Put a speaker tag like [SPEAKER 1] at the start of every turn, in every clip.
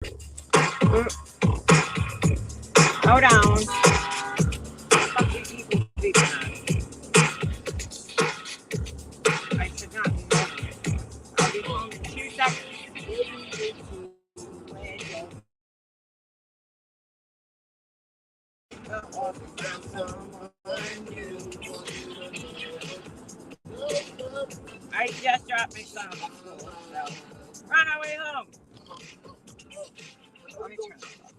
[SPEAKER 1] Hold on. Fuck these people beeping at. I should not be moving it. I'll be home in 2 seconds. I just dropped my son off at school, so we're on our way home. Let me turn this off.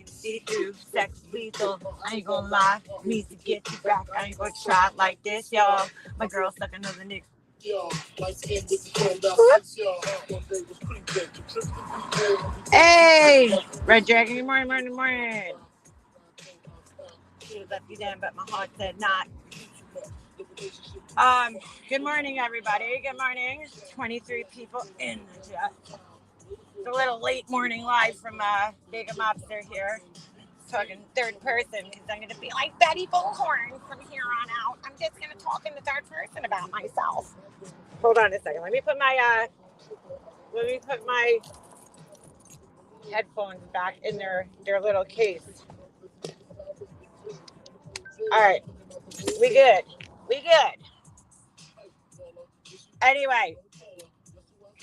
[SPEAKER 1] See through sex lethal. I ain't gonna lie, needs to get you back. I ain't gonna try it like this, y'all. My girl stuck another nigga. Hey, Red Dragon, good morning, morning, morning. She was up you then, but my heart said not. Good morning, everybody. Good morning. 23 people in the chat. It's a little late morning live from Big Mobster here. Talking third person because I'm going to be like Betty Bullhorn from here on out. I'm just going to talk in the third person about myself. Hold on a second. Let me put my headphones back in their little case. All right, we good. We good. Anyway,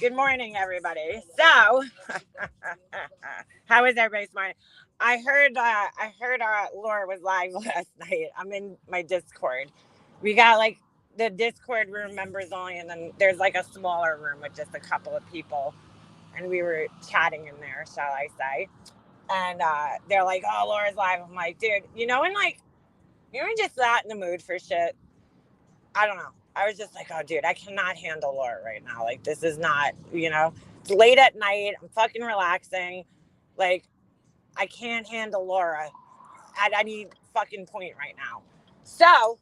[SPEAKER 1] good morning, everybody. So, how is everybody's morning? I heard Laura was live last night. I'm in my Discord. We got like the Discord room members only, and then there's like a smaller room with just a couple of people, and we were chatting in there, shall I say? And they're like, "Oh, Laura's live." I'm like, "Dude, when just not in the mood for shit." I don't know. I was just like, "Oh, dude, I cannot handle Laura right now. Like, this is not, it's late at night. I'm fucking relaxing. Like, I can't handle Laura at any fucking point right now." So,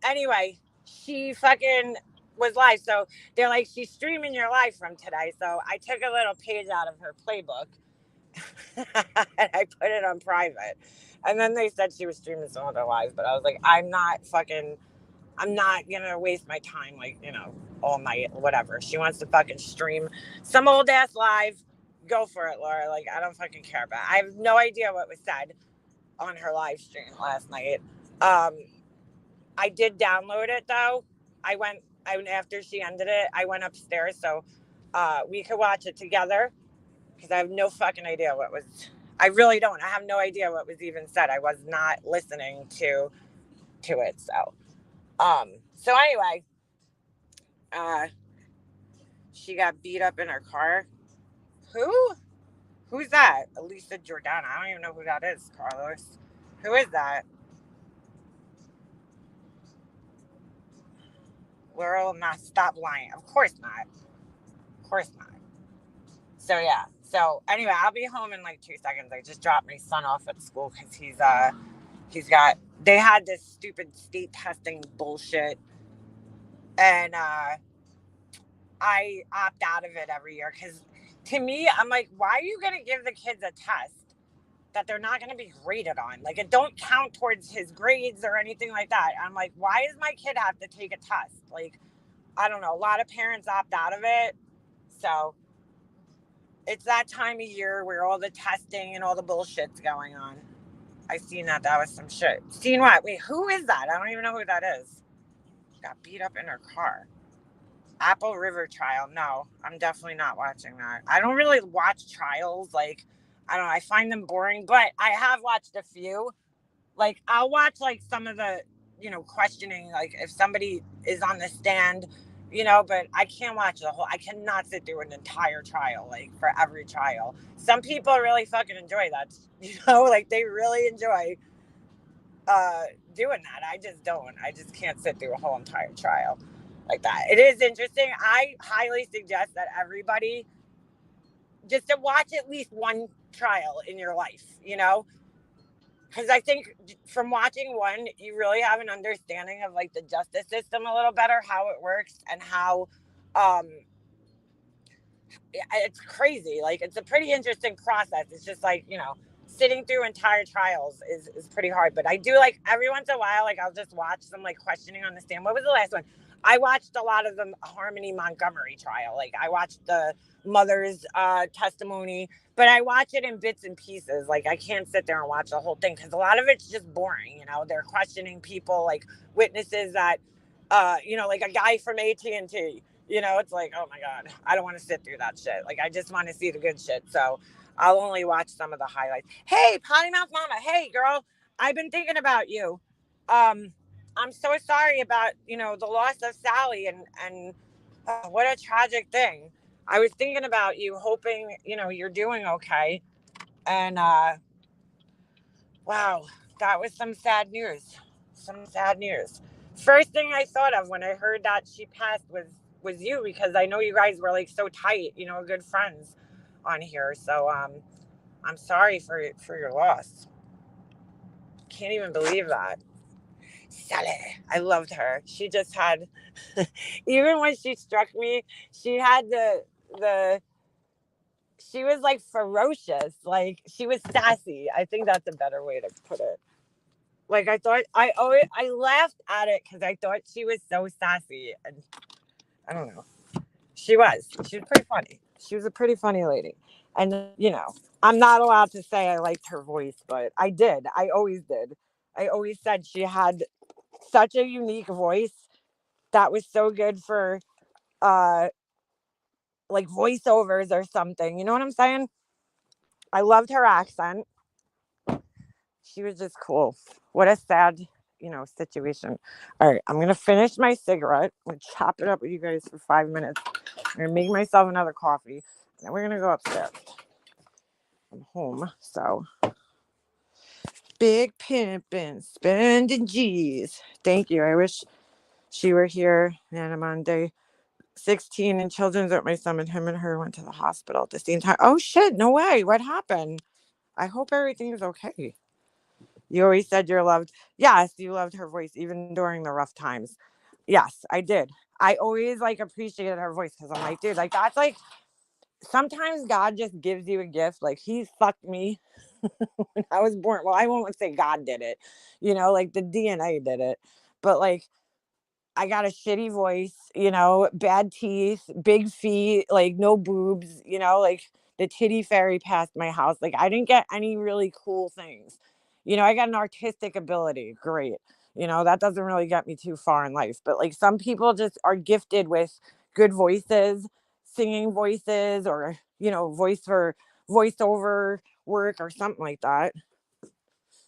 [SPEAKER 1] anyway, she fucking was live. So they're like, "She's streaming your live from today." So I took a little page out of her playbook and I put it on private. And then they said she was streaming some other lives, but I was like, I'm not gonna waste my time, like, all night, whatever. She wants to fucking stream some old ass live. Go for it, Laura. Like, I don't fucking care about it. I have no idea what was said on her live stream last night. I did download it though. After she ended it, I went upstairs so we could watch it together because I have no fucking idea what was. I really don't. I have no idea what was even said. I was not listening to it. So anyway, uh, she got beat up in her car. Who? Who's that? Elisa Jordana. I don't even know who that is, Carlos. Who is that? Laurel, not stop lying. Of course not. Of course not. So yeah. So anyway, I'll be home in like 2 seconds. I just dropped my son off at school because they had this stupid state testing bullshit, and I opt out of it every year because to me, I'm like, why are you gonna give the kids a test that they're not going to be graded on? Like, it don't count towards his grades or anything like that. I'm like, why does my kid have to take a test? Like, I don't know. A lot of parents opt out of it. So it's that time of year where all the testing and all the bullshit's going on. I seen that. That was some shit. Seen what? Wait, who is that? I don't even know who that is. Got beat up in her car. Apple River trial. No, I'm definitely not watching that. I don't really watch trials. Like, I don't know. I find them boring, but I have watched a few. Like, I'll watch like some of the, questioning, like if somebody is on the stand, but I can't watch I cannot sit through an entire trial, like for every trial. Some people really fucking enjoy that, like they really enjoy doing that. I just don't. I just can't sit through a whole entire trial like that. It is interesting. I highly suggest that everybody just to watch at least one trial in your life, because I think from watching one, you really have an understanding of like the justice system a little better, how it works, and how um, it's crazy. Like, it's a pretty interesting process. It's just like, sitting through entire trials is pretty hard. But I do, like, every once in a while, like, I'll just watch some like questioning on the stand. What was the last one? I watched a lot of the Harmony Montgomery trial. Like I watched the mother's testimony, but I watch it in bits and pieces. Like I can't sit there and watch the whole thing because a lot of it's just boring. You know, they're questioning people, like witnesses that, like a guy from AT&T. You know, it's like, oh my God, I don't want to sit through that shit. Like I just want to see the good shit. So I'll only watch some of the highlights. Hey, Potty Mouth Mama. Hey, girl, I've been thinking about you. I'm so sorry about, the loss of Sally and what a tragic thing. I was thinking about you, hoping, you're doing okay. And wow, that was some sad news. Some sad news. First thing I thought of when I heard that she passed was you, because I know you guys were like so tight, good friends on here. So I'm sorry for your loss. Can't even believe that. Sally. I loved her. She just had, even when she struck me, she had she was like ferocious. Like she was sassy. I think that's a better way to put it. Like I laughed at it because I thought she was so sassy. And I don't know. She was pretty funny. She was a pretty funny lady. And, I'm not allowed to say I liked her voice, but I did. I always did. I always said she had such a unique voice that was so good for uh like voiceovers or something. You know what I'm saying? I loved her accent. She was just cool. What a sad, situation. All right, I'm gonna finish my cigarette and chop it up with you guys for 5 minutes. I'm gonna make myself another coffee. And then we're gonna go upstairs. I'm home, so big pimpin', spending G's. Thank you. I wish she were here. And I'm on day 16 and children's at my son, and him and her went to the hospital at the same time. Oh shit, no way. What happened? I hope everything is okay. You always said you're loved. Yes, you loved her voice even during the rough times. Yes, I did. I always like appreciated her voice because I'm like, dude, like that's like sometimes God just gives you a gift. Like he fucked me when I was born. Well, I won't say God did it, like the DNA did it. But like I got a shitty voice, bad teeth, big feet, like no boobs, like the titty fairy passed my house. Like I didn't get any really cool things. I got an artistic ability. Great. That doesn't really get me too far in life. But like some people just are gifted with good voices, singing voices, or, voice for voiceover work or something like that.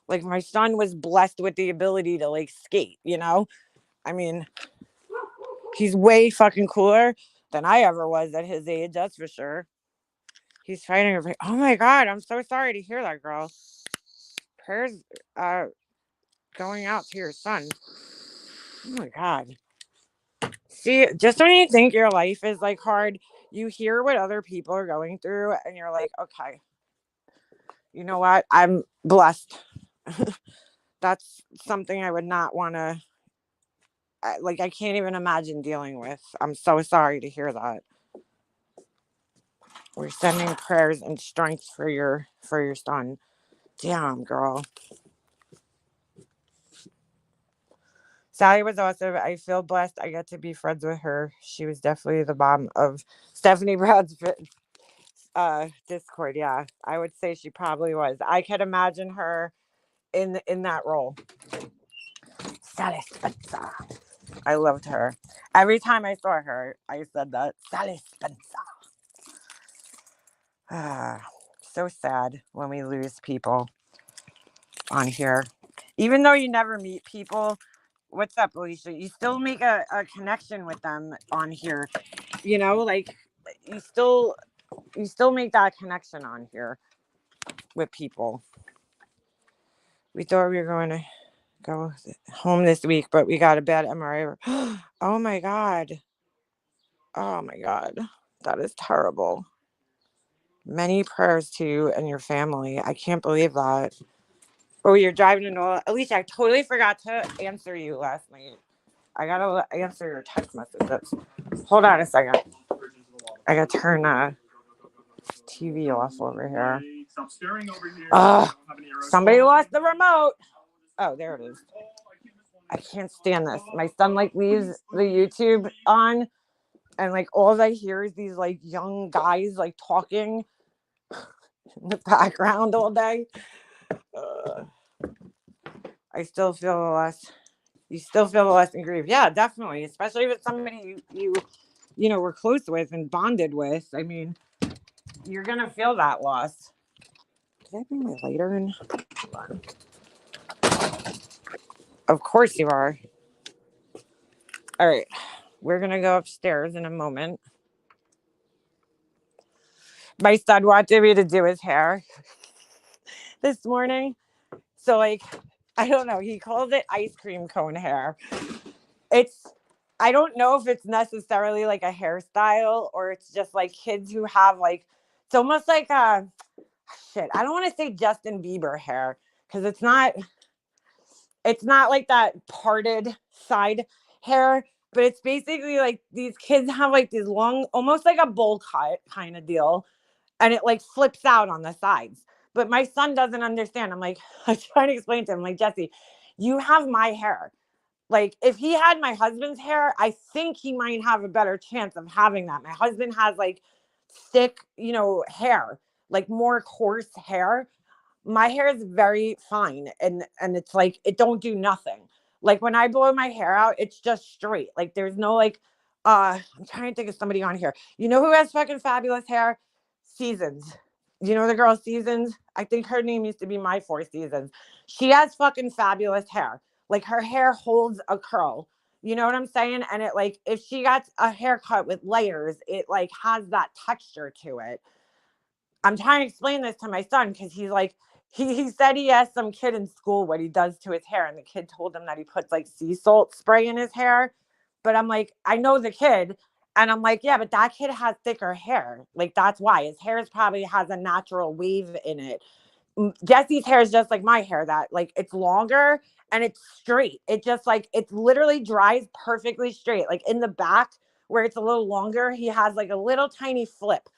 [SPEAKER 1] Like my son was blessed with the ability to like skate, I mean, he's way fucking cooler than I ever was at his age, that's for sure. He's fighting everybody. Oh my God, I'm so sorry to hear that, girl. Prayers uh going out to your son. Oh my God. See, just when you think your life is like hard, you hear what other people are going through and you're like, okay, you know what? I'm blessed. That's something I would not want to, like, I can't even imagine dealing with. I'm so sorry to hear that. We're sending prayers and strength for your son. Damn, girl. Sally was awesome. I feel blessed I get to be friends with her. She was definitely the mom of Stephanie Brown's Discord. Yeah, I would say she probably was. I could imagine her in that role. Sally Spencer. I loved her. Every time I saw her, I said that. Sally Spencer. So sad when we lose people on here. Even though you never meet people, what's up, Alicia? You still make a connection with them on here. Like you still make that connection on here with people. We thought we were going to go home this week, but we got a bad MRI. Oh my God. Oh my God. That is terrible. Many prayers to you and your family. I can't believe that. Oh, you're driving to Nola. Alicia, I totally forgot to answer you last night. I gotta answer your text messages. Hold on a second. I gotta turn TV off over here. Somebody lost the remote. Oh, there it is. I can't stand this. My son like leaves the YouTube on, and like all I hear is these like young guys like talking in the background all day. Uh, I still feel less. You still feel less in grief. Yeah, definitely. Especially with somebody you know were close with and bonded with. I mean, you're gonna feel that loss. Did I bring my lighter in? Hold on. Of course you are. All right, we're gonna go upstairs in a moment. My son wanted me to do his hair this morning. So like, I don't know. He calls it ice cream cone hair. It's I don't know if it's necessarily like a hairstyle or it's just like kids who have like it's almost like a shit. I don't want to say Justin Bieber hair because it's not like that parted side hair, but it's basically like these kids have like these long, almost like a bowl cut kind of deal, and it like flips out on the sides. But my son doesn't understand. I'm like, I'm trying to explain to him, like, Jesse, you have my hair. Like, if he had my husband's hair, I think he might have a better chance of having that. My husband has like thick, hair, like more coarse hair. My hair is very fine, and it's like it don't do nothing. Like when I blow my hair out, it's just straight. Like there's no like I'm trying to think of somebody on here. You know who has fucking fabulous hair? Seasons. You know the girl Seasons? I think her name used to be My Four Seasons. She has fucking fabulous hair. Like her hair holds a curl. You know what I'm saying? And it like if she got a haircut with layers, it like has that texture to it. I'm trying to explain this to my son because he's like, he said he asked some kid in school what he does to his hair, and the kid told him that he puts like sea salt spray in his hair. But I'm like, I know the kid, and I'm like, yeah, but that kid has thicker hair. Like that's why his hair is probably has a natural wave in it. Jesse's hair is just like my hair, that like it's longer and it's straight. It just like it literally dries perfectly straight. Like in the back where it's a little longer, he has like a little tiny flip,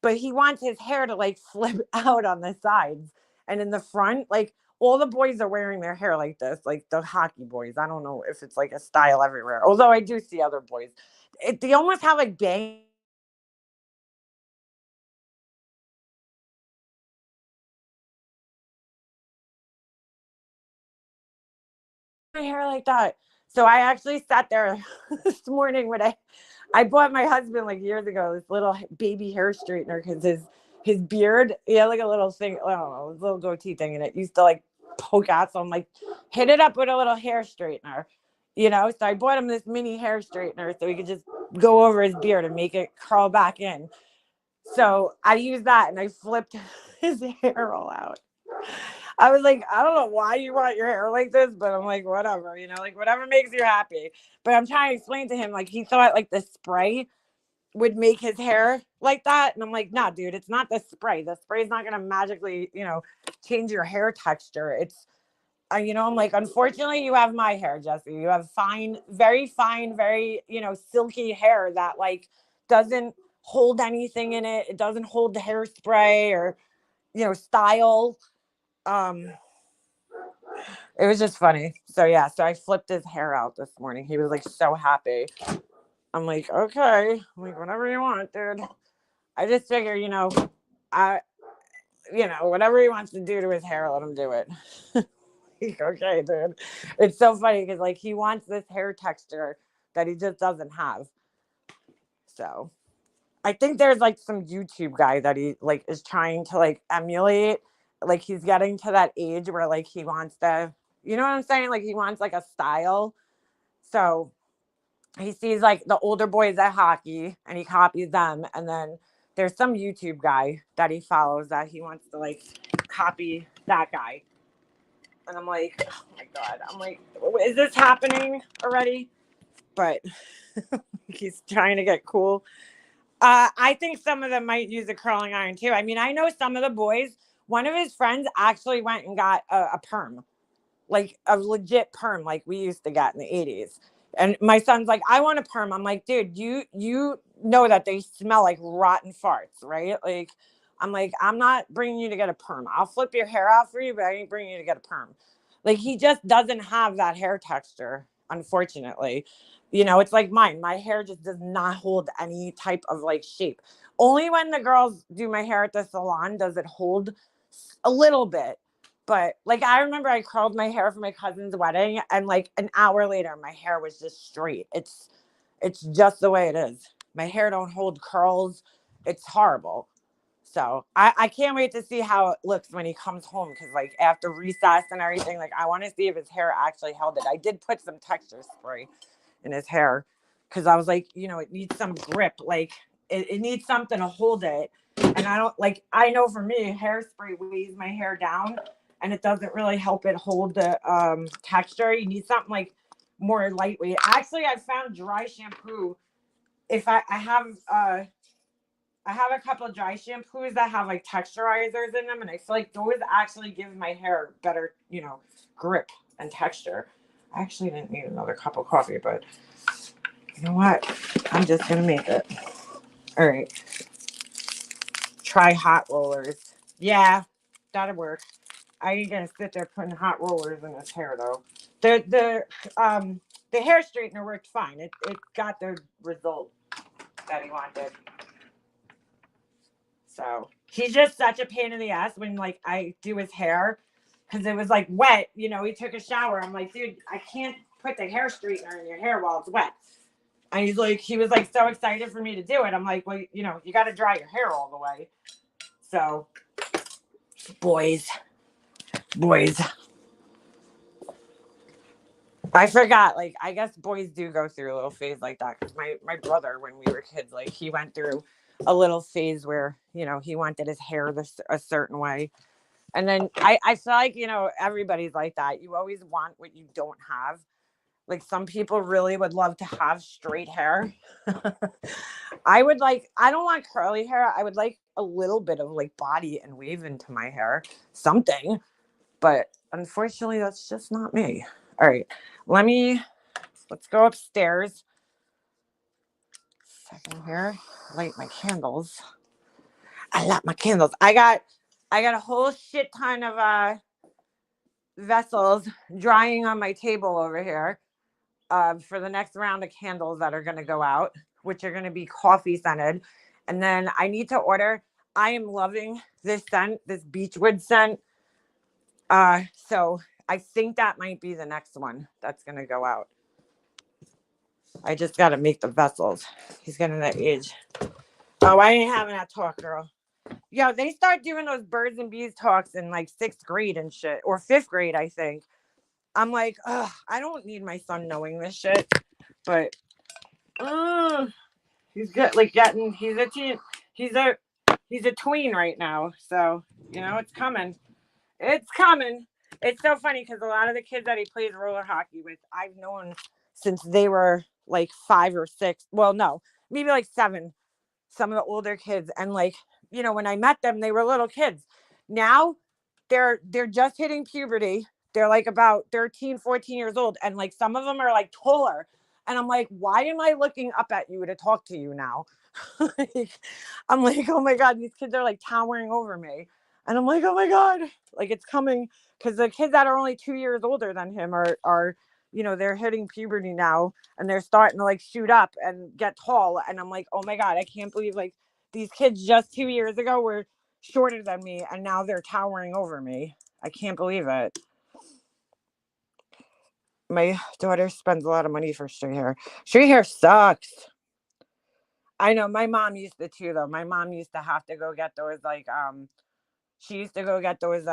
[SPEAKER 1] but he wants his hair to like flip out on the sides and in the front. Like all the boys are wearing their hair like this, like the hockey boys. I don't know if it's like a style everywhere, although I do see other boys. They almost have like bang my hair like that. So I actually sat there this morning when I bought my husband like years ago this little baby hair straightener because his beard, he had like a little thing, I don't know, a little goatee thing, and it used to like poke out. So I'm like, hit it up with a little hair straightener, So I bought him this mini hair straightener so he could just go over his beard and make it curl back in. So I used that and I flipped his hair all out. I was like, I don't know why you want your hair like this, but I'm like, whatever, like whatever makes you happy. But I'm trying to explain to him, like, he thought like the spray would make his hair like that. And I'm like, nah, dude, it's not the spray. The spray is not going to magically, change your hair texture. It's, I'm like, unfortunately, you have my hair, Jesse. You have fine, very, silky hair that like doesn't hold anything in it. It doesn't hold the hairspray or, style. Um, It was just funny. So yeah, so I flipped his hair out this morning. He was like so happy. I'm like, okay. I'm like, whatever you want, dude. I just figure, I whatever he wants to do to his hair, let him do it. Like, okay, dude. It's so funny because like he wants this hair texture that he just doesn't have. So I think there's like some YouTube guy that he like is trying to like emulate. Like he's getting to that age where like he wants to, you know what I'm saying? Like he wants like a style. So he sees like the older boys at hockey and he copies them. And then there's some YouTube guy that he follows that he wants to like copy that guy. And I'm like, oh my God. I'm like, is this happening already? But he's trying to get cool. I think some of them might use a curling iron too. I mean, I know some of the boys, one of his friends actually went and got a perm, like a legit perm, like we used to get in the 80s. And my son's like, I want a perm. I'm like, dude, you know that they smell like rotten farts, right? Like, I'm like, I'm not bringing you to get a perm. I'll flip your hair out for you, but I ain't bringing you to get a perm. Like he just doesn't have that hair texture, unfortunately. It's like mine. My hair just does not hold any type of like shape. Only when the girls do my hair at the salon does it hold a little bit. But like I remember I curled my hair for my cousin's wedding and like an hour later my hair was just straight. It's just the way it is. My hair don't hold curls. It's horrible. So I can't wait to see how it looks when he comes home because like after recess and everything, like I want to see if his hair actually held it. I did put some texture spray in his hair because I was like, it needs some grip. Like it needs something to hold it. And I don't like I know for me, hairspray weighs my hair down and it doesn't really help it hold the texture. You need something like more lightweight. Actually, I found dry shampoo. If I have a couple of dry shampoos that have like texturizers in them, and I feel like those actually give my hair better, grip and texture. I actually didn't need another cup of coffee, but you know what? I'm just gonna make it. All right. Try hot rollers. Yeah, that'll work. I ain't gonna sit there putting hot rollers in his hair though. The hair straightener worked fine. It got the result that he wanted. So he's just such a pain in the ass when like I do his hair because it was like wet. He took a shower. I'm like, dude, I can't put the hair straightener in your hair while it's wet. And he was like so excited for me to do it. I'm like, well, you got to dry your hair all the way. So, boys, boys. I forgot. Like, I guess boys do go through a little phase like that. Because my brother, when we were kids, like he went through a little phase where he wanted his hair a certain way. And then I feel like, everybody's like that. You always want what you don't have. Like some people really would love to have straight hair. I don't want curly hair. I would like a little bit of like body and wave into my hair. Something. But unfortunately, that's just not me. All right. Let's go upstairs. Second here. Light my candles. I light my candles. I got a whole shit ton of vessels drying on my table over here for the next round of candles that are going to go out, which are going to be coffee scented. And then I need to order. I am loving this scent, this beechwood scent. So I think that might be the next one that's going to go out. I just got to make the vessels. He's getting that age. Oh, I ain't having that talk, girl. Yo, they start doing those birds and bees talks in like 6th grade and shit, or 5th grade, I think. I'm like, ugh, I don't need my son knowing this shit. But he's good. Like he's a teen. He's a he's a tween right now. So it's coming. It's coming. It's so funny because a lot of the kids that he plays roller hockey with, I've known since they were like 5 or 6. Well, no, maybe like 7. Some of the older kids, and like when I met them, they were little kids. Now they're just hitting puberty. They're like about 13, 14 years old, and like some of them are like taller. And I'm like, why am I looking up at you to talk to you now? Like, I'm like, oh my god, these kids are like towering over me, and I'm like, oh my god, like it's coming because the kids that are only 2 years older than him are they're hitting puberty now and they're starting to like shoot up and get tall, and I'm like, oh my god, I can't believe like these kids just 2 years ago were shorter than me and now they're towering over me. I can't believe it. My daughter spends a lot of money for straight hair. Straight hair sucks. I know my mom used to too though. My mom used to have to go get those like she used to go get those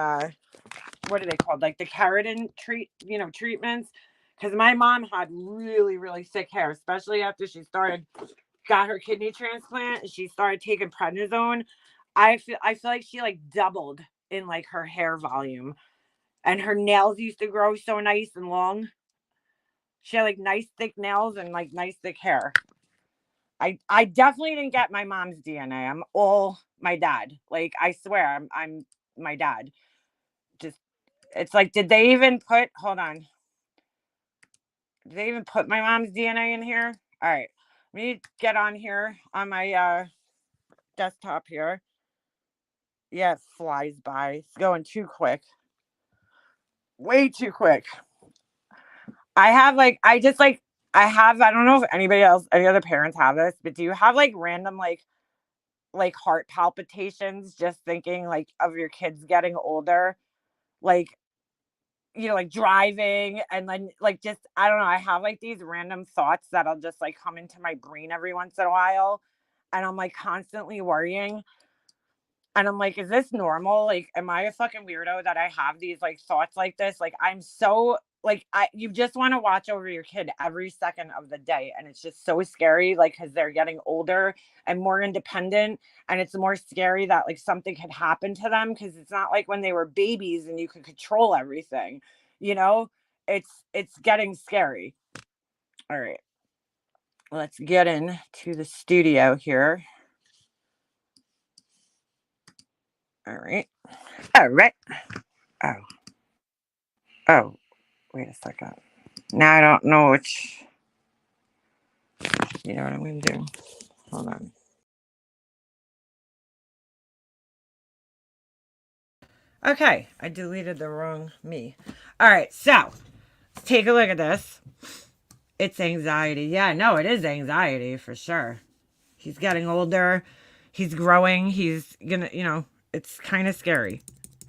[SPEAKER 1] what are they called? Like the keratin treatments. Because my mom had really, really thick hair, especially after she got her kidney transplant and she started taking prednisone. I feel like she like doubled in like her hair volume. And her nails used to grow so nice and long. She had like nice thick nails and like nice thick hair. I definitely didn't get my mom's DNA. I'm all my dad. Like I swear, I'm my dad. Just it's like, did they even put? Hold on. Did they even put my mom's DNA in here? All right, let me get on here on my desktop here. Yeah, it flies by. It's going too quick. way too quick. I have like, I just like, I have, I don't know if anybody else, any other parents have this, but do you have like random like heart palpitations just thinking like of your kids getting older? Like, like driving and then like just I don't know, I have like these random thoughts that'll just like come into my brain every once in a while. And I'm like constantly worrying. And I'm like, is this normal? Like, am I a fucking weirdo that I have these like thoughts like this? Like, I'm so like, you just want to watch over your kid every second of the day. And it's just so scary, like, because they're getting older and more independent. And it's more scary that like something could happen to them because it's not like when they were babies and you could control everything, you know? It's getting scary. All right. Let's get into the studio here. All right. All right. Oh. Oh, wait a second. Now I don't know which. You know what I'm going to do? Hold on. Okay, I deleted the wrong me. All right, so take a look at this. It's anxiety. Yeah, no, it is anxiety for sure. He's getting older. He's growing. He's gonna, it's kind of scary.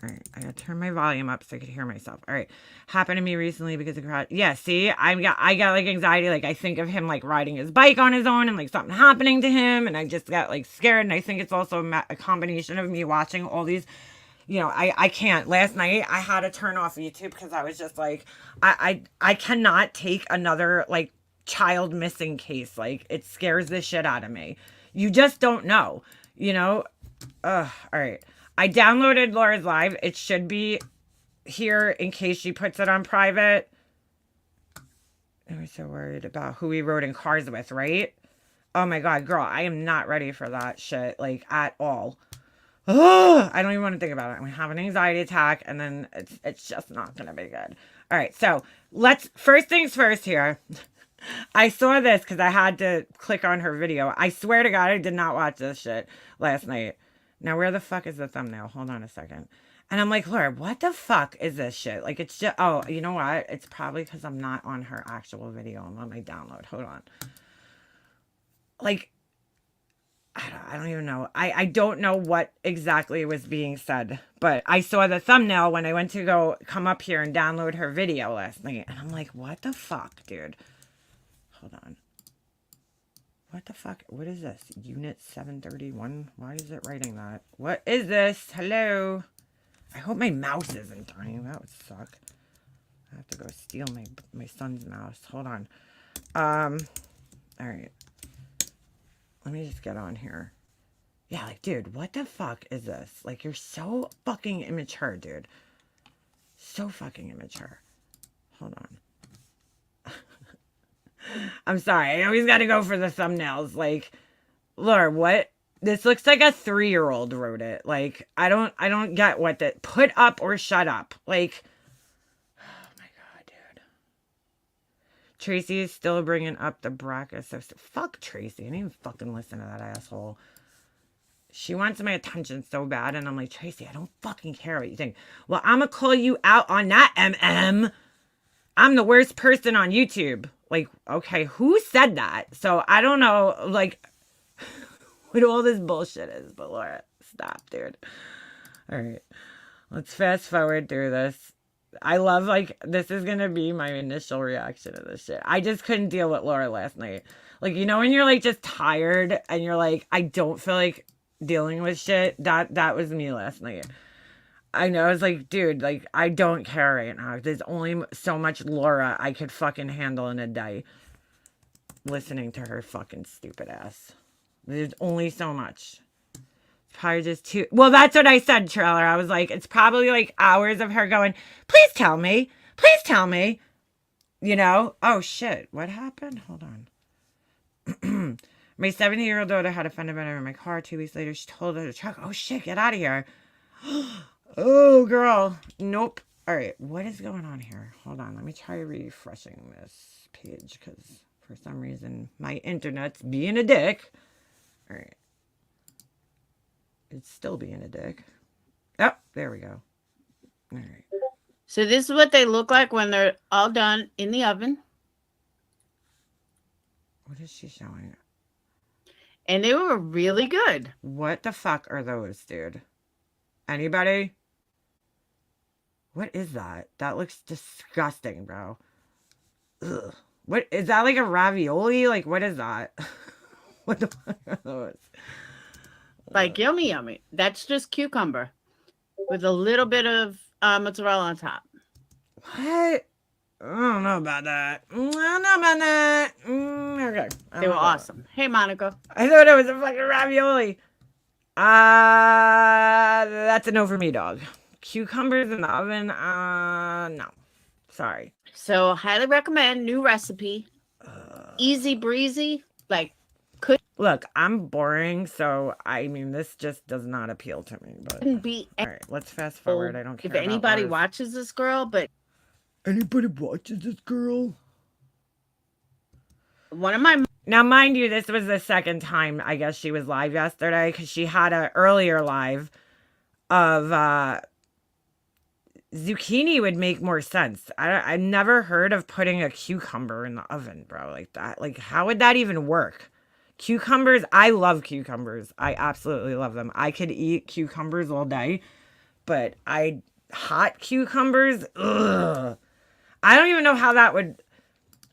[SPEAKER 1] All right, I gotta turn my volume up so I could hear myself. All right, happened to me recently because of crowd. Yeah, see, I got like anxiety. Like I think of him like riding his bike on his own and like something happening to him, and I just got like scared. And I think it's also a combination of me watching all these. I can't. Last night I had to turn off YouTube because I was just like, I cannot take another like child missing case. Like it scares the shit out of me. You just don't know, you know. All right. I downloaded Laura's Live. It should be here in case she puts it on private. I was so worried about who we rode in cars with, right? Oh my God, girl, I am not ready for that shit, like, at all. Oh, I don't even want to think about it. I'm going to have an anxiety attack, and then it's just not going to be good. All right, so first things first here. I saw this because I had to click on her video. I swear to God, I did not watch this shit last night. Now, where the fuck is the thumbnail? Hold on a second. And I'm like, Laura, what the fuck is this shit? Like, it's just, oh, you know what? It's probably because I'm not on her actual video. I'm on my download. Hold on. Like, I don't even know. I don't know what exactly was being said, but I saw the thumbnail when I went to go come up here and download her video last night. And I'm like, what the fuck, dude? Hold on. What the fuck? What is this? Unit 731? Why is it writing that? What is this? Hello? I hope my mouse isn't dying. That would suck. I have to go steal my son's mouse. Hold on. All right. Let me just get on here. Yeah, like, dude, what the fuck is this? Like, you're so fucking immature, dude. So fucking immature. Hold on. I'm sorry. I always got to go for the thumbnails. Like, Laura, what? This looks like a 3-year-old wrote it. Like, I don't get what that. Put up or shut up. Like, oh my God, dude. Tracy is still bringing up the BRCA. So fuck Tracy. I didn't even fucking listen to that asshole. She wants my attention so bad, and I'm like, Tracy, I don't fucking care what you think. Well, I'm gonna call you out on that, MM. I'm the worst person on YouTube. Like, okay, who said that? So I don't know, like, what all this bullshit is, but Laura, stop, dude. All right, let's fast forward through this. I love, like, this is gonna be my initial reaction to this shit. I just couldn't deal with Laura last night. Like, you know, when you're, like, just tired, and you're like, I don't feel like dealing with shit, that was me last night. I know, I was like, dude, like, I don't care right now. There's only so much Laura I could fucking handle in a day. Listening to her fucking stupid ass. There's only so much. It's probably just too... Well, that's what I said, Trailer. I was like, it's probably like hours of her going, please tell me. Please tell me. You know? Oh, shit. What happened? Hold on. My 70-year-old daughter had a fender bender in my car. 2 weeks later, she told her to truck. Oh, shit. Get out of here. Oh, girl. Nope. All right. What is going on here? Hold on. Let me try refreshing this page because for some reason my internet's being a dick. All right. It's still being a dick. Oh, there we go. All right.
[SPEAKER 2] So this is what they look like when they're all done in the oven.
[SPEAKER 1] What is she showing?
[SPEAKER 2] And they were really good.
[SPEAKER 1] What the fuck are those, dude? Anybody? What is that? That looks disgusting, bro. Ugh. What is that, like a ravioli? Like, what is that? What the fuck are those?
[SPEAKER 2] Like yummy, yummy. That's just cucumber with a little bit of mozzarella on top.
[SPEAKER 1] What? I don't know about that. I don't know about that. Okay.
[SPEAKER 2] They were awesome. Hey, Monica.
[SPEAKER 1] I thought it was a fucking ravioli. That's a no for me, dog. Cucumbers in the oven? No. Sorry.
[SPEAKER 2] So, highly recommend new recipe. Easy breezy. Like,
[SPEAKER 1] Look, I'm boring, so I mean, this just does not appeal to me. But
[SPEAKER 2] couldn't be.
[SPEAKER 1] all right, let's fast forward. I don't care.
[SPEAKER 2] If anybody
[SPEAKER 1] about
[SPEAKER 2] watches this girl, but
[SPEAKER 1] anybody watches this girl.
[SPEAKER 2] One of my
[SPEAKER 1] Now, mind you, this was the second time I guess she was live yesterday because she had an earlier live of zucchini would make more sense. I never heard of putting a cucumber in the oven, bro, like that. Like, how would that even work? Cucumbers, I love cucumbers. I absolutely love them. I could eat cucumbers all day, but hot cucumbers, ugh. I don't even know how that would,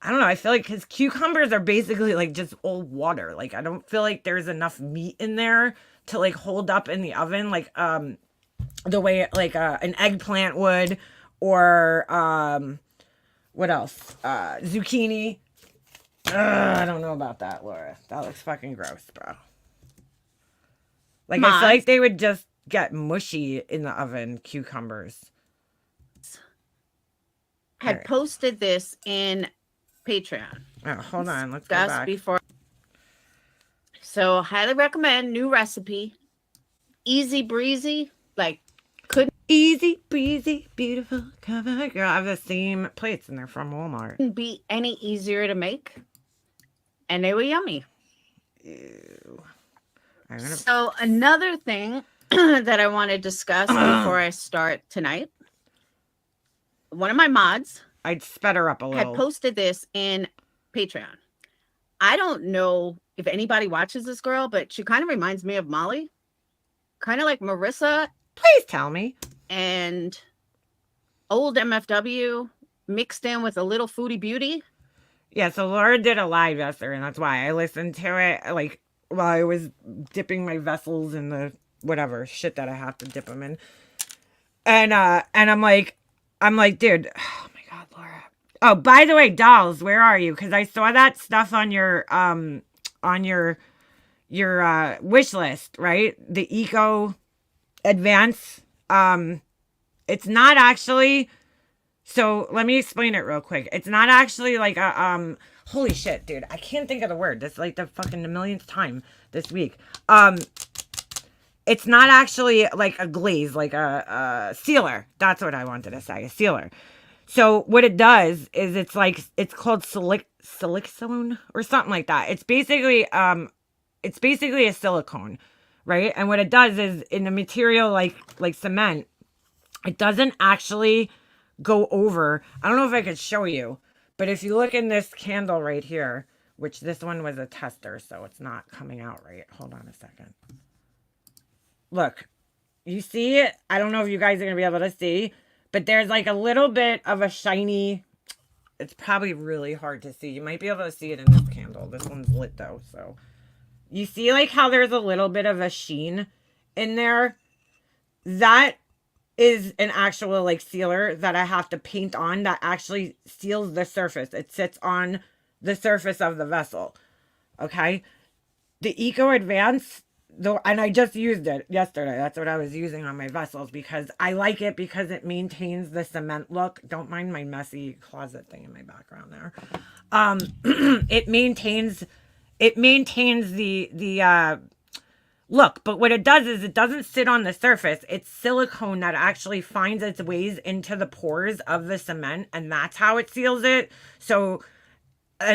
[SPEAKER 1] I don't know. I feel like because cucumbers are basically like just old water. Like, I don't feel like there's enough meat in there to like hold up in the oven, like the way like an eggplant would, or what else? Zucchini. I don't know about that, Laura. That looks fucking gross, bro. Like, I feel like they would just get mushy in the oven, cucumbers.
[SPEAKER 2] Had posted this in Patreon.
[SPEAKER 1] Oh, hold on. Let's go back.
[SPEAKER 2] Before. So, highly recommend new recipe. Easy breezy. Like,
[SPEAKER 1] easy breezy, beautiful cover girl. I have the same plates and they're from Walmart.
[SPEAKER 2] Couldn't be any easier to make. And they were yummy.
[SPEAKER 1] Ew.
[SPEAKER 2] So another thing that I want to discuss before I start tonight. One of my mods,
[SPEAKER 1] I'd sped her up a little,
[SPEAKER 2] had posted this in Patreon. I don't know if anybody watches this girl, but she kind of reminds me of Molly. Kind of like Marissa.
[SPEAKER 1] Please tell me.
[SPEAKER 2] And old MFW mixed in with a little foodie beauty.
[SPEAKER 1] Yeah, so Laura did a live yesterday, and that's why I listened to it, like, while I was dipping my vessels in the whatever shit that I have to dip them in. And I'm like, dude, oh my God, Laura. Oh, by the way, dolls, where are you? Because I saw that stuff on your wish list, right? The Eco Advance. It's not actually. So let me explain it real quick. It's not actually like a holy shit, dude. I can't think of the word. That's like the fucking millionth time this week. It's not actually like a glaze, like a sealer. That's what I wanted to say, a sealer. So what it does is it's called silicone or something like that. It's basically a silicone, right? And what it does is in a material like cement, it doesn't actually go over. I don't know if I could show you, but if you look in this candle right here, which this one was a tester, so it's not coming out right. Hold on a second. Look, you see it? I don't know if you guys are going to be able to see, but there's like a little bit of a shiny, it's probably really hard to see. You might be able to see it in this candle. This one's lit though, so. You see like how there's a little bit of a sheen in there? That is an actual like sealer that I have to paint on that actually seals the surface. It sits on the surface of the vessel. Okay. The Eco Advance, though, and I just used it yesterday. That's what I was using on my vessels because I like it because it maintains the cement look. Don't mind my messy closet thing in my background there. It maintains the look, but what it does is it doesn't sit on the surface. It's silicone that actually finds its ways into the pores of the cement, and that's how it seals it. So,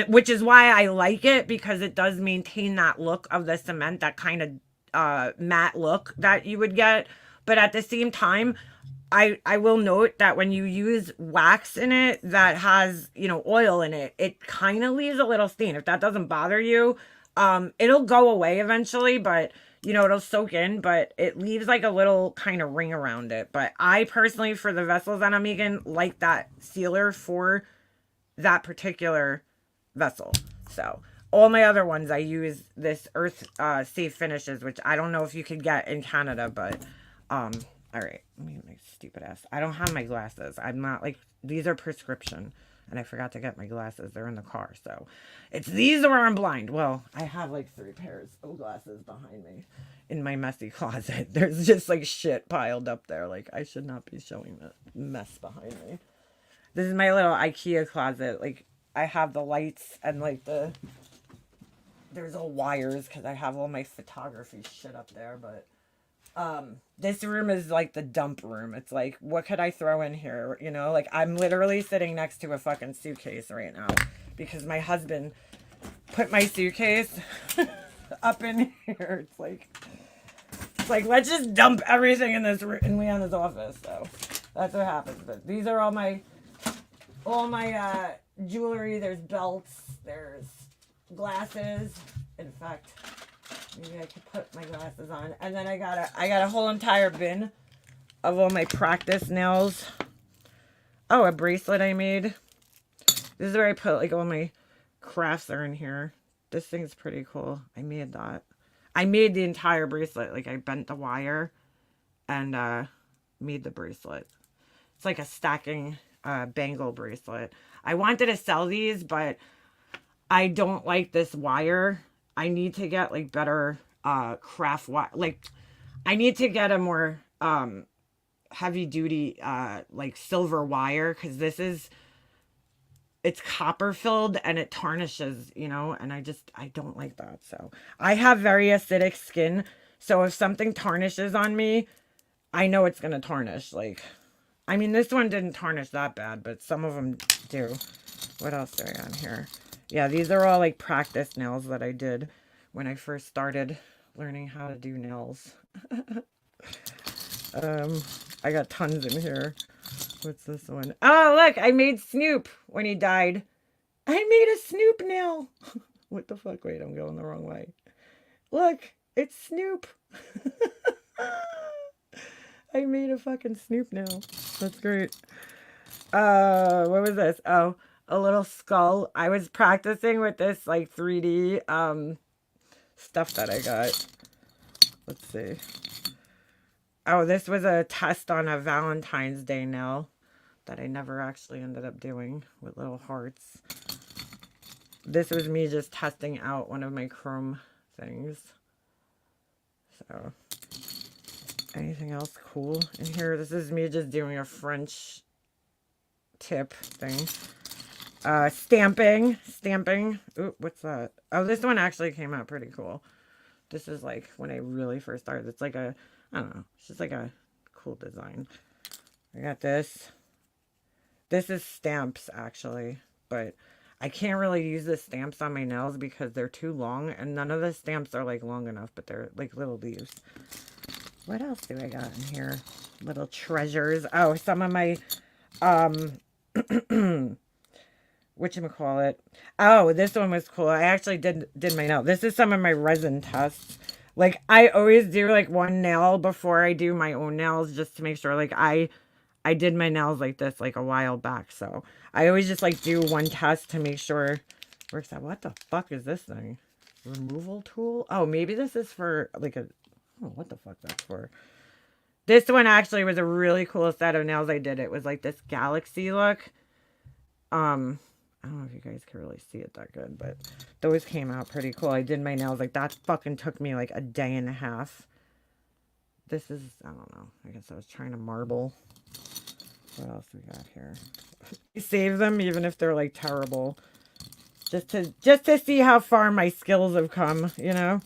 [SPEAKER 1] which is why I like it, because it does maintain that look of the cement, that kind of matte look that you would get. But at the same time, I will note that when you use wax in it that has, you know, oil in it, it kind of leaves a little stain. If that doesn't bother you, it'll go away eventually, but you know, it'll soak in, but it leaves like a little kind of ring around it. But I personally, for the vessels that I'm making, like that sealer for that particular vessel. So all my other ones, I use this Earth Safe Finishes, which I don't know if you could get in Canada, but all right, let me my stupid ass. I don't have my glasses. I'm not like, these are prescription, and I forgot to get my glasses. They're in the car, so it's these or I'm blind. Well, I have like 3 pairs of glasses behind me in my messy closet. There's just like shit piled up there. Like I should not be showing the mess behind me. This is my little IKEA closet. Like I have the lights and like there's all wires because I have all my photography shit up there. But this room is like the dump room. It's like, what could I throw in here? You know, like I'm literally sitting next to a fucking suitcase right now because my husband put my suitcase up in here. It's like let's just dump everything in this room in Leanna's office. So that's what happens. But these are all my jewelry. There's belts, there's glasses. In fact, maybe I could put my glasses on. And then I got a whole entire bin of all my practice nails. Oh, a bracelet I made. This is where I put like all my crafts are in here. This thing's pretty cool. I made that. I made the entire bracelet. Like I bent the wire and made the bracelet. It's like a stacking bangle bracelet. I wanted to sell these, but I don't like this wire. I need to get like better craft wire. Like I need to get a more heavy duty like silver wire, because it's copper filled and it tarnishes, you know, and I don't like that. So I have very acidic skin, so if something tarnishes on me, I know it's gonna tarnish. Like, I mean, this one didn't tarnish that bad, but some of them do. What else do I got here? Yeah, these are all like practice nails that I did when I first started learning how to do nails. I got tons in here. What's this one? Oh, look, I made Snoop when he died. I made a Snoop nail. What the fuck? Wait, I'm going the wrong way. Look, it's Snoop. I made a fucking Snoop nail. That's great. What was this? Oh, a little skull. I was practicing with this like 3D stuff that I got. Let's see. Oh, this was a test on a Valentine's Day nail that I never actually ended up doing with little hearts. This was me just testing out one of my chrome things. So, anything else cool in here? This is me just doing a French tip thing. Stamping. Ooh, what's that? Oh, this one actually came out pretty cool. This is like when I really first started. It's like a, I don't know, it's just like a cool design. I got this. This is stamps actually, but I can't really use the stamps on my nails because they're too long, and none of the stamps are like long enough, but they're like little leaves. What else do I got in here? Little treasures. Oh, some of my whatchamacallit. Oh, this one was cool. I actually did my nail. This is some of my resin tests. Like I always do like one nail before I do my own nails, just to make sure. Like I did my nails like this like a while back, so I always just like do one test to make sure it works out. What the fuck is this thing? Removal tool? Oh, maybe this is for like a, oh, what the fuck that's for? This one actually was a really cool set of nails I did. It was like this galaxy look. I don't know if you guys can really see it that good, but those came out pretty cool. I did my nails like that. Fucking took me like a day and a half. This is, I don't know. I guess I was trying to marble. What else we got here? You save them even if they're like terrible. Just to see how far my skills have come, you know?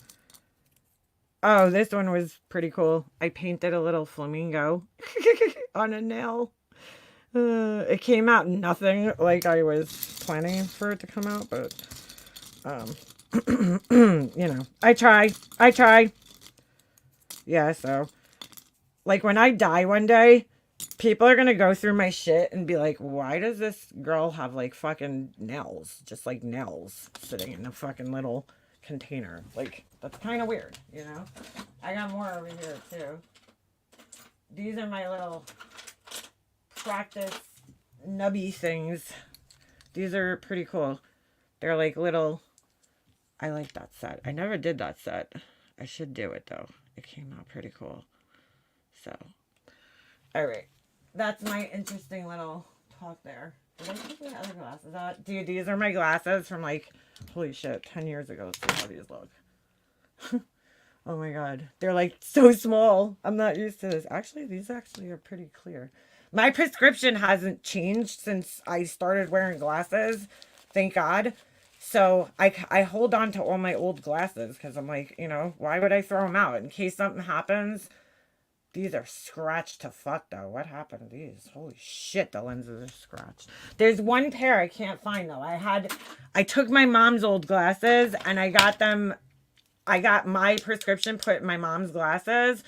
[SPEAKER 1] Oh, this one was pretty cool. I painted a little flamingo on a nail. It came out nothing like I was planning for it to come out, but you know, I try. Yeah, so like when I die one day, People are going to go through my shit and be like, why does this girl have like fucking nails? Just like nails sitting in a fucking little container. Like, that's kind of weird, you know? I got more over here too. These are my little practice nubby things. These are pretty cool. They're like little. I like that set. I never did that set. I should do it though. It came out pretty cool. So, all right. That's my interesting little talk there. Did I take my other glasses out? Dude, these are my glasses from like, holy shit, 10 years ago. See how these look. Oh my god. They're like so small. I'm not used to this. Actually, these actually are pretty clear. My prescription hasn't changed since I started wearing glasses. Thank God. So I hold on to all my old glasses because I'm like, you know, why would I throw them out in case something happens? These are scratched to fuck though. What happened to these? Holy shit, the lenses are scratched. There's one pair I can't find though. I took my mom's old glasses and I got my prescription put in my mom's glasses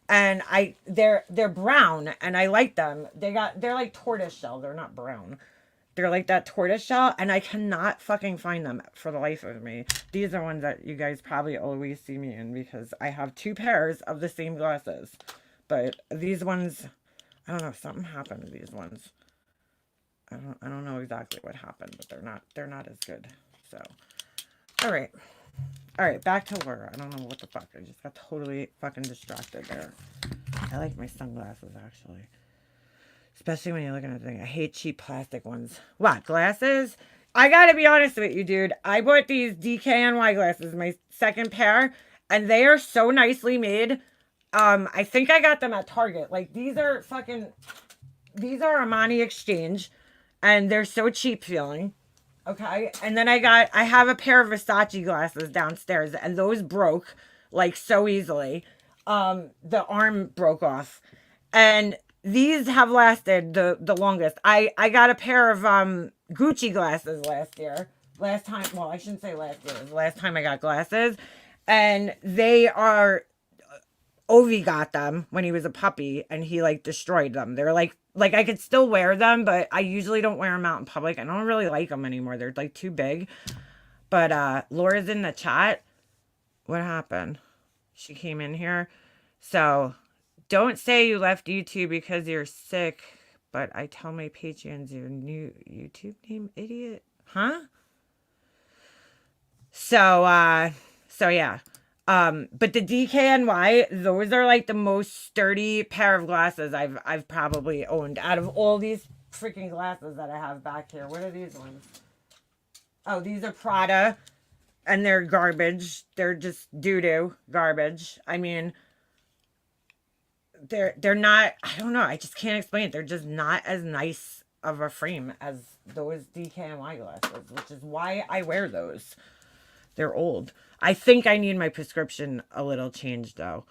[SPEAKER 1] and they're brown and I like them. They're like tortoise shell. They're not brown. They're like that tortoise shell and I cannot fucking find them for the life of me. These are ones that you guys probably always see me in because I have two pairs of the same glasses. But these ones, I don't know, something happened to these ones. I don't know exactly what happened, but they're not as good. So, all right. All right, back to Laura. I don't know what the fuck. I just got totally fucking distracted there. I like my sunglasses actually. Especially when you're looking at the thing. I hate cheap plastic ones. What, glasses? I gotta be honest with you, dude. I bought these DKNY glasses, my second pair, and they are so nicely made. I think I got them at Target. Like, these are Armani Exchange, and they're so cheap feeling. Okay, and then I have a pair of Versace glasses downstairs, and those broke, like, so easily. The arm broke off. And these have lasted the longest. I got a pair of Gucci glasses last year. Last time, well, I shouldn't say last year. It was the last time I got glasses. And they are Ovi got them when he was a puppy and he like destroyed them. They're like I could still wear them, but I usually don't wear them out in public. I don't really like them anymore. They're like too big. But Laura's in the chat. What happened? She came in here. So don't say you left YouTube because you're sick, but I tell my Patreons your new YouTube name, idiot. Huh? So yeah. But the DKNY, those are like the most sturdy pair of glasses I've probably owned out of all these freaking glasses that I have back here. What are these ones? Oh, these are Prada, and they're garbage. They're just doo-doo garbage. I mean, they're not, I don't know, I just can't explain it. They're just not as nice of a frame as those DKNY glasses, which is why I wear those. They're old. I think I need my prescription a little changed though.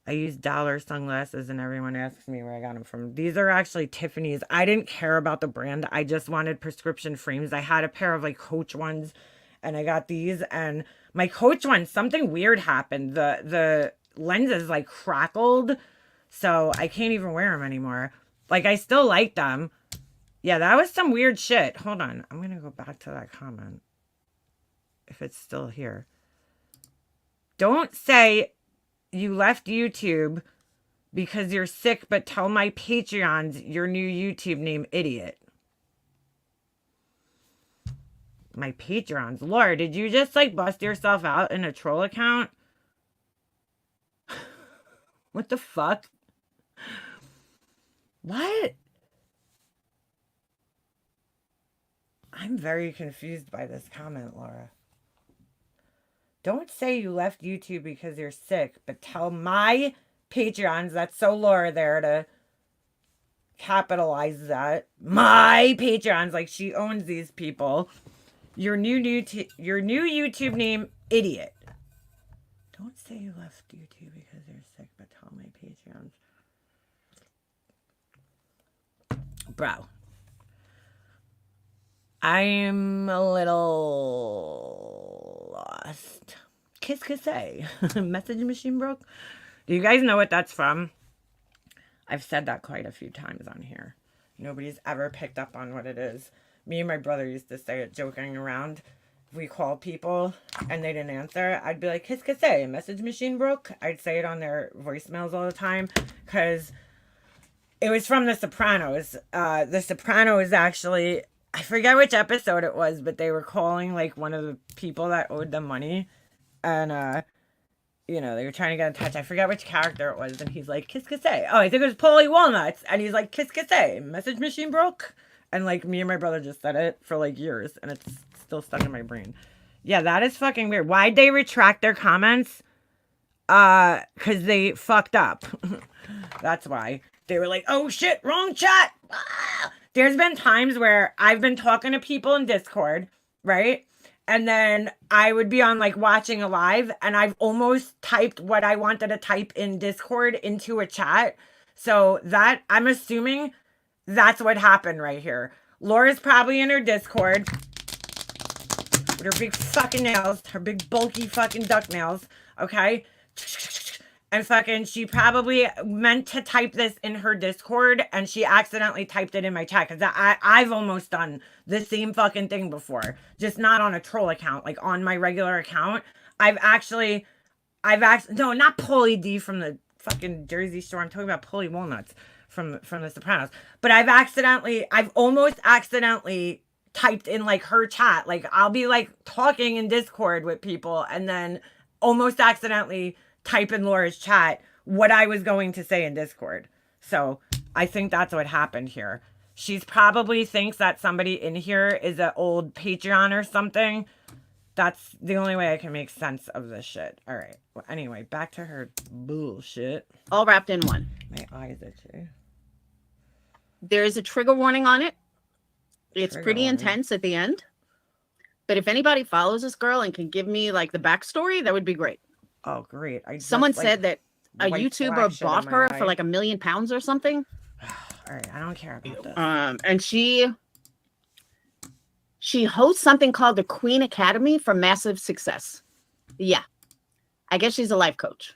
[SPEAKER 1] I use dollar sunglasses and everyone asks me where I got them from. These are actually Tiffany's. I didn't care about the brand. I just wanted prescription frames. I had a pair of like Coach ones and I got these, and my Coach ones, something weird happened. The lenses like crackled, so I can't even wear them anymore. Like, I still like them. Yeah, that was some weird shit. Hold on. I'm going to go back to that comment if it's still here. Don't say you left YouTube because you're sick, but tell my Patreons your new YouTube name, idiot. My Patreons. Laura, did you just like bust yourself out in a troll account? What the fuck? What? I'm very confused by this comment, Laura. Don't say you left YouTube because you're sick, but tell my Patreons, that's so Laura there to capitalize that. My Patreons, like she owns these people. Your new YouTube name, idiot. Don't say you left YouTube because you're sick, but tell my Patreons. Bro. I'm a little lost. Kiss. Message machine broke. Do you guys know what that's from? I've said that quite a few times on here. Nobody's ever picked up on what it is. Me and my brother used to say it joking around. If we call people and they didn't answer, I'd be like, qu'est-ce que c'est? Message machine broke? I'd say it on their voicemails all the time because it was from The Sopranos. The Sopranos actually, I forget which episode it was, but they were calling like one of the people that owed them money. And, you know, they were trying to get in touch. I forget which character it was. And he's like, qu'est-ce que c'est? Oh, I think it was Polly Walnuts. And he's like, qu'est-ce que c'est? Message machine broke? And like me and my brother just said it for like years. And it's still stuck in my brain. Yeah, that is fucking weird. Why'd they retract their comments? Because they fucked up. That's why. They were like, oh shit, wrong chat. Ah! There's been times where I've been talking to people in Discord, right? And then I would be on like watching a live and I've almost typed what I wanted to type in Discord into a chat. So that, I'm assuming that's what happened right here. Laura's probably in her Discord with her big fucking nails, her big bulky fucking duck nails, okay? And fucking, she probably meant to type this in her Discord and she accidentally typed it in my chat. Because I've almost done the same fucking thing before. Just not on a troll account, like on my regular account. No, not Polly D from the fucking Jersey Shore. I'm talking about Polly Walnuts from The Sopranos. But I've almost accidentally typed in like her chat. Like I'll be like talking in Discord with people and then almost accidentally type in Laura's chat what I was going to say in Discord. So I think that's what happened here. She's probably thinks that somebody in here is an old Patreon or something. That's the only way I can make sense of this shit. All right. Well, anyway, back to her bullshit.
[SPEAKER 2] All wrapped in one.
[SPEAKER 1] My eyes itchy.
[SPEAKER 2] There is a trigger warning on it. It's
[SPEAKER 1] Trigger
[SPEAKER 2] pretty
[SPEAKER 1] warning.
[SPEAKER 2] intense at the end. But if anybody follows this girl and can give me like the backstory, that would be great.
[SPEAKER 1] Oh, great.
[SPEAKER 2] Someone said that a
[SPEAKER 1] white
[SPEAKER 2] YouTuber
[SPEAKER 1] flash
[SPEAKER 2] bought
[SPEAKER 1] in my
[SPEAKER 2] her
[SPEAKER 1] eye.
[SPEAKER 2] for like £1 million or something.
[SPEAKER 1] All right, I don't care about this.
[SPEAKER 2] And she hosts something called the Queen Academy for massive success. Yeah. I guess she's a life coach.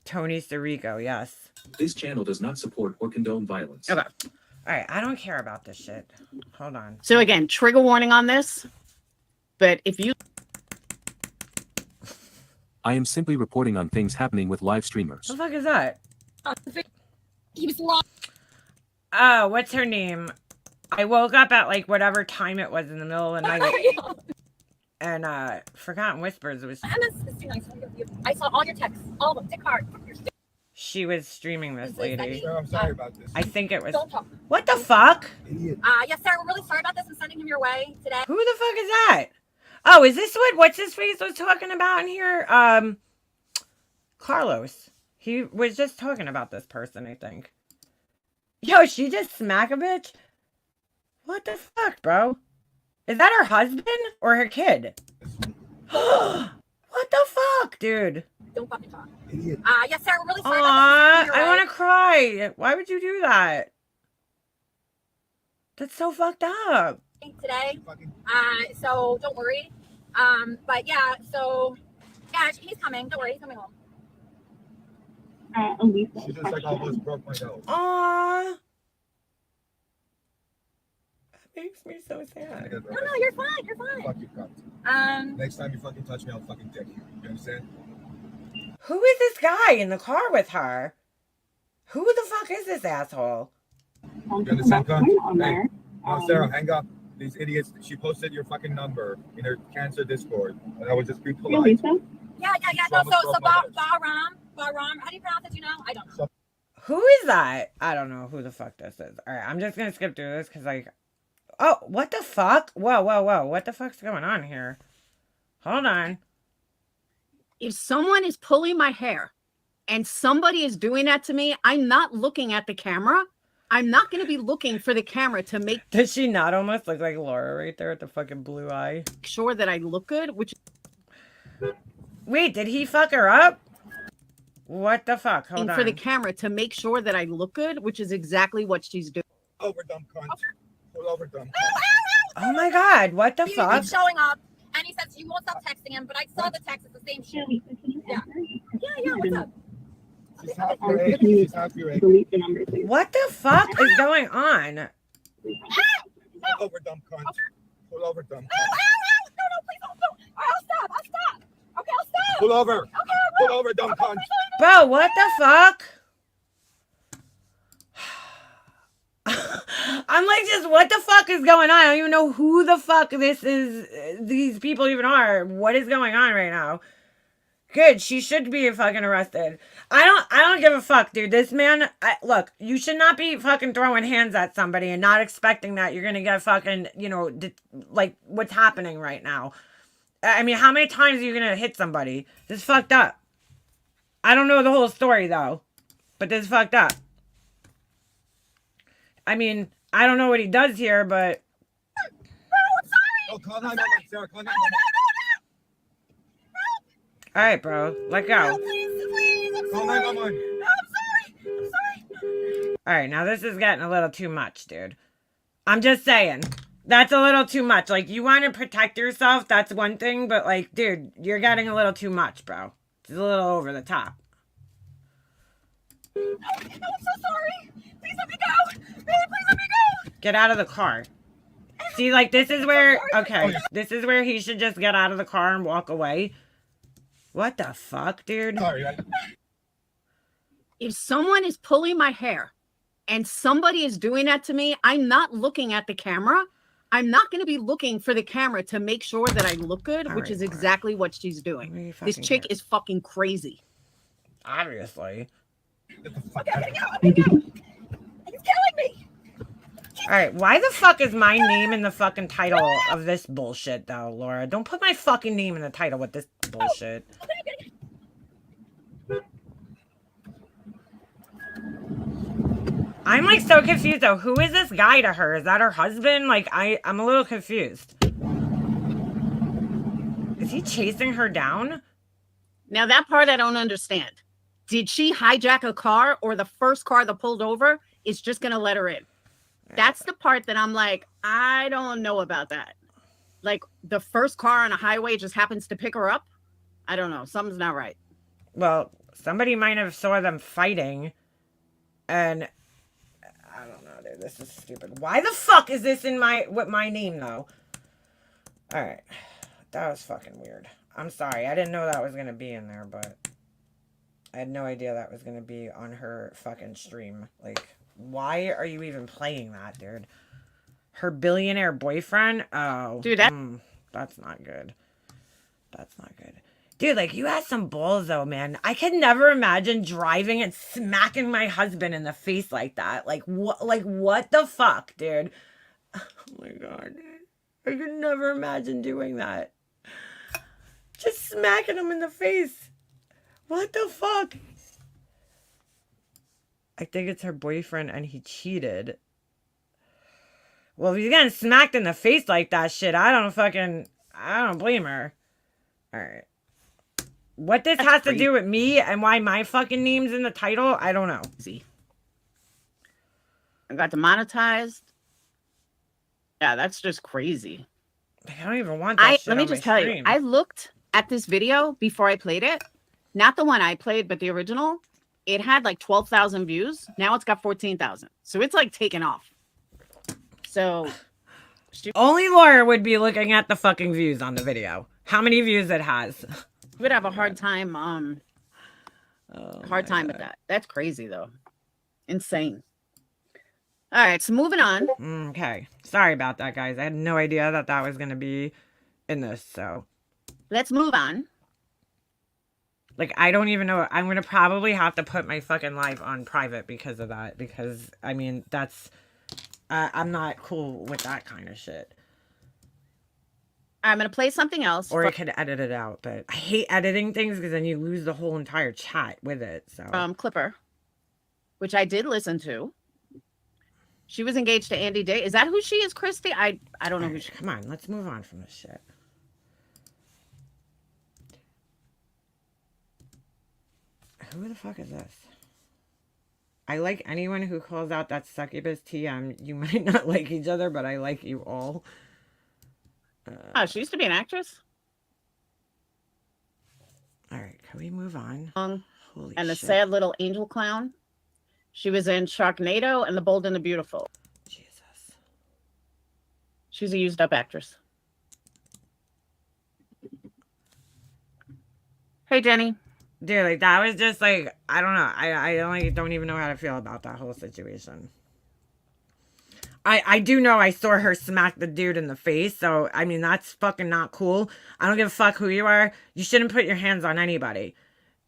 [SPEAKER 1] Tony Sirico, yes.
[SPEAKER 3] This channel does not support or condone violence.
[SPEAKER 2] Okay.
[SPEAKER 1] All right, I don't care about this shit. Hold on.
[SPEAKER 2] So again, trigger warning on this. But if you...
[SPEAKER 3] I am simply reporting on things happening with live streamers.
[SPEAKER 1] What the fuck is that?
[SPEAKER 4] He was lost.
[SPEAKER 1] Oh, what's her name? I woke up at like whatever time it was in the middle of the night. And Forgotten Whispers was...
[SPEAKER 4] I saw all your texts, all of them. Dick hard.
[SPEAKER 1] She was streaming this lady.
[SPEAKER 5] Sir, I'm sorry about this.
[SPEAKER 1] I think it was...
[SPEAKER 4] Don't talk.
[SPEAKER 1] What the fuck?
[SPEAKER 5] Idiot.
[SPEAKER 4] Yes, Sarah, we're really sorry about this. I'm sending him your way today.
[SPEAKER 1] Who the fuck is that? Oh, is this what's his face was talking about in here? Carlos. He was just talking about this person, I think. Yo, she just smack a bitch? What the fuck, bro? Is that her husband or her kid? What the fuck, dude?
[SPEAKER 4] Don't fucking talk.
[SPEAKER 5] Idiot.
[SPEAKER 4] Yes, Sarah, we're really sorry
[SPEAKER 1] Aw,
[SPEAKER 4] about this.
[SPEAKER 1] I want to cry. Why would you do that? That's so fucked up.
[SPEAKER 4] Today.
[SPEAKER 5] Fucking
[SPEAKER 4] So don't worry. But yeah, so yeah, he's coming. Don't worry, he's coming home.
[SPEAKER 5] she just like almost broke my nose.
[SPEAKER 1] Aw. That makes me so sad.
[SPEAKER 4] No, you're fine. You're fine.
[SPEAKER 5] Fuck you, cunt.
[SPEAKER 4] Um,
[SPEAKER 5] Next time you fucking touch me, I'll fucking dick you. You understand?
[SPEAKER 1] Who is this guy in the car with her? Who the fuck is this asshole?
[SPEAKER 5] You understand, cunt? Hey, no, Sarah, hang up. These idiots. She posted your fucking number in her cancer Discord, and I was just being polite.
[SPEAKER 4] yeah. No, so Bahram. How do you pronounce it? You know, I don't know.
[SPEAKER 1] Who is that? I don't know who the fuck this is. All right, I'm just gonna skip through this because like, oh, what the fuck? Whoa, what the fuck's going on here? Hold on.
[SPEAKER 2] If someone is pulling my hair and somebody is doing that to me, I'm not looking at the camera. I'm not going to be looking for the camera to make
[SPEAKER 1] Does she not almost look like Laura right there with the fucking blue eye?
[SPEAKER 2] sure that I look good, which
[SPEAKER 1] Wait, did he fuck her up? What the fuck? Hold on.
[SPEAKER 2] for the camera to make sure that I look good, which is exactly what she's doing.
[SPEAKER 5] Overdone, cunt. Full overdone.
[SPEAKER 1] Oh my god, what the
[SPEAKER 4] He
[SPEAKER 1] fuck?
[SPEAKER 4] keeps showing up, and he says you won't stop texting him. But I saw the text. It's the same shit. Yeah. What's up?
[SPEAKER 5] She's half your age. She's half your age.
[SPEAKER 6] Delete the number, please.
[SPEAKER 1] What the fuck is going on?
[SPEAKER 5] Pull over, dumb cunt. Pull over, dumb cunt.
[SPEAKER 4] No, please don't. I'll stop. Okay, I'll stop.
[SPEAKER 5] Pull over.
[SPEAKER 4] Okay,
[SPEAKER 5] Pull over, dumb cunt.
[SPEAKER 1] Bro, what the fuck? I'm like, just what the fuck is going on? I don't even know who the fuck these people even are. What is going on right now? Good, she should be fucking arrested. I don't give a fuck, dude. This man, look, you should not be fucking throwing hands at somebody and not expecting that you're gonna get fucking, like what's happening right now. I mean, how many times are you gonna hit somebody? This is fucked up. I don't know the whole story though, but this is fucked up. I mean, I don't know what he does here, but.
[SPEAKER 5] Oh, call 911, Sarah. Call 911.
[SPEAKER 1] All right, bro. Let go.
[SPEAKER 5] Call 911.
[SPEAKER 4] I'm sorry.
[SPEAKER 1] All right, now this is getting a little too much, dude. I'm just saying. That's a little too much. Like, you want to protect yourself, that's one thing, but, like, dude, you're getting a little too much, bro. It's a little over the top.
[SPEAKER 4] No, I'm so sorry. Please let me go. Please let me go.
[SPEAKER 1] Get out of the car. See, like, this is where, okay, this is where he should just get out of the car and walk away. What the fuck, dude?
[SPEAKER 5] Sorry.
[SPEAKER 2] If someone is pulling my hair and somebody is doing that to me, I'm not looking at the camera. I'm not going to be looking for the camera to make sure that I look good,
[SPEAKER 1] All
[SPEAKER 2] which
[SPEAKER 1] right,
[SPEAKER 2] is exactly what she's doing. This chick is fucking crazy.
[SPEAKER 1] Obviously.
[SPEAKER 5] Get the fuck
[SPEAKER 4] Okay,
[SPEAKER 5] out
[SPEAKER 4] I'm
[SPEAKER 5] of
[SPEAKER 4] gonna go. He's killing me.
[SPEAKER 1] All right, why the fuck is my name in the fucking title of this bullshit, though, Laura? Don't put my fucking name in the title with this bullshit. I'm, like, so confused, though. Who is this guy to her? Is that her husband? Like, I'm a little confused. Is he chasing her down?
[SPEAKER 2] Now, that part I don't understand. Did she hijack a car, or the first car that pulled over is just going to let her in? That's the part that I'm like, I don't know about that. Like, the first car on a highway just happens to pick her up? I don't know. Something's not right.
[SPEAKER 1] Well, somebody might have saw them fighting, and I don't know, dude. This is stupid. Why the fuck is this in with my name, though? All right. That was fucking weird. I'm sorry. I didn't know that was going to be in there, but I had no idea that was going to be on her fucking stream. Like, why are you even playing that, dude? Her billionaire boyfriend? Oh.
[SPEAKER 2] Dude,
[SPEAKER 1] that's not good. That's not good. Dude, like, you had some balls, though, man. I could never imagine driving and smacking my husband in the face like that. Like, what the fuck, dude? Oh, my God, dude. I could never imagine doing that. Just smacking him in the face. What the fuck? I think it's her boyfriend and he cheated. Well, if he's getting smacked in the face like that shit, I don't blame her. All right. What this has to do with me and why my fucking name's in the title, I don't know.
[SPEAKER 2] See, I got demonetized. Yeah, that's just crazy.
[SPEAKER 1] I don't even want that shit
[SPEAKER 2] let me
[SPEAKER 1] on
[SPEAKER 2] just
[SPEAKER 1] my
[SPEAKER 2] tell you,
[SPEAKER 1] stream.
[SPEAKER 2] I looked at this video before I played it. Not the one I played, but the original. It had like 12,000 views. Now it's got 14,000. So it's like taken off. So
[SPEAKER 1] only Laura would be looking at the fucking views on the video. How many views it has.
[SPEAKER 2] You would have a hard time with that. That's crazy though. Insane. All right, so moving on.
[SPEAKER 1] Okay. Sorry about that, guys. I had no idea that was going to be in this, so.
[SPEAKER 2] Let's move on.
[SPEAKER 1] Like, I don't even know. I'm going to probably have to put my fucking live on private because of that. Because, I mean, that's... I'm not cool with that kind of shit.
[SPEAKER 2] I'm going to play something else.
[SPEAKER 1] Or I could edit it out, but I hate editing things because then you lose the whole entire chat with it, so.
[SPEAKER 2] Clipper, which I did listen to. She was engaged to Andy Day. Is that who she is, Christy? I don't know who she is.
[SPEAKER 1] Come on, let's move on from this shit. Who the fuck is this? I like anyone who calls out that succubus TM. You might not like each other, but I like you all.
[SPEAKER 2] Oh, she used to be an actress?
[SPEAKER 1] All right, can we move on? Holy
[SPEAKER 2] and the
[SPEAKER 1] shit.
[SPEAKER 2] sad little angel clown. She was in Sharknado and The Bold and the Beautiful.
[SPEAKER 1] Jesus.
[SPEAKER 2] She's a used up actress. Hey, Jenny.
[SPEAKER 1] Dude, like that was just like, I don't know. I don't even know how to feel about that whole situation. I do know I saw her smack the dude in the face, so I mean that's fucking not cool. I don't give a fuck who you are. You shouldn't put your hands on anybody.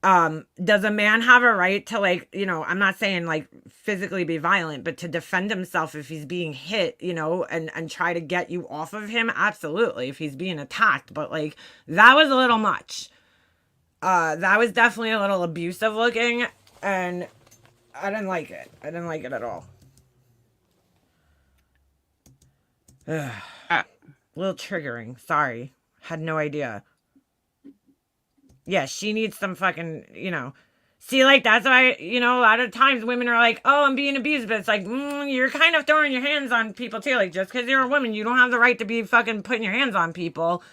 [SPEAKER 1] Does a man have a right to, like, you know, I'm not saying like physically be violent, but to defend himself if he's being hit, you know, and try to get you off of him? Absolutely, if he's being attacked. But like that was a little much. That was definitely a little abusive looking, and I didn't like it. I didn't like it at all. Ugh. A little triggering. Sorry. Had no idea. Yeah, she needs some fucking, you know. See, like, that's why, you know, a lot of times women are like, oh, I'm being abused. But it's like, you're kind of throwing your hands on people, too. Like, just because you're a woman, you don't have the right to be fucking putting your hands on people.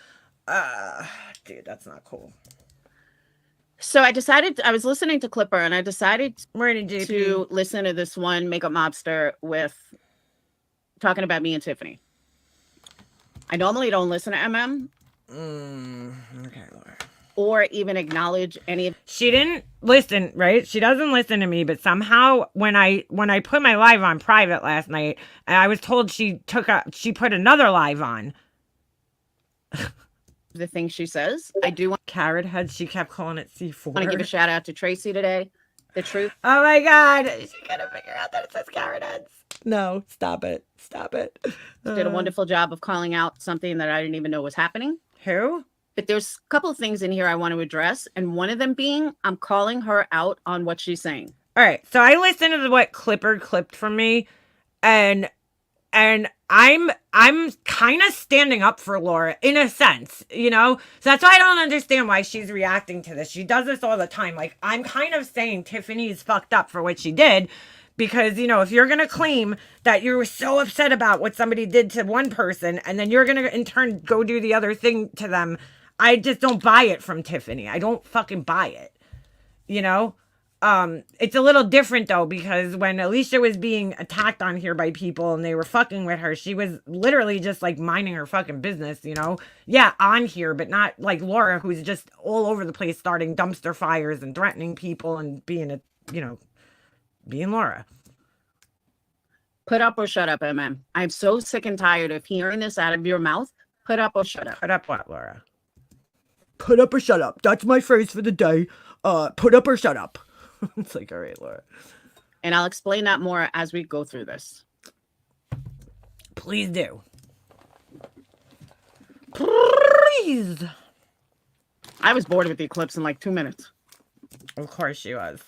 [SPEAKER 1] Dude, that's not cool.
[SPEAKER 2] So I was listening to Clipper, and I decided
[SPEAKER 1] JP.
[SPEAKER 2] to listen to this one makeup mobster with talking about me and Tiffany. I normally don't listen to
[SPEAKER 1] Okay, Laura.
[SPEAKER 2] or even acknowledge any of.
[SPEAKER 1] She didn't listen, right? She doesn't listen to me, but somehow when I put my live on private last night, and I was told she put another live on.
[SPEAKER 2] the things she says. I do want
[SPEAKER 1] Carrot head, she kept calling it C4.
[SPEAKER 2] to give a shout out to Tracy today. The truth.
[SPEAKER 1] Oh my god, she gotta figure out that it says carrot heads. No, stop it. Stop it.
[SPEAKER 2] Did a wonderful job of calling out something that I didn't even know was happening.
[SPEAKER 1] Who?
[SPEAKER 2] But there's a couple of things in here I want to address, and one of them being I'm calling her out on what she's saying.
[SPEAKER 1] All right, so I listened to what Clipper clipped from me, and I'm kind of standing up for Laura in a sense, you know? So that's why I don't understand why she's reacting to this. She does this all the time. Like, I'm kind of saying Tiffany's fucked up for what she did. Because, you know, if you're going to claim that you were so upset about what somebody did to one person and then you're going to in turn go do the other thing to them, I just don't buy it from Tiffany. I don't fucking buy it. You know? It's a little different though, because when Alicia was being attacked on here by people and they were fucking with her, she was literally just like minding her fucking business, you know? Yeah, on here, but not like Laura, who's just all over the place starting dumpster fires and threatening people and being a, you know, being Laura.
[SPEAKER 2] Put up or shut up, MM. I'm so sick and tired of hearing this out of your mouth. Put up or shut up.
[SPEAKER 1] Put up what, Laura? Put up or shut up. That's my phrase for the day. Put up or shut up. It's like, all right, Laura.
[SPEAKER 2] And I'll explain that more as we go through this.
[SPEAKER 1] Please do. Please.
[SPEAKER 2] I was bored with the eclipse in like 2 minutes.
[SPEAKER 1] Of course she was.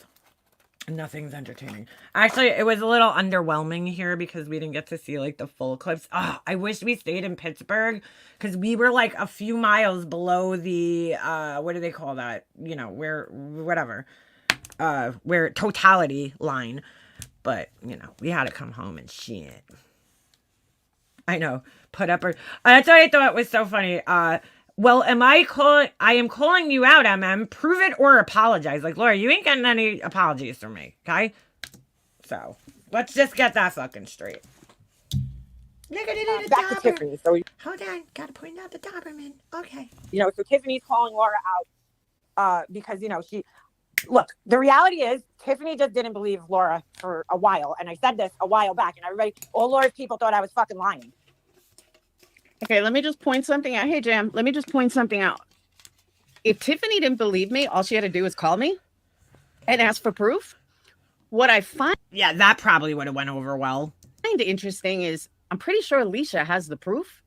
[SPEAKER 1] Nothing's entertaining. Actually, it was a little underwhelming here because we didn't get to see like the full eclipse. Oh, I wish we stayed in Pittsburgh because we were like a few miles below the what do they call that? You know, where totality line. But, you know, we had to come home and shit. I know. Put up or that's what I thought was so funny. Well, I am calling you out, MM. Prove it or apologize. Like, Laura, you ain't getting any apologies from me, okay? So, let's just get that fucking straight.
[SPEAKER 6] Back to Tiffany. So,
[SPEAKER 1] Hold on. Gotta point out the Doberman. Okay.
[SPEAKER 6] you know, so Tiffany's calling Laura out because, you know, look, the reality is Tiffany just didn't believe Laura for a while. And I said this a while back, and all Laura's people thought I was fucking lying.
[SPEAKER 2] Okay, let me just point something out. Hey, Jam, let me just point something out. If Tiffany didn't believe me, all she had to do was call me and ask for proof. What I find
[SPEAKER 1] Yeah, that probably would have went over well.
[SPEAKER 2] interesting is I'm pretty sure Alicia has the proof.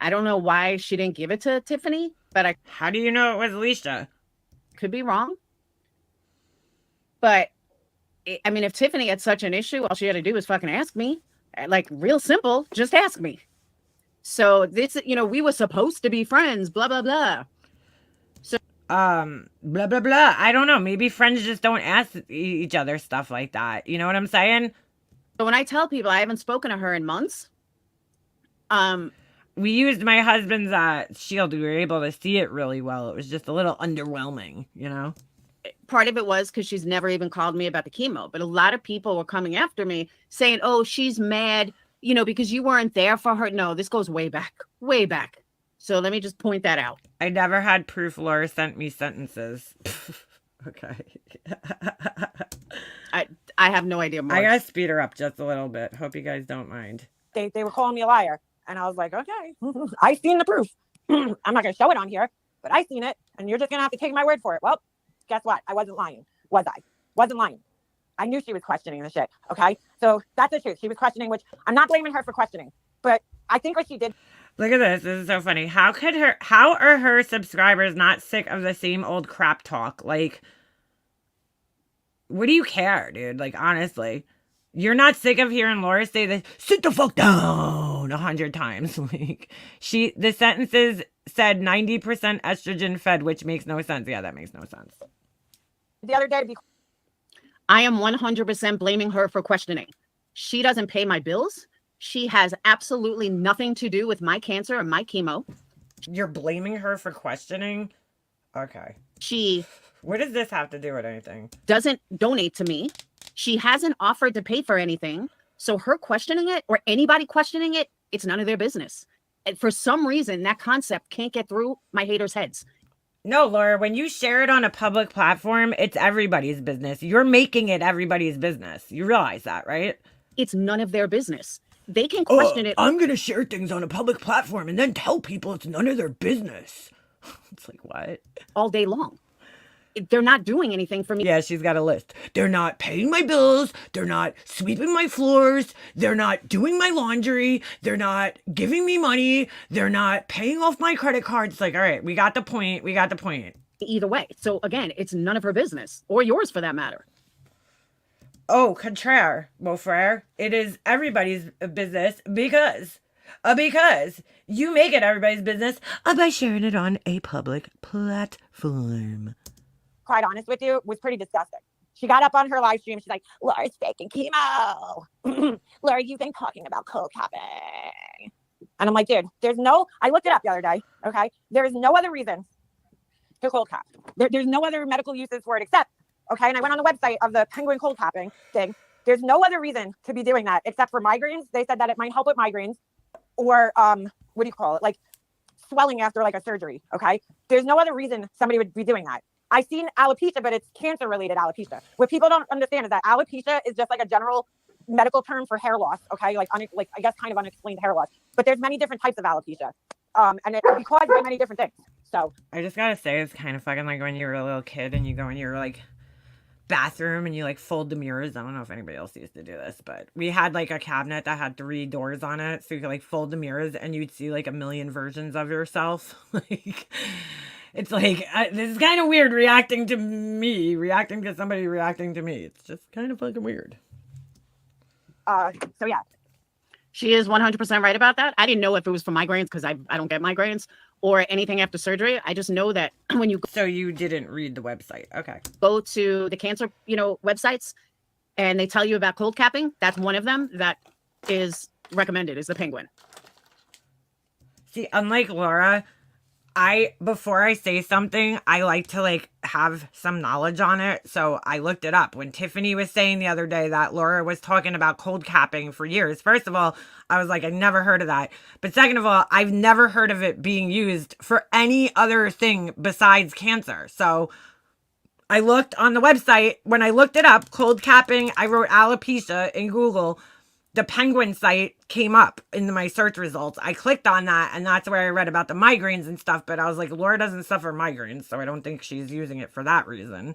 [SPEAKER 2] I don't know why she didn't give it to Tiffany, but I
[SPEAKER 1] How do you know it was Alicia?
[SPEAKER 2] could be wrong. But, I mean, if Tiffany had such an issue, all she had to do was fucking ask me. Like, real simple, just ask me. So this, you know, we were supposed to be friends, blah, blah, blah.
[SPEAKER 1] Blah, blah, blah. I don't know. Maybe friends just don't ask each other stuff like that. You know what I'm saying?
[SPEAKER 2] So when I tell people I haven't spoken to her in months,
[SPEAKER 1] We used my husband's shield. We were able to see it really well. It was just a little underwhelming, you know?
[SPEAKER 2] part of it was because she's never even called me about the chemo, but a lot of people were coming after me saying, oh, she's mad, because you weren't there for her. No, this goes way back, way back. So let me just point that out.
[SPEAKER 1] I never had proof Laura sent me sentences. Okay.
[SPEAKER 2] I have no idea.
[SPEAKER 1] I gotta speed her up just a little bit. Hope you guys don't mind.
[SPEAKER 6] They were calling me a liar. And I was like, okay, I seen the proof. I'm not going to show it on here, but I seen it. And you're just going to have to take my word for it. Well, guess what? I wasn't lying. Was I? Wasn't lying. I knew she was questioning the shit. Okay. So that's the truth. She was questioning, which I'm not blaming her for questioning, but I think what she did.
[SPEAKER 1] Look at this. This is so funny. How are her subscribers not sick of the same old crap talk? Like, what do you care, dude? Like, honestly, you're not sick of hearing Laura say this, sit the fuck down 100 times. Like, the sentences said 90% estrogen fed, which makes no sense. Yeah, that makes no sense.
[SPEAKER 6] The other day,
[SPEAKER 2] I am 100% blaming her for questioning. She doesn't pay my bills. She has absolutely nothing to do with my cancer and my chemo.
[SPEAKER 1] You're blaming her for questioning? Okay. What does this have to do with anything?
[SPEAKER 2] Doesn't donate to me. She hasn't offered to pay for anything. So her questioning it, or anybody questioning it, it's none of their business. And for some reason, that concept can't get through my haters' heads.
[SPEAKER 1] No, Laura, when you share it on a public platform, it's everybody's business. You're making it everybody's business. You realize that, right?
[SPEAKER 2] It's none of their business. They can question it.
[SPEAKER 1] I'm going to share things on a public platform and then tell people it's none of their business. It's like, what?
[SPEAKER 2] All day long. They're not doing anything for me.
[SPEAKER 1] Yeah, she's got a list. They're not paying my bills. They're not sweeping my floors. They're not doing my laundry. They're not giving me money. They're not paying off my credit cards. It's like, all right, we got the point. We got the point.
[SPEAKER 2] Either way. So again, it's none of her business, or yours for that matter.
[SPEAKER 1] Oh, contraire, mon frère. It is everybody's business because you make it everybody's business by sharing it on a public platform.
[SPEAKER 6] Quite honest with you, was pretty disgusting. She got up on her live stream. She's like, Laura's faking chemo. Laura, you've been talking about cold capping. And I'm like, dude, I looked it up the other day. Okay. There is no other reason to cold cap. There's no other medical uses for it except, okay. And I went on the website of the penguin cold capping thing. There's no other reason to be doing that except for migraines. They said that it might help with migraines or, what do you call it? Like swelling after like a surgery. Okay. There's no other reason somebody would be doing that. I've seen alopecia, but it's cancer-related alopecia. What people don't understand is that alopecia is just like a general medical term for hair loss, okay? Like I guess kind of unexplained hair loss. But there's many different types of alopecia, and it can be caused by many different things. So
[SPEAKER 1] I just gotta say, it's kind of fucking like when you were a little kid and you go in your like bathroom and you like fold the mirrors. I don't know if anybody else used to do this, but we had like a cabinet that had 3 doors on it, so you could like fold the mirrors and you'd see like a million versions of yourself, like. It's like, this is kind of weird reacting to somebody reacting to me. It's just kind of fucking weird.
[SPEAKER 6] So yeah.
[SPEAKER 2] She is 100% right about that. I didn't know if it was for migraines because I don't get migraines or anything after surgery. I just know that when you go.
[SPEAKER 1] So you didn't read the website. Okay.
[SPEAKER 2] Go to the cancer, websites and they tell you about cold capping. That's one of them that is recommended is the penguin.
[SPEAKER 1] See, unlike Laura, before I say something, I like to like have some knowledge on it. So I looked it up. When Tiffany was saying the other day that Laura was talking about cold capping for years, first of all, I was like, I never heard of that. But second of all, I've never heard of it being used for any other thing besides cancer. So I looked on the website. When I looked it up, cold capping, I wrote alopecia in Google. The Penguin site came up in my search results. I clicked on that, and that's where I read about the migraines and stuff. But I was like, Laura doesn't suffer migraines, so I don't think she's using it for that reason.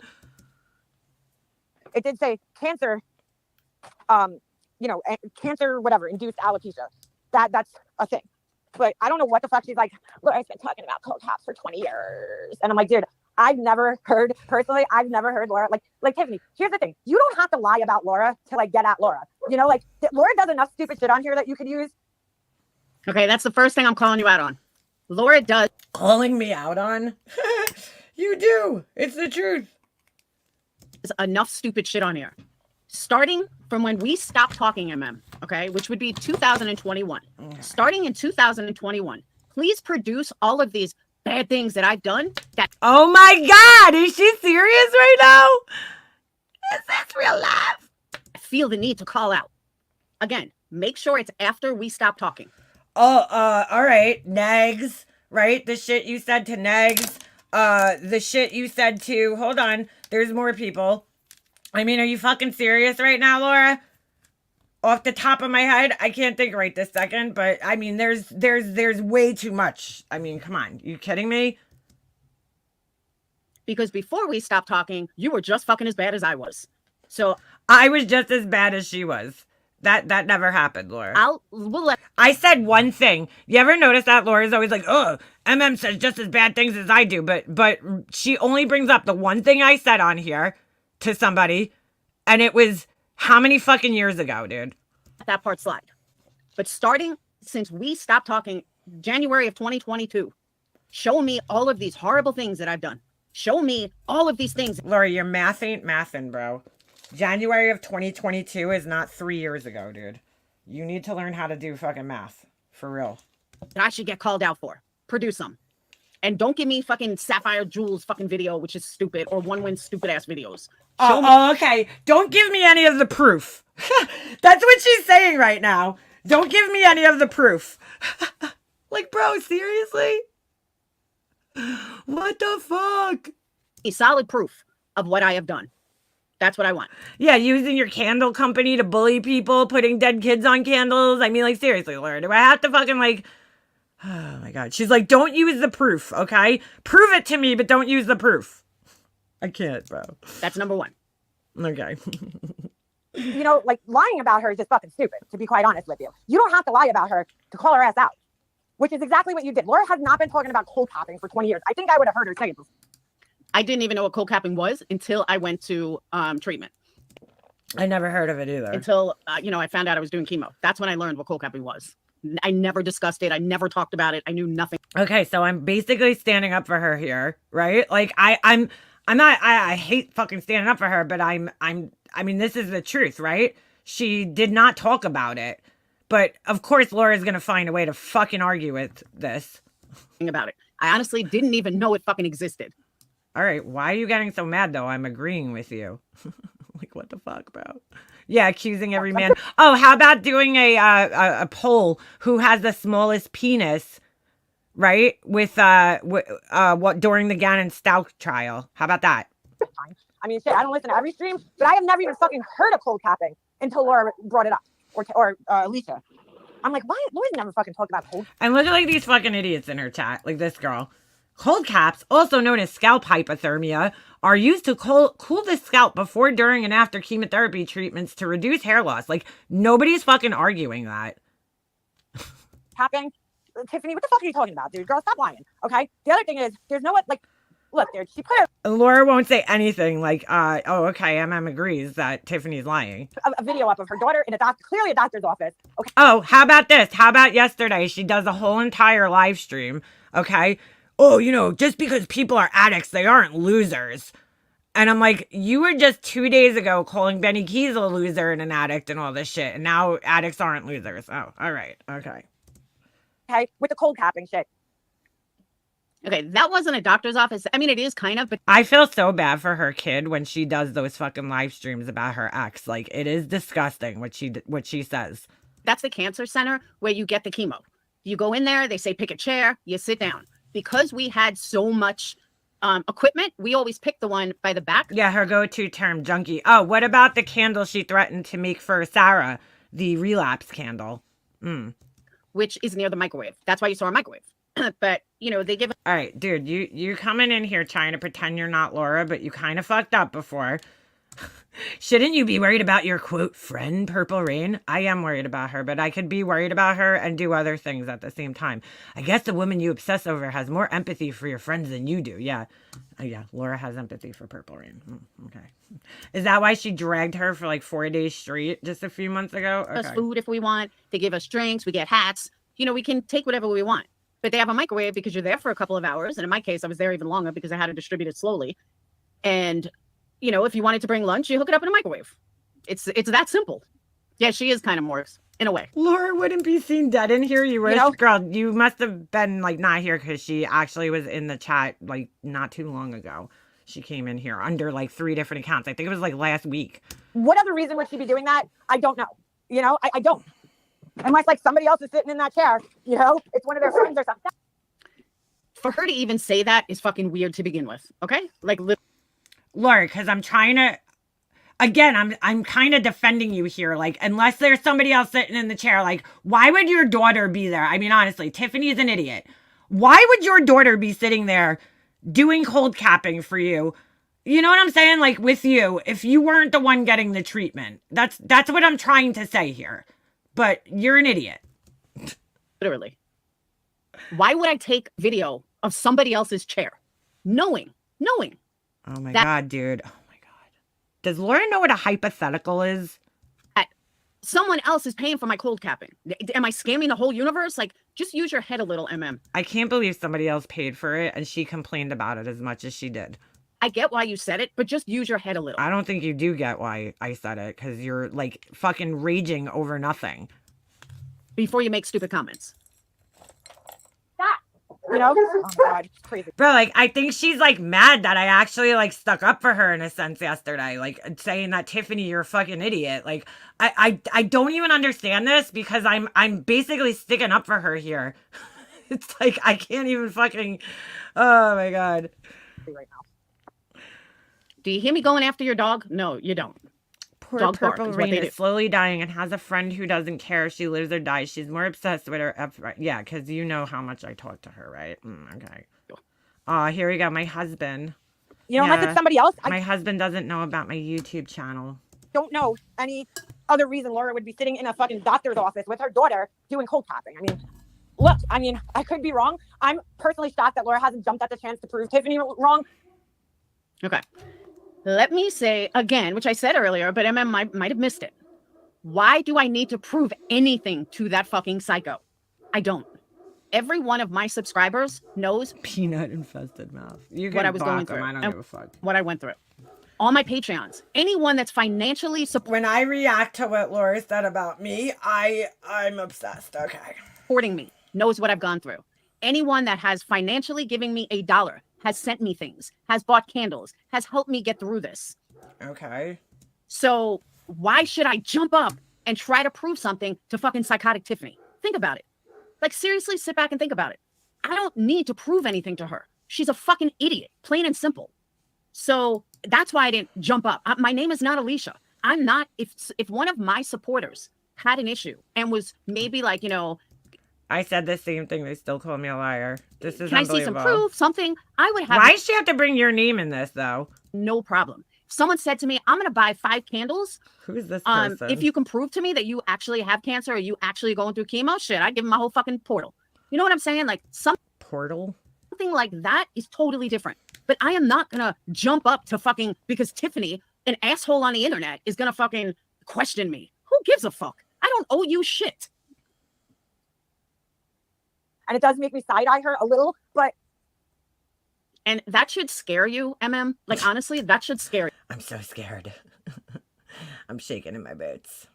[SPEAKER 6] It did say cancer, cancer, whatever, induced alopecia. That's a thing. But I don't know what the fuck she's like, Laura's been talking about cold caps for 20 years. And I'm like, dude, I've never heard Laura, like Tiffany, here's the thing. You don't have to lie about Laura to like get at Laura. Laura does enough stupid shit on here that you could use.
[SPEAKER 2] Okay, that's the first thing I'm calling you out on. Laura does.
[SPEAKER 1] Calling me out on? You do. It's the truth.
[SPEAKER 2] There's enough stupid shit on here. Starting from when we stopped talking, okay, which would be 2021. Starting in 2021, please produce all of these bad things that I've done that
[SPEAKER 1] Oh my God, is she serious right now? Is this real life?
[SPEAKER 2] I feel the need to call out. Again, make sure it's after we stop talking.
[SPEAKER 1] Oh, all right, Negs, right? The shit you said to Negs, the shit you said to, hold on, there's more people. I mean, are you fucking serious right now, Laura? Off the top of my head, I can't think right this second, but I mean, there's way too much. I mean, come on, you kidding me?
[SPEAKER 2] Because before we stopped talking, you were just fucking as bad as I was. So
[SPEAKER 1] I was just as bad as she was. That never happened, Laura.
[SPEAKER 2] we'll let
[SPEAKER 1] I said one thing. You ever notice that Laura's always like, "Oh, MM says just as bad things as I do," but she only brings up the one thing I said on here to somebody, and it was how many fucking years ago, dude?
[SPEAKER 2] that part slide. But starting since we stopped talking January of 2022, show me all of these horrible things that I've done. Show me all of these things.
[SPEAKER 1] Laura, your math ain't mathin', bro. January of 2022 is not 3 years ago, dude. You need to learn how to do fucking math. For real.
[SPEAKER 2] That I should get called out for. Produce them. And don't give me fucking Sapphire Jules fucking video, which is stupid, or One Win stupid ass videos.
[SPEAKER 1] Oh, okay. Don't give me any of the proof. That's what she's saying right now. Don't give me any of the proof. Like, bro, seriously? What the fuck?
[SPEAKER 2] A solid proof of what I have done. That's what I want.
[SPEAKER 1] Yeah, using your candle company to bully people, putting dead kids on candles. I mean, like, seriously, Laura, do I have to fucking, like... Oh, my God. She's like, don't use the proof, okay? Prove it to me, but don't use the proof. I can't, bro.
[SPEAKER 2] That's number one.
[SPEAKER 1] Okay.
[SPEAKER 6] You know, like, lying about her is just fucking stupid, to be quite honest with you. You don't have to lie about her to call her ass out, which is exactly what you did. Laura has not been talking about cold capping for 20 years. I think I would have heard her say it before.
[SPEAKER 2] I didn't even know what cold capping was until I went to treatment.
[SPEAKER 1] I never heard of it either.
[SPEAKER 2] Until, I found out I was doing chemo. That's when I learned what cold capping was. I never discussed it. I never talked about it. I knew nothing.
[SPEAKER 1] Okay, so I'm basically standing up for her here, right? Like I'm not. I hate fucking standing up for her, but I mean, this is the truth, right? She did not talk about it, but of course, Laura's gonna find a way to fucking argue with this.
[SPEAKER 2] About it. I honestly didn't even know it fucking existed.
[SPEAKER 1] All right, why are you getting so mad though? I'm agreeing with you. Like, what the fuck, bro? Yeah, accusing every man. Oh, how about doing a poll? Who has the smallest penis? Right, with what during the Gannon Stout trial? How about that?
[SPEAKER 6] I mean, shit, I don't listen to every stream, but I have never even fucking heard of cold capping until Laura brought it up, or Alicia. I'm like, why? Laura's never fucking talked about cold.
[SPEAKER 1] And look at like these fucking idiots in her chat, like this girl. Cold caps, also known as scalp hypothermia, are used to cool the scalp before, during, and after chemotherapy treatments to reduce hair loss. Like, nobody's fucking arguing that.
[SPEAKER 6] Capping? Tiffany, what the fuck are you talking about, dude? Girl, stop lying, okay? The other thing is, there's no, like, look, dude, she put
[SPEAKER 1] Laura won't say anything like, oh, okay, MM agrees that Tiffany's lying.
[SPEAKER 6] a video up of her daughter in clearly a doctor's office, okay?
[SPEAKER 1] Oh, how about this? How about yesterday? She does a whole entire live stream, okay? Oh, just because people are addicts, they aren't losers. And I'm like, you were just 2 days ago calling Benny Keys a loser and an addict and all this shit. And now addicts aren't losers. Oh, all right. Okay.
[SPEAKER 6] Okay, with the cold capping shit.
[SPEAKER 2] Okay, that wasn't a doctor's office. I mean, it is kind of, but
[SPEAKER 1] I feel so bad for her kid when she does those fucking live streams about her ex. Like, it is disgusting what she says.
[SPEAKER 2] that's the cancer center where you get the chemo. You go in there, they say pick a chair, you sit down. Because we had so much equipment, we always pick the one by the back.
[SPEAKER 1] Yeah, her go-to term, junkie. Oh, what about the candle she threatened to make for Sarah? The relapse candle.
[SPEAKER 2] Which is near the microwave. That's why you saw a microwave. But, they give...
[SPEAKER 1] All right, dude, you coming in here trying to pretend you're not Laura, but you kind of fucked up before. Shouldn't you be worried about your, quote, friend, Purple Rain? I am worried about her, but I could be worried about her and do other things at the same time. I guess the woman you obsess over has more empathy for your friends than you do. Yeah. Yeah, Laura has empathy for Purple Rain. Okay. Is that why she dragged her for like 4 days straight just a few months ago? Okay.
[SPEAKER 2] us food if we want. They give us drinks. We get hats. We can take whatever we want. But they have a microwave because you're there for a couple of hours. And in my case, I was there even longer because I had to distribute it slowly. And... if you wanted to bring lunch, you hook it up in a microwave. It's that simple. Yeah, she is kind of Morris. in a way.
[SPEAKER 1] Laura wouldn't be seen dead in here. You wish,
[SPEAKER 6] know?
[SPEAKER 1] girl. You must have been like not here because she actually was in the chat like not too long ago. She came in here under like 3 different accounts. I think it was like last week.
[SPEAKER 6] What other reason would she be doing that? I don't know. You know, I don't. Unless like somebody else is sitting in that chair, you know, it's one of their friends or something.
[SPEAKER 2] For her to even say that is fucking weird to begin with. Okay, like
[SPEAKER 1] Laura, because I'm trying to. Again, I'm kind of defending you here. Like, unless there's somebody else sitting in the chair, like, why would your daughter be there? I mean, honestly, Tiffany's an idiot. Why would your daughter be sitting there doing cold capping for you? You know what I'm saying? Like, with you, if you weren't the one getting the treatment. That's what I'm trying to say here. But you're an idiot.
[SPEAKER 2] literally. Why would I take video of somebody else's chair? Knowing.
[SPEAKER 1] Oh my God, dude. Oh my God. Does Laura know what a hypothetical is?
[SPEAKER 2] Someone else is paying for my cold capping. Am I scamming the whole universe? Like, just use your head a little, MM.
[SPEAKER 1] I can't believe somebody else paid for it and she complained about it as much as she did.
[SPEAKER 2] I get why you said it, but just use your head a little.
[SPEAKER 1] I don't think you do get why I said it, because you're like fucking raging over nothing.
[SPEAKER 2] Before you make stupid comments.
[SPEAKER 6] You know? Oh my God, it's crazy.
[SPEAKER 1] Bro, like, I think she's like mad that I actually like stuck up for her in a sense yesterday, like saying that Tiffany, you're a fucking idiot. Like, I don't even understand this because I'm basically sticking up for her here. It's like I can't even fucking. Oh my God.
[SPEAKER 6] Right now.
[SPEAKER 2] Do you hear me going after your dog? No, you don't.
[SPEAKER 1] Poor
[SPEAKER 2] Dog bark
[SPEAKER 1] Purple
[SPEAKER 2] is what
[SPEAKER 1] Rain
[SPEAKER 2] they
[SPEAKER 1] is
[SPEAKER 2] do.
[SPEAKER 1] slowly dying and has a friend who doesn't care if she lives or dies. She's more obsessed with her. Yeah, because you know how much I talk to her, right? Okay. Here we go. My husband.
[SPEAKER 6] You know, unless it's somebody else, I
[SPEAKER 1] My husband doesn't know about my YouTube channel.
[SPEAKER 6] don't know any other reason Laura would be sitting in a fucking doctor's office with her daughter doing cold tapping. I mean, look, I could be wrong. I'm personally shocked that Laura hasn't jumped at the chance to prove Tiffany wrong.
[SPEAKER 2] Okay. Let me say again, which I said earlier, but MM might have missed it. Why do I need to prove anything to that fucking psycho? I don't. Every one of my subscribers knows
[SPEAKER 1] Peanut infested mouth. You
[SPEAKER 2] what I
[SPEAKER 1] can
[SPEAKER 2] was going
[SPEAKER 1] block them.
[SPEAKER 2] through.
[SPEAKER 1] I don't
[SPEAKER 2] and
[SPEAKER 1] give a fuck.
[SPEAKER 2] what I went through. All my Patreons. Anyone that's financially
[SPEAKER 1] When I react to what Laura said about me, I'm obsessed. Okay.
[SPEAKER 2] supporting me knows what I've gone through. Anyone that has financially giving me $1 has sent me things, has bought candles, has helped me get through this.
[SPEAKER 1] Okay.
[SPEAKER 2] So why should I jump up and try to prove something to fucking psychotic Tiffany? Think about it. Like, seriously, sit back and think about it. I don't need to prove anything to her. She's a fucking idiot, plain and simple. So that's why I didn't jump up. My name is not Alicia. I'm not, if one of my supporters had an issue and was maybe like, you know,
[SPEAKER 1] I said the same thing. They still call me a liar. This is
[SPEAKER 2] can I see some
[SPEAKER 1] unbelievable.
[SPEAKER 2] proof, something, I would have
[SPEAKER 1] Why does she have to bring your name in this, though?
[SPEAKER 2] no problem. If someone said to me, I'm going to buy 5 candles.
[SPEAKER 1] Who is this person?
[SPEAKER 2] If you can prove to me that you actually have cancer or you actually going through chemo, shit, I'd give them my whole fucking portal. You know what I'm saying? Like
[SPEAKER 1] Portal?
[SPEAKER 2] something like that is totally different. But I am not going to jump up to fucking, because Tiffany, an asshole on the internet, is going to fucking question me. Who gives a fuck? I don't owe you shit.
[SPEAKER 6] And it does make me side-eye her a little, but
[SPEAKER 2] And that should scare you, MM. Like, honestly, that should scare you.
[SPEAKER 1] I'm so scared. I'm shaking in my boots.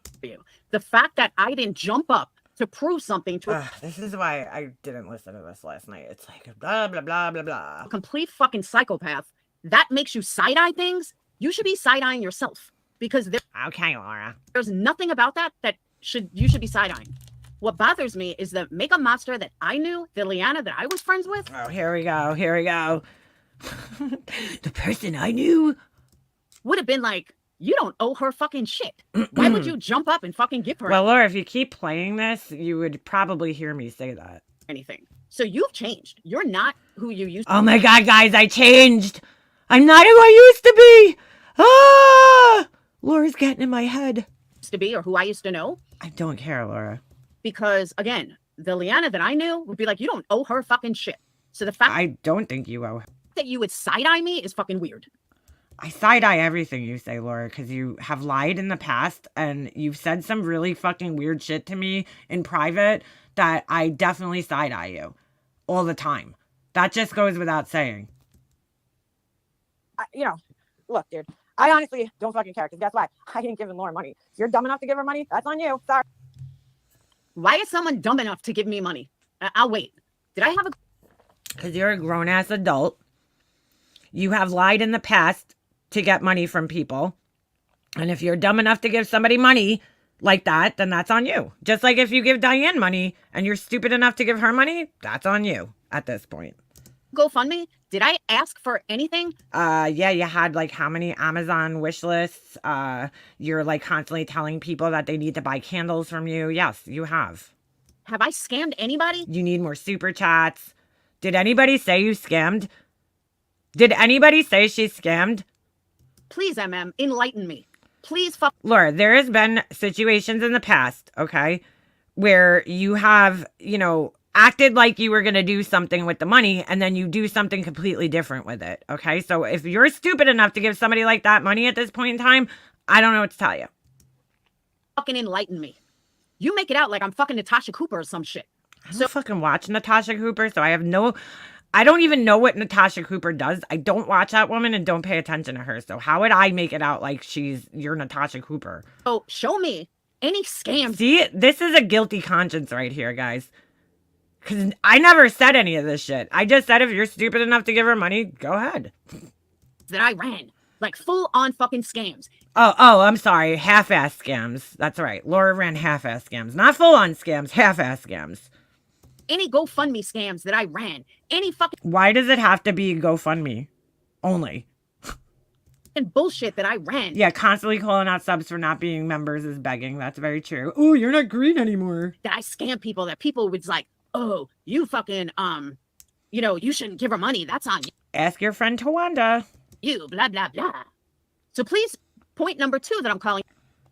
[SPEAKER 2] The fact that I didn't jump up to prove something to
[SPEAKER 1] This is why I didn't listen to this last night. It's like blah, blah, blah, blah, blah.
[SPEAKER 2] a complete fucking psychopath, that makes you side-eye things. You should be side-eyeing yourself, because
[SPEAKER 1] Okay, Laura.
[SPEAKER 2] there's nothing about that you should be side-eyeing. What bothers me is the makeup monster that I knew, the Liana that I was friends with.
[SPEAKER 1] Oh, here we go. Here we go. The person I knew
[SPEAKER 2] would have been like, you don't owe her fucking shit. Why would you jump up and fucking give her
[SPEAKER 1] Well, Laura, if you keep playing this, you would probably hear me say that.
[SPEAKER 2] anything? So you've changed. You're not who you used
[SPEAKER 1] Oh my God, guys, I changed. I'm not who I used to be. Ah! Laura's getting in my head.
[SPEAKER 2] to be or who I used to know.
[SPEAKER 1] I don't care, Laura.
[SPEAKER 2] Because again, the Liana that I knew would be like, you don't owe her fucking shit. So the fact
[SPEAKER 1] I don't think you owe.
[SPEAKER 2] that you would side-eye me is fucking weird.
[SPEAKER 1] I side-eye everything you say, Laura, because you have lied in the past and you've said some really fucking weird shit to me in private that I definitely side-eye you all the time. That just goes without saying.
[SPEAKER 6] you know, look, dude, I honestly don't fucking care, because guess what? I didn't give Laura money. If you're dumb enough to give her money, that's on you. Sorry.
[SPEAKER 2] Why is someone dumb enough to give me money? I'll wait. Did I have a...
[SPEAKER 1] Because you're a grown-ass adult. You have lied in the past to get money from people. And if you're dumb enough to give somebody money like that, then that's on you. Just like if you give Diane money and you're stupid enough to give her money, that's on you at this point.
[SPEAKER 2] GoFundMe? Did I ask for anything?
[SPEAKER 1] Yeah, you had like how many Amazon wish lists? You're like constantly telling people that they need to buy candles from you. Yes, you have.
[SPEAKER 2] Have I scammed anybody?
[SPEAKER 1] You need more super chats. Did anybody say you scammed? Did anybody say she scammed?
[SPEAKER 2] Please, enlighten me. Please,
[SPEAKER 1] Laura, there has been situations in the past, okay, where you have, acted like you were going to do something with the money and then you do something completely different with it, okay? So if you're stupid enough to give somebody like that money at this point in time, I don't know what to tell you.
[SPEAKER 2] fucking enlighten me. You make it out like I'm fucking Natasha Cooper or some shit.
[SPEAKER 1] I don't fucking watch Natasha Cooper, so I don't even know what Natasha Cooper does. I don't watch that woman and don't pay attention to her. So how would I make it out like you're Natasha Cooper?
[SPEAKER 2] So show me any scams.
[SPEAKER 1] See, this is a guilty conscience right here, guys. Because I never said any of this shit. I just said if you're stupid enough to give her money, go ahead.
[SPEAKER 2] That I ran. Like full on fucking scams.
[SPEAKER 1] Oh, I'm sorry. Half-ass scams. That's right. Laura ran half-ass scams. Not full-on scams, half-ass scams.
[SPEAKER 2] Any GoFundMe scams that I ran. Any fucking...
[SPEAKER 1] Why does it have to be GoFundMe only?
[SPEAKER 2] And bullshit that I ran.
[SPEAKER 1] Yeah, constantly calling out subs for not being members is begging. That's very true. Oh, you're not green anymore.
[SPEAKER 2] That I scam people, that people was like, oh, you fucking, you shouldn't give her money. That's on you.
[SPEAKER 1] Ask your friend Tawanda.
[SPEAKER 2] You, blah, blah, blah. So please, point number 2 that I'm calling.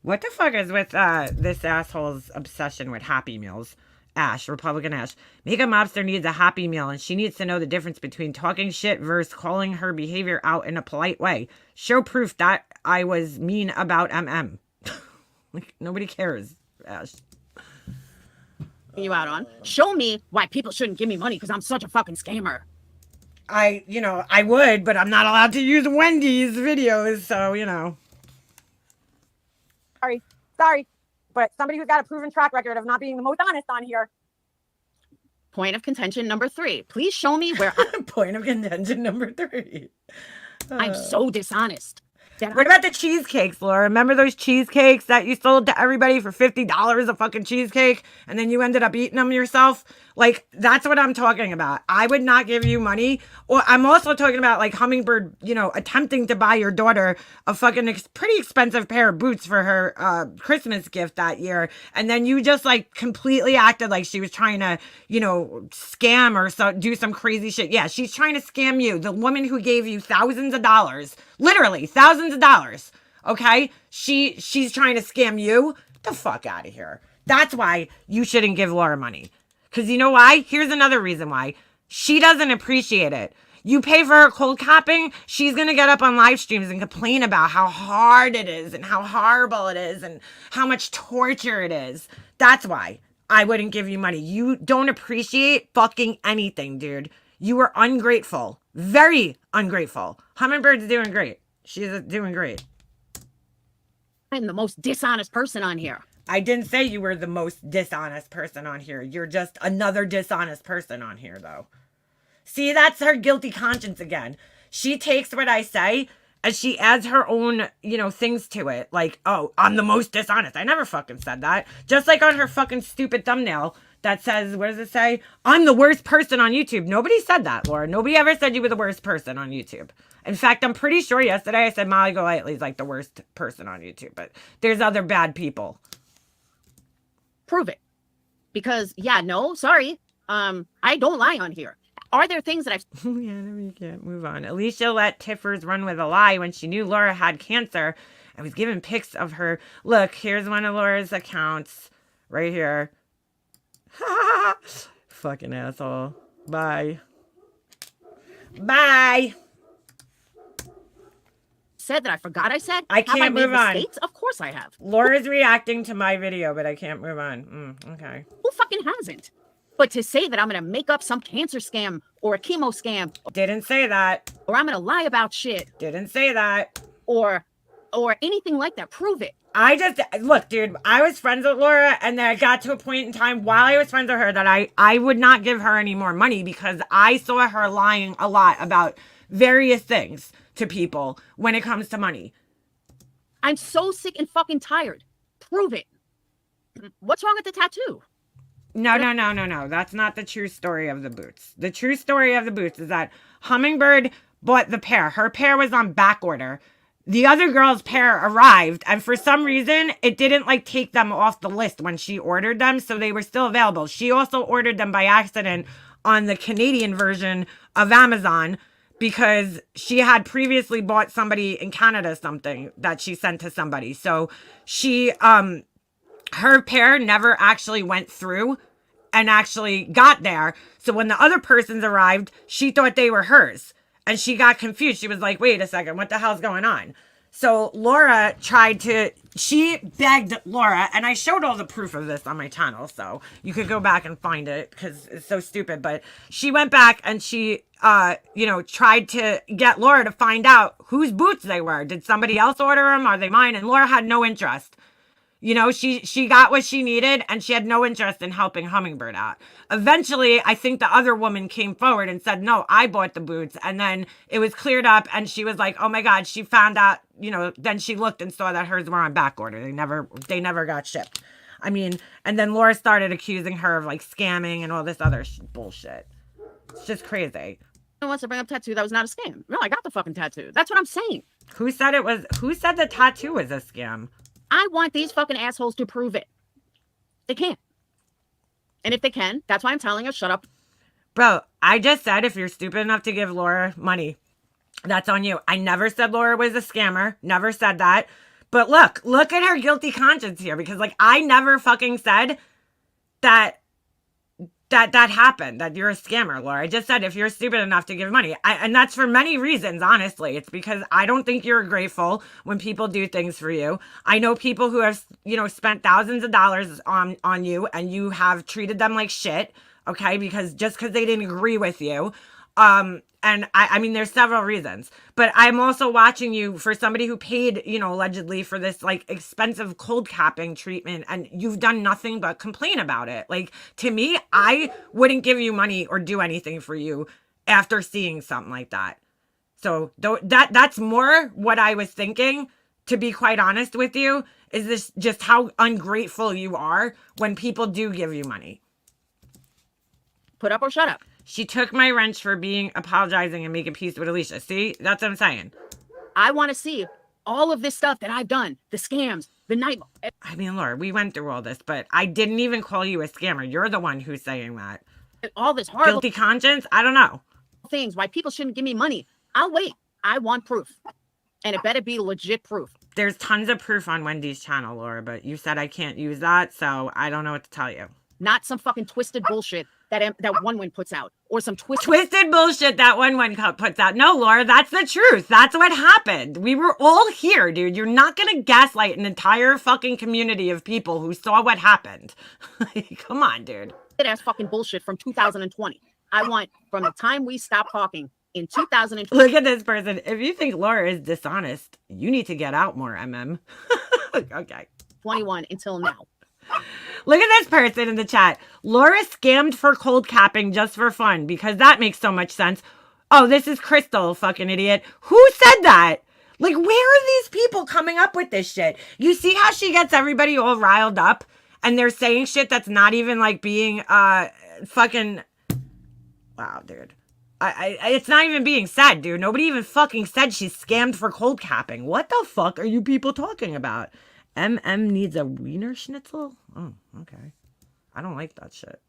[SPEAKER 1] What the fuck is with this asshole's obsession with Happy Meals? Ash, Republican Ash. Makeup Mobster needs a Happy Meal, and she needs to know the difference between talking shit versus calling her behavior out in a polite way. Show proof that I was mean about MM. Like, nobody cares, Ash.
[SPEAKER 2] You out on. Show me why people shouldn't give me money because I'm such a fucking scammer.
[SPEAKER 1] I would, but I'm not allowed to use Wendy's videos, so,
[SPEAKER 6] Sorry. But somebody who's got a proven track record of not being the most honest on here.
[SPEAKER 2] Point of contention number 3. Please show me where
[SPEAKER 1] Point of contention number 3.
[SPEAKER 2] I'm so dishonest.
[SPEAKER 1] What about the cheesecakes, Laura? Remember those cheesecakes that you sold to everybody for $50 a fucking cheesecake and then you ended up eating them yourself? Like, that's what I'm talking about. I would not give you money. Or I'm also talking about like Hummingbird, attempting to buy your daughter a fucking pretty expensive pair of boots for her Christmas gift that year. And then you just like completely acted like she was trying to, scam or do some crazy shit. Yeah, she's trying to scam you. The woman who gave you thousands of dollars, literally thousands of dollars. Okay. She's trying to scam you. Get the fuck out of here. That's why you shouldn't give Laura money. Because you know why? Here's another reason why. She doesn't appreciate it. You pay for her cold copping, she's going to get up on live streams and complain about how hard it is and how horrible it is and how much torture it is. That's why I wouldn't give you money. You don't appreciate fucking anything, dude. You are ungrateful. Very ungrateful. Hummingbird's doing great. She's doing great.
[SPEAKER 2] I'm the most dishonest person on here.
[SPEAKER 1] I didn't say you were the most dishonest person on here. You're just another dishonest person on here, though. See, that's her guilty conscience again. She takes what I say and she adds her own, things to it. Like, oh, I'm the most dishonest. I never fucking said that. Just like on her fucking stupid thumbnail that says, what does it say? I'm the worst person on YouTube. Nobody said that, Laura. Nobody ever said you were the worst person on YouTube. In fact, I'm pretty sure yesterday I said Molly Golightly is like the worst person on YouTube. But there's other bad people.
[SPEAKER 2] Prove it. Because, sorry. I don't lie on here. Are there things that I've...
[SPEAKER 1] Yeah, we can't move on. Alicia let Tiffers run with a lie when she knew Laura had cancer and was given pics of her. Look, here's one of Laura's accounts. Right here. Fucking asshole. Bye. Bye.
[SPEAKER 2] Said that I forgot I said?
[SPEAKER 1] I can't
[SPEAKER 2] have I made
[SPEAKER 1] move on.
[SPEAKER 2] mistakes? Of course I have.
[SPEAKER 1] Laura's reacting to my video, but I can't move on. Okay.
[SPEAKER 2] Who fucking hasn't? But to say that I'm going to make up some cancer scam or a chemo scam.
[SPEAKER 1] Didn't say that.
[SPEAKER 2] Or I'm going to lie about shit.
[SPEAKER 1] Didn't say that.
[SPEAKER 2] Or anything like that. Prove it.
[SPEAKER 1] I just look, dude. I was friends with Laura, and then I got to a point in time while I was friends with her that I would not give her any more money because I saw her lying a lot about various things to people when it comes to money.
[SPEAKER 2] I'm so sick and fucking tired. Prove it. What's wrong with the tattoo?
[SPEAKER 1] No. That's not the true story of the boots. The true story of the boots is that Hummingbird bought the pair. Her pair was on back order. The other girl's pair arrived, and for some reason, it didn't like take them off the list when she ordered them, so they were still available. She also ordered them by accident on the Canadian version of Amazon because she had previously bought somebody in Canada something that she sent to somebody. So she her pair never actually went through and actually got there. So when the other persons arrived, she thought they were hers. And she got confused. She was like, wait a second, what the hell's going on? So Laura she begged Laura, and I showed all the proof of this on my channel, so you could go back and find it because it's so stupid. But she went back and she, tried to get Laura to find out whose boots they were. Did somebody else order them? Are they mine? And Laura had no interest. You know, she got what she needed and she had no interest in helping Hummingbird out. Eventually, I think the other woman came forward and said, no, I bought the boots. And then it was cleared up and she was like, oh my God, she found out, then she looked and saw that hers were on back order. They never got shipped. I mean, and then Laura started accusing her of like scamming and all this other bullshit. It's just crazy.
[SPEAKER 2] Wants to bring up tattoo that was not a scam. No, I got the fucking tattoo. That's what I'm saying.
[SPEAKER 1] Who said the tattoo was a scam?
[SPEAKER 2] I want these fucking assholes to prove it. They can't. And if they can, that's why I'm telling her, shut up.
[SPEAKER 1] Bro, I just said if you're stupid enough to give Laura money, that's on you. I never said Laura was a scammer. Never said that. But look at her guilty conscience here. Because, like, I never fucking said that happened, that you're a scammer, Laura. I just said if you're stupid enough to give money. And that's for many reasons, honestly. It's because I don't think you're grateful when people do things for you. I know people who have, spent thousands of dollars on you and you have treated them like shit, okay? Because they didn't agree with you. And I mean, there's several reasons, but I'm also watching you for somebody who paid, allegedly for this like expensive cold capping treatment, and you've done nothing but complain about it. Like, to me, I wouldn't give you money or do anything for you after seeing something like that. So that's more what I was thinking, to be quite honest with you, is this just how ungrateful you are when people do give you money.
[SPEAKER 2] Put up or shut up.
[SPEAKER 1] She took my wrench for apologizing and making peace with Alicia. See, that's what I'm saying.
[SPEAKER 2] I want to see all of this stuff that I've done, the scams, the night.
[SPEAKER 1] I mean, Laura, we went through all this, but I didn't even call you a scammer. You're the one who's saying that.
[SPEAKER 2] All this horrible
[SPEAKER 1] guilty conscience. I don't know
[SPEAKER 2] things why people shouldn't give me money. I'll wait. I want proof, and it better be legit proof.
[SPEAKER 1] There's tons of proof on Wendy's channel, Laura, but you said I can't use that, so I don't know what to tell you.
[SPEAKER 2] Not some fucking twisted bullshit that one puts out, or some
[SPEAKER 1] twisted bullshit that one puts out. No, Laura, that's the truth. That's what happened. We were all here, dude. You're not gonna gaslight an entire fucking community of people who saw what happened. Come on, dude.
[SPEAKER 2] Ass fucking bullshit from 2020. I want from the time we stopped talking in 2020.
[SPEAKER 1] Look at this person. If you think Laura is dishonest, you need to get out more, Okay.
[SPEAKER 2] 21 until now.
[SPEAKER 1] Look at this person in the chat. Laura scammed for cold capping just for fun because that makes so much sense. Oh, this is Crystal, fucking idiot. Who said that? Like, where are these people coming up with this shit? You see how she gets everybody all riled up and they're saying shit that's not even like being fucking. Wow, dude. It's not even being said, dude. Nobody even fucking said she scammed for cold capping. What the fuck are you people talking about? MM needs a wiener schnitzel? Oh, okay. I don't like that shit.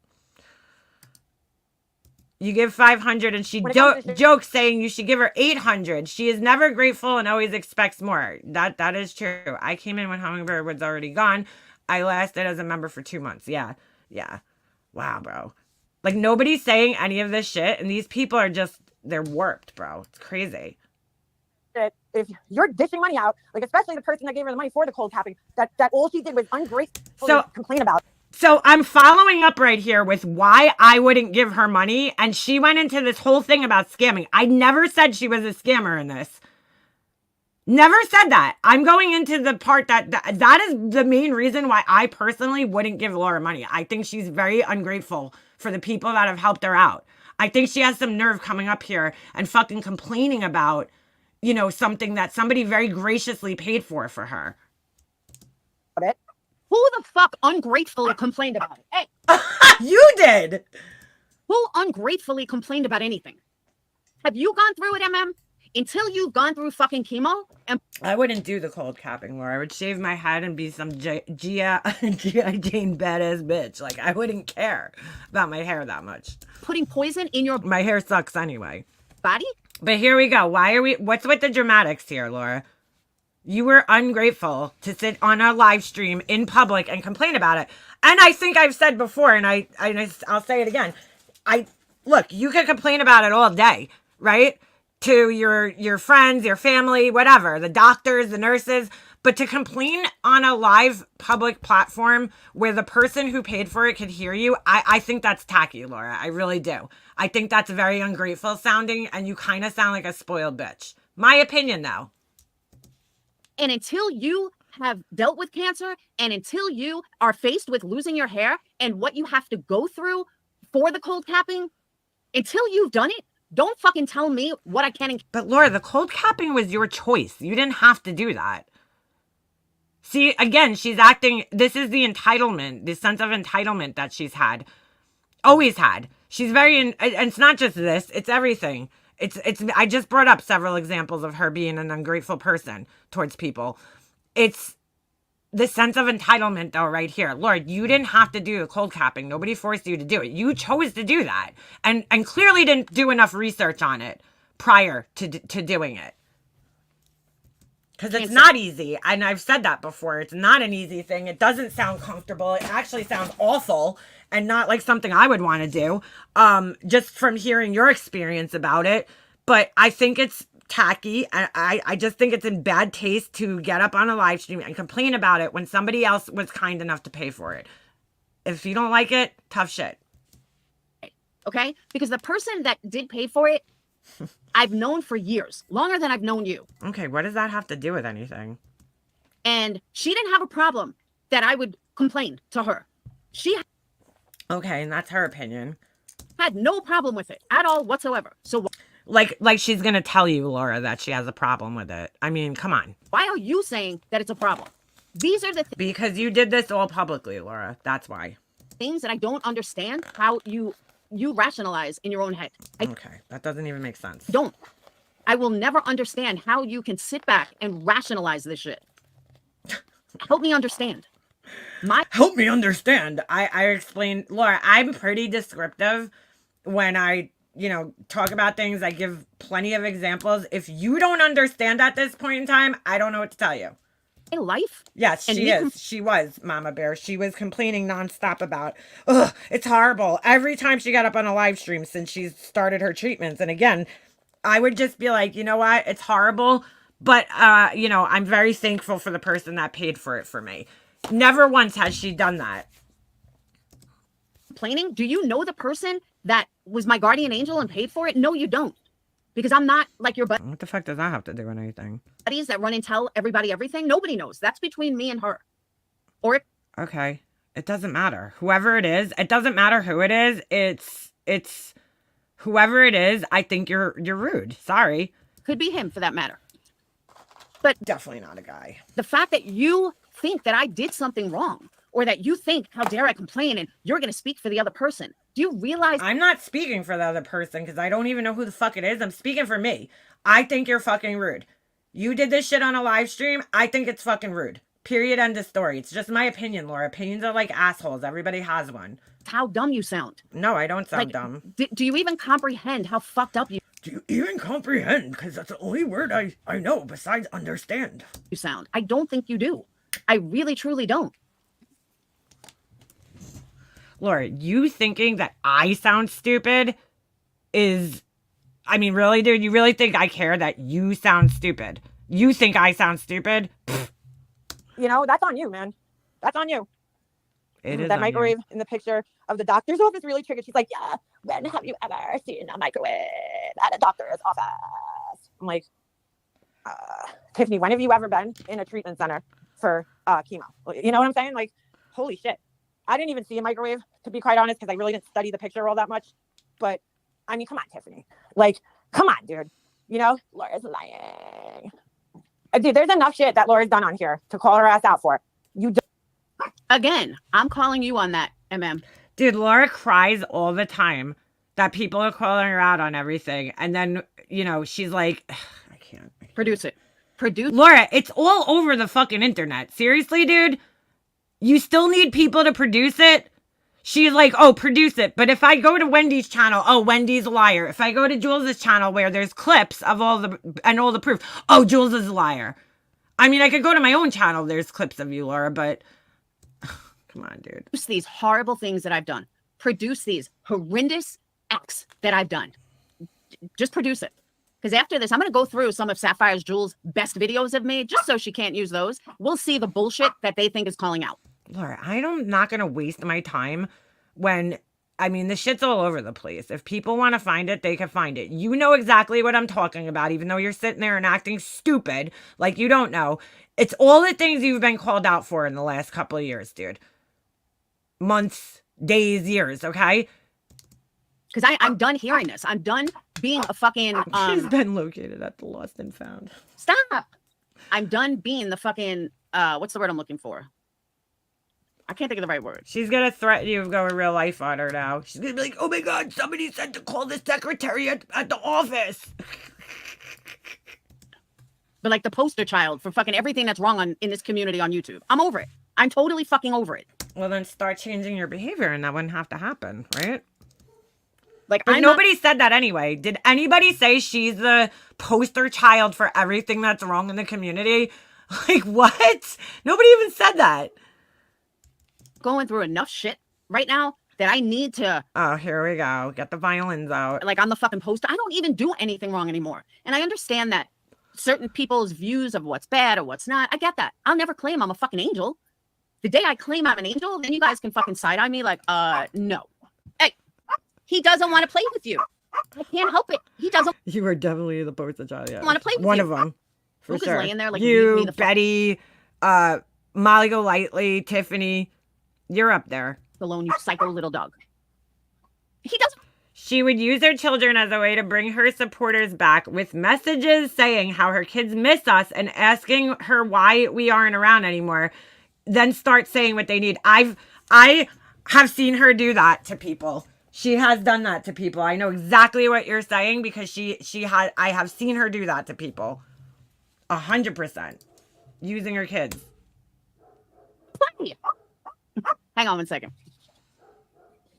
[SPEAKER 1] You give 500 and she jokes saying you should give her 800. She is never grateful and always expects more. That is true. I came in when Hummingbird was already gone. I lasted as a member for 2 months. Yeah. Wow, bro. Like, nobody's saying any of this shit, and these people are just, they're warped, bro. It's crazy.
[SPEAKER 6] If you're dishing money out, like especially the person that gave her the money for the cold capping, that all she did was ungrateful to complain about.
[SPEAKER 1] So I'm following up right here with why I wouldn't give her money, and she went into this whole thing about scamming. I never said she was a scammer in this. Never said that. I'm going into the part that is the main reason why I personally wouldn't give Laura money. I think she's very ungrateful for the people that have helped her out. I think she has some nerve coming up here and fucking complaining about, something that somebody very graciously paid for her.
[SPEAKER 2] Who the fuck ungratefully complained about it? Hey,
[SPEAKER 1] You did.
[SPEAKER 2] who ungratefully complained about anything? Have you gone through it, MM? Until you've gone through fucking chemo and
[SPEAKER 1] I wouldn't do the cold capping, Laura. I would shave my head and be some G.I. Jane badass bitch. Like, I wouldn't care about my hair that much.
[SPEAKER 2] putting poison in your
[SPEAKER 1] My hair sucks anyway.
[SPEAKER 2] body?
[SPEAKER 1] But here we go. What's with the dramatics here, Laura? You were ungrateful to sit on a live stream in public and complain about it. And I think I've said before, and I'll say it again. Look, you can complain about it all day, right? To your friends, your family, whatever, the doctors, the nurses, but to complain on a live public platform where the person who paid for it could hear you, I think that's tacky, Laura. I really do. I think that's very ungrateful sounding, and you kind of sound like a spoiled bitch. My opinion, though.
[SPEAKER 2] And until you have dealt with cancer and until you are faced with losing your hair and what you have to go through for the cold capping, until you've done it, don't fucking tell me what I can and
[SPEAKER 1] But Laura, the cold capping was your choice. You didn't have to do that. See, again, she's acting, this is the entitlement, the sense of entitlement that she's had. Always had. She's and it's not just this, it's everything. I just brought up several examples of her being an ungrateful person towards people. It's the sense of entitlement, though, right here. Lord, you didn't have to do the cold capping. Nobody forced you to do it. You chose to do that, and clearly didn't do enough research on it prior to doing it. Because it's not easy, and I've said that before. It's not an easy thing. It doesn't sound comfortable. It actually sounds awful and not like something I would want to do, just from hearing your experience about it. But I think it's tacky. I just think it's in bad taste to get up on a live stream and complain about it when somebody else was kind enough to pay for it. If you don't like it, tough shit.
[SPEAKER 2] okay? Because the person that did pay for it, I've known for years, longer than I've known you.
[SPEAKER 1] Okay, what does that have to do with anything?
[SPEAKER 2] And she didn't have a problem that I would complain to her. She
[SPEAKER 1] Okay, and that's her opinion.
[SPEAKER 2] had no problem with it at all whatsoever. So
[SPEAKER 1] Like she's gonna tell you, Laura, that she has a problem with it. I mean, come on.
[SPEAKER 2] why are you saying that it's a problem? These are the
[SPEAKER 1] Because you did this all publicly, Laura. That's why.
[SPEAKER 2] things that I don't understand how you rationalize in your own head. I
[SPEAKER 1] Okay, that doesn't even make sense.
[SPEAKER 2] don't. I will never understand how you can sit back and rationalize this shit. Help me understand.
[SPEAKER 1] Help me understand. I explained, Laura, I'm pretty descriptive when I, talk about things. I give plenty of examples. If you don't understand at this point in time, I don't know what to tell you.
[SPEAKER 2] My life.
[SPEAKER 1] Yes,
[SPEAKER 2] And
[SPEAKER 1] she
[SPEAKER 2] me
[SPEAKER 1] is. She was, Mama Bear. She was complaining nonstop about, ugh, it's horrible. Every time she got up on a live stream since she started her treatments. And again, I would just be like, you know what? It's horrible. But, I'm very thankful for the person that paid for it for me. Never once has she done that.
[SPEAKER 2] Complaining. Do you know the person that was my guardian angel and paid for it? No, you don't. Because I'm not like your
[SPEAKER 1] What the fuck does that have to do with anything?
[SPEAKER 2] buddies that run and tell everybody everything. Nobody knows. That's between me and her. Or
[SPEAKER 1] Okay. It doesn't matter. Whoever it is, it doesn't matter who it is. It's whoever it is. I think you're rude. Sorry.
[SPEAKER 2] could be him for that matter.
[SPEAKER 1] Definitely not a guy.
[SPEAKER 2] The fact that you think that I did something wrong or that you think, how dare I complain, and you're going to speak for the other person. Do you realize
[SPEAKER 1] I'm not speaking for the other person because I don't even know who the fuck it is. I'm speaking for me. I think you're fucking rude. You did this shit on a live stream. I think it's fucking rude. Period. End of story. It's just my opinion, Laura. Opinions are like assholes. Everybody has one.
[SPEAKER 2] how dumb you sound?
[SPEAKER 1] No, I don't sound dumb.
[SPEAKER 2] Do you even comprehend how fucked up you
[SPEAKER 1] Do you even comprehend? Because that's the only word I know besides understand.
[SPEAKER 2] sound? I don't think you do. I really, truly don't.
[SPEAKER 1] Laura, you thinking that I sound stupid is... I mean, really, dude? You really think I care that you sound stupid? You think I sound stupid? Pfft.
[SPEAKER 6] That's on you, man. That's on you.
[SPEAKER 1] It is
[SPEAKER 6] That
[SPEAKER 1] on
[SPEAKER 6] microwave in the picture of the doctor's office really triggered. She's like, yeah, when have you ever seen a microwave at a doctor's office? I'm like, Tiffany, when have you ever been in a treatment center for chemo? You know what I'm saying? Like, holy shit. I didn't even see a microwave, to be quite honest, because I really didn't study the picture all that much. But I mean, come on, Tiffany. Like, come on, dude. You know, Laura's lying. Dude, there's enough shit that Laura's done on here to call her ass out for. You don't.
[SPEAKER 2] Again, I'm calling you on that, MM.
[SPEAKER 1] Dude, Laura cries all the time that people are calling her out on everything. And then, you know, she's like, I can't.
[SPEAKER 2] Produce it.
[SPEAKER 1] Laura, it's all over the fucking internet. Seriously, dude? You still need people to produce it? She's like, oh, produce it. But if I go to Wendy's channel, oh, Wendy's a liar. If I go to Jules' channel where there's clips of all the proof, oh, Jules is a liar. I mean, I could go to my own channel. There's clips of you, Laura, but come on, dude.
[SPEAKER 2] Produce these horrible things that I've done. Produce these horrendous acts that I've done. Just produce it. Because after this, I'm going to go through some of Sapphire's Jules' best videos of me, just so she can't use those. We'll see the bullshit that they think is calling out.
[SPEAKER 1] Laura, I'm not going to waste my time when, I mean, the shit's all over the place. If people want to find it, they can find it. You know exactly what I'm talking about, even though you're sitting there and acting stupid like you don't know. It's all the things you've been called out for in the last couple of years, dude. Months, days, years, okay?
[SPEAKER 2] Because I'm done hearing this. I'm done being a fucking...
[SPEAKER 1] She's been located at the Lost and Found.
[SPEAKER 2] Stop! I'm done being the fucking... what's the word I'm looking for? I can't think of the right word.
[SPEAKER 1] She's going to threaten you of going real life on her now. She's going to be like, oh my God, somebody said to call the secretary at the office.
[SPEAKER 2] But like the poster child for fucking everything that's wrong in this community on YouTube. I'm over it. I'm totally fucking over it.
[SPEAKER 1] Well, then start changing your behavior and that wouldn't have to happen, right?
[SPEAKER 2] Like,
[SPEAKER 1] but nobody said that anyway. Did anybody say she's the poster child for everything that's wrong in the community? Like, what? Nobody even said that.
[SPEAKER 2] Going through enough shit right now that I need to...
[SPEAKER 1] Oh, here we go. Get the violins out.
[SPEAKER 2] Like, I'm the fucking poster. I don't even do anything wrong anymore. And I understand that certain people's views of what's bad or what's not. I get that. I'll never claim I'm a fucking angel. The day I claim I'm an angel, then you guys can fucking side-eye me like, no. Hey, he doesn't want to play with you. I can't help it. He doesn't.
[SPEAKER 1] You were definitely the poster child. Yeah.
[SPEAKER 2] Want to play with
[SPEAKER 1] one
[SPEAKER 2] you.
[SPEAKER 1] of them. For
[SPEAKER 2] Luke
[SPEAKER 1] sure.
[SPEAKER 2] is laying there like
[SPEAKER 1] you, Betty, Molly Golightly, Tiffany. You're up there.
[SPEAKER 2] Alone, you psycho little dog. He doesn't.
[SPEAKER 1] She would use her children as a way to bring her supporters back with messages saying how her kids miss us and asking her why we aren't around anymore. Then start saying what they need. I have seen her do that to people. She has done that to people. I know exactly what you're saying because I have seen her do that to people. 100%. Using her kids.
[SPEAKER 2] Hang on one second.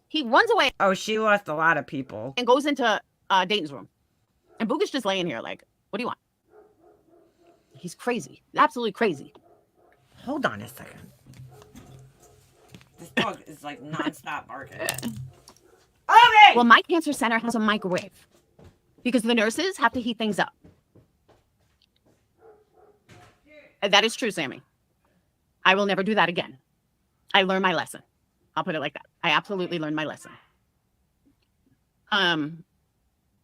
[SPEAKER 2] He runs away.
[SPEAKER 1] Oh, she lost a lot of people.
[SPEAKER 2] And goes into Dayton's room. And Boog is just laying here like, what do you want? He's crazy. Absolutely crazy.
[SPEAKER 1] Hold on a second. This dog is like nonstop barking. Okay!
[SPEAKER 2] Well, my cancer center has a microwave. Because the nurses have to heat things up. And that is true, Sammy. I will never do that again. I learned my lesson. I'll put it like that. I absolutely learned my lesson.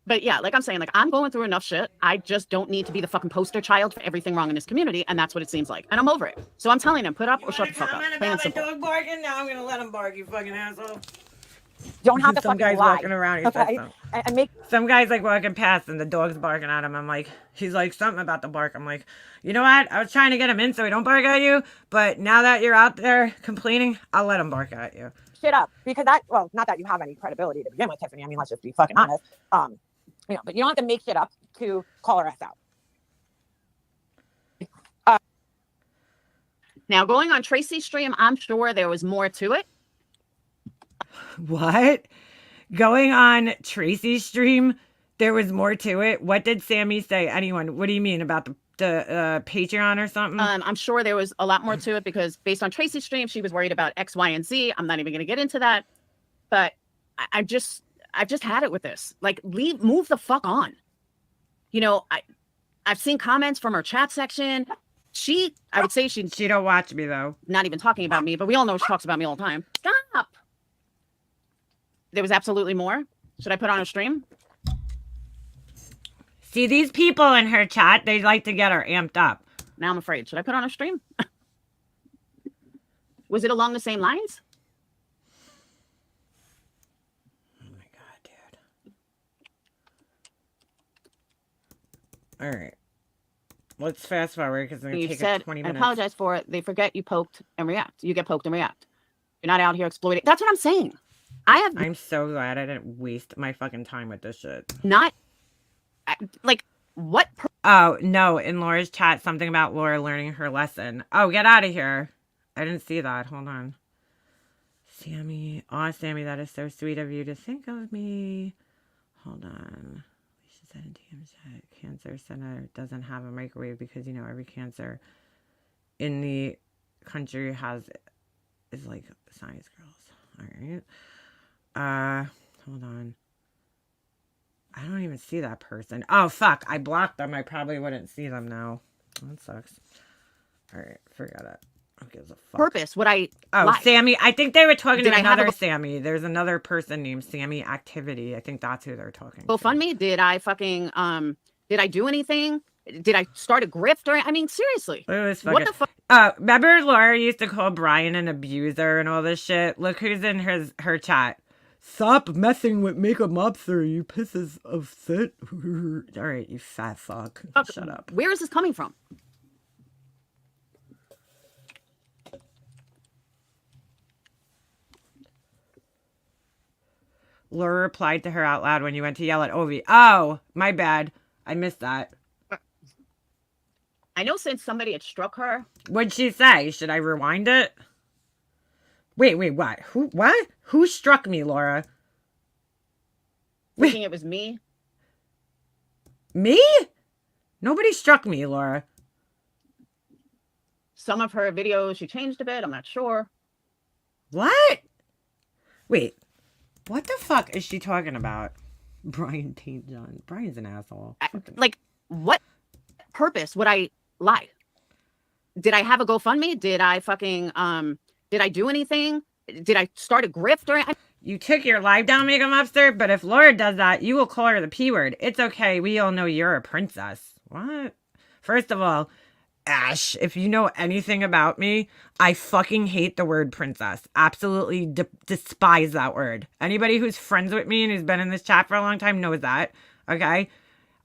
[SPEAKER 2] But yeah, like I'm saying, like I'm going through enough shit. I just don't need to be the fucking poster child for everything wrong in this community, and that's what it seems like. And I'm over it. So I'm telling him, put up or shut the fuck up.
[SPEAKER 1] Plain and simple. Dog barking? Now I'm gonna let him bark, you fucking asshole.
[SPEAKER 6] Don't have to
[SPEAKER 1] Some
[SPEAKER 6] fucking
[SPEAKER 1] guy's
[SPEAKER 6] lie.
[SPEAKER 1] walking around.
[SPEAKER 6] Okay? And make
[SPEAKER 1] some guy's like walking past and the dog's barking at him. I'm like, he's like something about the bark. I'm like, you know what? I was trying to get him in so he don't bark at you, but now that you're out there complaining, I'll let him bark at you.
[SPEAKER 6] shit up because not that you have any credibility to begin with, Tiffany. I mean, let's just be fucking honest. But you don't have to make shit up to call her ass out.
[SPEAKER 2] Now, going on Tracy's stream, I'm sure there was more to it.
[SPEAKER 1] What? Going on Tracy's stream, there was more to it? What did Sammy say? Anyone? What do you mean about the Patreon or something?
[SPEAKER 2] I'm sure there was a lot more to it because based on Tracy's stream, she was worried about X, Y, and Z. I'm not even going to get into that. But I've just had it with this. Like, move the fuck on. You know, I've seen comments from her chat section. I would say she
[SPEAKER 1] don't watch me though.
[SPEAKER 2] Not even talking about me, but we all know she talks about me all the time. Stop. There was absolutely more. Should I put on a stream?
[SPEAKER 1] See, these people in her chat, they like to get her amped up.
[SPEAKER 2] Now I'm afraid. Should I put on a stream? Was it along the same lines?
[SPEAKER 1] Oh my God, dude. All right. Let's fast forward because it's going to take 20 minutes.
[SPEAKER 2] I apologize for it. They forget you poked and react. You get poked and react. You're not out here exploiting. That's what I'm saying. I'm
[SPEAKER 1] so glad I didn't waste my fucking time with this shit.
[SPEAKER 2] Not like what?
[SPEAKER 1] Oh, no. In Laura's chat, something about Laura learning her lesson. Oh, get out of here. I didn't see that. Hold on. Sammy. Aw, Sammy, that is so sweet of you to think of me. Hold on. She said in TM chat, Cancer Center doesn't have a microwave because, you know, every cancer in the country is like science girls. All right. Hold on. I don't even see that person. Oh, fuck. I blocked them. I probably wouldn't see them now. That sucks. All right. Forget it. Who gives a fuck?
[SPEAKER 2] Purpose would I
[SPEAKER 1] lie? Sammy. I think they were talking to another Sammy. There's another person named Sammy Activity. I think that's who they're talking to.
[SPEAKER 2] GoFundMe? Did I fucking, did I do anything? Did I start a grift? Or, I mean, seriously.
[SPEAKER 1] What the fuck? Remember Laura used to call Brian an abuser and all this shit? Look who's in her chat. Stop messing with Makeup Mobster, you pieces of shit. All right, you fat fuck. Shut up.
[SPEAKER 2] Where is this coming from?
[SPEAKER 1] Laura replied to her out loud when you went to yell at Ovi. Oh, my bad. I missed that.
[SPEAKER 2] I know since somebody had struck her.
[SPEAKER 1] What'd she say? Should I rewind it? Wait, what? What? Who struck me, Laura?
[SPEAKER 2] Thinking it was me.
[SPEAKER 1] Me? Nobody struck me, Laura.
[SPEAKER 2] Some of her videos, she changed a bit. I'm not sure.
[SPEAKER 1] What? Wait. What the fuck is she talking about? Brian St. John. Brian's an asshole.
[SPEAKER 2] Like, what purpose would I lie? Did I have a GoFundMe? Did I fucking, did I do anything? Did I start a grift?
[SPEAKER 1] You took your live down, Makeup Mobster, but if Laura does that, you will call her the P word. It's okay. We all know you're a princess. What? First of all, Ash, if you know anything about me, I fucking hate the word princess. Absolutely despise that word. Anybody who's friends with me and who's been in this chat for a long time knows that. Okay?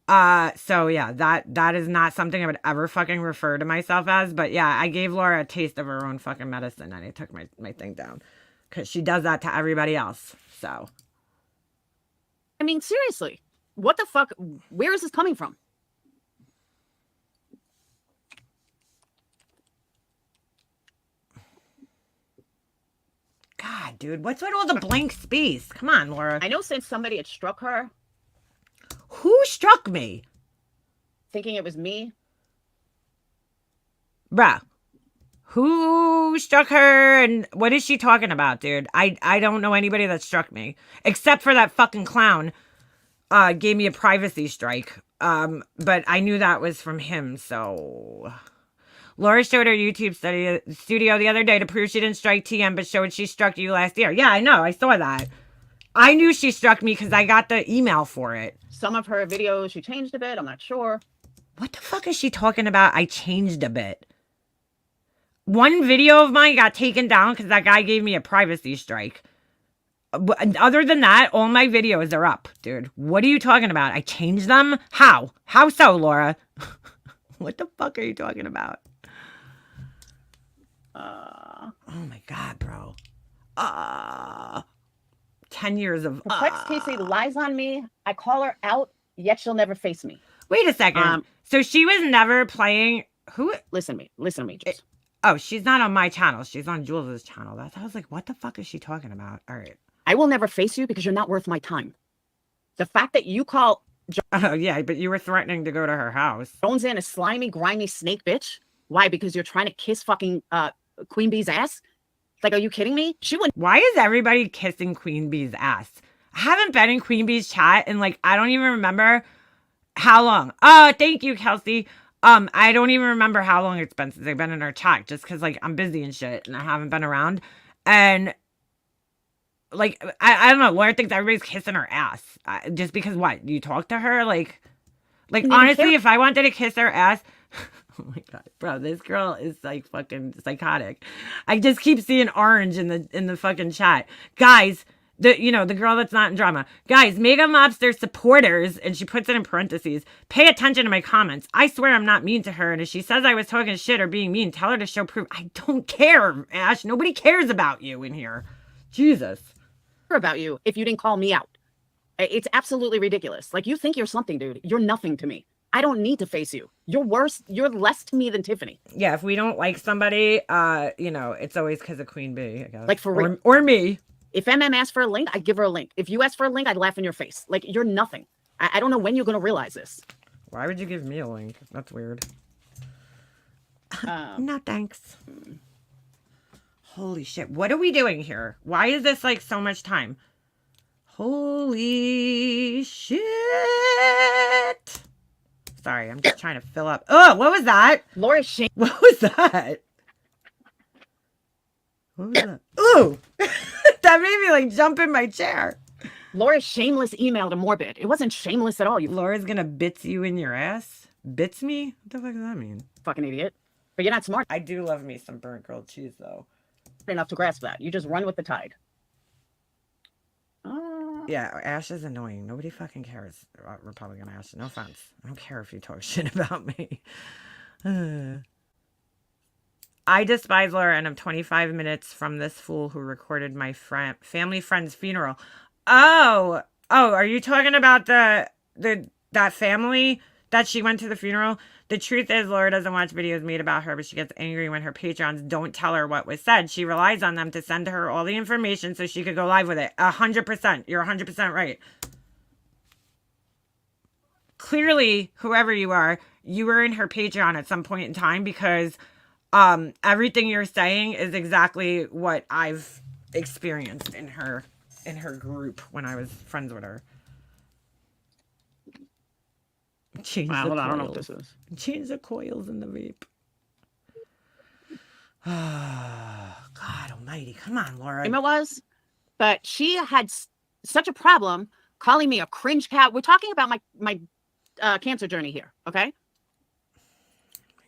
[SPEAKER 1] So yeah, that is not something I would ever fucking refer to myself as. But yeah, I gave Laura a taste of her own fucking medicine and I took my thing down. Because she does that to everybody else. So.
[SPEAKER 2] I mean, seriously. What the fuck? Where is this coming from?
[SPEAKER 1] God, dude, what's with all the blank space? Come on, Laura.
[SPEAKER 2] I know since somebody had struck her.
[SPEAKER 1] Who struck me?
[SPEAKER 2] Thinking it was me.
[SPEAKER 1] Bruh. Who struck her and what is she talking about, dude? I don't know anybody that struck me. Except for that fucking clown. Gave me a privacy strike. But I knew that was from him, so... Laura showed her YouTube studio the other day to prove she didn't strike TM, but showed she struck you last year. Yeah, I know. I saw that. I knew she struck me because I got the email for it.
[SPEAKER 2] Some of her videos, she changed a bit. I'm not sure.
[SPEAKER 1] What the fuck is she talking about? I changed a bit. One video of mine got taken down because that guy gave me a privacy strike. Other than that, all my videos are up, dude. What are you talking about? I changed them? How? How so, Laura? What the fuck are you talking about? Oh my God, bro. 10 years of...
[SPEAKER 2] Perplexed Casey lies on me. I call her out, yet she'll never face me.
[SPEAKER 1] Wait a second. So she was never playing... Who?
[SPEAKER 2] Listen to me, Jules.
[SPEAKER 1] Oh, she's not on my channel. She's on Jules' channel. I was like, what the fuck is she talking about? All right.
[SPEAKER 2] I will never face you because you're not worth my time. The fact that you call...
[SPEAKER 1] Oh, yeah, but you were threatening to go to her house.
[SPEAKER 2] Jones in a slimy, grimy snake bitch. Why? Because you're trying to kiss fucking Queen Bee's ass? Like, are you kidding me? She wouldn't...
[SPEAKER 1] Why is everybody kissing Queen Bee's ass? I haven't been in Queen Bee's chat and, like, I don't even remember how long. Oh, thank you, Kelsey. I don't even remember how long it's been since I've been in her chat just because, like, I'm busy and shit and I haven't been around. And, like, I don't know. Laura thinks everybody's kissing her ass. Just because what? You talk to her? Like, Like,
[SPEAKER 2] Didn't even
[SPEAKER 1] honestly,
[SPEAKER 2] care.
[SPEAKER 1] if I wanted to kiss her ass, oh my God, bro, this girl is like fucking psychotic. I just keep seeing orange in the fucking chat. Guys, the girl that's not in drama. Guys, Mega Mobster supporters, and she puts it in parentheses, pay attention to my comments. I swear I'm not mean to her, and if she says I was talking shit or being mean, tell her to show proof. I don't care, Ash. Nobody cares about you in here. Jesus.
[SPEAKER 2] About you if you didn't call me out. It's absolutely ridiculous. Like, you think you're something, dude. You're nothing to me. I don't need to face you. You're worse. You're less to me than Tiffany.
[SPEAKER 1] Yeah, if we don't like somebody, it's always because of Queen Bee, I guess.
[SPEAKER 2] Like, for real.
[SPEAKER 1] Or me.
[SPEAKER 2] If MM asked for a link, I'd give her a link. If you asked for a link, I'd laugh in your face. Like, you're nothing. I don't know when you're going to realize this.
[SPEAKER 1] Why would you give me a link? That's weird.
[SPEAKER 2] Um,
[SPEAKER 1] No, thanks. Holy shit. What are we doing here? Why is this like so much time? Holy shit. Sorry, I'm just trying to fill up. Oh, what was that?
[SPEAKER 2] Laura Shane.
[SPEAKER 1] What was that? What was that? Ooh! That made me like jump in my chair.
[SPEAKER 2] Laura's shameless email to Morbid. It wasn't shameless at all, you
[SPEAKER 1] Laura's gonna bits you in your ass? Bits me? What the fuck does that mean?
[SPEAKER 2] fucking idiot. But you're not smart
[SPEAKER 1] I do love me some burnt grilled cheese though.
[SPEAKER 2] enough to grasp that. You just run with the tide.
[SPEAKER 1] Yeah, Ash is annoying. Nobody fucking cares about Republican Ash. No offense. I don't care if you talk shit about me. I despise Laura and I'm 25 minutes from this fool who recorded my family friend's funeral. Oh, are you talking about that family that she went to the funeral? The truth is, Laura doesn't watch videos made about her, but she gets angry when her patrons don't tell her what was said. She relies on them to send her all the information so she could go live with it. 100%. You're 100% right. Clearly, whoever you are, you were in her Patreon at some point in time because everything you're saying is exactly what I've experienced in her group when I was friends with her. Change
[SPEAKER 2] Wow,
[SPEAKER 1] the
[SPEAKER 2] hold on, I don't know
[SPEAKER 1] coils.
[SPEAKER 2] what this is.
[SPEAKER 1] Change the coils in the vape. God almighty. Come on, Laura.
[SPEAKER 2] It was, but she had such a problem calling me a cringe cow. We're talking about my cancer journey here, okay?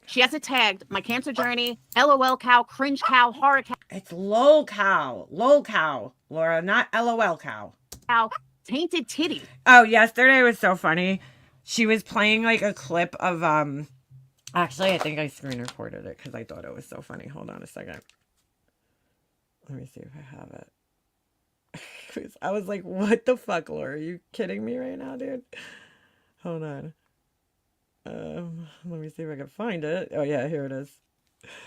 [SPEAKER 2] She has it tagged, my cancer journey, LOL cow, cringe cow, horror
[SPEAKER 1] It's lol cow, Laura, not LOL cow.
[SPEAKER 2] cow, tainted titty.
[SPEAKER 1] Oh, yesterday was so funny. She was playing like a clip of actually I think I screen recorded it because I thought it was so funny. Hold on a second. Let me see if I have it. I was like, what the fuck, Laura? Are you kidding me right now, dude? Hold on. Let me see if I can find it. Oh yeah, here it is.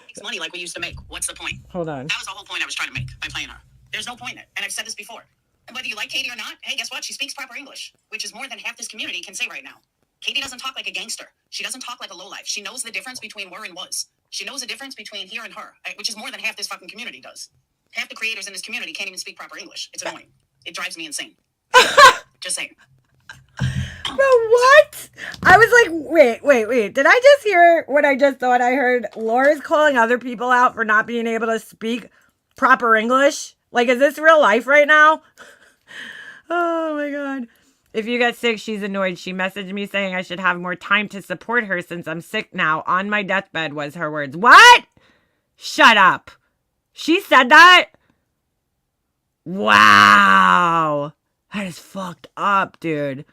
[SPEAKER 2] It's money like we used to make. What's the point?
[SPEAKER 1] Hold on.
[SPEAKER 2] That was the whole point I was trying to make by playing her. There's no point in it. And I've said this before. And whether you like Katie or not, hey, guess what? She speaks proper English, which is more than half this community can say right now. Katie doesn't talk like a gangster. She doesn't talk like a lowlife. She knows the difference between were and was. She knows the difference between here and her, which is more than half this fucking community does. Half the creators in this community can't even speak proper English. It's annoying. It drives me insane. Just saying.
[SPEAKER 1] But what? I was like, wait. Did I just hear what I just thought I heard? Laura's calling other people out for not being able to speak proper English? Like, is this real life right now? Oh my God. If you get sick, she's annoyed. She messaged me saying I should have more time to support her since I'm sick now. On my deathbed was her words. What? Shut up. She said that? Wow. That is fucked up, dude.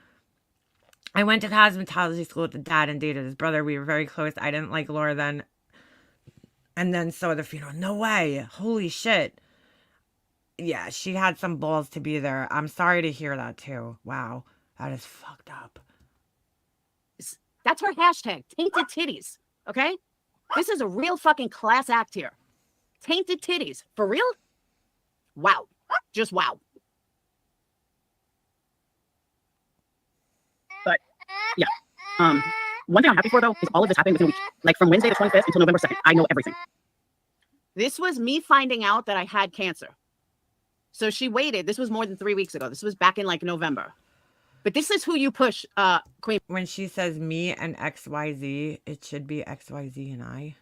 [SPEAKER 1] I went to cosmetology school with the dad and dated his brother. We were very close. I didn't like Laura then. And then saw the funeral. No way. Holy shit. Yeah, she had some balls to be there. I'm sorry to hear that too. Wow. That is fucked up.
[SPEAKER 2] That's her hashtag, tainted titties. Okay? This is a real fucking class act here. Tainted titties. For real? Wow. Just wow. But yeah. One thing I'm happy for though is all of this happened within a week. Like from Wednesday the 25th until November 2nd. I know everything. This was me finding out that I had cancer. So she waited. This was more than 3 weeks ago. This was back in like November. But this is who you push, Queen.
[SPEAKER 1] When she says me and XYZ, it should be XYZ and I.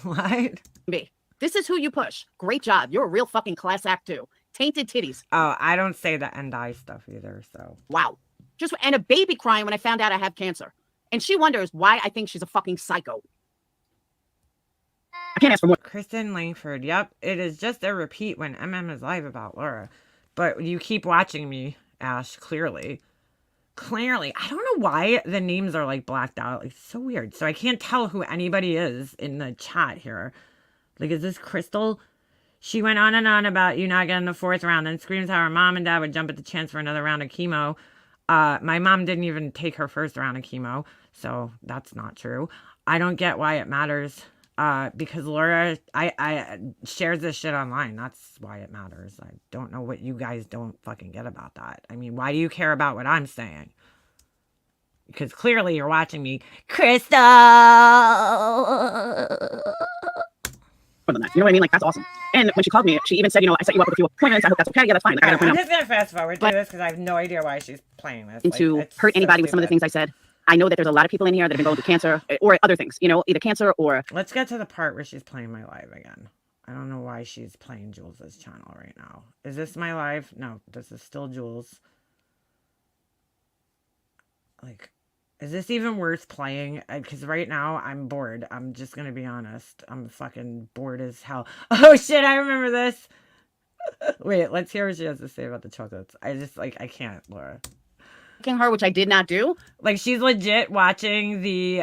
[SPEAKER 1] What?
[SPEAKER 2] B. This is who you push. Great job. You're a real fucking class act too. Tainted titties.
[SPEAKER 1] Oh, I don't say the and I stuff either, so.
[SPEAKER 2] Wow. And a baby crying when I found out I have cancer. And she wonders why I think she's a fucking psycho. I can't ask for more.
[SPEAKER 1] Kristen Langford. Yep, it is just a repeat when is live about Laura. But you keep watching me, Ash, clearly. Clearly. I don't know why the names are like blacked out. Like, it's so weird. So I can't tell who anybody is in the chat here. Like, is this Crystal? She went on and on about you not getting the 4th round and screams how her mom and dad would jump at the chance for another round of chemo. My mom didn't even take her 1st round of chemo, so that's not true. I don't get why it matters. Because Laura, I shares this shit online. That's why it matters. I don't know what you guys don't fucking get about that. I mean, why do you care about what I'm saying? Because clearly you're watching me, Crystal.
[SPEAKER 2] More than that. You know what I mean? Like, that's awesome. And when she called me, she even said, you know, I set you up with a few appointments. I hope that's okay. Yeah, that's fine. Like,
[SPEAKER 1] I'm just gonna fast forward through this because I have no idea why she's playing this.
[SPEAKER 2] To hurt anybody with some of the things I said. I know that there's a lot of people in here that have been going through cancer or other things, you know, either cancer or.
[SPEAKER 1] Let's get to the part where she's playing my live again. I don't know why she's playing Jules' channel right now. Is this my live? No, this is still Jules. Like, is this even worth playing? Because right now I'm bored. I'm just going to be honest. I'm fucking bored as hell. Oh shit, I remember this. Wait, let's hear what she has to say about the chocolates. I just, like, I can't, Laura.
[SPEAKER 2] Her, which I did not do.
[SPEAKER 1] Like, she's legit watching the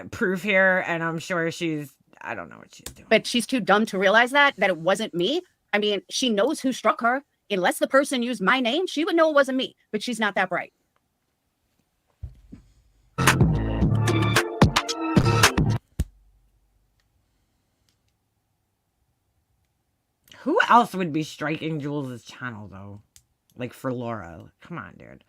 [SPEAKER 1] proof here, and I'm sure she's, I don't know what she's doing.
[SPEAKER 2] But she's too dumb to realize that it wasn't me. I mean, she knows who struck her. Unless the person used my name, she would know it wasn't me. But she's not that bright.
[SPEAKER 1] Who else would be striking Jules' channel, though? Like, for Laura. Come on, dude.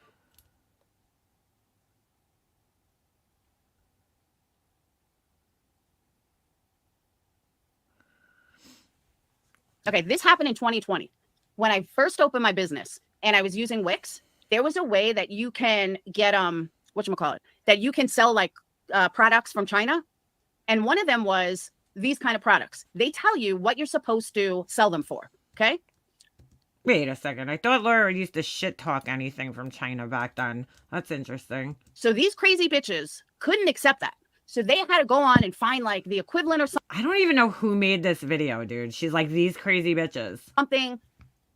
[SPEAKER 2] Okay, this happened in 2020. When I first opened my business and I was using Wix, there was a way that you can get, whatchamacallit, that you can sell like products from China. And one of them was these kind of products. They tell you what you're supposed to sell them for, okay?
[SPEAKER 1] Wait a second. I thought Laura used to shit talk anything from China back then. That's interesting.
[SPEAKER 2] So these crazy bitches couldn't accept that. So they had to go on and find like the equivalent or something.
[SPEAKER 1] I don't even know who made this video, dude. She's like, these crazy bitches.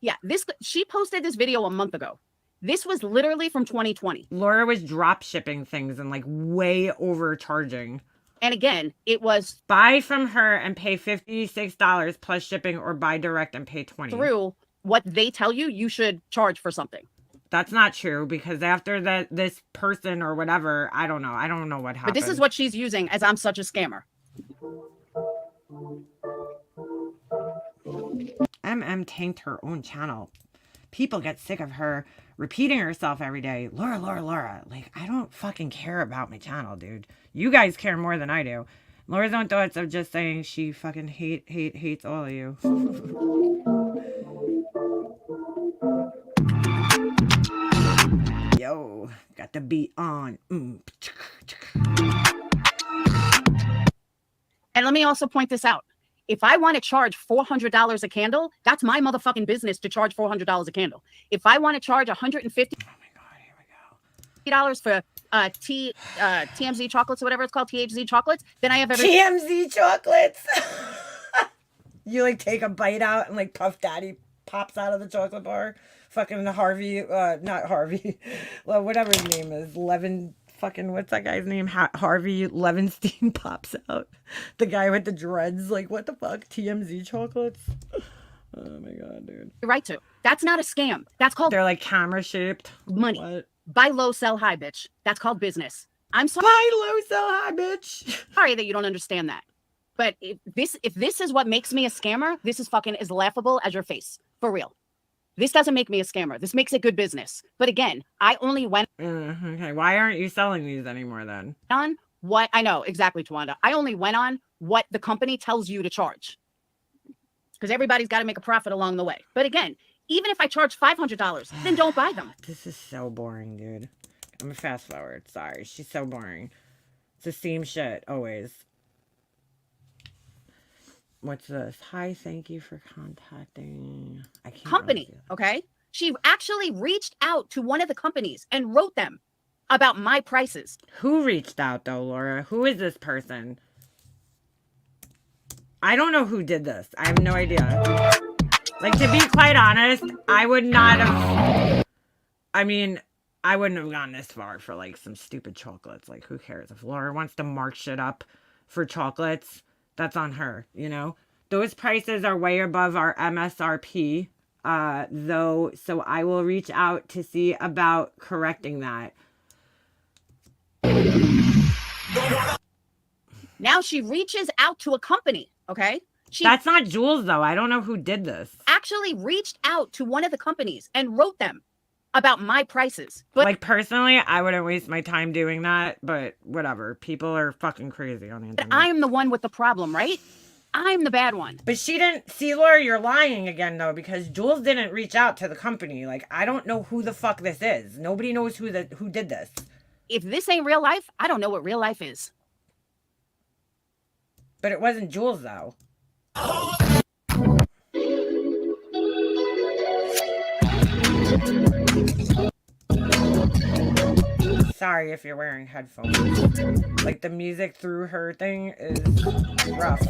[SPEAKER 2] Yeah, she posted this video a month ago. This was literally from 2020.
[SPEAKER 1] Laura was drop shipping things and like way overcharging.
[SPEAKER 2] And again, it was
[SPEAKER 1] buy from her and pay $56 plus shipping, or buy direct and pay $20.
[SPEAKER 2] Through what they tell you, you should charge for something.
[SPEAKER 1] That's not true, because after that, this person or whatever, I don't know what happened.
[SPEAKER 2] But this is what she's using as I'm such a scammer.
[SPEAKER 1] tanked her own channel. People get sick of her repeating herself every day. Laura, Laura, Laura. Like, I don't fucking care about my channel, dude. You guys care more than I do. Laura's own thoughts of just saying she fucking hates all of you. Yo, got the beat on.
[SPEAKER 2] And let me also point this out. If I want to charge $400 a candle, that's my motherfucking business to charge $400 a candle. If I want to charge $150, oh my
[SPEAKER 1] God, here we go.
[SPEAKER 2] $50 for TMZ chocolates or whatever it's called, THZ chocolates, then I have every
[SPEAKER 1] TMZ chocolates. You like take a bite out and like Puff Daddy pops out of the chocolate bar. Fucking Harvey, not Harvey, well, whatever his name is, fucking, what's that guy's name? Harvey Levenstein pops out. The guy with the dreads. Like, what the fuck? TMZ chocolates? Oh my God, dude.
[SPEAKER 2] You're right to. That's not a scam. That's called.
[SPEAKER 1] They're like camera shaped.
[SPEAKER 2] Money.
[SPEAKER 1] What?
[SPEAKER 2] Buy low, sell high, bitch. That's called business. I'm sorry.
[SPEAKER 1] Buy low, sell high, bitch.
[SPEAKER 2] Sorry that you don't understand that. But if this is what makes me a scammer, this is fucking as laughable as your face. For real. This doesn't make me a scammer. This makes it good business. But again, I only went
[SPEAKER 1] okay, why aren't you selling these anymore then?
[SPEAKER 2] on what I know exactly, Tawanda. I only went on what the company tells you to charge. Because everybody's got to make a profit along the way. But again, even if I charge $500, then don't buy them.
[SPEAKER 1] This is so boring, dude. I'm gonna fast forward. Sorry, she's so boring. It's the same shit always. What's this? Hi, thank you for contacting. I can't
[SPEAKER 2] Company, okay? She actually reached out to one of the companies and wrote them. about my prices.
[SPEAKER 1] Who reached out though, Laura? Who is this person? I don't know who did this. I have no idea. Like, to be quite honest, I would not have... I mean, I wouldn't have gone this far for, like, some stupid chocolates. Like, who cares? If Laura wants to mark shit up for chocolates, that's on her, you know? Those prices are way above our MSRP, though, so I will reach out to see about correcting that.
[SPEAKER 2] Now she reaches out to a company, okay? She
[SPEAKER 1] That's not Jules, though. I don't know who did this.
[SPEAKER 2] actually reached out to one of the companies and wrote them about my prices. But
[SPEAKER 1] Like, personally, I wouldn't waste my time doing that, but whatever. People are fucking crazy on the internet.
[SPEAKER 2] I'm the one with the problem, right? I'm the bad one.
[SPEAKER 1] But she didn't... See, Laura, you're lying again, though, because Jules didn't reach out to the company. Like, I don't know who the fuck this is. Nobody knows who did this.
[SPEAKER 2] If this ain't real life, I don't know what real life is.
[SPEAKER 1] But it wasn't Jules, though. Sorry if you're wearing headphones. Like, the music through her thing is rough.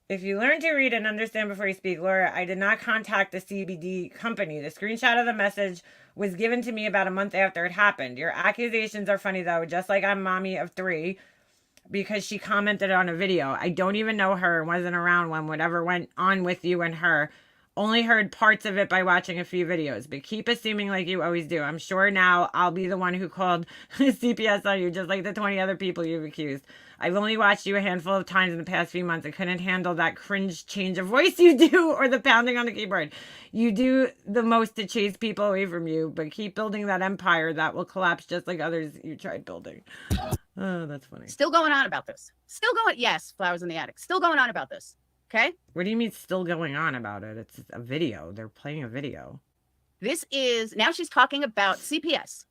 [SPEAKER 1] If you learn to read and understand before you speak, Laura, I did not contact the CBD company. The screenshot of the message was given to me about a month after it happened. Your accusations are funny, though, just like I'm mommy of 3, because she commented on a video. I don't even know her and wasn't around when whatever went on with you and her. Only heard parts of it by watching a few videos, but keep assuming like you always do. I'm sure now I'll be the one who called CPS on you, just like the 20 other people you've accused. I've only watched you a handful of times in the past few months. I couldn't handle that cringe change of voice you do or the pounding on the keyboard. You do the most to chase people away from you, but keep building that empire that will collapse just like others you tried building. Oh, that's funny.
[SPEAKER 2] Still going on about this. Yes, Flowers in the Attic. Still going on about this. Okay?
[SPEAKER 1] What do you mean still going on about it? It's a video. They're playing a video.
[SPEAKER 2] This is, now she's talking about CPS.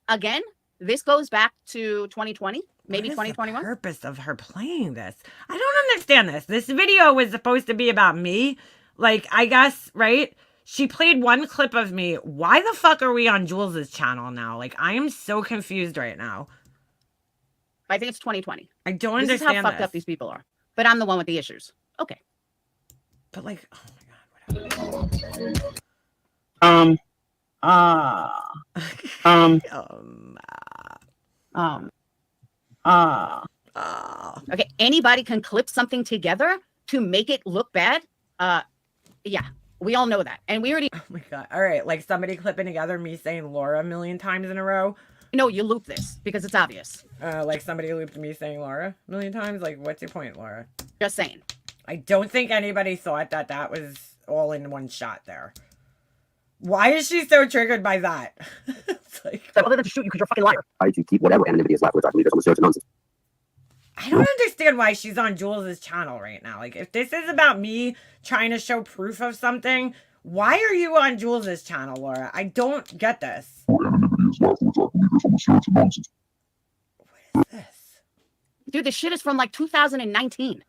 [SPEAKER 2] Again, this goes back to 2020, maybe
[SPEAKER 1] What is
[SPEAKER 2] 2021.
[SPEAKER 1] the purpose of her playing this? I don't understand this. This video was supposed to be about me. Like, I guess, right? She played one clip of me. Why the fuck are we on Jules's channel now? Like, I am so confused right now.
[SPEAKER 2] I think it's 2020.
[SPEAKER 1] I don't
[SPEAKER 2] This is
[SPEAKER 1] understand
[SPEAKER 2] how fucked up these people are. But I'm the one with the issues. Okay.
[SPEAKER 1] But like, oh my god, whatever.
[SPEAKER 2] Okay, anybody can clip something together to make it look bad. Yeah, we all know that. And we already
[SPEAKER 1] Oh my god. All right, like somebody clipping together me saying Laura a million times in a row.
[SPEAKER 2] know you loop this because it's obvious.
[SPEAKER 1] Like somebody looped me saying Laura a million times. Like, what's your point, Laura?
[SPEAKER 2] Just saying.
[SPEAKER 1] I don't think anybody thought that that was all in one shot there. Why is she so triggered by that? It's like,
[SPEAKER 2] Other than to shoot you because you're a fucking liar.
[SPEAKER 7] Try to keep whatever anonymity is left, which I believe is almost certain nonsense.
[SPEAKER 1] I don't understand why she's on Jules's channel right now. Like, if this is about me trying to show proof of something, why are you on Jules's channel, Laura? I don't get this. What is this?
[SPEAKER 2] Dude, this shit is from like 2019.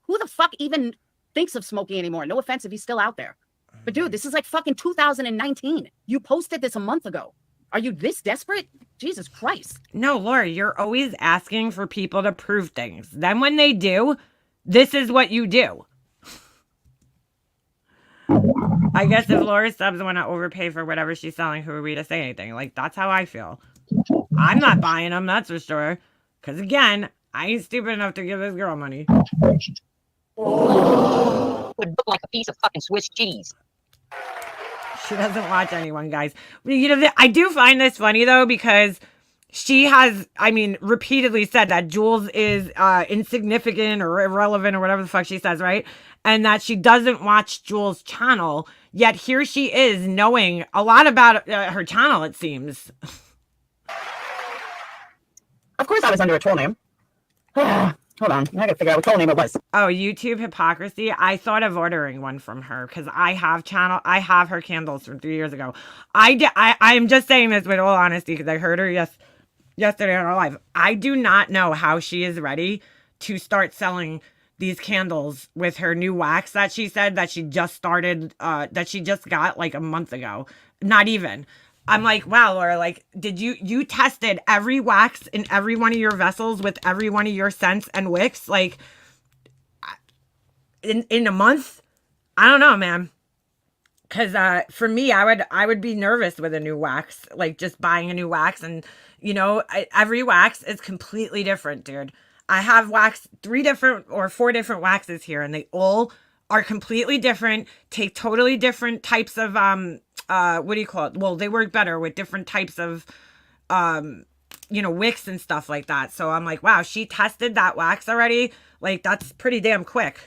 [SPEAKER 2] Who the fuck even thinks of Smokey anymore? No offense if he's still out there. But dude, this is like fucking 2019. You posted this a month ago. Are you this desperate? Jesus Christ.
[SPEAKER 1] No, Laura, you're always asking for people to prove things. Then when they do, this is what you do. I guess if Laura subs want to overpay for whatever she's selling, who are we to say anything? Like, that's how I feel. I'm not buying them, that's for sure. Because again, I ain't stupid enough to give this girl money.
[SPEAKER 8] Would look like a piece of fucking Swiss cheese.
[SPEAKER 1] She doesn't watch anyone, guys. You know, I do find this funny, though, because she has, I mean, repeatedly said that Jules is insignificant or irrelevant or whatever the fuck she says, right? And that she doesn't watch Jules' channel. Yet here she is knowing a lot about her channel, it seems.
[SPEAKER 8] Of course I was under a troll name. Hold on, I gotta figure out what troll name it was.
[SPEAKER 1] Oh, YouTube hypocrisy. I thought of ordering one from her because I have her candles from 3 years ago. I'm just saying this with all honesty because I heard her yesterday on her live. I do not know how she is ready to start selling these candles with her new wax that she said that she just started, that she just got like a month ago. Not even. I'm like, wow, Laura, like, did you tested every wax in every one of your vessels with every one of your scents and wicks, like, in a month? I don't know, man. Because for me, I would be nervous with a new wax, like just buying a new wax. And, every wax is completely different, dude. I have 3 different or 4 different waxes here, and they all are completely different, take totally different types of, what do you call it? Well, they work better with different types of, wicks and stuff like that. So I'm like, wow, she tested that wax already. Like, that's pretty damn quick.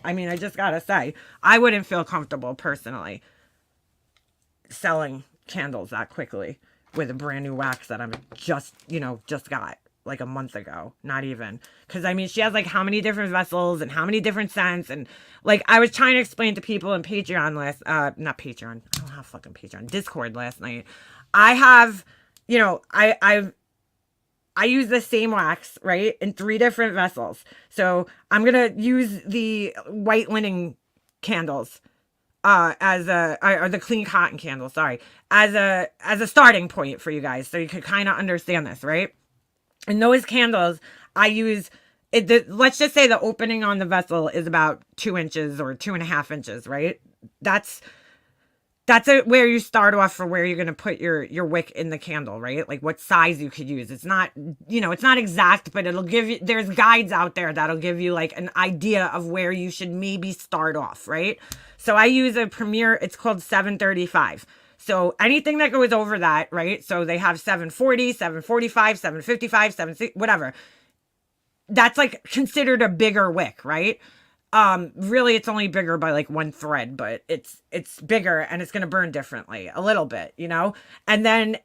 [SPEAKER 1] I mean, I just gotta say, I wouldn't feel comfortable personally selling candles that quickly with a brand new wax that I'm just got like a month ago. Not even. Because, I mean, she has like how many different vessels and how many different scents. And like, I was trying to explain to people in Patreon not Patreon. I don't have fucking Patreon. Discord last night. I have, I use the same wax, right, in 3 different vessels. So I'm going to use the white linen candles or the clean cotton candles, sorry, as a starting point for you guys. So you can kind of understand this, right? And those candles, I use, let's just say the opening on the vessel is about 2 inches or 2.5 inches, right? That's where you start off for where you're going to put your wick in the candle, right? Like what size you could use. It's not, it's not exact, but it'll give you, there's guides out there that'll give you like an idea of where you should maybe start off, right? So I use a Premier, it's called 735. So anything that goes over that, right? So they have 740, 745, 755, 760, whatever. That's like considered a bigger wick, right? Really it's only bigger by like 1 thread, but it's bigger and it's going to burn differently a little bit, and then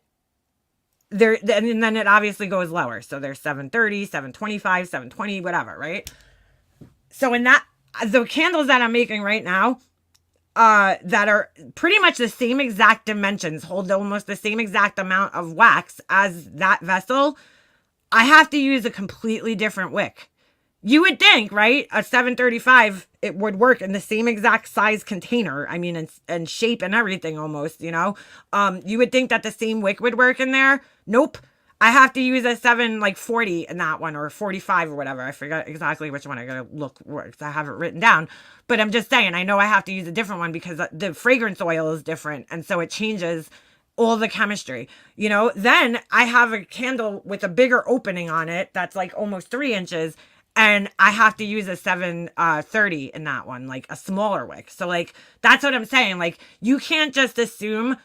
[SPEAKER 1] and then it obviously goes lower. So there's 730, 725, 720, whatever, right? So in that, the candles that I'm making right now, that are pretty much the same exact dimensions, hold almost the same exact amount of wax as that vessel, I have to use a completely different wick. You would think, right? A 735, it would work in the same exact size container. I mean, and shape and everything almost, you would think that the same wick would work in there. Nope. I have to use a 740 in that one, or 45 or whatever. I forgot exactly which one. I gotta look, because I have it written down. But I'm just saying, I know I have to use a different one because the fragrance oil is different. And so it changes all the chemistry, Then I have a candle with a bigger opening on it that's like almost 3 inches. And I have to use a 730 in that one, like a smaller wick. So like, that's what I'm saying. Like, you can't just assume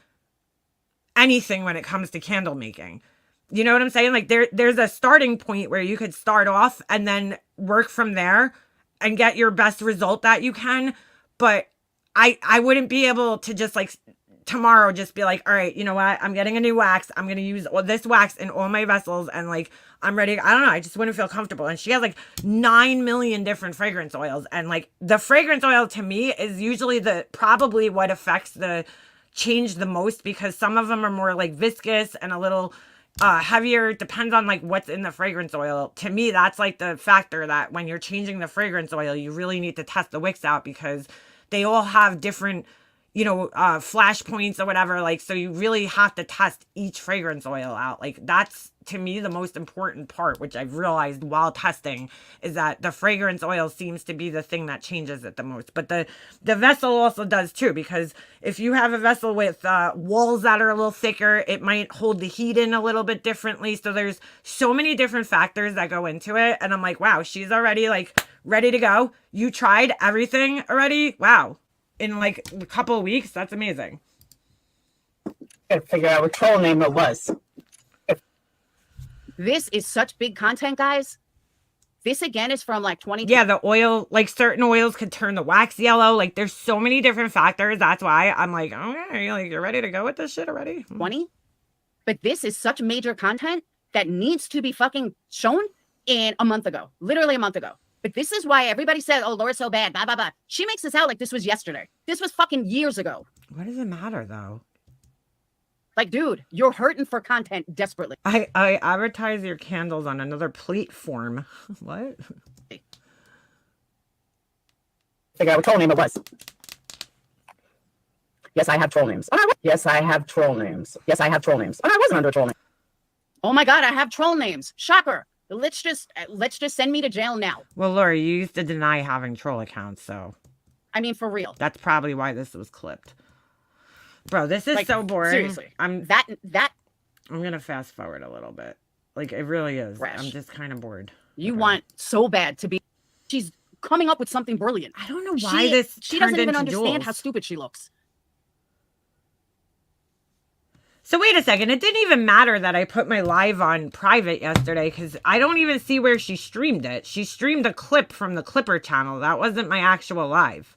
[SPEAKER 1] anything when it comes to candle making. You know what I'm saying? Like there's a starting point where you could start off and then work from there and get your best result that you can. But I wouldn't be able to just like tomorrow just be like, all right, you know what? I'm getting a new wax. I'm going to use this wax in all my vessels. And like, I'm ready. I don't know. I just wouldn't feel comfortable. And she has like 9 million different fragrance oils. And like the fragrance oil to me is usually probably what affects the change the most, because some of them are more like viscous and a little heavier. It depends on like what's in the fragrance oil. To me, that's like the factor that when you're changing the fragrance oil, you really need to test the wicks out, because they all have different flash points or whatever. Like, so you really have to test each fragrance oil out. Like, that's to me the most important part, which I've realized while testing, is that the fragrance oil seems to be the thing that changes it the most. But the vessel also does too, because if you have a vessel with walls that are a little thicker, it might hold the heat in a little bit differently. So there's so many different factors that go into it. And I'm like, wow, she's already like ready to go. You tried everything already? Wow. In like a couple of weeks? That's amazing.
[SPEAKER 8] Gotta figure out what troll name it was.
[SPEAKER 2] This is such big content, guys. This again is from like 20.
[SPEAKER 1] Yeah, the oil, like certain oils could turn the wax yellow. Like there's so many different factors. That's why I'm like, okay, like you're ready to go with this shit already?
[SPEAKER 2] 20. But this is such major content that needs to be fucking shown in a month ago. Literally a month ago. But this is why everybody said, oh, Laura's so bad, blah, blah, blah. She makes this out like this was yesterday. This was fucking years ago.
[SPEAKER 1] What does it matter, though?
[SPEAKER 2] Like, dude, you're hurting for content desperately.
[SPEAKER 1] I advertise your candles on another platform. What?
[SPEAKER 8] Figure out what troll name it was. Yes, I have troll names. Yes, I have troll names. Yes, I have troll names. I wasn't under a troll name.
[SPEAKER 2] Oh my God, I have troll names. Shocker. Let's just send me to jail now.
[SPEAKER 1] Well, Laura, you used to deny having troll accounts, so
[SPEAKER 2] I mean, for real.
[SPEAKER 1] that's probably why this was clipped. Bro, this is so boring.
[SPEAKER 2] Seriously.
[SPEAKER 1] I'm gonna fast forward a little bit. Like, it really is.
[SPEAKER 2] Fresh.
[SPEAKER 1] I'm just kind of bored.
[SPEAKER 2] You want so bad to be. She's coming up with something brilliant.
[SPEAKER 1] I don't know why
[SPEAKER 2] she doesn't even understand how stupid she looks.
[SPEAKER 1] So wait a second. It didn't even matter that I put my live on private yesterday because I don't even see where she streamed it. She streamed a clip from the Clipper channel. That wasn't my actual live.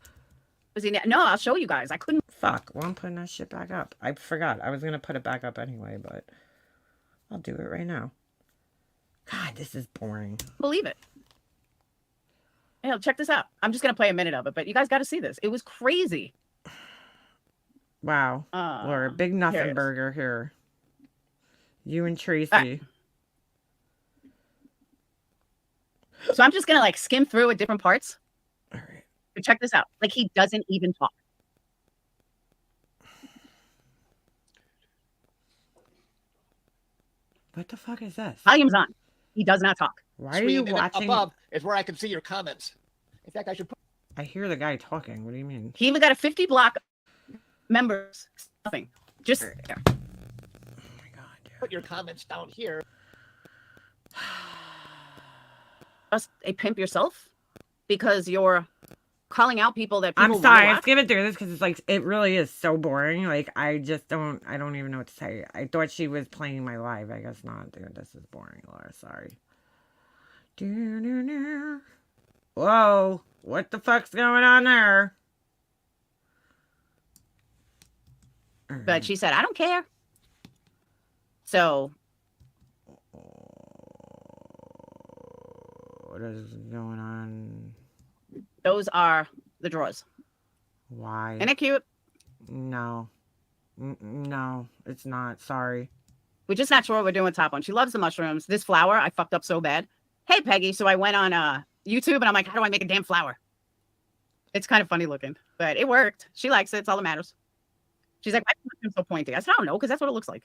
[SPEAKER 2] No, I'll show you guys. I couldn't.
[SPEAKER 1] Fuck. Well, I'm putting that shit back up. I forgot. I was going to put it back up anyway, but I'll do it right now. God, this is boring.
[SPEAKER 2] Believe it. Hey, check this out. I'm just going to play a minute of it, but you guys got to see this. It was crazy.
[SPEAKER 1] Wow. Laura, big nothing burger here. You and Tracy.
[SPEAKER 2] So I'm just going to like skim through at different parts.
[SPEAKER 1] All right.
[SPEAKER 2] But check this out. Like he doesn't even talk.
[SPEAKER 1] What the fuck is this?
[SPEAKER 2] Volume's on. He does not talk.
[SPEAKER 1] Why are you watching?
[SPEAKER 9] Above is where I can see your comments. In fact, I should put.
[SPEAKER 1] I hear the guy talking. What do you mean?
[SPEAKER 2] He even got a 50 block members. Nothing. Just there.
[SPEAKER 1] Oh my God. Dude.
[SPEAKER 9] Put your comments down here.
[SPEAKER 2] Just a pimp yourself because you're calling out people that people
[SPEAKER 1] I'm sorry.
[SPEAKER 2] really
[SPEAKER 1] I'm skimming through this because it's like it really is so boring. Like I don't even know what to say. I thought she was playing my live. I guess not, dude. This is boring, Laura. Sorry. Whoa. What the fuck's going on there?
[SPEAKER 2] But she said, I don't care. So.
[SPEAKER 1] What is going on?
[SPEAKER 2] Those are the drawers.
[SPEAKER 1] Why?
[SPEAKER 2] Isn't it cute?
[SPEAKER 1] No. No, it's not. Sorry.
[SPEAKER 2] We're just not sure what we're doing with top one. She loves the mushrooms. This flower, I fucked up so bad. Hey, Peggy. So I went on YouTube and I'm like, how do I make a damn flower? It's kind of funny looking, but it worked. She likes it. It's all that matters. She's like, why is it so pointy? I said, I don't know, because that's what it looks like.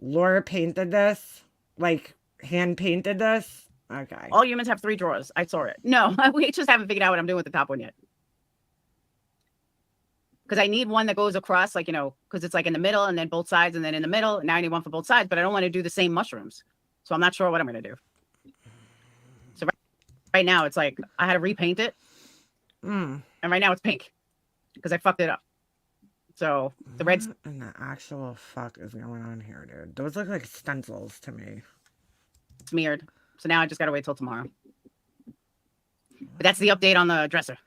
[SPEAKER 1] Laura painted this? Like, hand painted this? Okay.
[SPEAKER 2] All humans have 3 drawers. I saw it. No, we just haven't figured out what I'm doing with the top one yet. Because I need one that goes across, like, because it's like in the middle and then both sides and then in the middle. Now I need one for both sides, but I don't want to do the same mushrooms. So I'm not sure what I'm going to do. So right now it's like I had to repaint it. And right now it's pink because I fucked it up. So the red's.
[SPEAKER 1] What in the actual fuck is going on here, dude? Those look like stencils to me.
[SPEAKER 2] Smeared. So now I just got to wait till tomorrow. But that's the update on the dresser.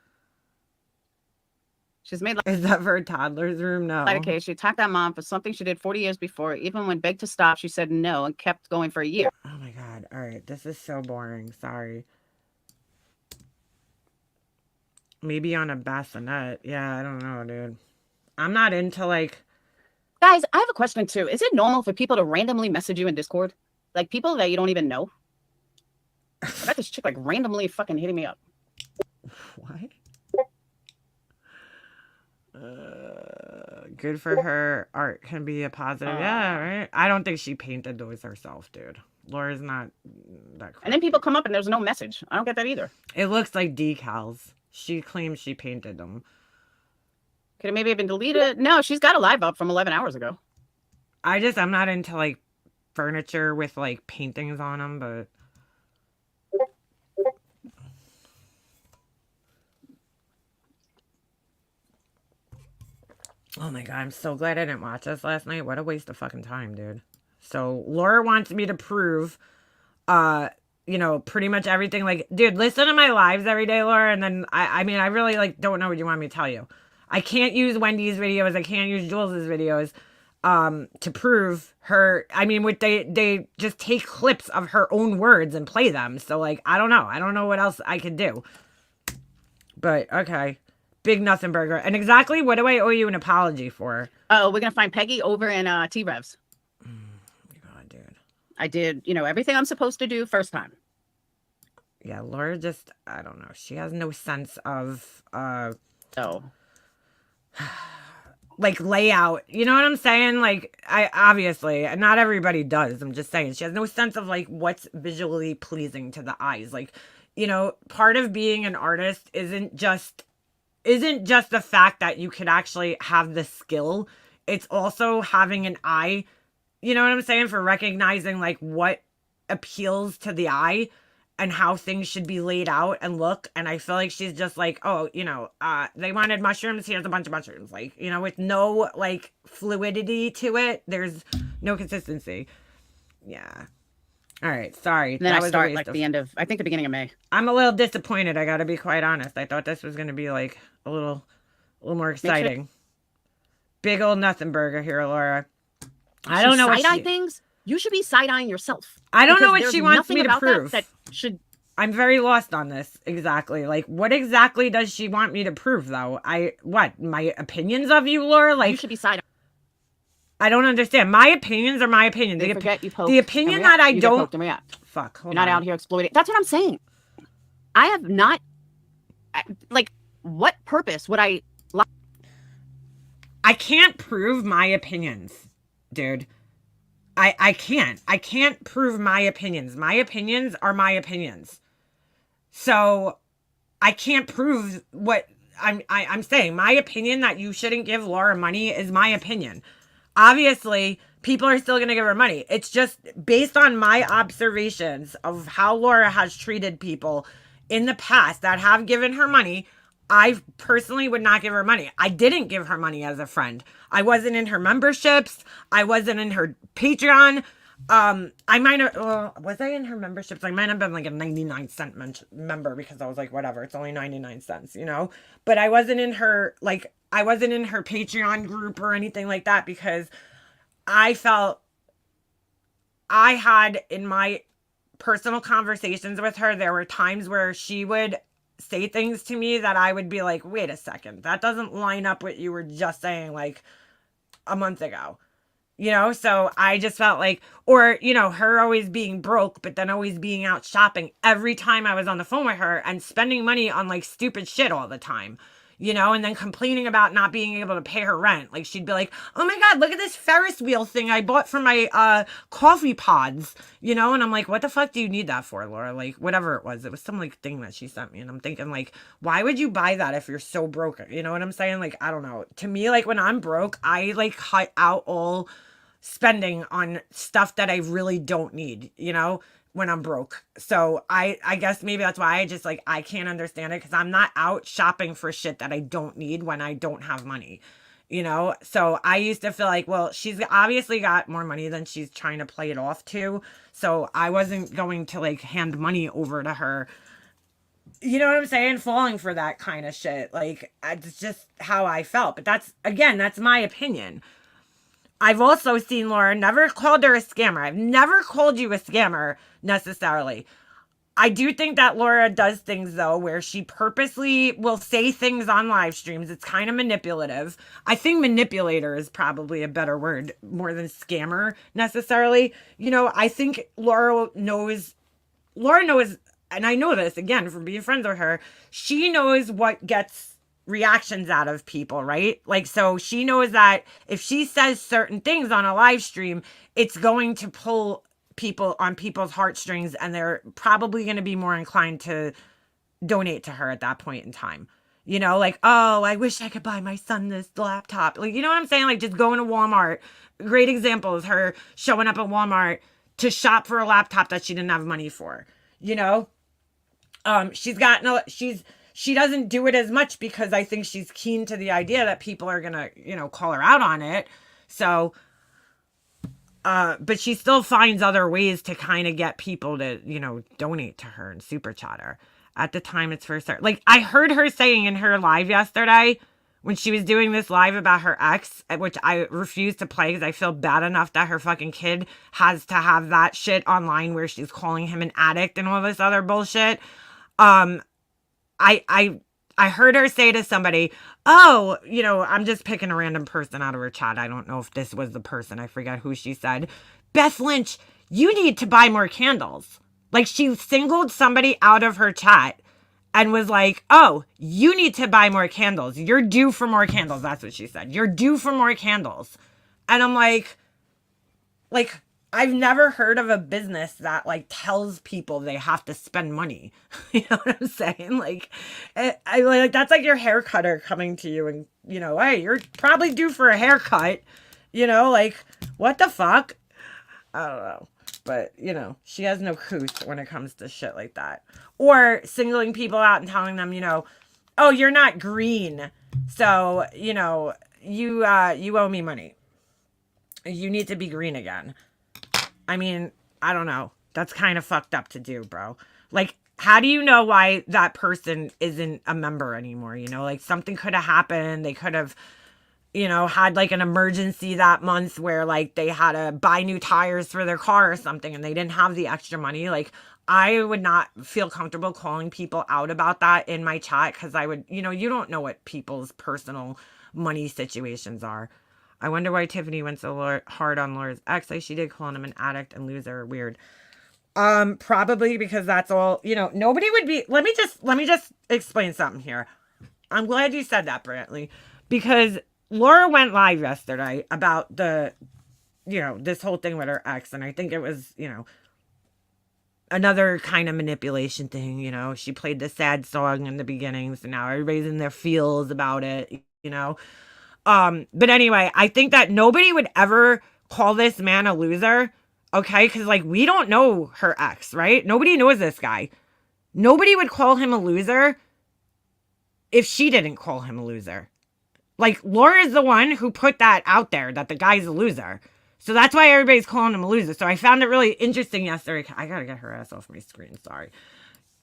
[SPEAKER 2] She's made like.
[SPEAKER 1] Is that for a toddler's room? No.
[SPEAKER 2] Okay, she attacked that mom for something she did 40 years before. Even when begged to stop, she said no and kept going for a year.
[SPEAKER 1] Oh my God. All right. This is so boring. Sorry. Maybe on a bassinet. Yeah, I don't know, dude. I'm not into like.
[SPEAKER 2] Guys, I have a question too. Is it normal for people to randomly message you in Discord? Like people that you don't even know? I got this chick like randomly fucking hitting me up.
[SPEAKER 1] What? Good for her. Art can be a positive. Yeah, right? I don't think she painted those herself, dude. Laura's not that crazy.
[SPEAKER 2] And then people come up and there's no message. I don't get that either.
[SPEAKER 1] It looks like decals. She claims she painted them.
[SPEAKER 2] Could it maybe have been deleted? No, she's got a live up from 11 hours ago.
[SPEAKER 1] I'm not into like furniture with like paintings on them, but. Oh my God, I'm so glad I didn't watch this last night. What a waste of fucking time, dude. So Laura wants me to prove, pretty much everything. Like, dude, listen to my lives every day, Laura. And then I mean, I really like don't know what you want me to tell you. I can't use Wendy's videos. I can't use Jules's videos, to prove her. I mean, they just take clips of her own words and play them. So like, I don't know. I don't know what else I could do. But okay. Big nothing burger. And exactly what do I owe you an apology for?
[SPEAKER 2] Oh, we're going to find Peggy over in T-Revs.
[SPEAKER 1] God, dude.
[SPEAKER 2] I did, everything I'm supposed to do first time.
[SPEAKER 1] Yeah, Laura just, I don't know. She has no sense of,
[SPEAKER 2] Oh.
[SPEAKER 1] like layout. You know what I'm saying? Like, I obviously, and not everybody does. I'm just saying she has no sense of like what's visually pleasing to the eyes. Like, you know, part of being an artist isn't just the fact that you could actually have the skill. It's also having an eye, you know what I'm saying, for recognizing like what appeals to the eye and how things should be laid out and look. And I feel like she's just like, oh, you know, they wanted mushrooms, here's a bunch of mushrooms. Like, you know, with no like fluidity to it. There's no consistency. Yeah. All right, sorry.
[SPEAKER 2] And then
[SPEAKER 1] that
[SPEAKER 2] I
[SPEAKER 1] was
[SPEAKER 2] start like the end of, I think the beginning of May.
[SPEAKER 1] I'm a little disappointed, I gotta be quite honest. I thought this was gonna be like a little more exciting. Big old nothing burger here, Laura. I don't know what
[SPEAKER 2] side-eye things. You should be side-eyeing yourself.
[SPEAKER 1] I don't know
[SPEAKER 2] because
[SPEAKER 1] what she
[SPEAKER 2] there's
[SPEAKER 1] wants
[SPEAKER 2] nothing
[SPEAKER 1] me to
[SPEAKER 2] about
[SPEAKER 1] prove.
[SPEAKER 2] That should.
[SPEAKER 1] I'm very lost on this. Exactly. Like, what exactly does she want me to prove, though? What? My opinions of you, Laura? Like,
[SPEAKER 2] You should be side-eyeing.
[SPEAKER 1] I don't understand. My opinions are my opinion.
[SPEAKER 2] They forget you poke
[SPEAKER 1] The opinion
[SPEAKER 2] and
[SPEAKER 1] that I
[SPEAKER 2] react. You get
[SPEAKER 1] don't.
[SPEAKER 2] poked and react.
[SPEAKER 1] Fuck. Hold
[SPEAKER 2] You're not
[SPEAKER 1] on.
[SPEAKER 2] out here exploiting. That's what I'm saying. I have not. Like, what purpose would I?
[SPEAKER 1] I can't prove my opinions, dude. I can't. I can't prove my opinions. My opinions are my opinions. So I can't prove what I'm saying. My opinion that you shouldn't give Laura money is my opinion. Obviously, people are still going to give her money. It's just based on my observations of how Laura has treated people in the past that have given her money. I personally would not give her money. I didn't give her money as a friend. I wasn't in her memberships. I wasn't in her Patreon. I might have, was I in her memberships? I might have been like a 99-cent member because I was like, whatever, it's only 99 cents, you know? But I wasn't in her, like, I wasn't in her Patreon group or anything like that because I felt I had in my personal conversations with her, there were times where she would say things to me that I would be like, wait a second, that doesn't line up what you were just saying like a month ago. You know, so I just felt like, or, you know, her always being broke, but then always being out shopping every time I was on the phone with her and spending money on like stupid shit all the time, you know, and then complaining about not being able to pay her rent. Like she'd be like, oh my God, look at this Ferris wheel thing I bought for my coffee pods, you know, and I'm like, what the fuck do you need that for, Laura? Like whatever it was some like thing that she sent me. And I'm thinking like, why would you buy that if you're so broke? You know what I'm saying? Like, I don't know. To me, like when I'm broke, I like cut out all spending on stuff that I really don't need, you know, when I'm broke. So I guess maybe that's why I just like, I can't understand it because I'm not out shopping for shit that I don't need when I don't have money, you know? So I used to feel like, well, she's obviously got more money than she's trying to play it off to. So I wasn't going to like hand money over to her. You know what I'm saying? Falling for that kind of shit. Like, it's just how I felt. But that's, again, that's my opinion. I've also seen Laura, never called her a scammer. I've never called you a scammer necessarily. I do think that Laura does things though where she purposely will say things on live streams. It's kind of manipulative. I think manipulator is probably a better word more than scammer necessarily. You know, I think Laura knows, and I know this again from being friends with her, she knows what gets reactions out of people, right? Like, so she knows that if she says certain things on a live stream, it's going to pull people on people's heartstrings and they're probably going to be more inclined to donate to her at that point in time. You know, like, oh, I wish I could buy my son this laptop. Like, you know what I'm saying? Like just going to Walmart. Great example is her showing up at Walmart to shop for a laptop that she didn't have money for, you know? She doesn't do it as much because I think she's keen to the idea that people are going to, you know, call her out on it. So, but she still finds other ways to kind of get people to, you know, donate to her and super chat her. At the time it's first started. Like I heard her saying in her live yesterday when she was doing this live about her ex, which I refuse to play because I feel bad enough that her fucking kid has to have that shit online where she's calling him an addict and all this other bullshit. I heard her say to somebody, oh, you know, I'm just picking a random person out of her chat. I don't know if this was the person. I forget who she said. Beth Lynch, you need to buy more candles. Like she singled somebody out of her chat and was like, oh, you need to buy more candles. You're due for more candles. That's what she said. You're due for more candles. And I'm like, I've never heard of a business that like tells people they have to spend money. You know what I'm saying? Like, I like that's like your hair cutter coming to you and, you know, hey, you're probably due for a haircut. You know, like, what the fuck? I don't know. But, you know, she has no couth when it comes to shit like that. Or singling people out and telling them, you know, oh, you're not green. So, you know, you owe me money. You need to be green again. I mean, I don't know. That's kind of fucked up to do, bro. Like, how do you know why that person isn't a member anymore? You know, like something could have happened. They could have, you know, had like an emergency that month where like they had to buy new tires for their car or something and they didn't have the extra money. Like, I would not feel comfortable calling people out about that in my chat because I would, you know, you don't know what people's personal money situations are. I wonder why Tiffany went so hard on Laura's ex. Like she did calling him an addict and loser. Weird. Probably because that's all, you know, nobody would be, let me just explain something here. I'm glad you said that, Brantley, because Laura went live yesterday about the, you know, this whole thing with her ex. And I think it was, you know, another kind of manipulation thing. You know, she played the sad song in the beginning. So now everybody's in their feels about it, you know. But anyway, I think that nobody would ever call this man a loser. Okay. Cause like, we don't know her ex, right? Nobody knows this guy. Nobody would call him a loser if she didn't call him a loser. Like Laura's the one who put that out there that the guy's a loser. So that's why everybody's calling him a loser. So I found it really interesting yesterday. I gotta get her ass off my screen. Sorry.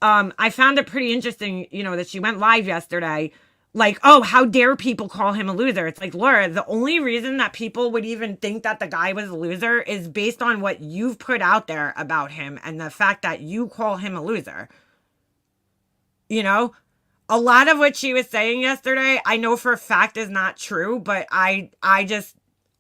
[SPEAKER 1] I found it pretty interesting, you know, that she went live yesterday. Like, oh, how dare people call him a loser? It's like, Laura, the only reason that people would even think that the guy was a loser is based on what you've put out there about him and the fact that you call him a loser. You know, a lot of what she was saying yesterday, I know for a fact is not true, but I'm not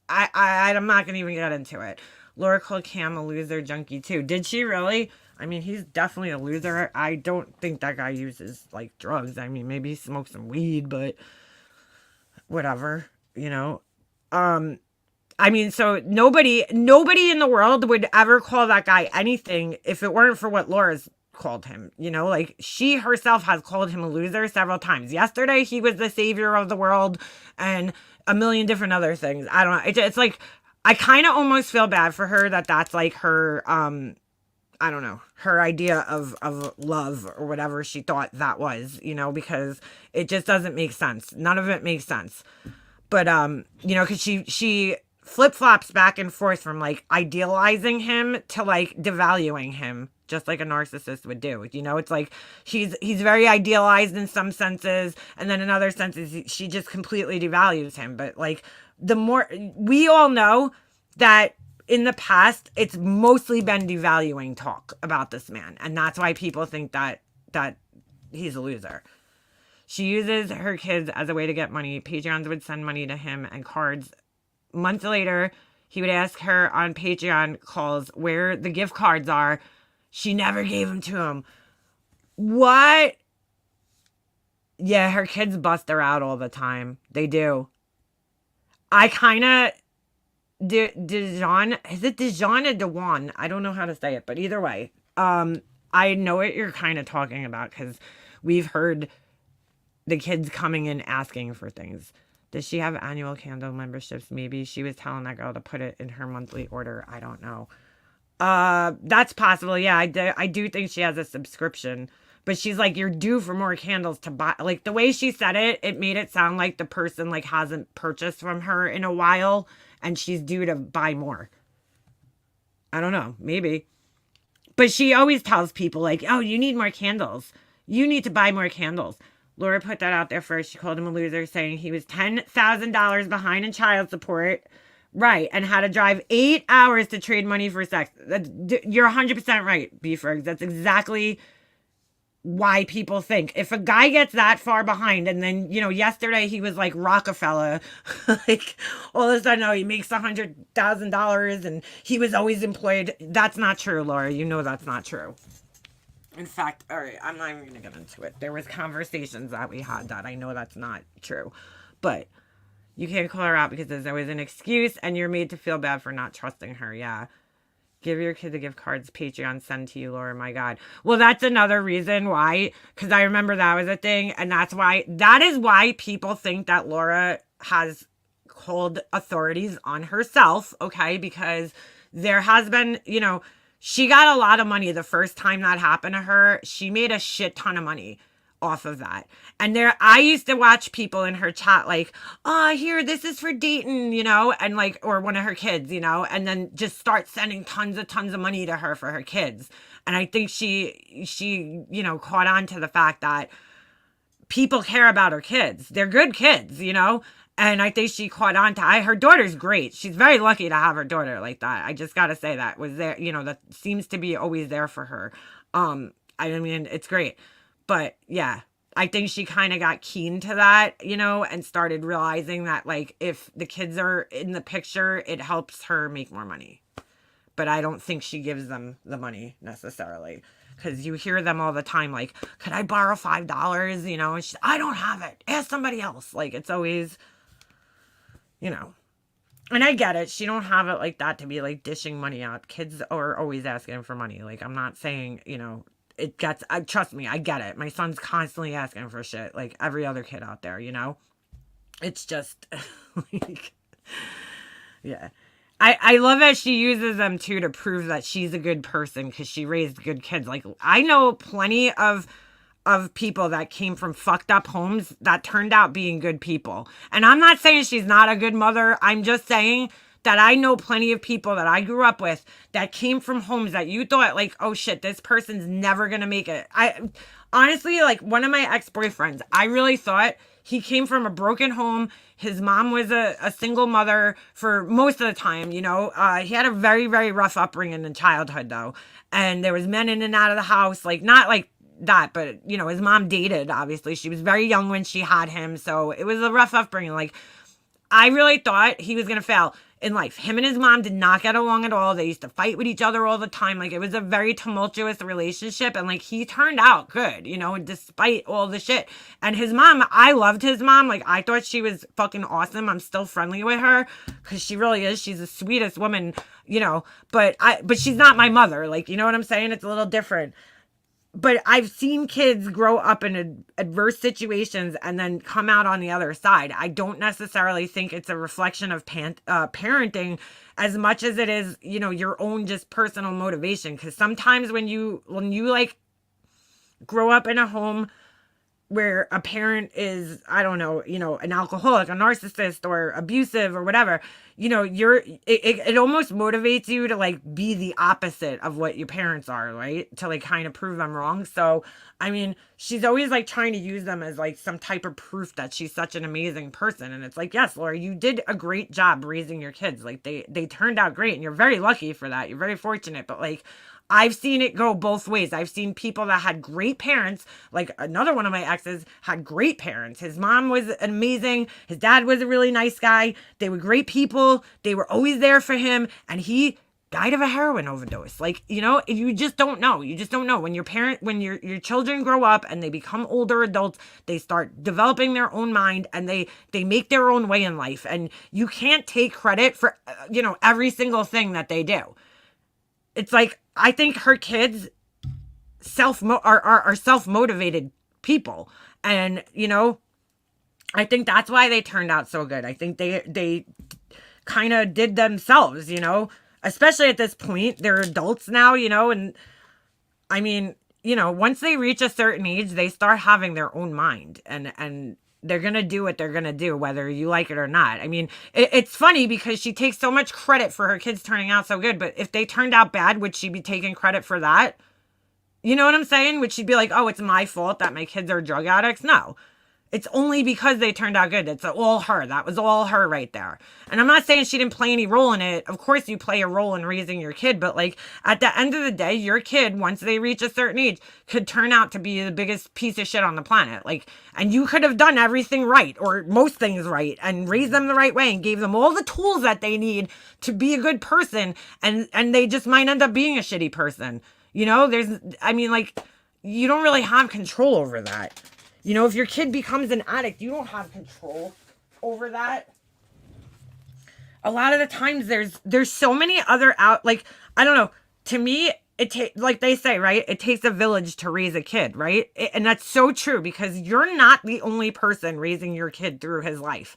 [SPEAKER 1] going to even get into it. Laura called Cam a loser junkie too. Did she really? I mean, he's definitely a loser. I don't think that guy uses like drugs. I mean, maybe he smokes some weed, but whatever, you know. I mean, so nobody in the world would ever call that guy anything if it weren't for what Laura's called him, you know, like she herself has called him a loser several times. Yesterday, he was the savior of the world and a million different other things. I don't know. It's like, I kind of almost feel bad for her that that's like her, I don't know, her idea of love or whatever she thought that was, you know, because it just doesn't make sense. None of it makes sense. But, you know, because she flip-flops back and forth from like idealizing him to like devaluing him, just like a narcissist would do. You know, it's like he's very idealized in some senses, and then in other senses she just completely devalues him. But like the more we all know that in the past, it's mostly been devaluing talk about this man. And that's why people think that he's a loser. She uses her kids as a way to get money. Patreons would send money to him and cards. Months later, he would ask her on Patreon calls where the gift cards are. She never gave them to him. What? Yeah, her kids bust her out all the time. They do. I kind of... Dijon, is it Dijon or Dewan? I don't know how to say it, but either way, I know what you're kind of talking about because we've heard the kids coming in asking for things. Does she have annual candle memberships? Maybe she was telling that girl to put it in her monthly order. I don't know. That's possible. Yeah, I do think she has a subscription, but she's like, you're due for more candles to buy. Like the way she said it, it made it sound like the person like hasn't purchased from her in a while and she's due to buy more. I don't know, maybe. But she always tells people like, oh, you need more candles. You need to buy more candles. Laura put that out there first. She called him a loser, saying he was $10,000 behind in child support. Right. And had to drive 8 hours to trade money for sex. You're 100% right, B-Fergs. That's exactly why people think. If a guy gets that far behind and then, you know, yesterday he was like Rockefeller, like all of a sudden, oh, he makes $100,000 and he was always employed. That's not true, Laura. You know that's not true. In fact, all right, I'm not even going to get into it. There was conversations that we had that I know that's not true. But you can't call her out because there's always an excuse and you're made to feel bad for not trusting her. Yeah. Give your kid the gift cards Patreon send to you, Laura. My God. Well, that's another reason why, because I remember that was a thing. And that is why people think that Laura has called authorities on herself. Okay. Because there has been, she got a lot of money the first time that happened to her. She made a shit ton of money off of that. And I used to watch people in her chat like, oh, here, this is for Dayton, and like, or one of her kids, and then just start sending tons of money to her for her kids. And I think she, caught on to the fact that people care about her kids. They're good kids, And I think she caught on to her daughter's great. She's very lucky to have her daughter like that. I just got to say that was there, that seems to be always there for her. I mean, it's great. But yeah, I think she kind of got keen to that, and started realizing that like if the kids are in the picture, it helps her make more money. But I don't think she gives them the money necessarily. Because you hear them all the time, like, could I borrow $5? And she's, I don't have it. Ask somebody else. Like, it's always, and I get it. She don't have it like that to be like dishing money out. Kids are always asking for money. Like, I'm not saying, it gets, trust me, I get it. My son's constantly asking for shit like every other kid out there, It's just, like, yeah. I love that she uses them too to prove that she's a good person because she raised good kids. Like, I know plenty of people that came from fucked up homes that turned out being good people. And I'm not saying she's not a good mother. I'm just saying that I know plenty of people that I grew up with that came from homes that you thought like, oh shit, this person's never going to make it. I honestly, like one of my ex-boyfriends, I really thought he came from a broken home. His mom was a single mother for most of the time, he had a very, very rough upbringing in childhood though. And there was men in and out of the house, like not like that, but his mom dated, obviously. She was very young when she had him. So it was a rough upbringing. Like I really thought he was going to fail in life. Him and his mom did not get along at all. They used to fight with each other all the time. Like it was a very tumultuous relationship. And like he turned out good, despite all the shit. And his mom, I loved his mom. Like I thought she was fucking awesome. I'm still friendly with her because she really is. She's the sweetest woman, but she's not my mother. Like, you know what I'm saying? It's a little different. But I've seen kids grow up in adverse situations and then come out on the other side. I don't necessarily think it's a reflection of parenting as much as it is, your own just personal motivation. Because sometimes when you like grow up in a home where a parent is, I don't know, an alcoholic, a narcissist, or abusive or whatever, it almost motivates you to like be the opposite of what your parents are, right? To like kind of prove them wrong. So, I mean, she's always like trying to use them as like some type of proof that she's such an amazing person. And it's like, yes, Laura, you did a great job raising your kids. Like they turned out great and you're very lucky for that. You're very fortunate, but like, I've seen it go both ways. I've seen people that had great parents, like another one of my exes had great parents. His mom was amazing. His dad was a really nice guy. They were great people. They were always there for him. And he died of a heroin overdose. Like, you just don't know. You just don't know. When your children grow up and they become older adults, they start developing their own mind and they make their own way in life. And you can't take credit for, every single thing that they do. It's like, I think her kids are self-motivated people. And, I think that's why they turned out so good. I think they kind of did themselves, especially at this point. They're adults now, and I mean, once they reach a certain age, they start having their own mind and they're going to do what they're going to do, whether you like it or not. I mean, it's funny because she takes so much credit for her kids turning out so good. But if they turned out bad, would she be taking credit for that? You know what I'm saying? Would she be like, oh, it's my fault that my kids are drug addicts? No. It's only because they turned out good. It's all her. That was all her right there. And I'm not saying she didn't play any role in it. Of course you play a role in raising your kid. But like at the end of the day, your kid, once they reach a certain age, could turn out to be the biggest piece of shit on the planet. Like, and you could have done everything right or most things right and raised them the right way and gave them all the tools that they need to be a good person. And they just might end up being a shitty person. you don't really have control over that. You know, if your kid becomes an addict, you don't have control over that. A lot of the times there's so many other like, I don't know, to me like they say, right, it takes a village to raise a kid, right? And that's so true, because you're not the only person raising your kid through his life.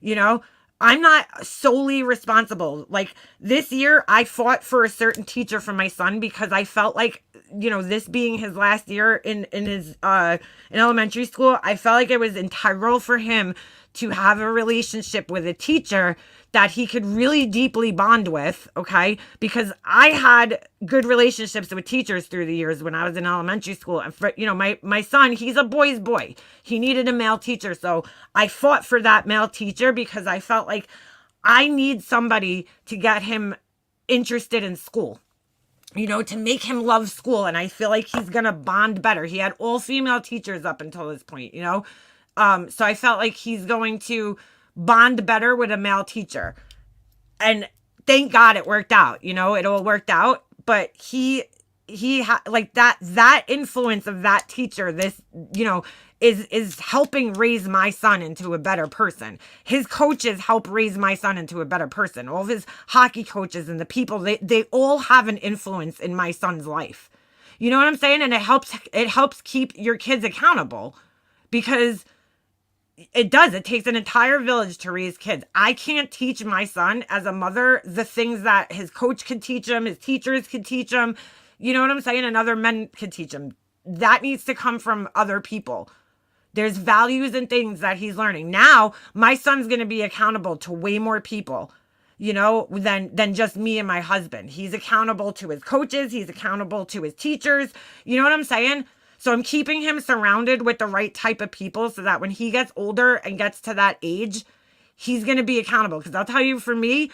[SPEAKER 1] You know, I'm not solely responsible. Like this year I fought for a certain teacher for my son because I felt like, you know, this being his last year in his in elementary school, I felt like it was integral for him to have a relationship with a teacher that he could really deeply bond with, okay? Because I had good relationships with teachers through the years when I was in elementary school. And for, you know, my son, he's a boy's boy. He needed a male teacher. So I fought for that male teacher because I felt like I need somebody to get him interested in school, you know, to make him love school. And I feel like he's going to bond better. He had all female teachers up until this point, you know? So I felt like he's going to bond better with a male teacher. And thank God it worked out, you know, it all worked out. But like that influence of that teacher, this, you know, is helping raise my son into a better person. His coaches help raise my son into a better person. All of his hockey coaches and the people, they all have an influence in my son's life. You know what I'm saying? And it helps keep your kids accountable, because it does. It takes an entire village to raise kids. I can't teach my son as a mother the things that his coach could teach him, his teachers could teach him. You know what I'm saying? And other men could teach him. That needs to come from other people. There's values and things that he's learning. Now, my son's going to be accountable to way more people, you know, than just me and my husband. He's accountable to his coaches. He's accountable to his teachers. You know what I'm saying? So I'm keeping him surrounded with the right type of people so that when he gets older and gets to that age, he's going to be accountable. Because I'll tell you, for me,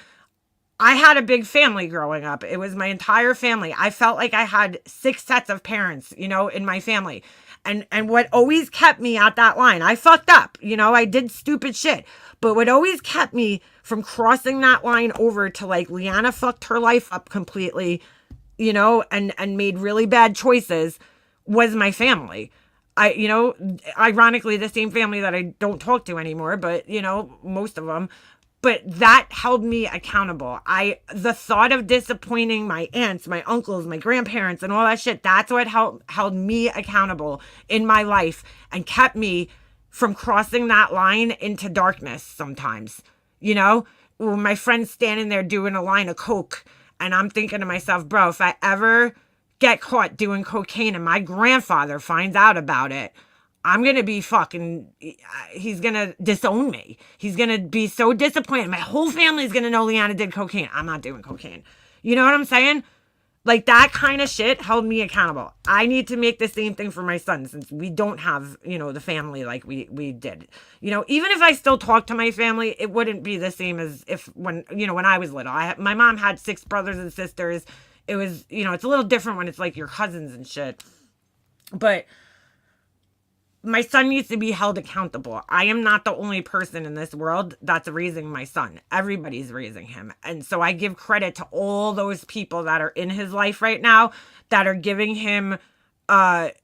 [SPEAKER 1] I had a big family growing up. It was my entire family. I felt like I had 6 sets of parents, you know, in my family. And what always kept me at that line, I fucked up, you know, I did stupid shit. But what always kept me from crossing that line over to, like, Leanna fucked her life up completely, you know, and made really bad choices, was my family. You know, ironically, the same family that I don't talk to anymore, but, you know, most of them. But that held me accountable. The thought of disappointing my aunts, my uncles, my grandparents, and all that shit, that's what held me accountable in my life and kept me from crossing that line into darkness sometimes. You know, when my friend's standing there doing a line of coke, and I'm thinking to myself, bro, if I ever get caught doing cocaine and my grandfather finds out about it, I'm going to be he's going to disown me. He's going to be so disappointed. My whole family's going to know Leanna did cocaine. I'm not doing cocaine. You know what I'm saying? Like, that kind of shit held me accountable. I need to make the same thing for my son, since we don't have, you know, the family like we did. You know, even if I still talk to my family, it wouldn't be the same as when I was little. My mom had 6 brothers and sisters. It was, you know, it's a little different when it's like your cousins and shit. But my son needs to be held accountable. I am not the only person in this world that's raising my son. Everybody's raising him. And so I give credit to all those people that are in his life right now that are giving him,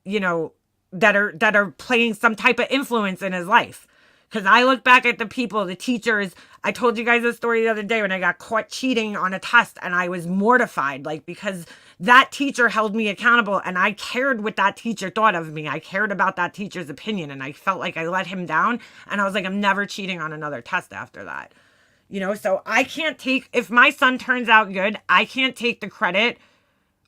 [SPEAKER 1] you know, that are playing some type of influence in his life. Because I look back at the people, the teachers. I told you guys a story the other day when I got caught cheating on a test, and I was mortified, like, because that teacher held me accountable, and I cared what that teacher thought of me. I cared about that teacher's opinion, and I felt like I let him down. And I was like, I'm never cheating on another test after that. You know, so I can't take, if my son turns out good, I can't take the credit,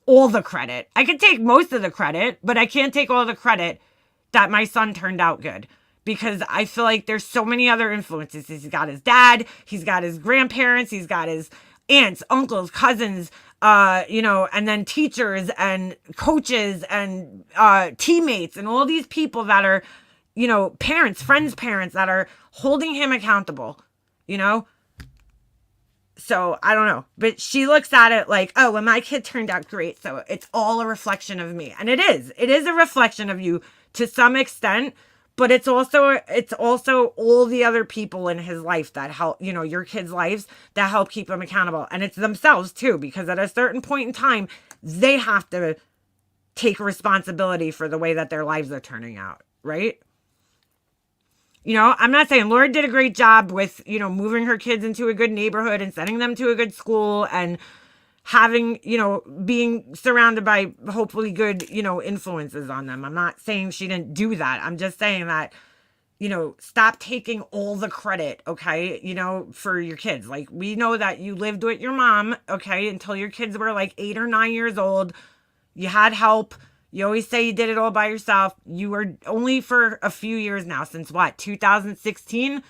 [SPEAKER 1] all the credit. I can take most of the credit, but I can't take all the credit that my son turned out good. Because I feel like there's so many other influences. He's got his dad, he's got his grandparents, he's got his aunts, uncles, cousins, you know, and then teachers and coaches and teammates and all these people that are, you know, parents, friends' parents that are holding him accountable, you know? So I don't know, but she looks at it like, oh, well, my kid turned out great, so it's all a reflection of me. And it is a reflection of you to some extent. But it's also all the other people in his life that help, you know, your kids' lives, that help keep him accountable. And it's themselves too, because at a certain point in time, they have to take responsibility for the way that their lives are turning out, right? You know, I'm not saying Laura did a great job with, you know, moving her kids into a good neighborhood and sending them to a good school and having, you know, being surrounded by hopefully good, you know, influences on them. I'm not saying she didn't do that. I'm just saying that, you know, stop taking all the credit, okay, you know, for your kids. Like, we know that you lived with your mom, okay, until your kids were like 8 or 9 years old. You had help. You always say you did it all by yourself. You were only for a few years now, since what, 2016?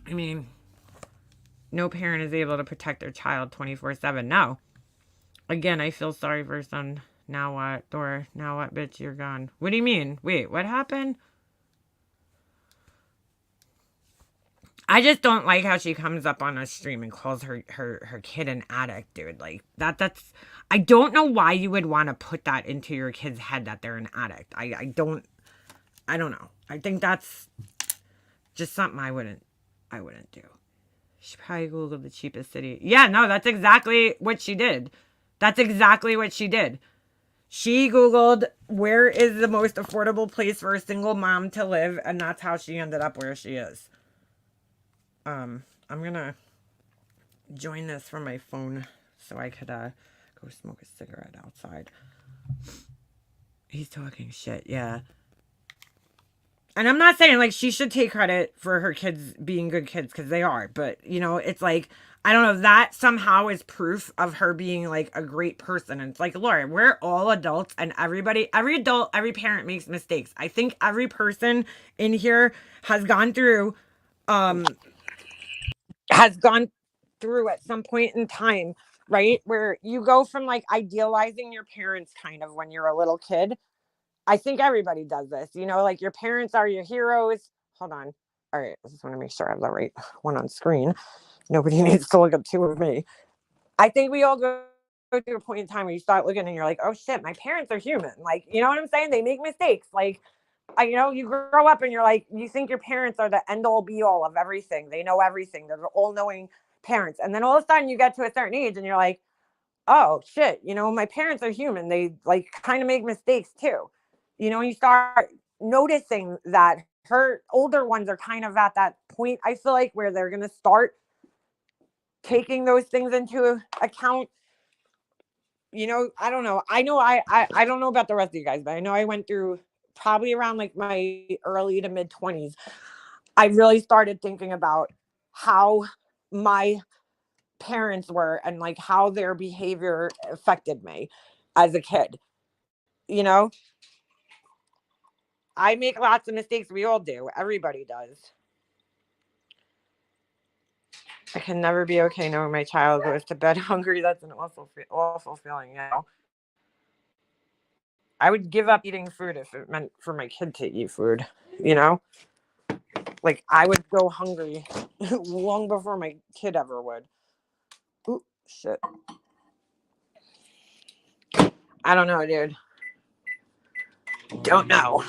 [SPEAKER 1] I mean, no parent is able to protect their child 24/7. No. Again, I feel sorry for son. Now what? Dora, now what, bitch? You're gone. What do you mean? Wait, what happened? I just don't like how she comes up on a stream and calls her kid an addict, dude. Like, that's I don't know why you would want to put that into your kid's head that they're an addict. I don't know. I think that's just something I wouldn't do. She probably Googled the cheapest city. Yeah, no, that's exactly what she did. That's exactly what she did. She Googled where is the most affordable place for a single mom to live, and that's how she ended up where she is. I'm gonna join this from my phone so I could go smoke a cigarette outside. He's talking shit, yeah. And I'm not saying like she should take credit for her kids being good kids, because they are, but you know, it's like, I don't know, that somehow is proof of her being like a great person. And it's like, Laura, we're all adults, and every adult, every parent makes mistakes. I think every person in here has gone through at some point in time, right? Where you go from like idealizing your parents kind of when you're a little kid. I think everybody does this, you know, like your parents are your heroes. Hold on. All right. I just want to make sure I have the right one on screen. Nobody needs to look up two of me. I think we all go through a point in time where you start looking and you're like, oh shit, my parents are human. Like, you know what I'm saying? They make mistakes. Like, you know, you grow up and you're like, you think your parents are the end all be all of everything. They know everything. They're all knowing parents. And then all of a sudden you get to a certain age and you're like, oh shit, you know, my parents are human. They like kind of make mistakes too. You know, you start noticing that her older ones are kind of at that point, I feel like, where they're going to start taking those things into account. You know, I don't know. I don't know about the rest of you guys, but I know I went through probably around like my early to mid 20s. I really started thinking about how my parents were and like how their behavior affected me as a kid. You know, I make lots of mistakes. We all do. Everybody does. I can never be okay knowing my child goes to bed hungry. That's an awful feeling, you know. I would give up eating food if it meant for my kid to eat food, you know? Like, I would go hungry long before my kid ever would. Ooh, shit. I don't know, dude. Don't know.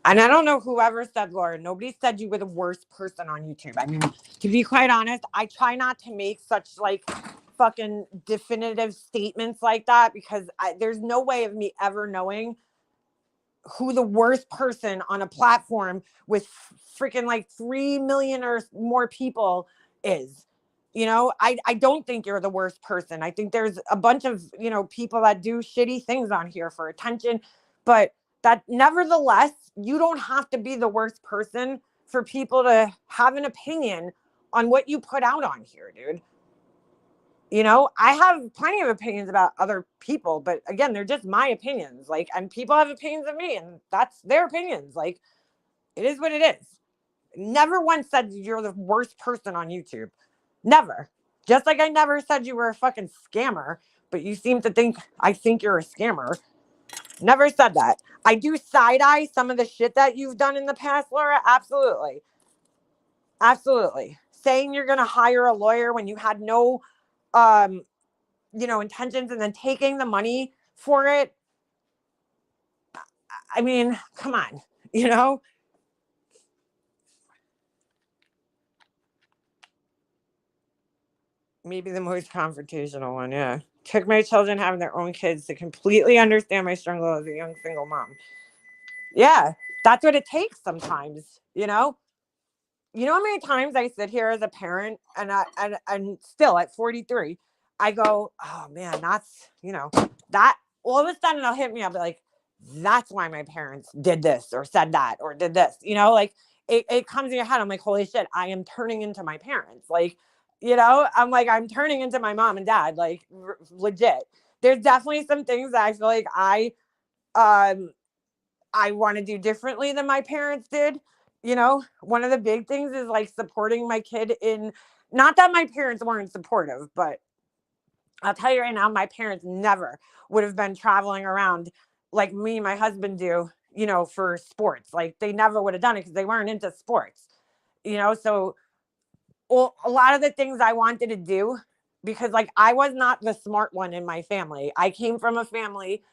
[SPEAKER 1] And I don't know whoever said, Laura, nobody said you were the worst person on YouTube. I mean, to be quite honest, I try not to make such like fucking definitive statements like that, because there's no way of me ever knowing who the worst person on a platform with freaking like 3 million or more people is. You know, I don't think you're the worst person. I think there's a bunch of, you know, people that do shitty things on here for attention, but that nevertheless, you don't have to be the worst person for people to have an opinion on what you put out on here, dude. You know, I have plenty of opinions about other people, but again, they're just my opinions. Like, and people have opinions of me, and that's their opinions. Like, it is what it is. Never once said you're the worst person on YouTube. Never. Just like I never said you were a fucking scammer, but you seem to think I think you're a scammer. Never said that. I do side eye some of the shit that you've done in the past, Laura. Absolutely. Absolutely. Saying you're going to hire a lawyer when you had no, you know, intentions, and then taking the money for it. I mean, come on, you know? Maybe the most confrontational one, yeah. Took my children having their own kids to completely understand my struggle as a young single mom. Yeah, that's what it takes sometimes, you know? You know how many times I sit here as a parent and still at 43, I go, oh man, that's, that all of a sudden it'll hit me. I'll be like, that's why my parents did this or said that or did this, like it comes in your head. I'm like, holy shit, I am turning into my parents. Like, I'm like, I'm turning into my mom and dad, like legit. There's definitely some things that I feel like I want to do differently than my parents did. One of the big things is like supporting my kid in, not that my parents weren't supportive, but I'll tell you right now, my parents never would have been traveling around like me and my husband do, for sports. Like they never would have done it because they weren't into sports, so a lot of the things I wanted to do, because like I was not the smart one in my family. I came from a family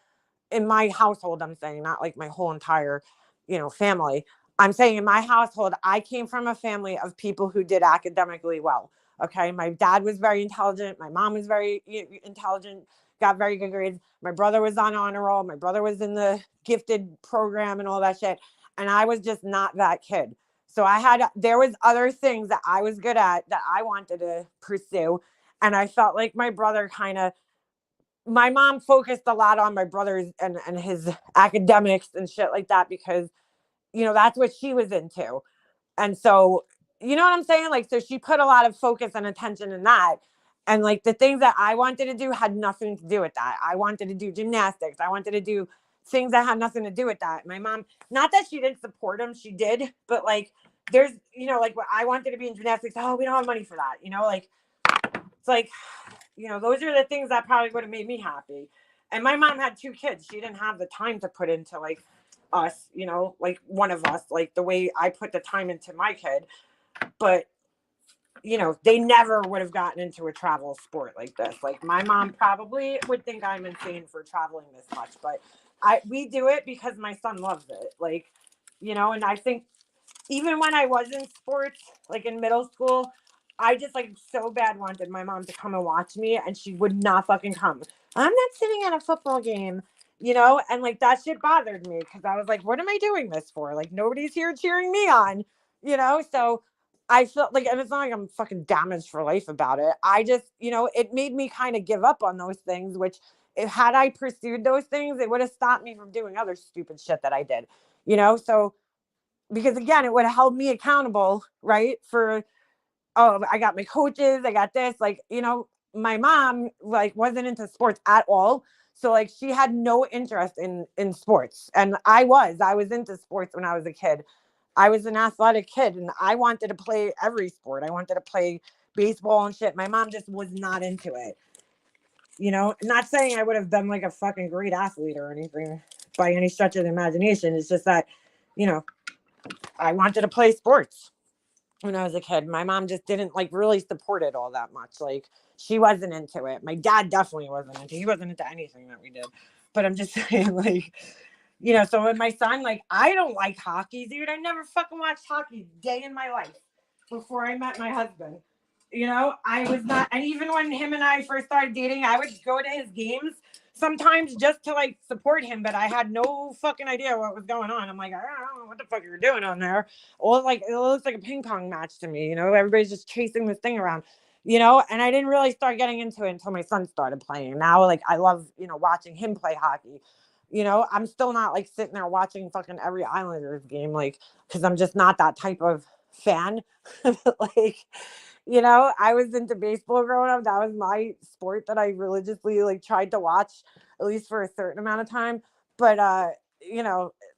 [SPEAKER 1] in my household, I'm saying, not like my whole entire, family. I'm saying in my household, I came from a family of people who did academically well. Okay. My dad was very intelligent. My mom was very intelligent, got very good grades. My brother was on honor roll. My brother was in the gifted program and all that shit. And I was just not that kid. So there was other things that I was good at that I wanted to pursue. And I felt like my mom focused a lot on my brother's and his academics and shit like that because, that's what she was into. And so, you know what I'm saying? Like, so she put a lot of focus and attention in that. And like the things that I wanted to do had nothing to do with that. I wanted to do gymnastics. I wanted to do things that had nothing to do with that. My mom, not that she didn't support him, she did, but like there's, like what I wanted to be in gymnastics. Oh, we don't have money for that. Like it's like, those are the things that probably would have made me happy. And my mom had 2 kids. She didn't have the time to put into like us, like one of us, like the way I put the time into my kid. But, they never would have gotten into a travel sport like this. Like my mom probably would think I'm insane for traveling this much, but we do it because my son loves it. Like, and I think even when I was in sports, like in middle school, I just like so bad wanted my mom to come and watch me, and she would not fucking come. I'm not sitting at a football game, and like that shit bothered me because I was like, what am I doing this for? Like nobody's here cheering me on, So I felt like, and it's not like I'm fucking damaged for life about it. I just, it made me kind of give up on those things, which had I pursued those things, it would have stopped me from doing other stupid shit that I did, So because again, it would have held me accountable, right? For, oh, I got my coaches, I got this, like, my mom like wasn't into sports at all. So like she had no interest in sports. And I was into sports when I was a kid. I was an athletic kid and I wanted to play every sport. I wanted to play baseball and shit. My mom just was not into it. Not saying I would have been like a fucking great athlete or anything by any stretch of the imagination. It's just that, I wanted to play sports when I was a kid. My mom just didn't like really support it all that much. Like she wasn't into it. My dad definitely wasn't into. He wasn't into anything that we did. But I'm just saying, like, so with my son, like, I don't like hockey, dude. I never fucking watched hockey a day in my life before I met my husband. I was not, and even when him and I first started dating, I would go to his games sometimes just to like support him, but I had no fucking idea what was going on. I'm like, I don't know what the fuck you're doing on there. Or like, it looks like a ping pong match to me, everybody's just chasing this thing around, and I didn't really start getting into it until my son started playing. Now, like, I love, watching him play hockey. I'm still not like sitting there watching fucking every Islanders game, like, because I'm just not that type of fan. Like, I was into baseball growing up. That was my sport that I religiously like tried to watch at least for a certain amount of time. But I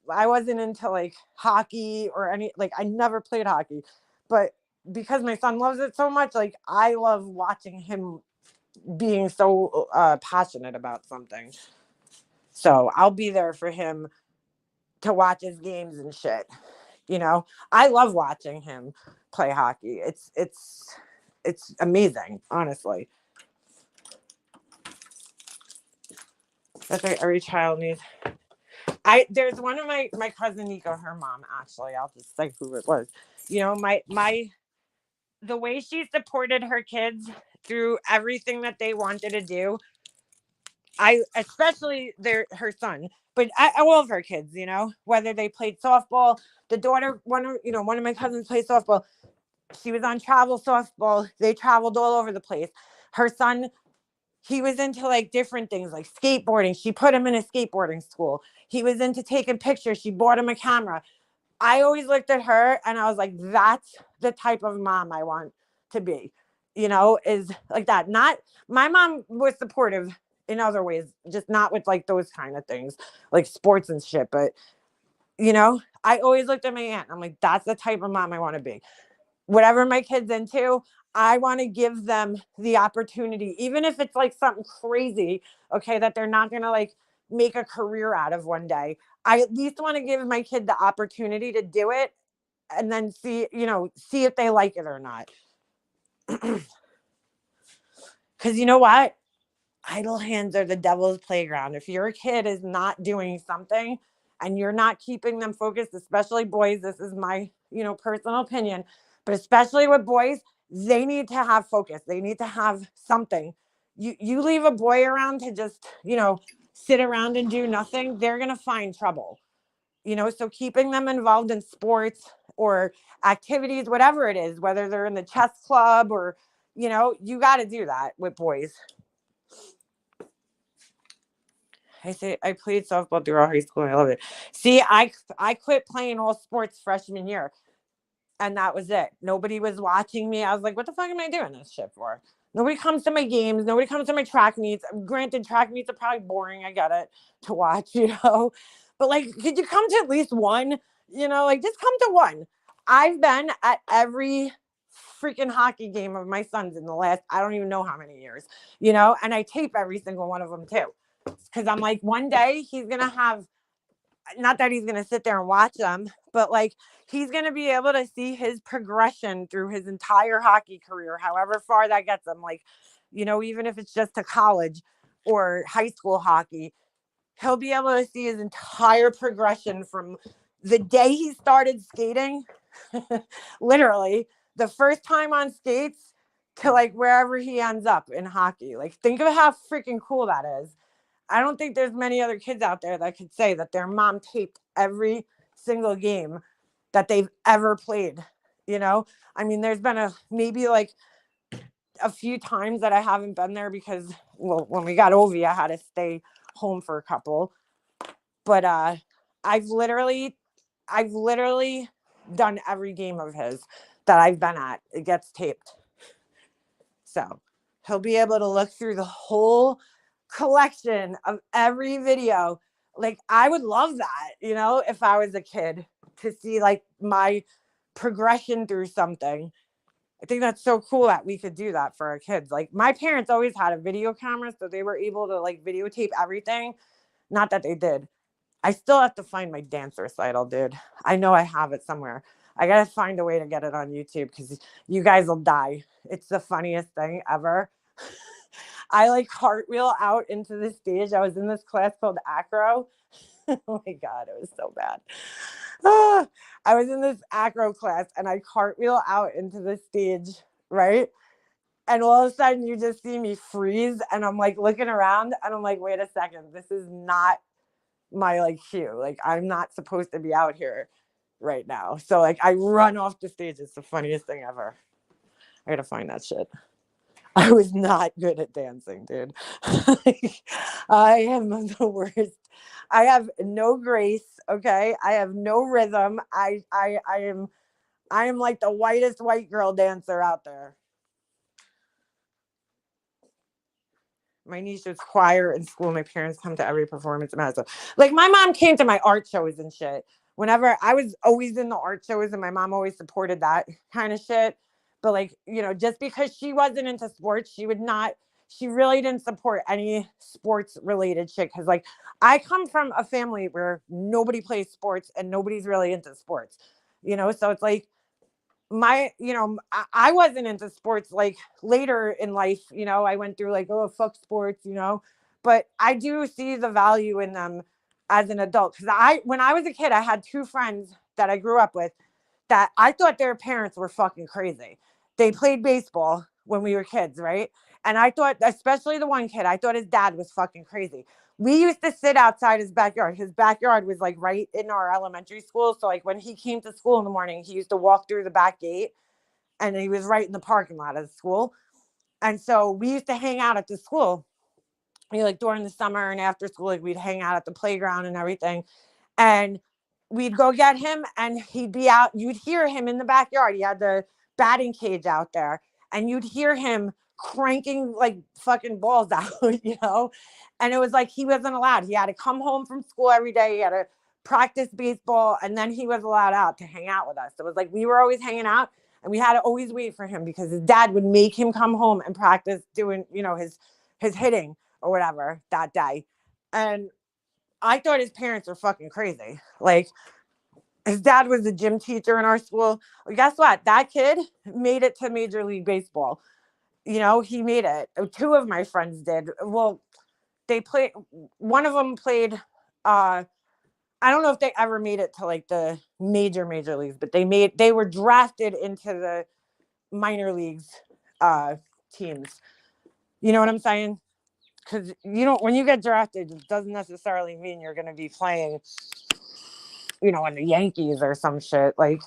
[SPEAKER 1] wasn't into like hockey or any, like I never played hockey. But because my son loves it so much, like I love watching him being so passionate about something. So I'll be there for him to watch his games and shit. I love watching him play hockey. It's amazing, honestly. That's what every child needs. There's one of my cousin Nico, her mom, actually, I'll just say who it was. The way she supported her kids through everything that they wanted to do. Especially her son, but all of her kids, whether they played softball, the daughter, one of my cousins played softball. She was on travel softball. They traveled all over the place. Her son, he was into like different things like skateboarding. She put him in a skateboarding school. He was into taking pictures. She bought him a camera. I always looked at her and I was like, that's the type of mom I want to be, is like that. Not, my mom was supportive in other ways, just not with like those kind of things, like sports and shit. But, I always looked at my aunt. I'm like, that's the type of mom I want to be. Whatever my kid's into, I want to give them the opportunity, even if it's like something crazy, okay, that they're not going to like make a career out of one day. I at least want to give my kid the opportunity to do it and then see if they like it or not. Because you know what? Idle hands are the devil's playground. If your kid is not doing something and you're not keeping them focused, especially boys, this is my, personal opinion, but especially with boys, they need to have focus. They need to have something. You leave a boy around to just, sit around and do nothing, they're going to find trouble. So keeping them involved in sports or activities, whatever it is, whether they're in the chess club or, you got to do that with boys. I played softball throughout high school and I love it. See, I quit playing all sports freshman year. And that was it. Nobody was watching me. I was like, what the fuck am I doing this shit for? Nobody comes to my games. Nobody comes to my track meets. Granted, track meets are probably boring. I get it, to watch, But like, could you come to at least one? Just come to one. I've been at every freaking hockey game of my son's in the last, I don't even know how many years, and I tape every single one of them too. Because I'm like, one day he's going to have, not that he's going to sit there and watch them, but like he's going to be able to see his progression through his entire hockey career, however far that gets him. Like, even if it's just to college or high school hockey, he'll be able to see his entire progression from the day he started skating, literally the first time on skates, to like wherever he ends up in hockey. Like, think of how freaking cool that is. I don't think there's many other kids out there that could say that their mom taped every single game that they've ever played. I mean, there's been maybe like a few times that I haven't been there because, well, when we got Ovi, I had to stay home for a couple. But I've literally done every game of his that I've been at. It gets taped. So he'll be able to look through the whole collection of every video. Like, I would love that, if I was a kid, to see like my progression through something. I think that's so cool that we could do that for our kids. Like, my parents always had a video camera, so they were able to like videotape everything. Not that they did. I still have to find my dance recital, dude. I know I have it somewhere. I gotta find a way to get it on YouTube because you guys will die. It's the funniest thing ever. I like cartwheel out into the stage. I was in this class called acro. Oh my God, it was so bad. I was in this acro class and I cartwheel out into the stage, right? And all of a sudden you just see me freeze and I'm like looking around and I'm like, wait a second, this is not my like cue. Like, I'm not supposed to be out here right now. So like I run off the stage. It's the funniest thing ever. I gotta find that shit. I was not good at dancing, dude. I am the worst. I have no grace. Okay. I have no rhythm. I am like the whitest white girl dancer out there. My niece was choir in school. My parents come to every performance. Like, my mom came to my art shows and shit. Whenever I was always in the art shows, and my mom always supported that kind of shit. But like, just because she wasn't into sports, she really didn't support any sports related shit. Cause like, I come from a family where nobody plays sports and nobody's really into sports, so it's like, I wasn't into sports like later in life, I went through like, oh, fuck sports, but I do see the value in them as an adult. Cause when I was a kid, I had two friends that I grew up with that I thought their parents were fucking crazy. They played baseball
[SPEAKER 6] when we were kids, right? And I thought, especially the one kid, I thought his dad was fucking crazy. We used to sit outside his backyard. His backyard was like right in our elementary school. So like when he came to school in the morning, he used to walk through the back gate and he was right in the parking lot of the school. And so we used to hang out at the school, like during the summer and after school, like we'd hang out at the playground and everything. And we'd go get him and he'd be out. You'd hear him in the backyard. He had the batting cage out there and you'd hear him cranking like fucking balls out, And it was like he wasn't allowed. He had to come home from school every day. He had to practice baseball and then he was allowed out to hang out with us. So it was like we were always hanging out and we had to always wait for him because his dad would make him come home and practice doing, his hitting or whatever that day. And I thought his parents were fucking crazy. Like his dad was a gym teacher in our school. Well, guess what? That kid made it to Major League Baseball. He made it. Two of my friends did. Well, one of them played, I don't know if they ever made it to like the major leagues, but they were drafted into the minor leagues teams. You know what I'm saying? Because when you get drafted, it doesn't necessarily mean you're going to be playing, in the Yankees or some shit. Like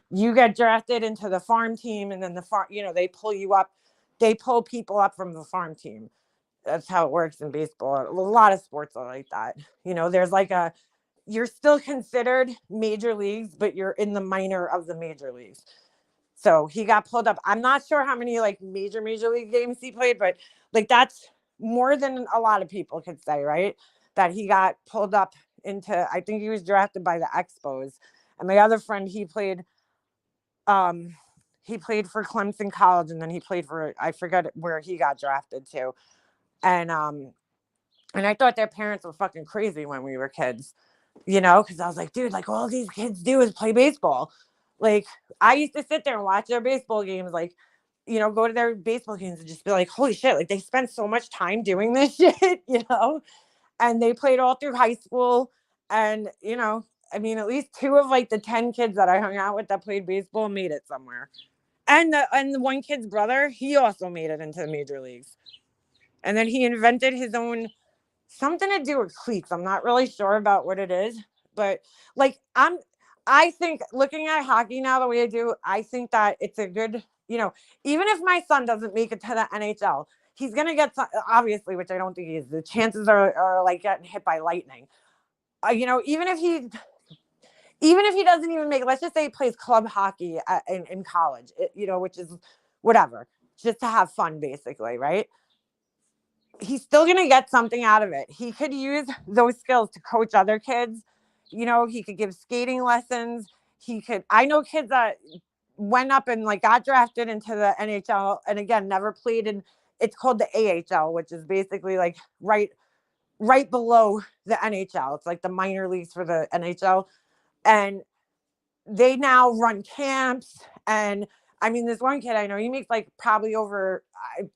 [SPEAKER 6] you get drafted into the farm team and then the farm, they pull you up. They pull people up from the farm team. That's how it works in baseball. A lot of sports are like that. There's like you're still considered major leagues, but you're in the minor of the major leagues. So he got pulled up. I'm not sure how many like major league games he played, but like that's more than a lot of people could say, right? That he got pulled up into, I think he was drafted by the Expos. And my other friend, he played for Clemson College and then he played for, I forget where he got drafted to. And I thought their parents were fucking crazy when we were kids, because I was like, dude, like all these kids do is play baseball. Like I used to sit there and watch their baseball games, like, go to their baseball games and just be like, holy shit, like they spend so much time doing this shit, and they played all through high school. And, at least 2 of like the 10 kids that I hung out with that played baseball made it somewhere. And the one kid's brother, he also made it into the major leagues. And then he invented his own something to do with cleats. I'm not really sure about what it is, but like I think looking at hockey now the way I do, I think that it's a good, even if my son doesn't make it to the NHL, he's going to get some, obviously, which I don't think he is. The chances are like getting hit by lightning. Even if he doesn't even make, let's just say he plays club hockey in college, which is whatever, just to have fun basically, right? He's still going to get something out of it. He could use those skills to coach other kids. He could give skating lessons. I know kids that went up and like got drafted into the NHL and again, never played in, it's called the AHL, which is basically like right below the NHL. It's like the minor leagues for the NHL. And they now run camps. And this one kid I know, he makes like probably over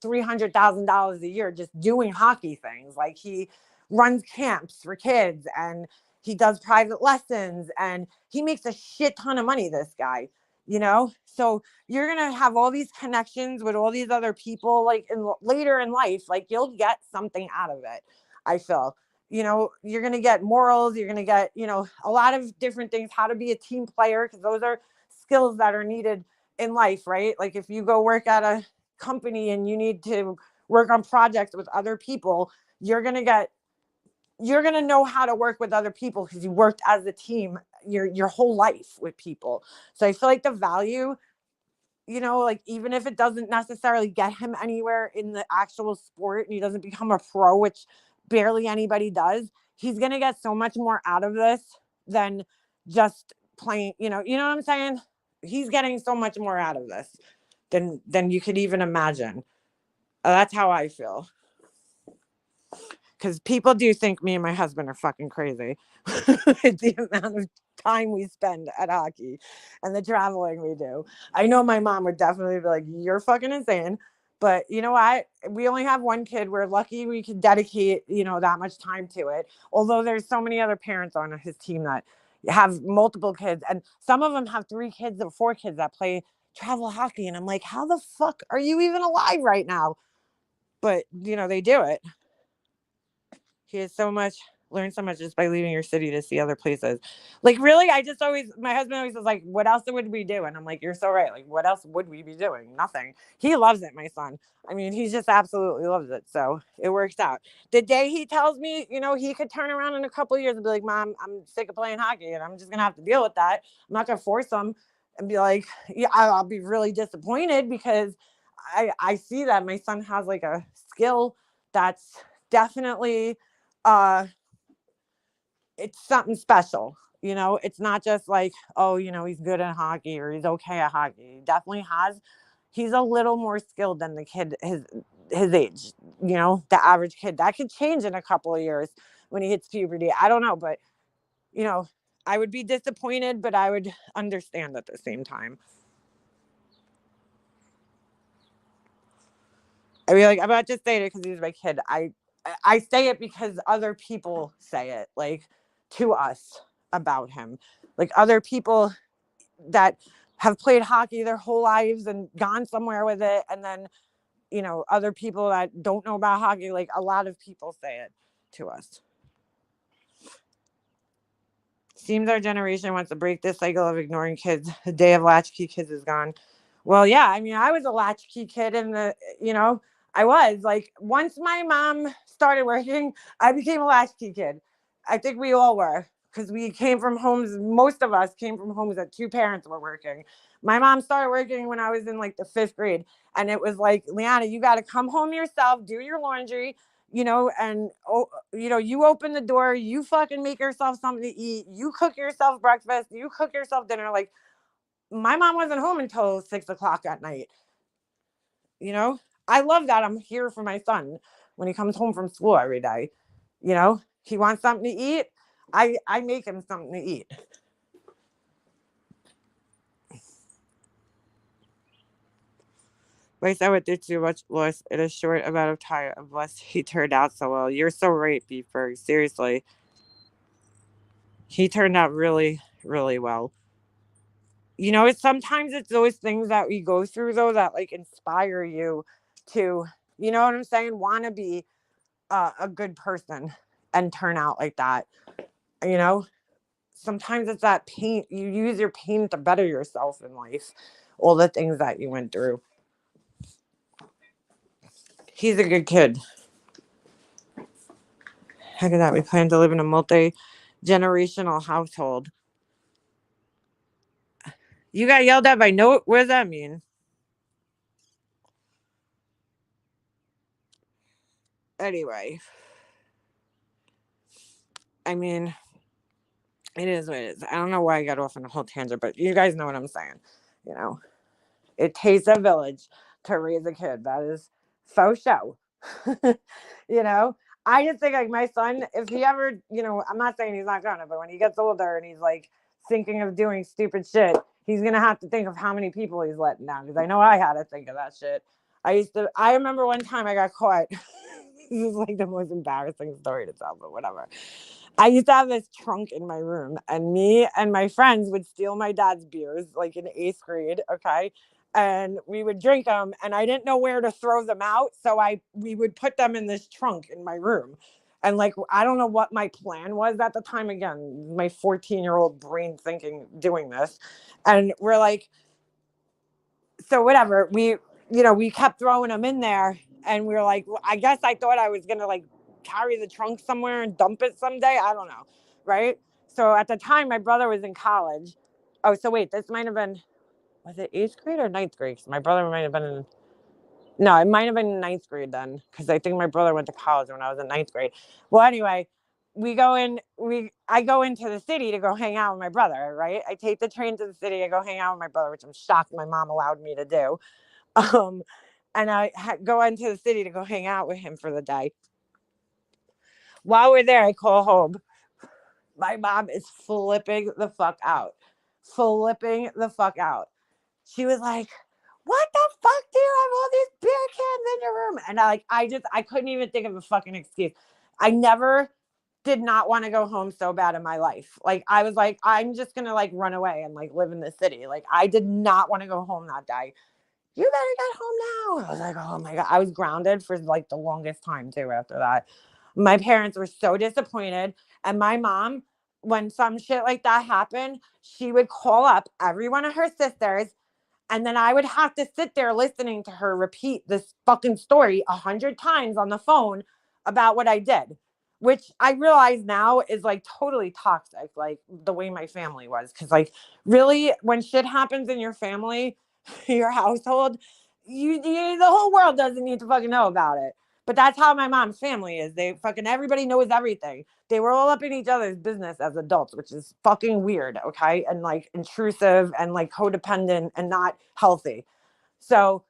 [SPEAKER 6] $300,000 a year just doing hockey things. Like he runs camps for kids and he does private lessons and he makes a shit ton of money, this guy, So you're going to have all these connections with all these other people, like later in life, like you'll get something out of it. I feel, you're going to get morals, you're going to get, a lot of different things, how to be a team player, because those are skills that are needed in life, right? Like if you go work at a company and you need to work on projects with other people, you're going to know how to work with other people because you worked as a team your whole life with people. So I feel like the value, like even if it doesn't necessarily get him anywhere in the actual sport and he doesn't become a pro, which barely anybody does, he's going to get so much more out of this than just playing, you know what I'm saying? He's getting so much more out of this than you could even imagine. That's how I feel. Because people do think me and my husband are fucking crazy. The amount of time we spend at hockey and the traveling we do. I know my mom would definitely be like, you're fucking insane. But you know what? We only have one kid. We're lucky we could dedicate, that much time to it. Although there's so many other parents on his team that have multiple kids. And some of them have 3 kids or 4 kids that play travel hockey. And I'm like, how the fuck are you even alive right now? But, they do it. He has learned so much just by leaving your city to see other places. Like, really, my husband always was like, what else would we do? And I'm like, you're so right. Like, what else would we be doing? Nothing. He loves it, my son. I mean, he just absolutely loves it. So it works out. The day he tells me, he could turn around in a couple of years and be like, Mom, I'm sick of playing hockey and I'm just going to have to deal with that. I'm not going to force him and be like, yeah, I'll be really disappointed because I see that my son has like a skill that's definitely it's something special. It's not just like, oh, he's good at hockey or he's okay at hockey. He definitely he's a little more skilled than the kid his age, the average kid. That could change in a couple of years when he hits puberty. I don't know, but I would be disappointed, but I would understand at the same time. I mean, like, I'm not just saying it because he's my kid. I say it because other people say it, like, to us about him. Like, other people that have played hockey their whole lives and gone somewhere with it. And then, other people that don't know about hockey, like, a lot of people say it to us. Seems our generation wants to break this cycle of ignoring kids. The day of latchkey kids is gone. Well, yeah, I mean, I was a latchkey kid I was like, once my mom started working, I became a latchkey kid. I think we all were because we came from homes. Most of us came from homes that two parents were working. My mom started working when I was in like the 5th grade. And it was like, Leanna, you got to come home yourself, do your laundry, and, you open the door, you fucking make yourself something to eat. You cook yourself breakfast, you cook yourself dinner. Like, my mom wasn't home until 6 o'clock at night. I love that I'm here for my son when he comes home from school every day. He wants something to eat. I make him something to eat. But I would do too much loss in a short amount of time unless he turned out so well. You're so right, Beefer. Seriously. He turned out really, really well. Sometimes it's those things that we go through, though, that like inspire you to, you know what I'm saying, want to be a good person and turn out like that. Sometimes it's that pain. You use your pain to better yourself in life. All the things that you went through. He's a good kid. Heck of that. We plan to live in a multi-generational household. You got yelled at by no. What does that mean? Anyway. I mean, it is what it is. I don't know why I got off on a whole tangent, but you guys know what I'm saying. It takes a village to raise a kid. That is faux show. I just think like my son, if he ever, I'm not saying he's not gonna, but when he gets older and he's like thinking of doing stupid shit, he's gonna have to think of how many people he's letting down. Because I know I had to think of that shit. I remember one time I got caught. This is like the most embarrassing story to tell, but whatever. I used to have this trunk in my room, and me and my friends would steal my dad's beers, like in 8th grade, okay? And we would drink them, and I didn't know where to throw them out, so we would put them in this trunk in my room. And like, I don't know what my plan was at the time. Again, my 14-year-old brain doing this. And we're like, so whatever, we kept throwing them in there, and we were like, well, I guess I thought I was going to like carry the trunk somewhere and dump it someday. I don't know. Right. So at the time, my brother was in college. Oh, so wait, this might have been, was it 8th grade or 9th grade? My brother might have been no, it might have been 9th grade then. Cause I think my brother went to college when I was in 9th grade. Well, anyway, I go into the city to go hang out with my brother. Right. I take the train to the city. I go hang out with my brother, which I'm shocked my mom allowed me to do. And I go into the city to go hang out with him for the day. While we're there, I call home. My mom is flipping the fuck out. Flipping the fuck out. She was like, what the fuck do you have all these beer cans in your room? And I couldn't even think of a fucking excuse. I never did not want to go home so bad in my life. Like, I was like, I'm just going to like run away and like live in the city. Like, I did not want to go home that day. You better get home now. I was like, oh my God. I was grounded for like the longest time too after that. My parents were so disappointed. And my mom, when some shit like that happened, she would call up every one of her sisters. And then I would have to sit there listening to her repeat this fucking story 100 times on the phone about what I did, which I realize now is like totally toxic, like the way my family was. Cause like really, when shit happens in your family, your household, the whole world doesn't need to fucking know about it. But that's how my mom's family is. They fucking, everybody knows everything. They were all up in each other's business as adults, which is fucking weird, okay? And like intrusive and like codependent and not healthy. So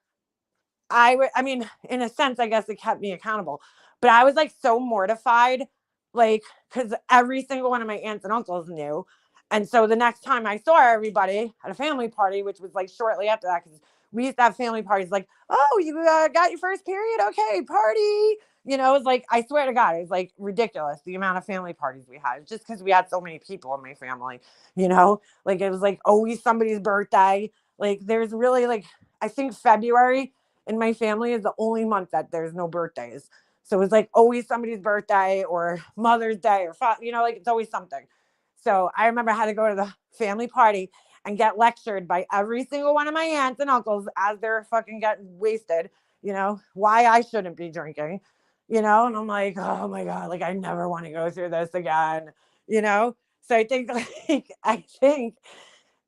[SPEAKER 6] I mean, in a sense, I guess it kept me accountable. But I was like so mortified, like, because every single one of my aunts and uncles knew. And so the next time I saw everybody at a family party, which was like shortly after that, because we used to have family parties like, oh, you got your first period? Okay, party. You know, it was like, I swear to God, it was like ridiculous the amount of family parties we had just because we had so many people in my family, you know, like it was like always somebody's birthday. Like there's really like, I think February in my family is the only month that there's no birthdays. So it's like always somebody's birthday or Mother's Day or, you know, like it's always something. So I remember I had to go to the family party and get lectured by every single one of my aunts and uncles as they're fucking getting wasted, you know, why I shouldn't be drinking, you know? And I'm like, oh my God, like I never want to go through this again, you know? So I think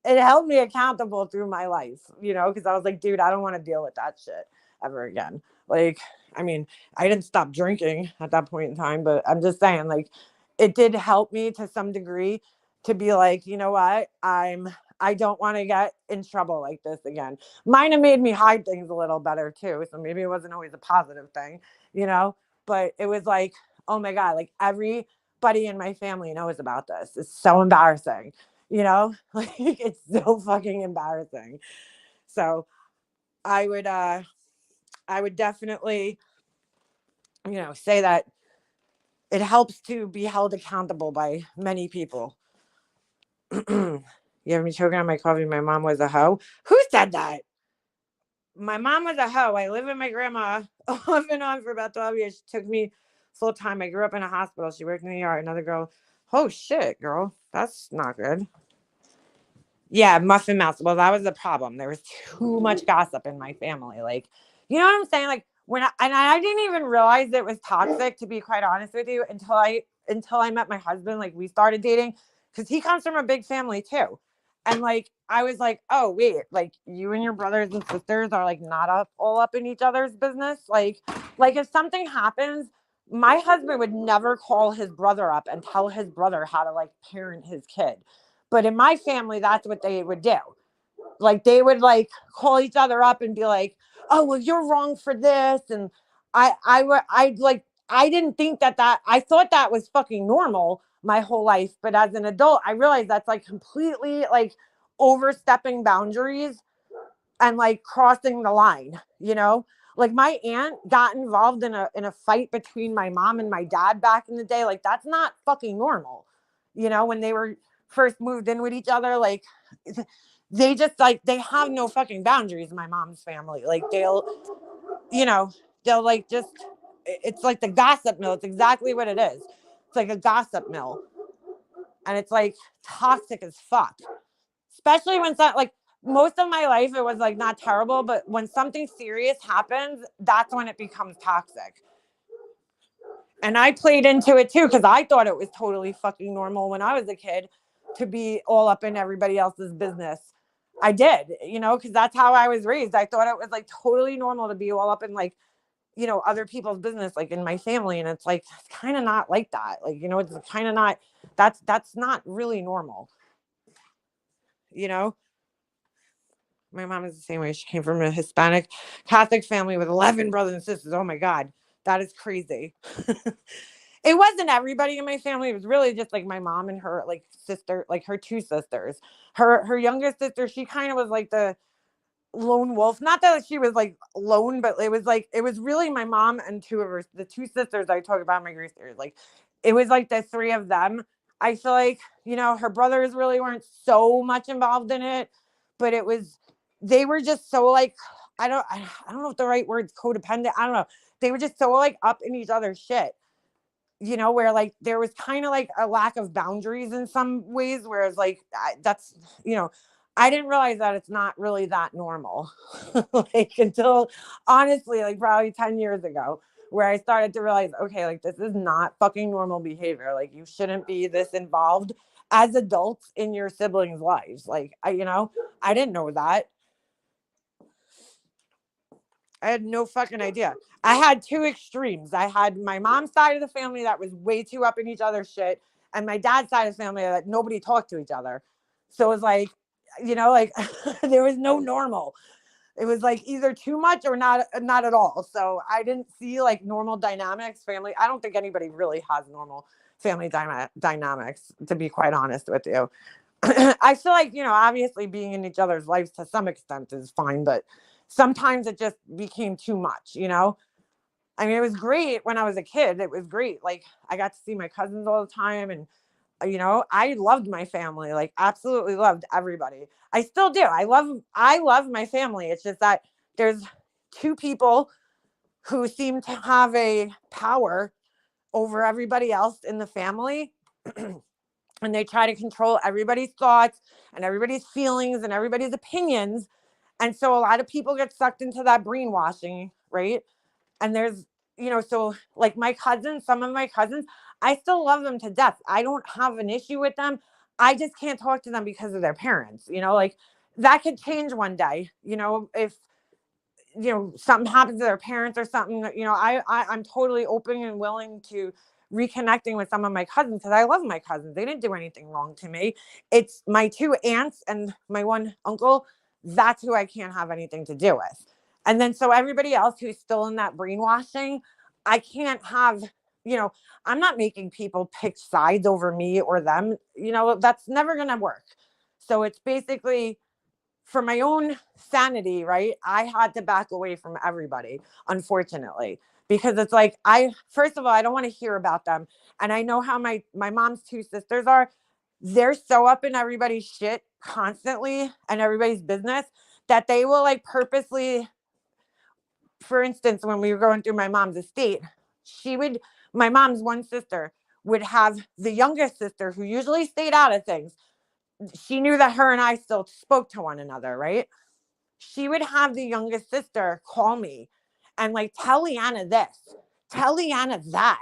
[SPEAKER 6] it held me accountable through my life, you know, because I was like, dude, I don't want to deal with that shit ever again. Like, I mean, I didn't stop drinking at that point in time, but I'm just saying, like, it did help me to some degree to be like, you know what, I don't want to get in trouble like this again. Might have made me hide things a little better too, so maybe it wasn't always a positive thing, you know. But it was like, oh my God, like everybody in my family knows about this. It's so embarrassing, you know, like it's so fucking embarrassing. So I would definitely, you know, say that it helps to be held accountable by many people. You have me choking on my coffee. My mom was a hoe. Who said that? My mom was a hoe. I live with my grandma off and on for about 12 years. She took me full time. I grew up in a hospital. She worked in the ER. Another girl. Oh shit, girl. That's not good. Yeah, muffin mouth. Well, that was the problem. There was too much gossip in my family. Like, you know what I'm saying? Like I didn't even realize it was toxic, to be quite honest with you, until I met my husband. Like we started dating because he comes from a big family too. And like I was like, oh wait, like you and your brothers and sisters are like not all up in each other's business. Like if something happens, my husband would never call his brother up and tell his brother how to like parent his kid. But in my family, that's what they would do. Like they would like call each other up and be like, "Oh, well, you're wrong for this." And I didn't think that I thought that was fucking normal my whole life. But as an adult, I realized that's like completely like overstepping boundaries and like crossing the line, you know? Like my aunt got involved in a fight between my mom and my dad back in the day. Like that's not fucking normal. You know, when they were first moved in with each other, like they just like they have no fucking boundaries in my mom's family. Like you know, they'll like just it's like the gossip mill. It's exactly what it is. It's like a gossip mill. And it's like toxic as fuck. Especially when like most of my life it was like not terrible, but when something serious happens, that's when it becomes toxic. And I played into it too because I thought it was totally fucking normal when I was a kid to be all up in everybody else's business. I did, you know, because that's how I was raised. I thought it was like totally normal to be all up in like, you know, other people's business, like in my family. And it's like, it's kind of not like that. Like, you know, it's kind of not, that's not really normal, you know? My mom is the same way. She came from a Hispanic Catholic family with 11 brothers and sisters. Oh my God, that is crazy. It wasn't everybody in my family. It was really just like my mom and her like sister, like her two sisters. Her youngest sister, she kind of was like the lone wolf. Not that she was like lone, but it was really my mom and the two sisters I talk about, my great sisters. Like it was like the three of them. I feel like, you know, her brothers really weren't so much involved in it, but they were just so like, I don't know if the right word's codependent. I don't know. They were just so like up in each other's shit, you know, where like there was kind of like a lack of boundaries in some ways, whereas like that's, you know, I didn't realize that it's not really that normal, like until honestly, like probably 10 years ago, where I started to realize, okay, like this is not fucking normal behavior. Like you shouldn't be this involved as adults in your siblings' lives. Like you know, I didn't know that. I had no fucking idea. I had two extremes. I had my mom's side of the family that was way too up in each other's shit, and my dad's side of the family that nobody talked to each other. So it was like, you know, like there was no normal. It was like either too much or not at all. So I didn't see like normal dynamics, family. I don't think anybody really has normal family dynamics, to be quite honest with you. I feel like, you know, obviously being in each other's lives to some extent is fine, but sometimes it just became too much, you know? I mean, it was great when I was a kid. It was great. Like I got to see my cousins all the time, and you know, I loved my family, like absolutely loved everybody. I still do. I love my family. It's just that there's two people who seem to have a power over everybody else in the family. And they try to control everybody's thoughts and everybody's feelings and everybody's opinions. And so a lot of people get sucked into that brainwashing, right? And there's, you know, so like my cousins, some of my cousins, I still love them to death. I don't have an issue with them. I just can't talk to them because of their parents, you know, like that could change one day, you know, if, you know, something happens to their parents or something, you know, I'm totally open and willing to reconnecting with some of my cousins because I love my cousins. They didn't do anything wrong to me. It's my two aunts and my one uncle. That's who I can't have anything to do with. And then so everybody else who's still in that brainwashing, I can't have, you know, I'm not making people pick sides over me or them. You know, that's never going to work. So it's basically for my own sanity, right? I had to back away from everybody, unfortunately, because it's like, first of all, I don't want to hear about them. And I know how my mom's two sisters are. They're so up in everybody's shit constantly and everybody's business that they will like purposely, for instance, when we were going through my mom's estate, my mom's one sister would have the youngest sister who usually stayed out of things. She knew that her and I still spoke to one another, right? She would have the youngest sister call me and like, tell Leanna this, tell Leanna that.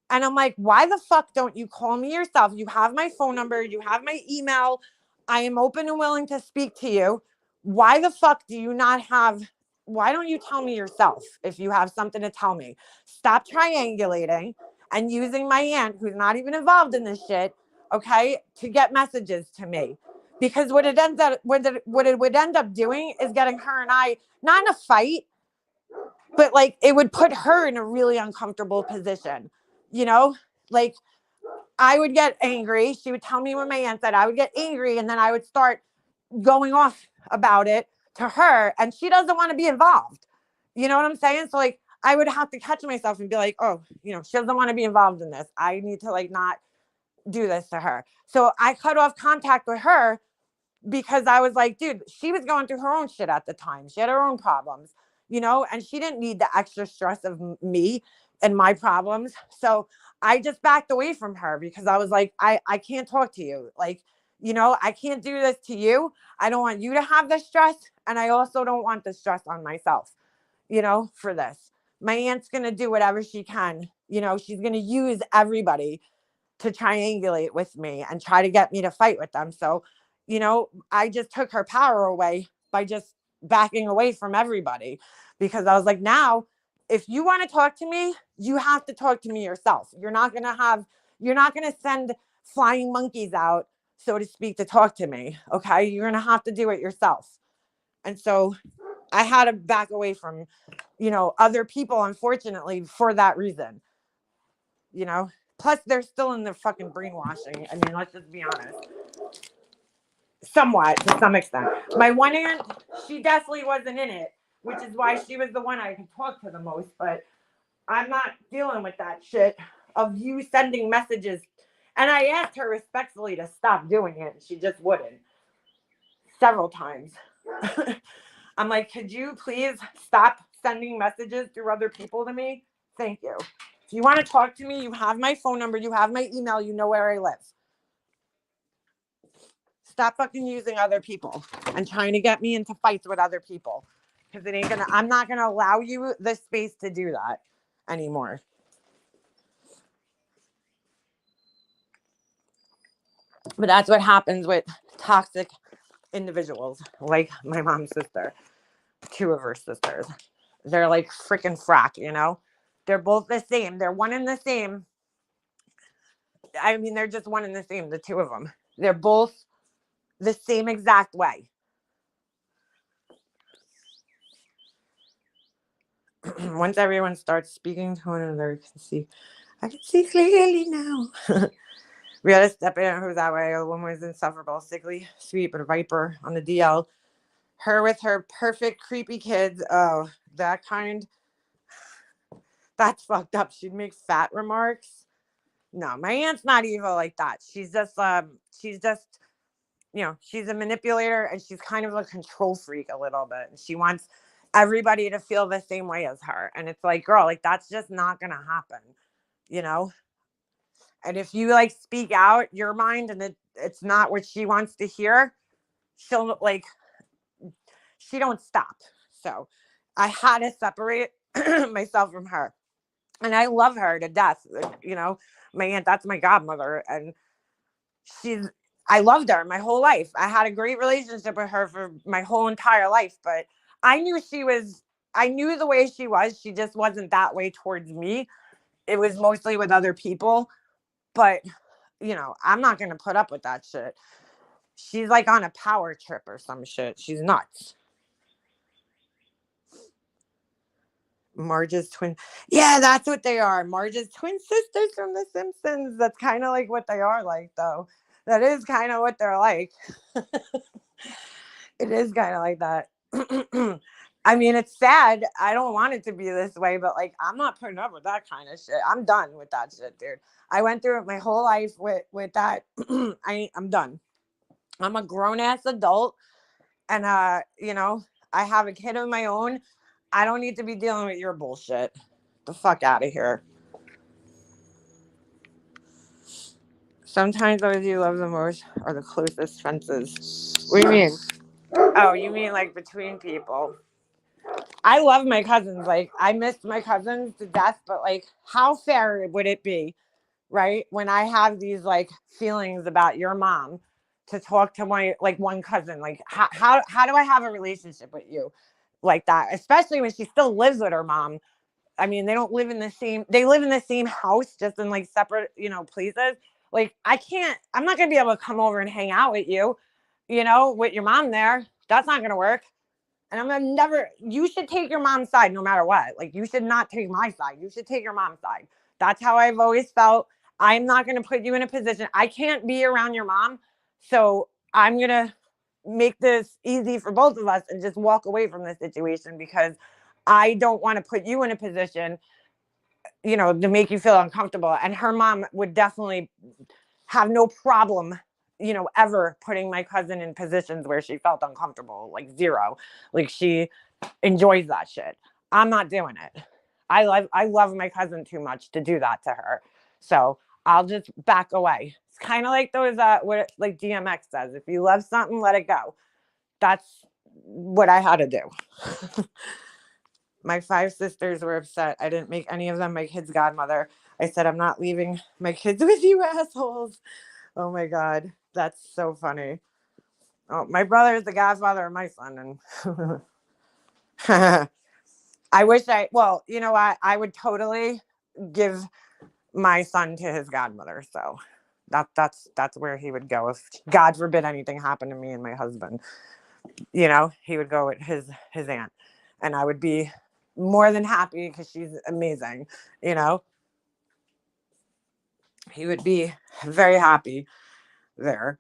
[SPEAKER 6] And I'm like, why the fuck don't you call me yourself? You have my phone number, you have my email. I am open and willing to speak to you. Why the fuck do you not have, why don't you tell me yourself if you have something to tell me? Stop triangulating and using my aunt, who's not even involved in this shit, okay, to get messages to me. Because what it would end up doing is getting her and I not in a fight, but like it would put her in a really uncomfortable position. You know, like I would get angry. She would tell me what my aunt said. I would get angry, and then I would start going off about it to her, and she doesn't want to be involved. You know what I'm saying? So like I would have to catch myself and be like, oh, you know, she doesn't want to be involved in this. I need to like not do this to her. So I cut off contact with her because I was like, dude, she was going through her own shit at the time. She had her own problems, you know, and she didn't need the extra stress of me and my problems. So I just backed away from her because I was like, I can't talk to you. Like, you know, I can't do this to you. I don't want you to have the stress. And I also don't want the stress on myself, you know, for this. My aunt's going to do whatever she can. You know, she's going to use everybody to triangulate with me and try to get me to fight with them. So, you know, I just took her power away by just backing away from everybody because I was like, now, if you want to talk to me, you have to talk to me yourself. You're not going to send flying monkeys out, so to speak, to talk to me. Okay. You're going to have to do it yourself. And so I had to back away from, you know, other people, unfortunately, for that reason, you know. Plus, they're still in the fucking brainwashing. I mean, let's just be honest. Somewhat, to some extent. My one aunt, she definitely wasn't in it, which is why she was the one I could talk to the most. But I'm not dealing with that shit. of you sending messages. And I asked her respectfully to stop doing it. And she just wouldn't. Several times. I'm like, could you please stop sending messages through other people to me? Thank you. If you want to talk to me, you have my phone number, you have my email, you know where I live. Stop fucking using other people and trying to get me into fights with other people. Because I'm not gonna allow you the space to do that anymore. But that's what happens with toxic individuals, like my mom's sister, 2 of her sisters. They're like freaking frack, you know? They're both the same. They're one and the same. I mean, they're just one and the same, the 2 of them. They're both the same exact way. Once everyone starts speaking to one another, I can see clearly now. We had to step in who's that way. A woman was insufferable, sickly, sweet, but a viper on the DL. Her with her perfect, creepy kids. Oh, that kind. That's fucked up. She'd make fat remarks. No, my aunt's not evil like that. She's just, she's a manipulator and she's kind of a control freak a little bit. And she wants everybody to feel the same way as her. And it's like, girl, like that's just not going to happen, you know? And if you like speak out your mind and it's not what she wants to hear, she'll like, she don't stop. So I had to separate myself from her. And I love her to death. You know, my aunt, that's my godmother. And I loved her my whole life. I had a great relationship with her for my whole entire life. But I knew the way she was. She just wasn't that way towards me. It was mostly with other people. But, you know, I'm not going to put up with that shit. She's like on a power trip or some shit. She's nuts. Marge's twin. Yeah, that's what they are. Marge's twin sisters from The Simpsons. That's kind of like what they are like, though. That is kind of what they're like. It is kind of like that. I mean, it's sad. I don't want it to be this way, but like, I'm not putting up with that kind of shit. I'm done with that shit, dude. I went through it my whole life with that. I'm done. I'm a grown ass adult, and you know, I have a kid of my own. I don't need to be dealing with your bullshit. The fuck out of here. Sometimes those you love the most are the closest fences. What do you mean? Oh, you mean like between people? I love my cousins. Like, I miss my cousins to death, but like, how fair would it be, right? When I have these like feelings about your mom to talk to my like one cousin, like how do I have a relationship with you like that? Especially when she still lives with her mom. I mean, they live in the same house, just in like separate, you know, places. Like, I'm not going to be able to come over and hang out with you, you know, with your mom there. That's not going to work. And I'm going to you should take your mom's side no matter what. Like, you should not take my side. You should take your mom's side. That's how I've always felt. I'm not going to put you in a position. I can't be around your mom. So I'm going to make this easy for both of us and just walk away from this situation, because I don't want to put you in a position, you know, to make you feel uncomfortable. And her mom would definitely have no problem, you know, ever putting my cousin in positions where she felt uncomfortable, like zero. Like, she enjoys that shit. I'm not doing it. I love my cousin too much to do that to her. So I'll just back away. It's kind of like those, what like DMX says, if you love something, let it go. That's what I had to do. My 5 sisters were upset. I didn't make any of them my kid's godmother. I said, I'm not leaving my kids with you assholes. Oh my God. That's so funny. Oh, my brother is the godfather of my son. And you know what? I would totally give my son to his godmother. So that's where he would go. If God forbid anything happened to me and my husband, you know, he would go with his aunt. And I would be more than happy, because she's amazing, you know. He would be very happy there.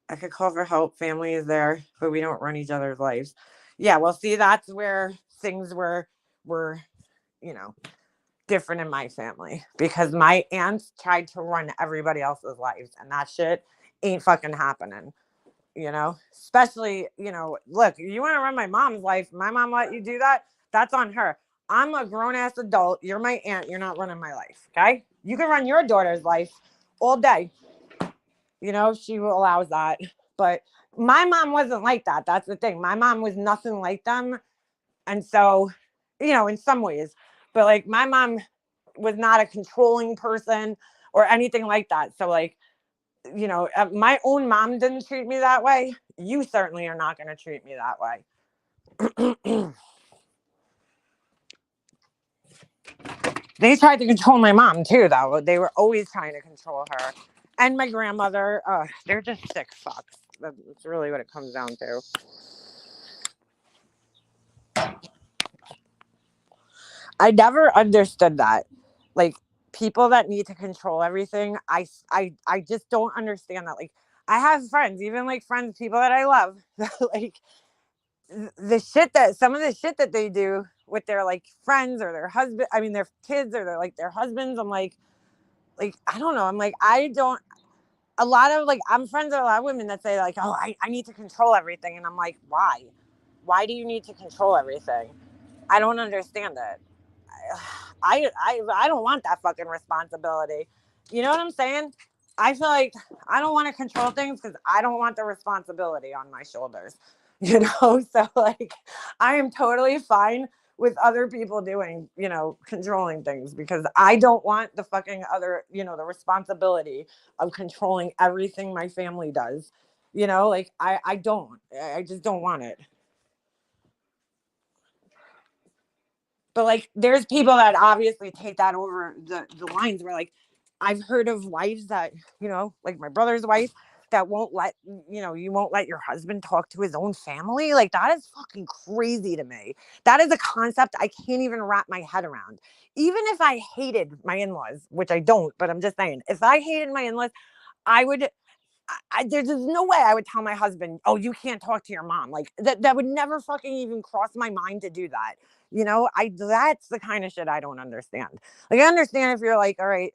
[SPEAKER 6] I could call for help. Family is there, but we don't run each other's lives. Yeah, well, see, that's where things were, you know,
[SPEAKER 1] different in my family because my aunts tried to run everybody else's lives, and that shit ain't fucking happening. Especially, look, you want to run my mom's life. My mom let you do that. That's on her. I'm a grown ass adult. You're my aunt. You're not running my life. Okay. You can run your daughter's life all day. She allows that. But my mom wasn't like that. That's the thing. My mom was nothing like them. And so, in some ways, but like my mom was not a controlling person or anything like that. So like, my own mom didn't treat me that way. You certainly are not going to treat me that way. They tried to control my mom too, though. They were always trying to control her. And my grandmother, they're just sick fucks. That's really what it comes down to. I never understood that. Like, people that need to control everything, I just don't understand that. Like, I have friends, even like friends, people that I love, like, some of the shit that they do with their like friends or their husband, I mean their kids or their husbands, I'm like I don't know, I'm like, I don't, a lot of like, I'm friends with a lot of women that say like, oh, I need to control everything, and I'm like, why do you need to control everything? I don't understand it. I don't want that fucking responsibility. You know what I'm saying? I feel like I don't want to control things because I don't want the responsibility on my shoulders. So like, I am totally fine with other people doing, controlling things, because I don't want the fucking other, the responsibility of controlling everything my family does. Like I just don't want it. But like, there's people that obviously take that over the lines where like, I've heard of wives that, like my brother's wife that won't let, you won't let your husband talk to his own family. Like, that is fucking crazy to me. That is a concept I can't even wrap my head around. Even if I hated my in-laws, which I don't, but I'm just saying, if I hated my in-laws, I would, there's no way I would tell my husband, oh, you can't talk to your mom. Like, that would never fucking even cross my mind to do that. That's the kind of shit I don't understand. Like, I understand if you're like, all right,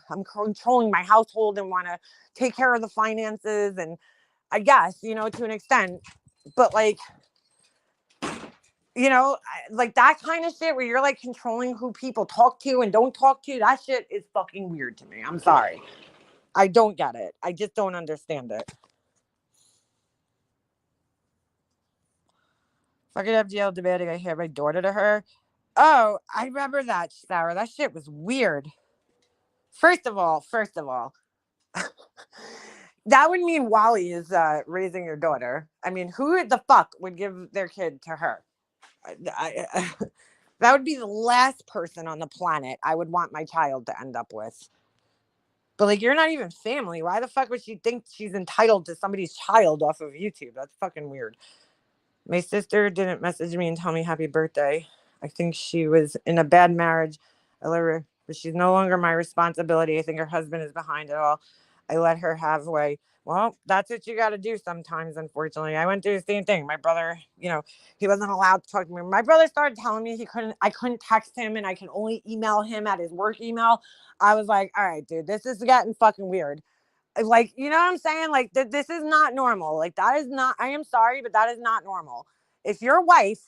[SPEAKER 1] I'm controlling my household and want to take care of the finances, and I guess, to an extent, but like, like that kind of shit where you're like controlling who people talk to and don't talk to, that shit is fucking weird to me. I'm sorry. I don't get it. I just don't understand it. If I could have jail demanding I hand my daughter to her. Oh, I remember that, Sarah. That shit was weird. First of all, that would mean Wally is raising your daughter. I mean, who the fuck would give their kid to her? That would be the last person on the planet I would want my child to end up with. But like, you're not even family. Why the fuck would she think she's entitled to somebody's child off of YouTube? That's fucking weird. My sister didn't message me and tell me happy birthday. I think she was in a bad marriage. I let her, but she's no longer my responsibility. I think her husband is behind it all. I let her have way. Well, that's what you got to do sometimes, unfortunately. I went through the same thing. My brother, he wasn't allowed to talk to me. My brother started telling me I couldn't text him and I can only email him at his work email. I was like, all right, dude, this is getting fucking weird. Like, you know what I'm saying? Like, this is not normal. Like, that is not, I am sorry, but that is not normal. If your wife,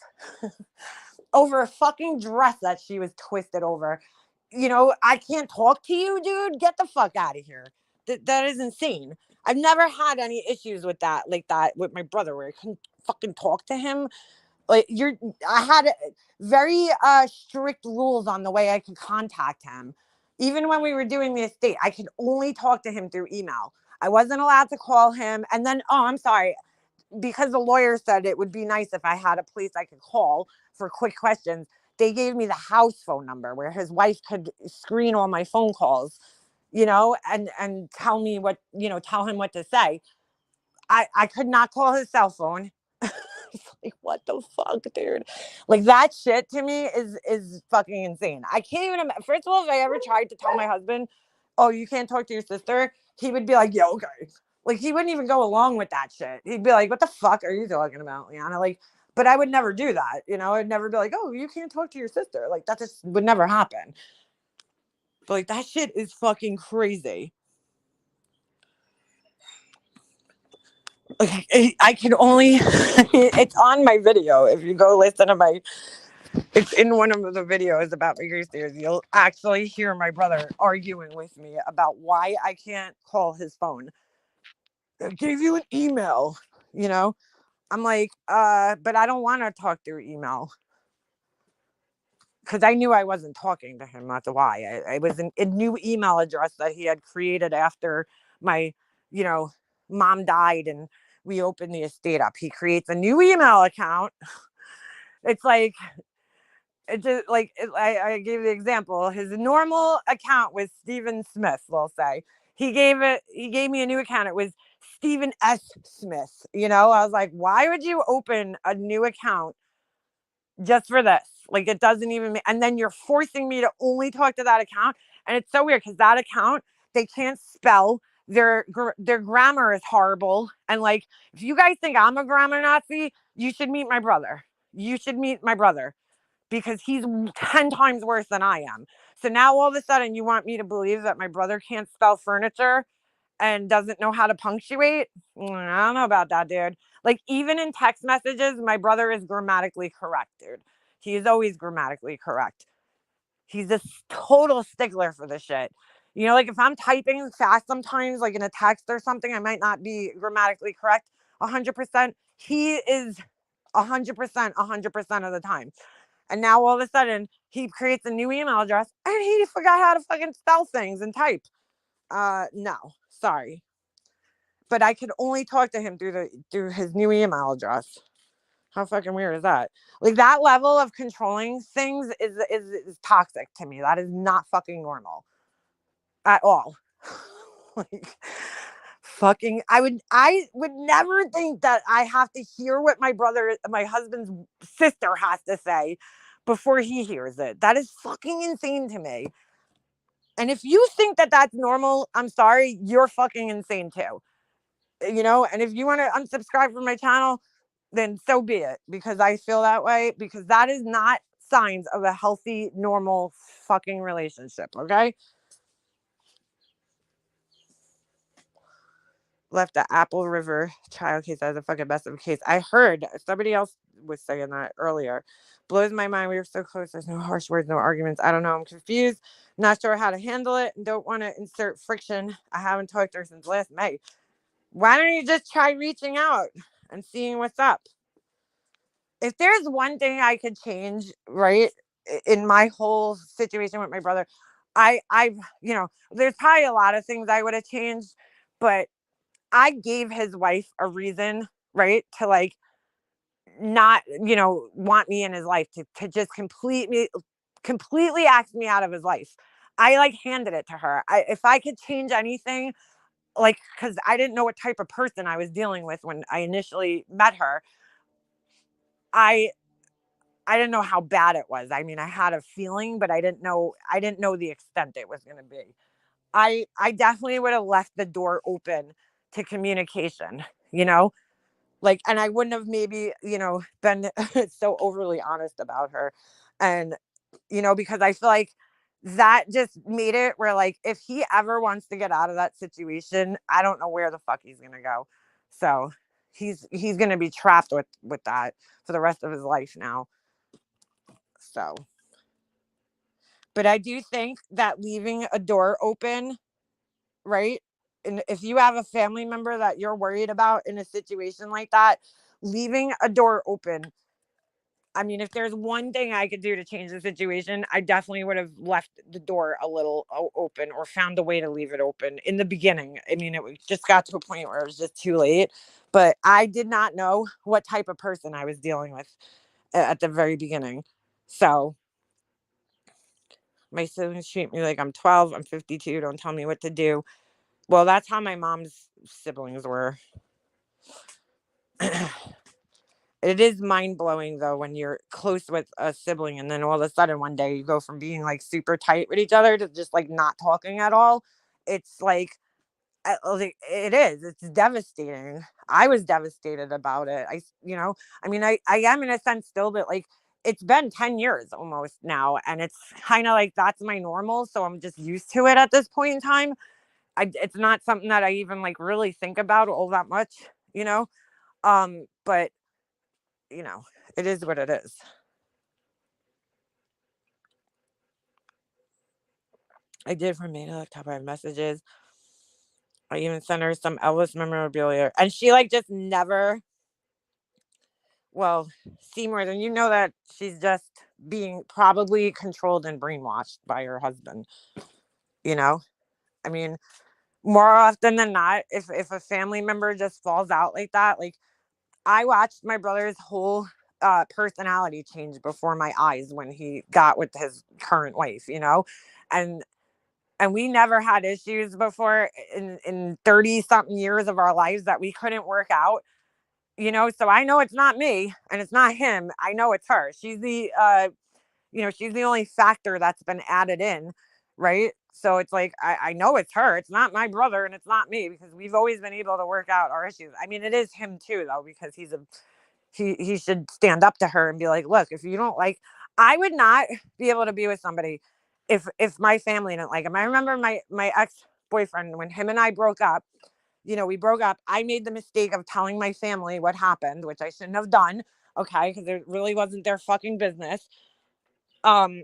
[SPEAKER 1] over a fucking dress that she was twisted over, I can't talk to you, dude, get the fuck out of here. That is insane. I've never had any issues with that, like that with my brother, where I couldn't fucking talk to him. Like, I had very strict rules on the way I could contact him. Even when we were doing the estate, I could only talk to him through email. I wasn't allowed to call him. And then, oh, I'm sorry, because the lawyer said it would be nice if I had a place I could call for quick questions. They gave me the house phone number where his wife could screen all my phone calls, and tell me what, tell him what to say. I could not call his cell phone. Like, what the fuck, dude? Like, that shit to me is fucking insane. I can't even imagine. First of all, if I ever tried to tell my husband, oh, you can't talk to your sister, he would be like, yeah, okay. Like, he wouldn't even go along with that shit. He'd be like, what the fuck are you talking about, Liana? Like, but I would never do that. I'd never be like, oh, you can't talk to your sister. Like, that just would never happen. But like that shit is fucking crazy. Like, I can only it's on my video. If you go listen to my it's in one of the videos about my grief series, you'll actually hear my brother arguing with me about why I can't call his phone. I gave you an email, you know? I'm like, but I don't want to talk through email. Because I knew I wasn't talking to him. That's why. I was a new email address that he had created after my, you know, mom died and we opened the estate up. He creates a new email account. It's like, it just like I gave the example. His normal account was Stephen Smith, we'll say. He gave me a new account. It was Stephen S. Smith. You know, I was like, why would you open a new account just for this? Like, it doesn't even and then you're forcing me to only talk to that account. And it's so weird because that account, they can't spell. Their grammar is horrible. And like, if you guys think I'm a grammar Nazi, you should meet my brother. You should meet my brother because he's 10 times worse than I am. So now all of a sudden you want me to believe that my brother can't spell furniture and doesn't know how to punctuate? I don't know about that, dude. Like, even in text messages, my brother is grammatically correct, dude. He is always grammatically correct. He's a total stickler for this shit. You know, like if I'm typing fast sometimes, like in a text or something, I might not be grammatically correct 100%. He is 100%, 100% of the time. And now all of a sudden, he creates a new email address and he forgot how to fucking spell things and type. No, sorry. But I could only talk to him through his new email address. How fucking weird is that? Like, that level of controlling things is toxic to me. That is not fucking normal at all. Like, fucking, I would never think that I have to hear what my husband's sister has to say before he hears it. That is fucking insane to me. And if you think that that's normal, I'm sorry, you're fucking insane too. You know, and if you want to unsubscribe from my channel, then so be it, because I feel that way, because that is not signs of a healthy, normal fucking relationship, okay? Left the Apple River child case as a fucking mess of a case. I heard somebody else was saying that earlier. Blows my mind. We were so close. There's no harsh words, no arguments. I don't know. I'm confused. Not sure how to handle it and don't want to insert friction. I haven't talked to her since last May. Why don't you just try reaching out and seeing what's up? If there's one thing I could change, right, in my whole situation with my brother, I've, you know, there's probably a lot of things I would have changed, but I gave his wife a reason, right, to like not, you know, want me in his life, to just completely ask me out of his life. I like handed it to her. If I could change anything, like, because I didn't know what type of person I was dealing with when I initially met her. I didn't know how bad it was. I mean, I had a feeling, but I didn't know the extent it was going to be. I definitely would have left the door open to communication, you know? Like, and I wouldn't have maybe, you know, been so overly honest about her. And, you know, because I feel like that just made it where, like, if he ever wants to get out of that situation, I don't know where the fuck he's going to go. So he's going to be trapped with that for the rest of his life now. So, but I do think that leaving a door open, right? And if you have a family member that you're worried about in a situation like that, leaving a door open. I mean, if there's one thing I could do to change the situation, I definitely would have left the door a little open or found a way to leave it open in the beginning. I mean, it just got to a point where it was just too late. But I did not know what type of person I was dealing with at the very beginning. So my siblings treat me like I'm 12, I'm 52, don't tell me what to do. Well, that's how my mom's siblings were. It is mind-blowing though when you're close with a sibling and then all of a sudden one day you go from being like super tight with each other to just like not talking at all. It's like it's devastating. I was devastated about it. You know, I mean, I am in a sense still, but like it's been 10 years almost now. And it's kind of like, that's my normal. So I'm just used to it at this point in time. It's not something that I even like really think about all that much, you know? But you know, it is what it is. I did from me to like top of messages. I even sent her some Elvis memorabilia, and she like just never. Well, Seymour, then you know that she's just being probably controlled and brainwashed by her husband. You know, I mean, more often than not, if a family member just falls out like that, like I watched my brother's whole personality change before my eyes when he got with his current wife. You know, and we never had issues before in 30 something years of our lives that we couldn't work out, you know. So I know it's not me and it's not him. I know it's her. She's the you know, she's the only factor that's been added in, right? So it's like I know it's her. It's not my brother and it's not me, because we've always been able to work out our issues. I mean, it is him too though, because he should stand up to her and be like, look, if you don't like, I would not be able to be with somebody if my family didn't like him. I remember my ex-boyfriend, when him and I broke up, you know, we broke up. I made the mistake of telling my family what happened, which I shouldn't have done. Okay. Cause it really wasn't their fucking business. Um,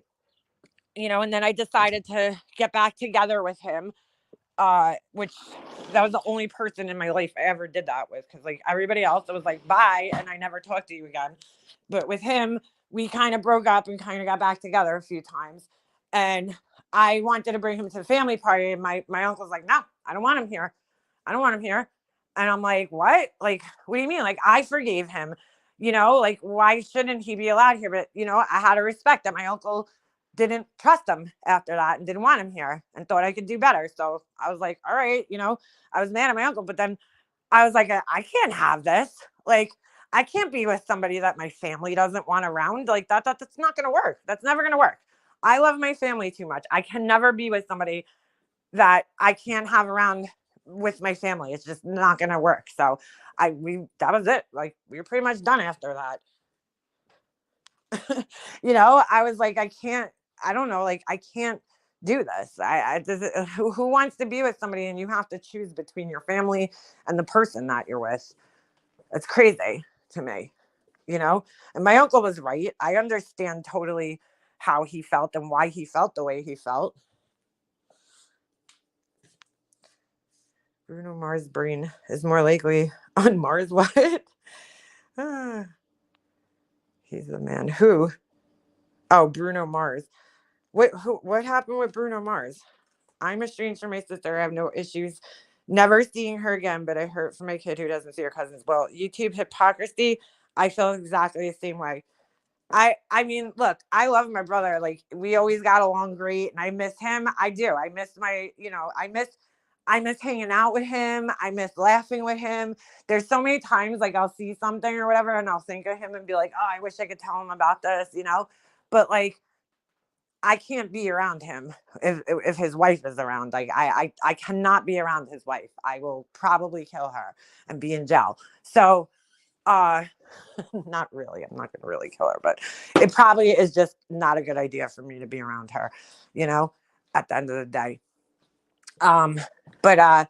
[SPEAKER 1] you know, and then I decided to get back together with him, which that was the only person in my life I ever did that with, because like everybody else, it was like bye and I never talked to you again. But with him, we kind of broke up and kind of got back together a few times. And I wanted to bring him to the family party, and my uncle's like, no, I don't want him here. I don't want him here. And I'm like, what? Like, what do you mean? Like, I forgave him, you know, like, why shouldn't he be allowed here? But, you know, I had to respect that my uncle didn't trust him after that and didn't want him here and thought I could do better. So I was like, all right, you know, I was mad at my uncle, but then I was like, I can't have this. Like, I can't be with somebody that my family doesn't want around. Like that's not going to work. That's never going to work. I love my family too much. I can never be with somebody that I can't have around with my family. It's just not going to work. So that was it. Like, we were pretty much done after that. You know, I was like, I don't know, like, I can't do this. Who wants to be with somebody and you have to choose between your family and the person that you're with? It's crazy to me, you know? And my uncle was right. I understand totally how he felt and why he felt the way he felt. Bruno Mars' brain is more likely on Mars. What? He's the man. Who? Oh, Bruno Mars. What happened with Bruno Mars? I'm estranged from my sister. I have no issues never seeing her again, but I hurt for my kid who doesn't see her cousins. Well, YouTube hypocrisy. I feel exactly the same way. I mean, look, I love my brother. Like, we always got along great, and I miss him. I do. I miss my, you know, I miss hanging out with him. I miss laughing with him. There's so many times like I'll see something or whatever and I'll think of him and be like, oh, I wish I could tell him about this, you know? But like, I can't be around him if his wife is around. Like, I cannot be around his wife. I will probably kill her and be in jail. So not really. I'm not gonna really kill her, but it probably is just not a good idea for me to be around her, you know, at the end of the day. But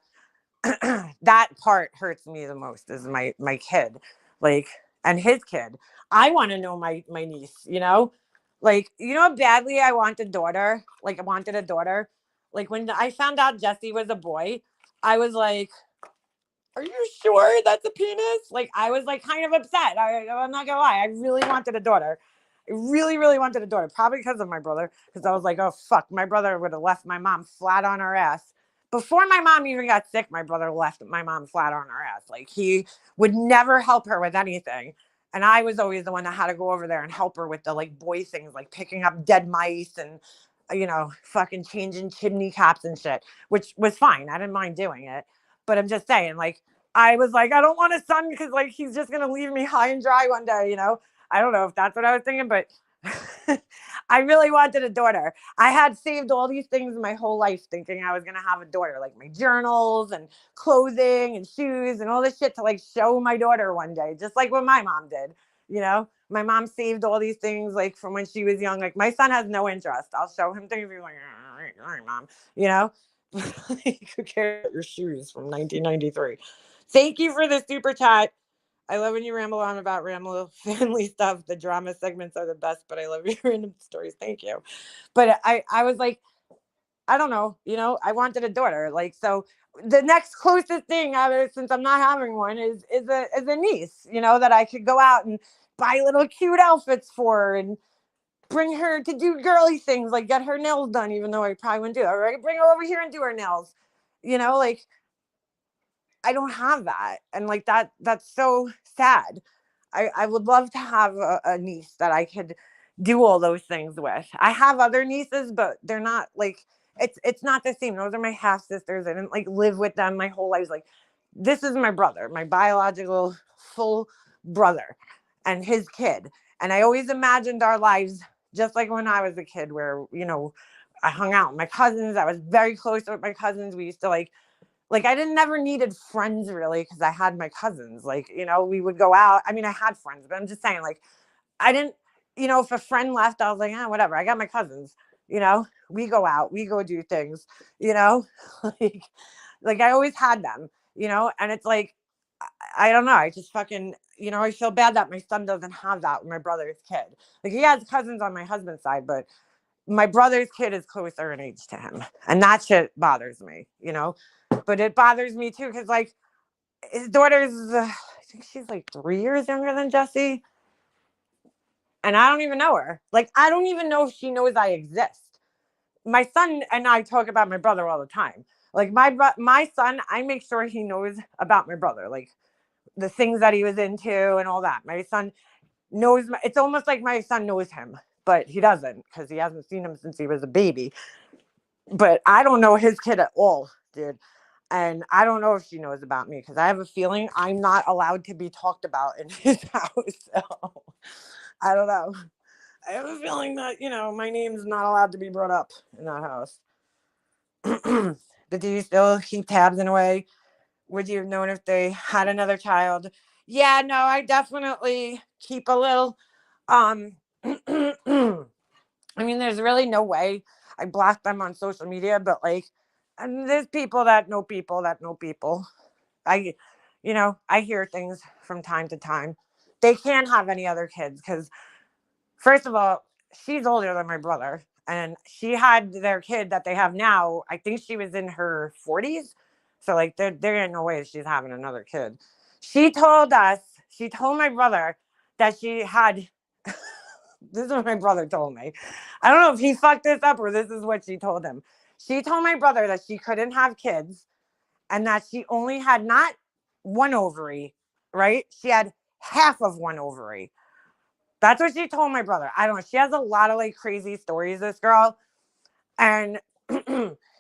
[SPEAKER 1] that part hurts me the most, is my kid, like, and his kid. I want to know my niece, you know, like, you know how badly I want a daughter. Like, I wanted a daughter. Like, when I found out Jesse was a boy, I was like, are you sure that's a penis? Like, I was like kind of upset. I'm not gonna lie. I really wanted a daughter. I really, really wanted a daughter, probably because of my brother. Because I was like, oh fuck, my brother would have left my mom flat on her ass. Before my mom even got sick, my brother left my mom flat on her ass. Like, he would never help her with anything. And I was always the one that had to go over there and help her with the like boy things, like picking up dead mice and, you know, fucking changing chimney caps and shit, which was fine. I didn't mind doing it. But I'm just saying, like, I was like, I don't want a son because, like, he's just going to leave me high and dry one day, you know? I don't know if that's what I was thinking, but I really wanted a daughter. I had saved all these things my whole life thinking I was going to have a daughter, like my journals and clothing and shoes and all this shit to, like, show my daughter one day, just like what my mom did, You know, my mom saved all these things like from when she was young. Like my son has no interest. I'll show him things. He's like, all right, mom. You know, who cares about your shoes from 1993? Thank you for the super chat. I love when you ramble on about ramble family stuff. The drama segments are the best, but I love your random stories. Thank you. But I was like, I don't know, you know, I wanted a daughter. Like, so the next closest thing since I'm not having one is a niece, you know, that I could go out and buy little cute outfits for and bring her to do girly things, like get her nails done, even though I probably wouldn't do that. Or I could bring her over here and do her nails, you know, like I don't have that. And like that's so sad. I would love to have a niece that I could do all those things with. I have other nieces, but they're not like it's not the same. Those are my half sisters. I didn't like live with them my whole life. Like this is my brother, my biological full brother and his kid. And I always imagined our lives just like when I was a kid where, you know, I hung out with my cousins. I was very close with my cousins. We used to like I didn't never needed friends really because I had my cousins. Like, you know, we would go out. I mean, I had friends, but I'm just saying, like, I didn't, you know, if a friend left, I was like, whatever. I got my cousins, you know, we go out, we go do things, you know, like I always had them, you know, and it's like, I don't know. I just fucking, you know, I feel bad that my son doesn't have that with my brother's kid. Like he has cousins on my husband's side, but my brother's kid is closer in age to him. And that shit bothers me, you know, but it bothers me too. Cause like his daughter's, I think she's like 3 years younger than Jesse. And I don't even know her. Like, I don't even know if she knows I exist. My son and I talk about my brother all the time. Like my son, I make sure he knows about my brother, like the things that he was into and all that. My son knows, it's almost like my son knows him, but he doesn't because he hasn't seen him since he was a baby. But I don't know his kid at all, dude. And I don't know if she knows about me because I have a feeling I'm not allowed to be talked about in his house. So I don't know. I have a feeling that, you know, my name's not allowed to be brought up in that house. But do you still keep tabs in a way? Would you have known if they had another child? Yeah, no, I definitely keep a little. I mean, there's really no way I block them on social media, but like, and there's people that know people that know people. I, you know, I hear things from time to time. They can't have any other kids because, first of all, she's older than my brother, and she had their kid that they have now. I think she was in her 40s. So, like, there ain't no way she's having another kid. She told my brother that she had. This is what my brother told me. I don't know if he fucked this up or this is what she told him. She told my brother that she couldn't have kids and that she only had not one ovary, right? She had half of one ovary. That's what she told my brother. I don't know. She has a lot of like crazy stories, this girl. And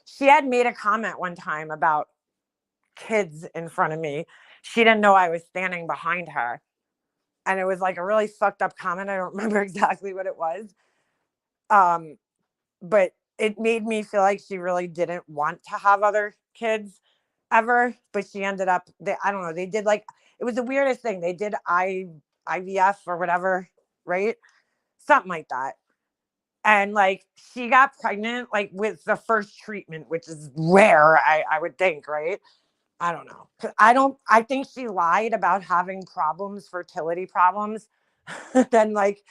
[SPEAKER 1] she had made a comment one time about kids in front of me. She didn't know I was standing behind her. And it was like a really fucked up comment. I don't remember exactly what it was. But it made me feel like she really didn't want to have other kids ever. But she ended up, I don't know, they did like, it was the weirdest thing. They did IVF or whatever, right? Something like that. And like she got pregnant like with the first treatment, which is rare, I would think, right? I don't know. I think she lied about having problems, fertility problems, then like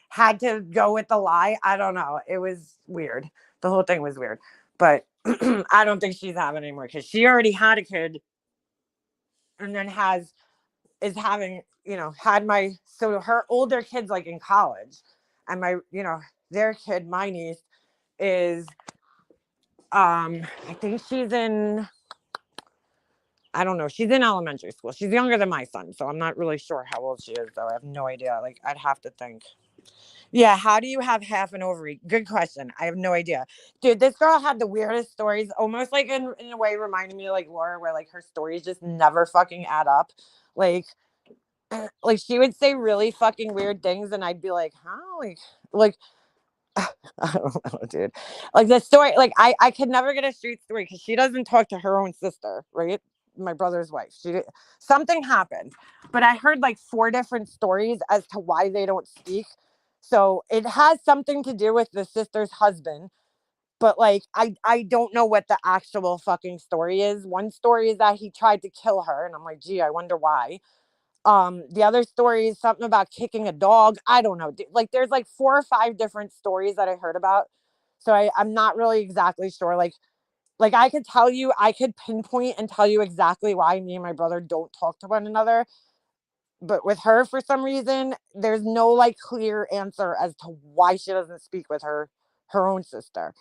[SPEAKER 1] had to go with the lie. I don't know. It was weird. The whole thing was weird. But I don't think she's having anymore because she already had a kid and then is having, you know, so her older kid's like in college and their kid, my niece, is I think I don't know. She's in elementary school. She's younger than my son, so I'm not really sure how old she is, though. I have no idea. Like, I'd have to think. Yeah, how do you have half an ovary? Good question. I have no idea. Dude, this girl had the weirdest stories, almost like in a way reminding me of like Laura, where like her stories just never fucking add up. Like she would say really fucking weird things, and I'd be like, how? Like I don't know, dude. Like the story, like I could never get a straight story because she doesn't talk to her own sister, right?
[SPEAKER 6] my brother's wife. Something happened, but I heard like 4 different stories as to why they don't speak. So it has something to do with the sister's husband, but like I don't know what the actual fucking story is. One story is that he tried to kill her, and I'm like, gee, I wonder why. The other story is something about kicking a dog. I don't know. Like there's like 4 or 5 different stories that I heard about. So I'm not really exactly sure. Like I could tell you, I could pinpoint and tell you exactly why me and my brother don't talk to one another. But with her, for some reason, there's no like clear answer as to why she doesn't speak with her own sister.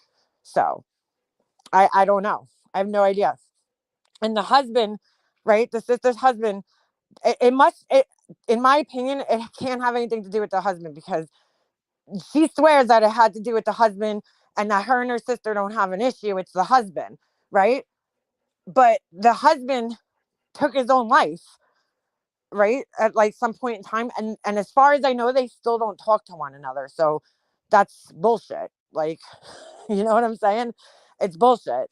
[SPEAKER 6] So I don't know. I have no idea. And the husband, right? The sister's husband, in my opinion, it can't have anything to do with the husband, because she swears that it had to do with the husband and that her and her sister don't have an issue. It's the husband, right? But the husband took his own life, right, at like some point in time, and as far as I know, they still don't talk to one another. So that's bullshit. Like, you know what I'm saying? It's bullshit.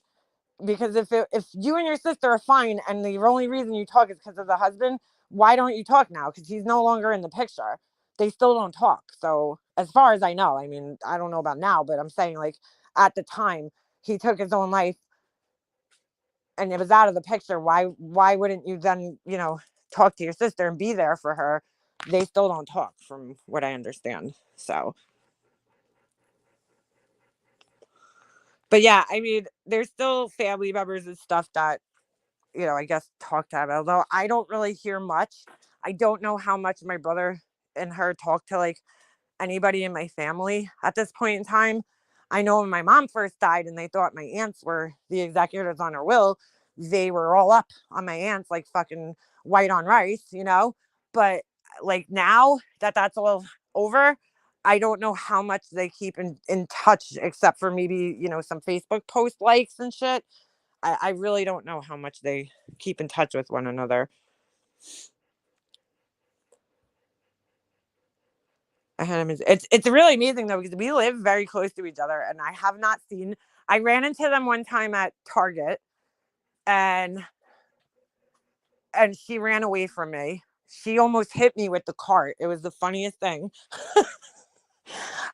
[SPEAKER 6] Because if you and your sister are fine and the only reason you talk is because of the husband, why don't you talk now? Because he's no longer in the picture. They still don't talk. So as far as I know, I mean, I don't know about now, but I'm saying like at the time he took his own life and it was out of the picture. Why wouldn't you then, talk to your sister and be there for her? They still don't talk, from what I understand. So, but yeah, I mean, there's still family members and stuff that, I guess talk to him, although I don't really hear much. I don't know how much my brother and her talk to like anybody in my family at this point in time. I know when my mom first died and they thought my aunts were the executors on her will, they were all up on my aunts like fucking white on rice. But like now that that's all over, I don't know how much they keep in touch, except for maybe, some Facebook post likes and shit. I really don't know how much they keep in touch with one another. It's really amazing though, because we live very close to each other, and I have not seen. I ran into them one time at Target, and she ran away from me. She almost hit me with the cart. It was the funniest thing.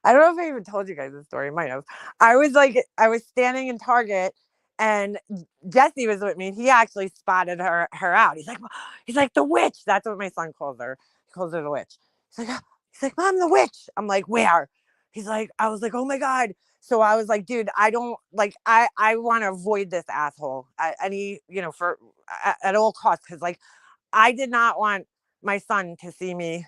[SPEAKER 6] I don't know if I even told you guys this story. I might have. I was standing in Target, and Jesse was with me, and he actually spotted her out. He's like the witch. That's what my son calls her. He calls her the witch. He's like, Mom, the witch. I'm like, where? I was like, oh my God. So I was like, dude, I don't like, I want to avoid this asshole at any, at all costs. Cause like, I did not want my son to see me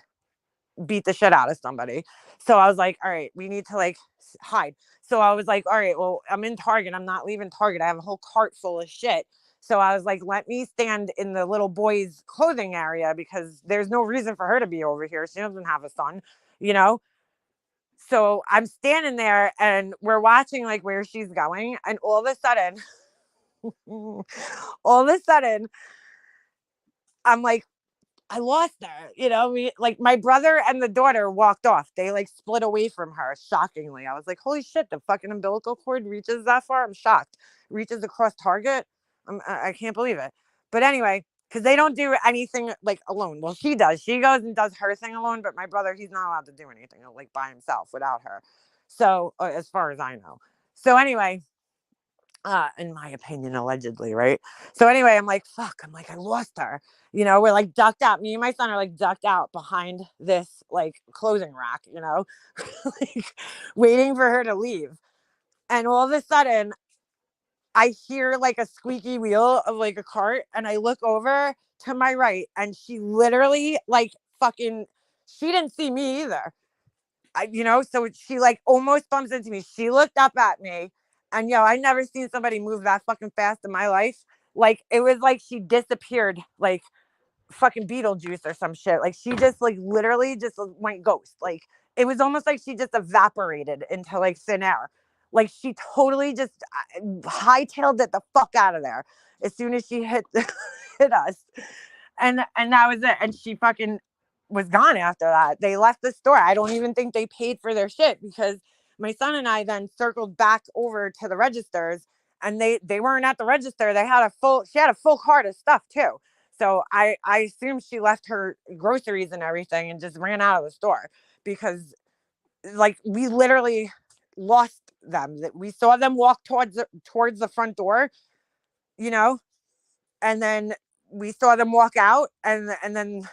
[SPEAKER 6] beat the shit out of somebody. So I was like, all right, we need to like hide. So I was like, all right, well, I'm in Target. I'm not leaving Target. I have a whole cart full of shit. So I was like, let me stand in the little boy's clothing area, because there's no reason for her to be over here. She doesn't have a son, you know? So I'm standing there and we're watching like where she's going. And all of a sudden, I'm like, I lost her. My brother and the daughter walked off. They like split away from her, shockingly. I was like, holy shit, the fucking umbilical cord reaches that far. I'm shocked. Reaches across Target. I can't believe it. But anyway, because they don't do anything like alone. Well, she does. She goes and does her thing alone. But my brother, he's not allowed to do anything like by himself without her. So as far as I know. So anyway, in my opinion, allegedly, right? So anyway, I'm like, fuck, I lost her. We're like ducked out. Me and my son are like ducked out behind this like clothing rack, like waiting for her to leave. And all of a sudden, I hear like a squeaky wheel of like a cart, and I look over to my right, and she literally like fucking, she didn't see me either. So she like almost bumps into me. She looked up at me, and I never seen somebody move that fucking fast in my life. Like it was like she disappeared, like fucking Beetlejuice or some shit. Like she just like literally just went ghost. Like it was almost like she just evaporated into like thin air. Like she totally just hightailed it the fuck out of there as soon as she hit us. And that was it. And she fucking was gone after that. They left the store. I don't even think they paid for their shit, because my son and I then circled back over to the registers, and they weren't at the register. She had a full cart of stuff too. So I assume she left her groceries and everything and just ran out of the store, because like we literally lost them. That we saw them walk towards the front door, you know, and then we saw them walk out, and then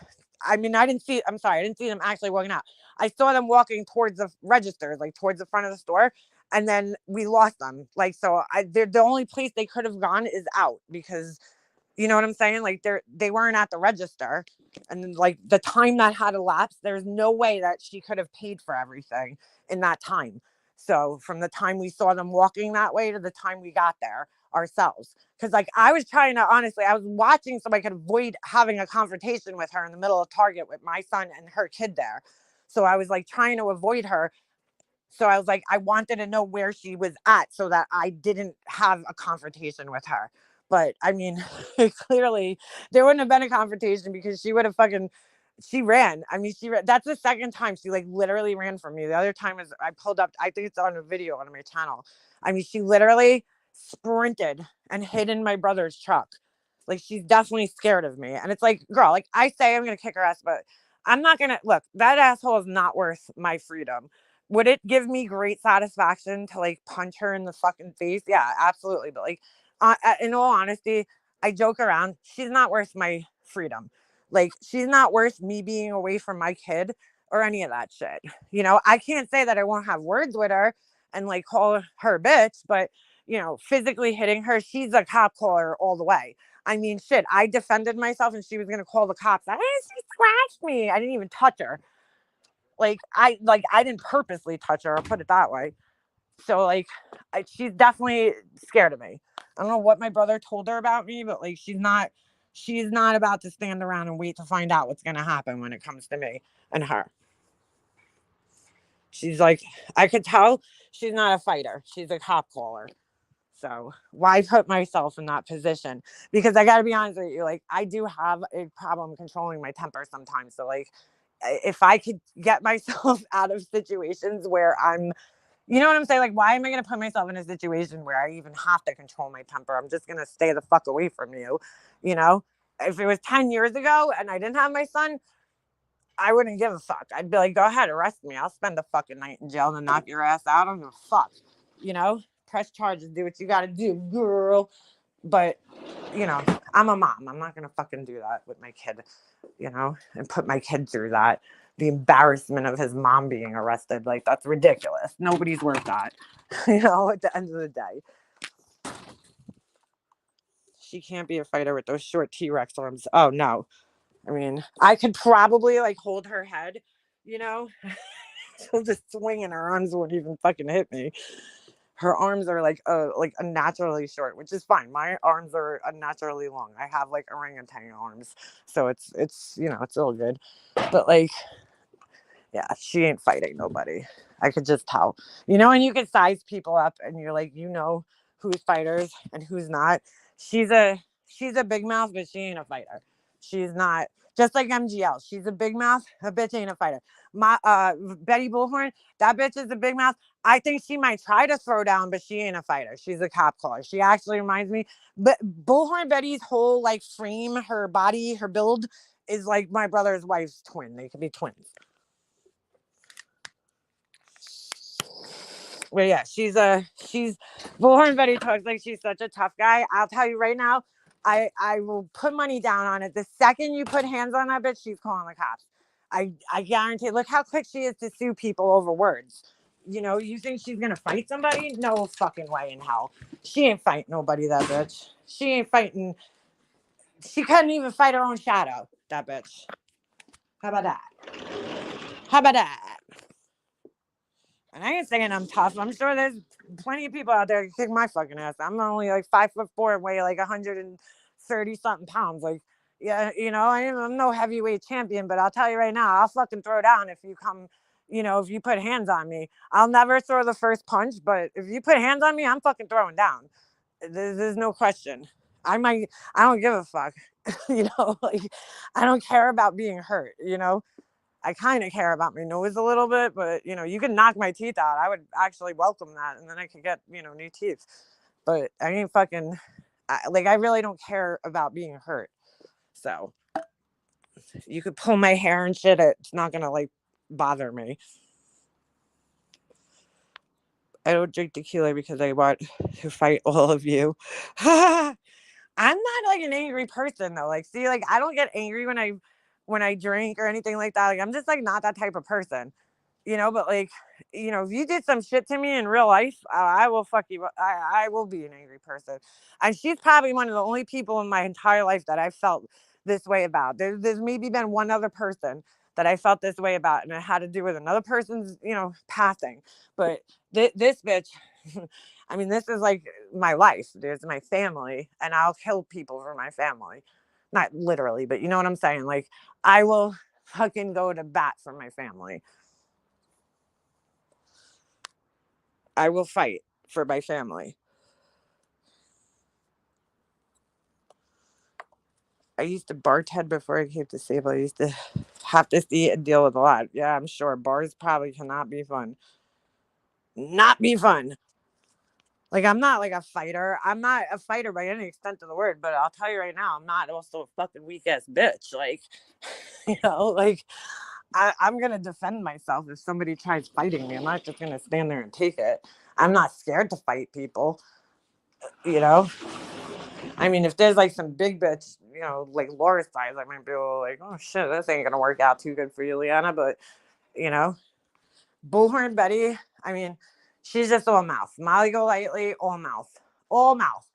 [SPEAKER 6] I mean, I didn't see them actually walking out. I saw them walking towards the registers, like towards the front of the store, and then we lost them. Like, so they're the only place they could have gone is out, because you know what I'm saying? Like they weren't at the register, and then, like the time that had elapsed, there's no way that she could have paid for everything in that time. So from the time we saw them walking that way to the time we got there ourselves, because like I was trying to, honestly, I was watching so I could avoid having a confrontation with her in the middle of Target with my son and her kid there. So I was like trying to avoid her. So I was like, I wanted to know where she was at so that I didn't have a confrontation with her. But I mean, clearly there wouldn't have been a confrontation, because she would have she ran. I mean, that's the second time she like literally ran from me. The other time is I pulled up, I think it's on a video on my channel. I mean, she literally sprinted and hid in my brother's truck. Like, she's definitely scared of me. And it's like, girl, like I say, I'm going to kick her ass, but I'm not going to look, that asshole is not worth my freedom. Would it give me great satisfaction to like punch her in the fucking face? Yeah, absolutely. But like, in all honesty, I joke around. She's not worth my freedom. Like, she's not worth me being away from my kid or any of that shit. You know, I can't say that I won't have words with her and like call her a bitch, but you know, physically hitting her, she's a cop caller all the way. I mean, shit, I defended myself and she was going to call the cops. She scratched me. I didn't even touch her. I didn't purposely touch her. I'll put it that way. So like, she's definitely scared of me. I don't know what my brother told her about me, but like, she's not about to stand around and wait to find out what's going to happen when it comes to me and her. She's like, I could tell she's not a fighter. She's a cop caller. So why put myself in that position? Because I got to be honest with you, like I do have a problem controlling my temper sometimes. So like, if I could get myself out of situations where I'm, you know what I'm saying? Like, why am I going to put myself in a situation where I even have to control my temper? I'm just going to stay the fuck away from you. You know, if it was 10 years ago and I didn't have my son, I wouldn't give a fuck. I'd be like, go ahead, arrest me. I'll spend the fucking night in jail and knock your ass out. I don't give a fuck. You know, press charges, do what you got to do, girl. But, you know, I'm a mom. I'm not going to fucking do that with my kid, you know, and put my kid through that. The embarrassment of his mom being arrested. Like, that's ridiculous. Nobody's worth that, you know, at the end of the day. She can't be a fighter with those short T-Rex arms. Oh, no. I mean, I could probably, like, hold her head, you know. She'll just swing and her arms won't even fucking hit me. Her arms are like unnaturally short, which is fine. My arms are unnaturally long. I have like orangutan arms, so it's you know, it's all good. But like, yeah, she ain't fighting nobody. I could just tell, you know, and you can size people up, and you're like, you know, who's fighters and who's not. She's a big mouth, but she ain't a fighter. She's not. Just like MGL, she's a big mouth. A bitch ain't a fighter. My Betty Bullhorn, that bitch is a big mouth. I think she might try to throw down, but she ain't a fighter. She's a cop caller. She actually reminds me, but Bullhorn Betty's whole like frame, her body, her build is like my brother's wife's twin. They could be twins. Well, yeah, she's Bullhorn Betty talks like she's such a tough guy. I'll tell you right now, I will put money down on it. The second you put hands on that bitch, she's calling the cops. I guarantee. Look how quick she is to sue people over words. You know, you think she's gonna fight somebody? No fucking way in hell. She ain't fighting nobody, that bitch. She ain't fighting. She couldn't even fight her own shadow, that bitch. How about that? How about that? And I ain't saying I'm tough. I'm sure there's plenty of people out there who kick my fucking ass. I'm only like 5'4" and weigh like 130 something pounds. Like, yeah, you know, I'm no heavyweight champion, but I'll tell you right now, I'll fucking throw down if you come, you know, if you put hands on me. I'll never throw the first punch, but if you put hands on me, I'm fucking throwing down. There's no question. I don't give a fuck. You know, like, I don't care about being hurt, you know. I kind of care about my nose a little bit, but you know, you can knock my teeth out. I would actually welcome that, and then I could get, you know, new teeth.
[SPEAKER 1] but I ain't fucking, I really don't care about being hurt. So you could pull my hair and shit. It's not going to like bother me. I don't drink tequila because I want to fight all of you. I'm not like an angry person though. Like, see, like I don't get angry when I drink or anything like that. Like, I'm just like not that type of person, but like, if you did some shit to me in real life, I will fuck you. I will be an angry person. And she's probably one of the only people in my entire life that I felt this way about. There's maybe been one other person that I felt this way about, and it had to do with another person's, passing. But this bitch, I mean, this is like my life. There's my family, and I'll kill people for my family. Not literally, but you know what I'm saying? Like, I will fucking go to bat for my family. I will fight for my family. I used to bartend before I became disabled. I used to have to see and deal with a lot. Yeah, I'm sure bars probably cannot be fun. Not be fun. Like, I'm not like a fighter. I'm not a fighter by any extent of the word, but I'll tell you right now, I'm not also a fucking weak ass bitch. Like, like I'm going to defend myself if somebody tries fighting me. I'm not just going to stand there and take it. I'm not scared to fight people, I mean, if there's like some big bitch, like Laura's size, I might be like, oh shit, this ain't going to work out too good for you, Liana. But, Bullhorn Betty, I mean, she's just all mouth. Molly Golightly, all mouth. All mouth,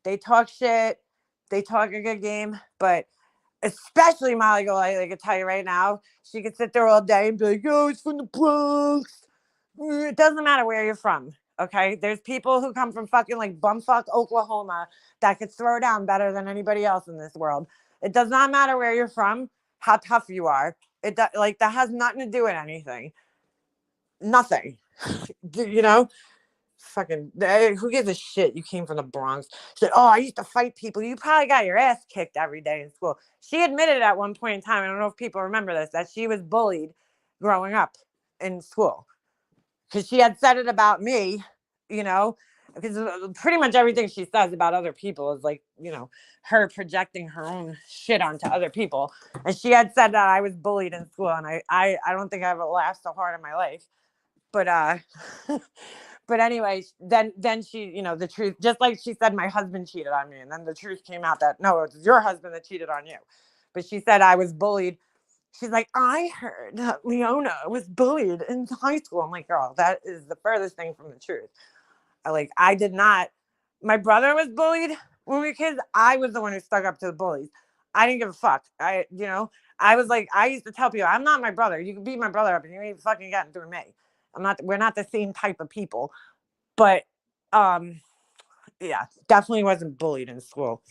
[SPEAKER 1] They talk shit. They talk a good game. But especially Molly Golightly, I can tell you right now, she could sit there all day and be like, oh, it's from the Bronx. It doesn't matter where you're from, okay? There's people who come from fucking like bumfuck Oklahoma that could throw down better than anybody else in this world. It does not matter where you're from, how tough you are. That has nothing to do with anything. Nothing. Fucking, who gives a shit? You came from the Bronx. She said, oh, I used to fight people. You probably got your ass kicked every day in school. She admitted at one point in time, I don't know if people remember this, that she was bullied growing up in school. Because she had said it about me, because pretty much everything she says about other people is like, her projecting her own shit onto other people. And she had said that I was bullied in school, and I don't think I ever laughed so hard in my life. But but anyway, then she, the truth, just like she said, my husband cheated on me, and then the truth came out that no, it was your husband that cheated on you. But she said I was bullied. She's like, I heard that Leona was bullied in high school. I'm like, girl, that is the furthest thing from the truth. I did not. My brother was bullied when we were kids. I was the one who stuck up to the bullies. I didn't give a fuck. I was like, I used to tell people, I'm not my brother. You can beat my brother up and you ain't fucking getting through me. We're not the same type of people. But, yeah, definitely wasn't bullied in school.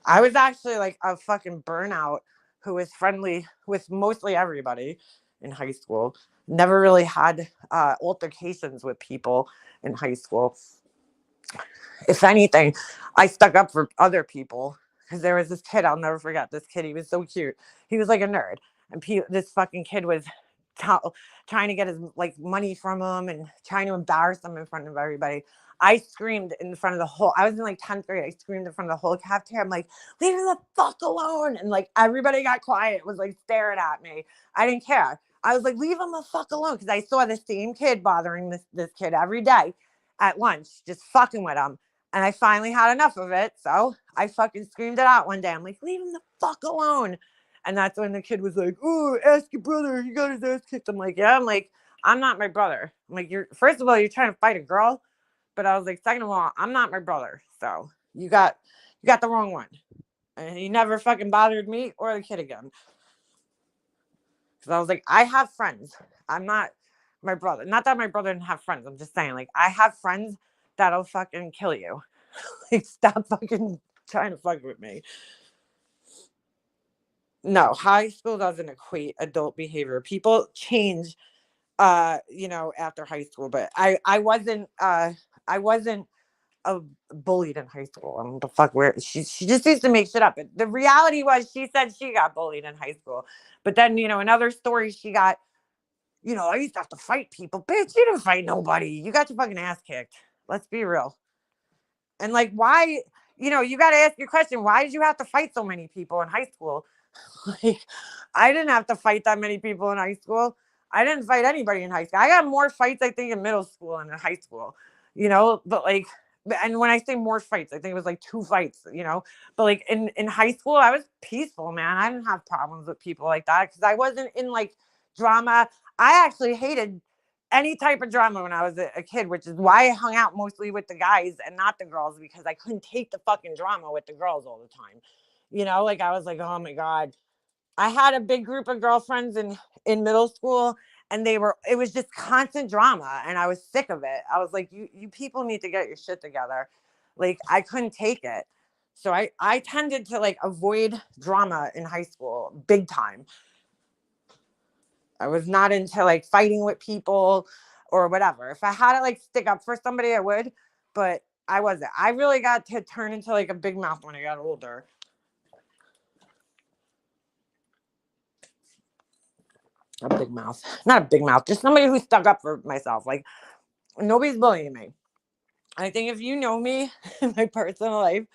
[SPEAKER 1] I was actually like a fucking burnout who was friendly with mostly everybody in high school. Never really had altercations with people in high school. If anything, I stuck up for other people because there was this kid, I'll never forget this kid. He was so cute. He was like a nerd. And this fucking kid was trying to get his like money from him and trying to embarrass him in front of everybody. I screamed in front of the whole, I was in like 10th grade. I screamed in front of the whole cafeteria. I'm like, leave him the fuck alone. And like everybody got quiet, was like staring at me. I didn't care. I was like, leave him the fuck alone. Because I saw the same kid bothering this kid every day at lunch, just fucking with him. And I finally had enough of it. So I fucking screamed it out one day. I'm like, leave him the fuck alone. And that's when the kid was like, oh, ask your brother. He got his ass kicked. I'm like, yeah. I'm like, I'm not my brother. I'm like, first of all, you're trying to fight a girl. But I was like, second of all, I'm not my brother. So you got the wrong one. And he never fucking bothered me or the kid again. Because I was like, I have friends. I'm not my brother. Not that my brother didn't have friends. I'm just saying, like, I have friends that'll fucking kill you. Like, stop fucking trying to fuck with me. No, high school doesn't equate adult behavior. People change, after high school. But I wasn't bullied in high school. I don't know the fuck where she just used to make shit up. The reality was she said she got bullied in high school. But then, another story she got, I used to have to fight people. Bitch, you didn't fight nobody. You got your fucking ass kicked. Let's be real. And like, why, you got to ask your question. Why did you have to fight so many people in high school? Like, I didn't have to fight that many people in high school. I didn't fight anybody in high school. I got more fights, I think, in middle school and in high school, but like, and when I say more fights, I think it was like 2 fights, but like in high school, I was peaceful, man. I didn't have problems with people like that because I wasn't in like drama. I actually hated any type of drama when I was a kid, which is why I hung out mostly with the guys and not the girls, because I couldn't take the fucking drama with the girls all the time. Like I was like, oh my God. I had a big group of girlfriends in middle school, and it was just constant drama, and I was sick of it. I was like, you people need to get your shit together. Like, I couldn't take it. So I tended to like avoid drama in high school big time. I was not into like fighting with people or whatever. If I had to like stick up for somebody, I would, but I wasn't. I really got to turn into like a big mouth when I got older. A big mouth. Not a big mouth, just somebody who stuck up for myself. Like, nobody's bullying me. I think if you know me in my personal life,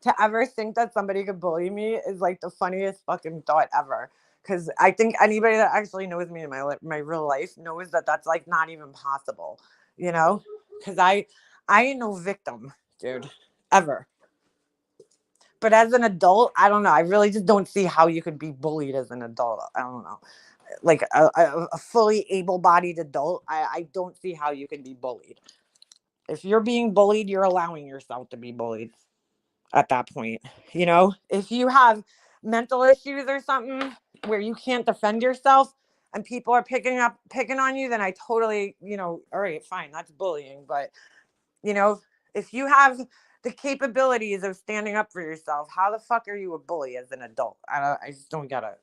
[SPEAKER 1] to ever think that somebody could bully me is like the funniest fucking thought ever. Because I think anybody that actually knows me in my real life knows that that's like not even possible, Because I ain't no victim, dude, ever. But as an adult, I don't know. I really just don't see how you could be bullied as an adult. I don't know. Like a fully able-bodied adult, I don't see how you can be bullied. If you're being bullied, you're allowing yourself to be bullied at that point. If you have mental issues or something where you can't defend yourself and people are picking on you, then I totally, all right, fine, that's bullying. But, if you have the capabilities of standing up for yourself, how the fuck are you a bully as an adult? I just don't get it.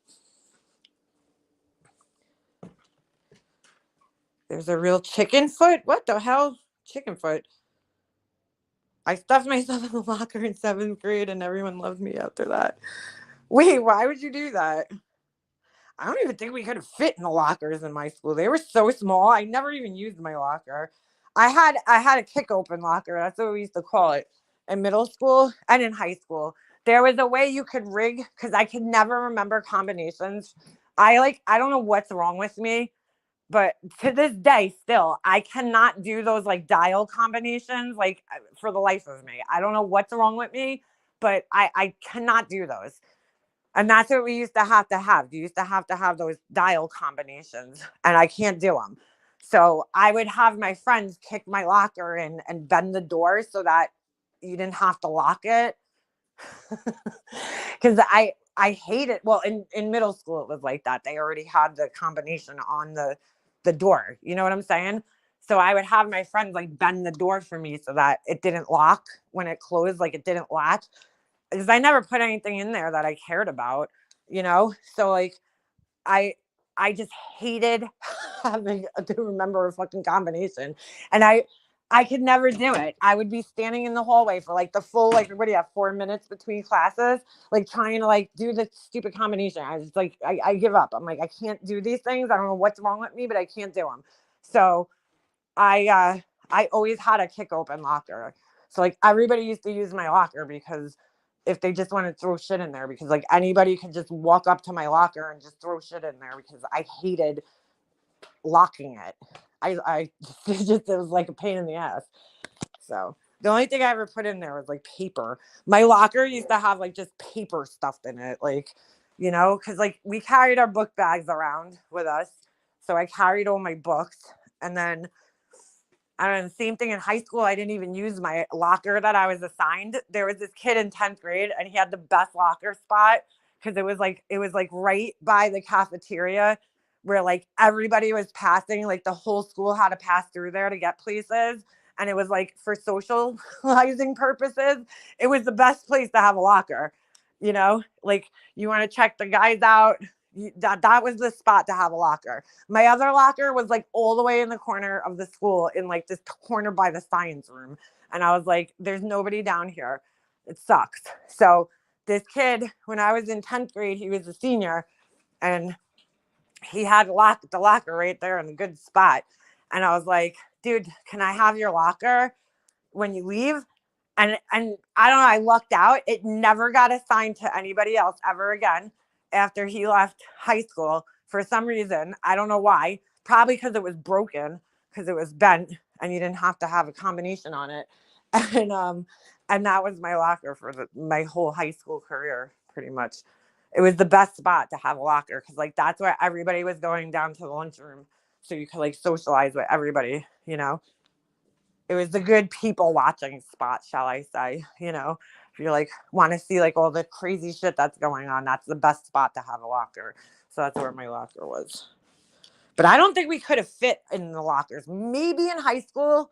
[SPEAKER 1] There's a real chicken foot? What the hell? Chicken foot. I stuffed myself in the locker in 7th grade and everyone loved me after that. Wait, why would you do that? I don't even think we could have fit in the lockers in my school. They were so small. I never even used my locker. I had a kick open locker. That's what we used to call it in middle school and in high school. There was a way you could rig, because I could never remember combinations. I don't know what's wrong with me. But to this day, still, I cannot do those like dial combinations like for the life of me. I don't know what's wrong with me, but I cannot do those. And that's what we used to have. You used to have those dial combinations, and I can't do them. So I would have my friends kick my locker in and bend the door so that you didn't have to lock it. Because I hate it. Well, in middle school, it was like that. They already had the combination on the door. You know what I'm saying? So I would have my friends like bend the door for me so that it didn't lock when it closed, like it didn't latch. Because I never put anything in there that I cared about, So like I just hated having to remember a fucking combination. And I could never do it. I would be standing in the hallway for like the full, like, what do you have, 4 minutes between classes, like trying to like do the stupid combination. I was like, I give up. I'm like, I can't do these things. I don't know what's wrong with me, but I can't do them. So I always had a kick open locker. So like everybody used to use my locker because if they just wanted to throw shit in there, because like anybody could just walk up to my locker and just throw shit in there, because I hated locking it. I it was like a pain in the ass. So the only thing I ever put in there was like paper. My locker used to have like just paper stuffed in it, like, because like we carried our book bags around with us. So I carried all my books, and then I don't know, the same thing in high school. I didn't even use my locker that I was assigned. There was this kid in 10th grade, and he had the best locker spot because it was like right by the cafeteria where like everybody was passing, like the whole school had to pass through there to get places. And it was like for socializing purposes, it was the best place to have a locker, like you want to check the guys out. That was the spot to have a locker. My other locker was like all the way in the corner of the school, in like this corner by the science room. And I was like, there's nobody down here. It sucks. So this kid, when I was in 10th grade, he was a senior, and he had the locker right there in a good spot. And I was like, dude, can I have your locker when you leave?
[SPEAKER 6] And I don't know, I lucked out. It never got assigned to anybody else ever again after he left high school for some reason. I don't know why. Probably because it was broken, because it was bent and you didn't have to have a combination on it. And that was my locker for my whole high school career, pretty much. It was the best spot to have a locker because like that's where everybody was going down to the lunchroom, so you could like socialize with everybody, you know. It was the good people watching spot, shall I say, you know. If you like want to see like all the crazy shit that's going on, that's the best spot to have a locker. So that's where my locker was. But I don't think we could have fit in the lockers. Maybe in high school,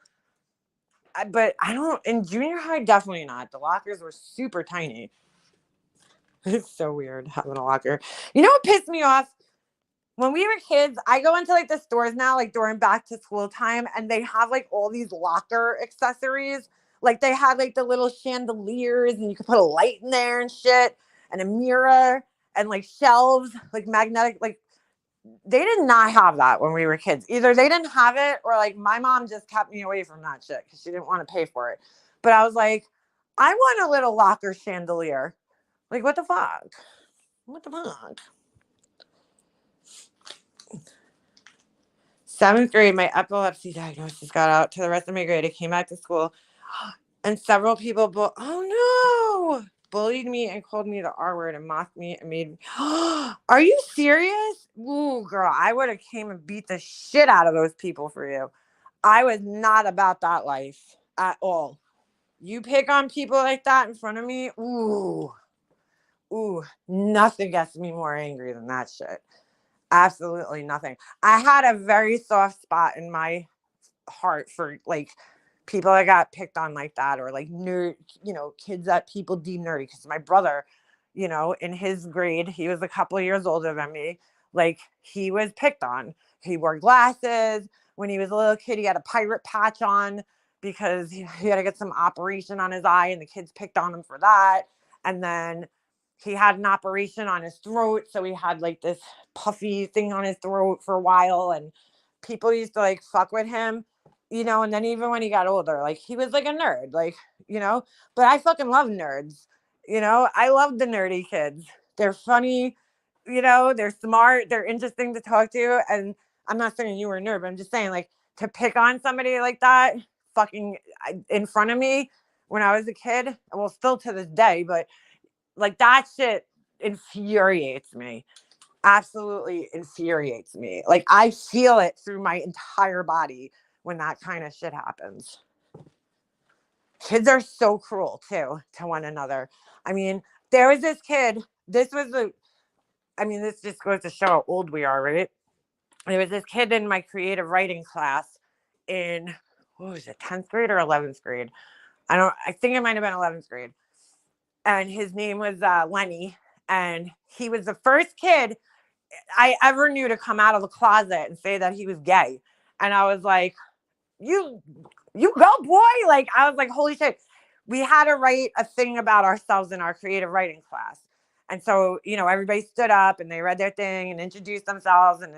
[SPEAKER 6] but I don't, in junior high, definitely not. The lockers were super tiny. It's so weird having a locker. You know what pissed me off? When we were kids, I go into like the stores now, like during back to school time, and they have like all these locker accessories. Like they had like the little chandeliers, and you could put a light in there and shit, and a mirror, and like shelves, like magnetic. Like they did not have that when we were kids. Either they didn't have it, or like my mom just kept me away from that shit because she didn't want to pay for it. But I was like, I want a little locker chandelier. Like what the fuck? What the fuck? 7th grade, my epilepsy diagnosis got out to the rest of my grade. I came back to school, and several people, bullied me and called me the R word and mocked me and made me. Are you serious? Ooh, girl, I would have came and beat the shit out of those people for you. I was not about that life at all. You pick on people like that in front of me, ooh, nothing gets me more angry than that shit. Absolutely nothing. I had a very soft spot in my heart for like people that got picked on like that, or like nerd, you know, kids that people deem nerdy. Because my brother, you know, in his grade, he was a couple of years older than me. Like he was picked on. He wore glasses. When he was a little kid, he had a pirate patch on because he had to get some operation on his eye, and the kids picked on him for that. And then he had an operation on his throat, so he had like this puffy thing on his throat for a while, and people used to like fuck with him, you know. And then even when he got older, like he was like a nerd, like, you know. But I fucking love nerds, you know. I love the nerdy kids. They're funny, you know, they're smart, they're interesting to talk to. And I'm not saying you were a nerd, but I'm just saying, like, to pick on somebody like that fucking in front of me when I was a kid, well, still to this day, but like that shit infuriates me. Absolutely infuriates me. Like I feel it through my entire body when that kind of shit happens. Kids are so cruel too to one another. I mean, there was this kid. This just goes to show how old we are, right? There was this kid in my creative writing class in, what was it, 10th grade or 11th grade? I think it might have been 11th grade. And his name was Lenny. And he was the first kid I ever knew to come out of the closet and say that he was gay. And I was like, you go, boy. Like, I was like, holy shit. We had to write a thing about ourselves in our creative writing class. And so, you know, everybody stood up and they read their thing and introduced themselves and,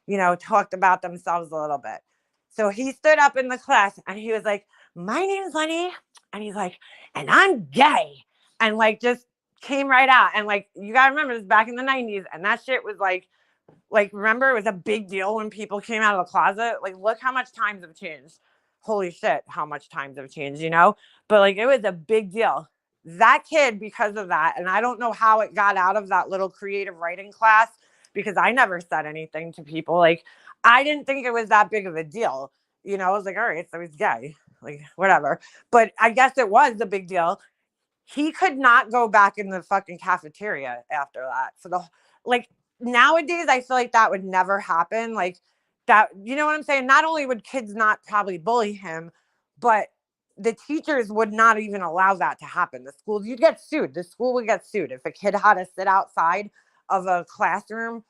[SPEAKER 6] you know, talked about themselves a little bit. So he stood up in the class and he was like, my name's Lenny. And he's like, and I'm gay. And like, just came right out. And like, you got to remember this back in the 90s. And that shit was like, remember, it was a big deal when people came out of the closet. Like, look how much times have changed. Holy shit, how much times have changed, you know? But like, it was a big deal. That kid, because of that, and I don't know how it got out of that little creative writing class, because I never said anything to people. Like, I didn't think it was that big of a deal. You know, I was like, all right, so he's gay, like, whatever. But I guess it was a big deal. He could not go back in the fucking cafeteria after that. So nowadays, I feel like that would never happen. Like that, you know what I'm saying? Not only would kids not probably bully him, but the teachers would not even allow that to happen. The schools, you'd get sued. The school would get sued if a kid had to sit outside of a classroom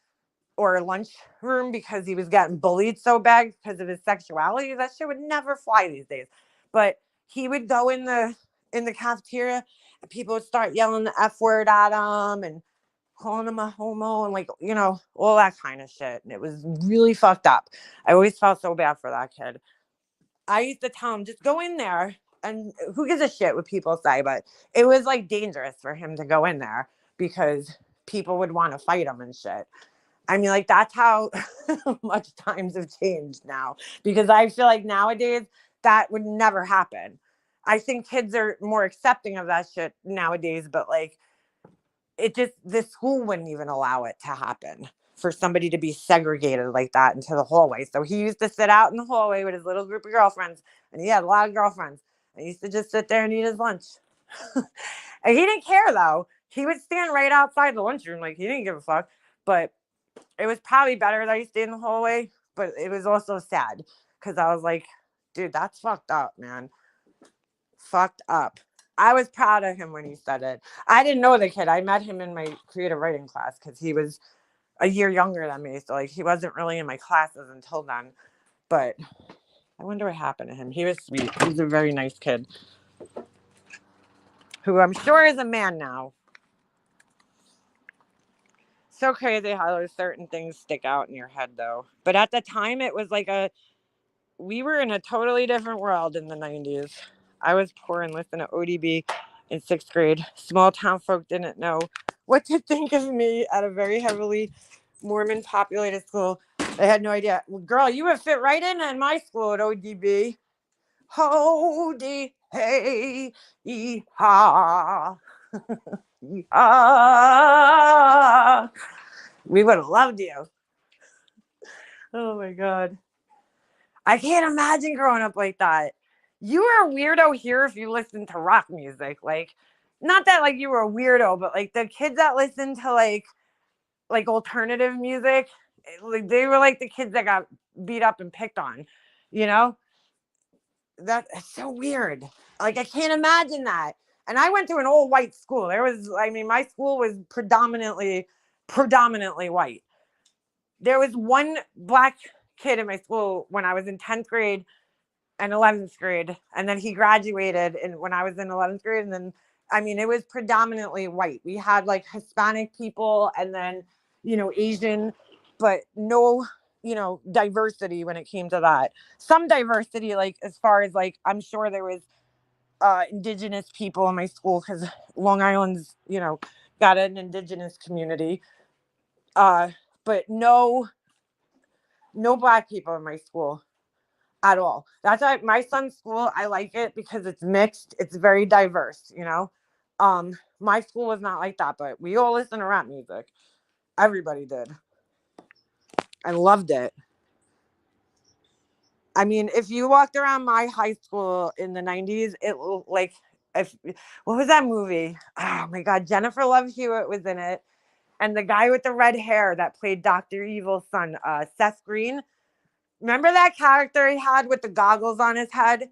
[SPEAKER 6] or a lunchroom because he was getting bullied so bad because of his sexuality. That shit would never fly these days. But he would go in the cafeteria and people would start yelling the F word at him and calling him a homo and like, you know, all that kind of shit. And it was really fucked up. I always felt so bad for that kid. I used to tell him, just go in there
[SPEAKER 1] and who gives a shit what people say, but it was like dangerous for him to go in there because people would want to fight him and shit. I mean, like, that's how much times have changed now, because I feel like nowadays that would never happen. I think kids are more accepting of that shit nowadays, but like, the school wouldn't even allow it to happen for somebody to be segregated like that into the hallway. So he used to sit out in the hallway with his little group of girlfriends, and he had a lot of girlfriends. And he used to just sit there and eat his lunch. And he didn't care, though. He would stand right outside the lunchroom, like, he didn't give a fuck. But it was probably better that he stayed in the hallway, but it was also sad because I was like, dude, that's fucked up, man. Fucked up. I was proud of him when he said it. I didn't know the kid. I met him in my creative writing class because he was a year younger than me. So like, he wasn't really in my classes until then. But I wonder what happened to him. He was sweet. He was a very nice kid who I'm sure is a man now. So crazy how those certain things stick out in your head, though. But at the time, it was like we were in a totally different world in the 90s. I was poor and listened to ODB in 6th grade. Small town folk didn't know what to think of me at a very heavily Mormon populated school. They had no idea. Well, girl, you would fit right in my school at ODB. Ho-dee, hey, yee-haw. Yee-haw. We would have loved you. Oh my God. I can't imagine growing up like that. You were a weirdo here if you listened to rock music. Like, not that like you were a weirdo, but like the kids that listened to like alternative music, like they were like the kids that got beat up and picked on, you know? That's so weird. Like, I can't imagine that. And I went to an all white school. My school was predominantly white. There was one black kid in my school when I was in 10th grade and 11th grade. And then he graduated when I was in 11th grade. And then, it was predominantly white. We had like Hispanic people and then, Asian, but no, diversity when it came to that. Some diversity, like as far as like, I'm sure there was indigenous people in my school because Long Island's, got an indigenous community. But no black people in my school at all. That's why my son's school, I like it because it's mixed. It's very diverse, My school was not like that, but we all listened to rap music. Everybody did. I loved it. If you walked around my high school in the 90s, it looked like what was that movie? Oh my God, Jennifer Love Hewitt was in it. And the guy with the red hair that played Dr. Evil's son, Seth Green. Remember that character he had with the goggles on his head?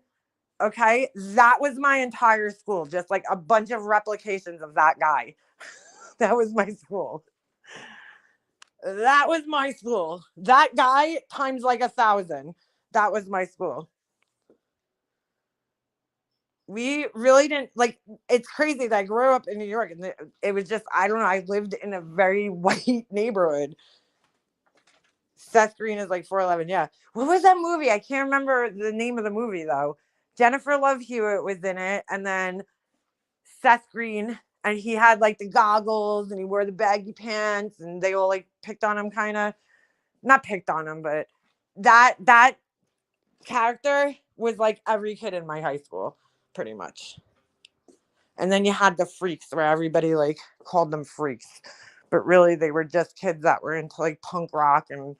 [SPEAKER 1] Okay, that was my entire school. Just like a bunch of replications of that guy. That was my school. That was my school. That guy times like 1,000. That was my school. We really didn't like. It's crazy that I grew up in New York and it was just, I don't know. I lived in a very white neighborhood. Seth Green is like 4'11". Yeah. What was that movie? I can't remember the name of the movie though. Jennifer Love Hewitt was in it, and then Seth Green, and he had like the goggles and he wore the baggy pants, and they all like picked on him, kind of. Not picked on him, but that character was like every kid in my high school, pretty much. And then you had the freaks where everybody like called them freaks, but really they were just kids that were into like punk rock and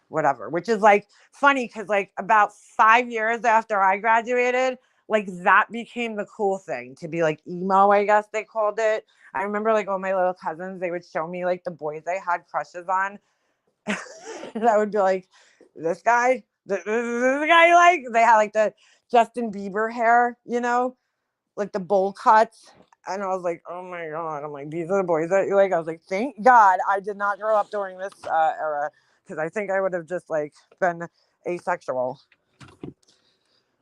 [SPEAKER 1] whatever, which is like funny because like about 5 years after I graduated, like that became the cool thing to be like emo, I guess they called it. I remember like all my little cousins, they would show me like the boys they had crushes on. And I would be like, this guy, this is the guy you like? They had like the Justin Bieber hair, like the bowl cuts. And I was like, oh my God. I'm like, these are the boys that you like. I was like, thank God I did not grow up during this era, because I think I would have just like been asexual.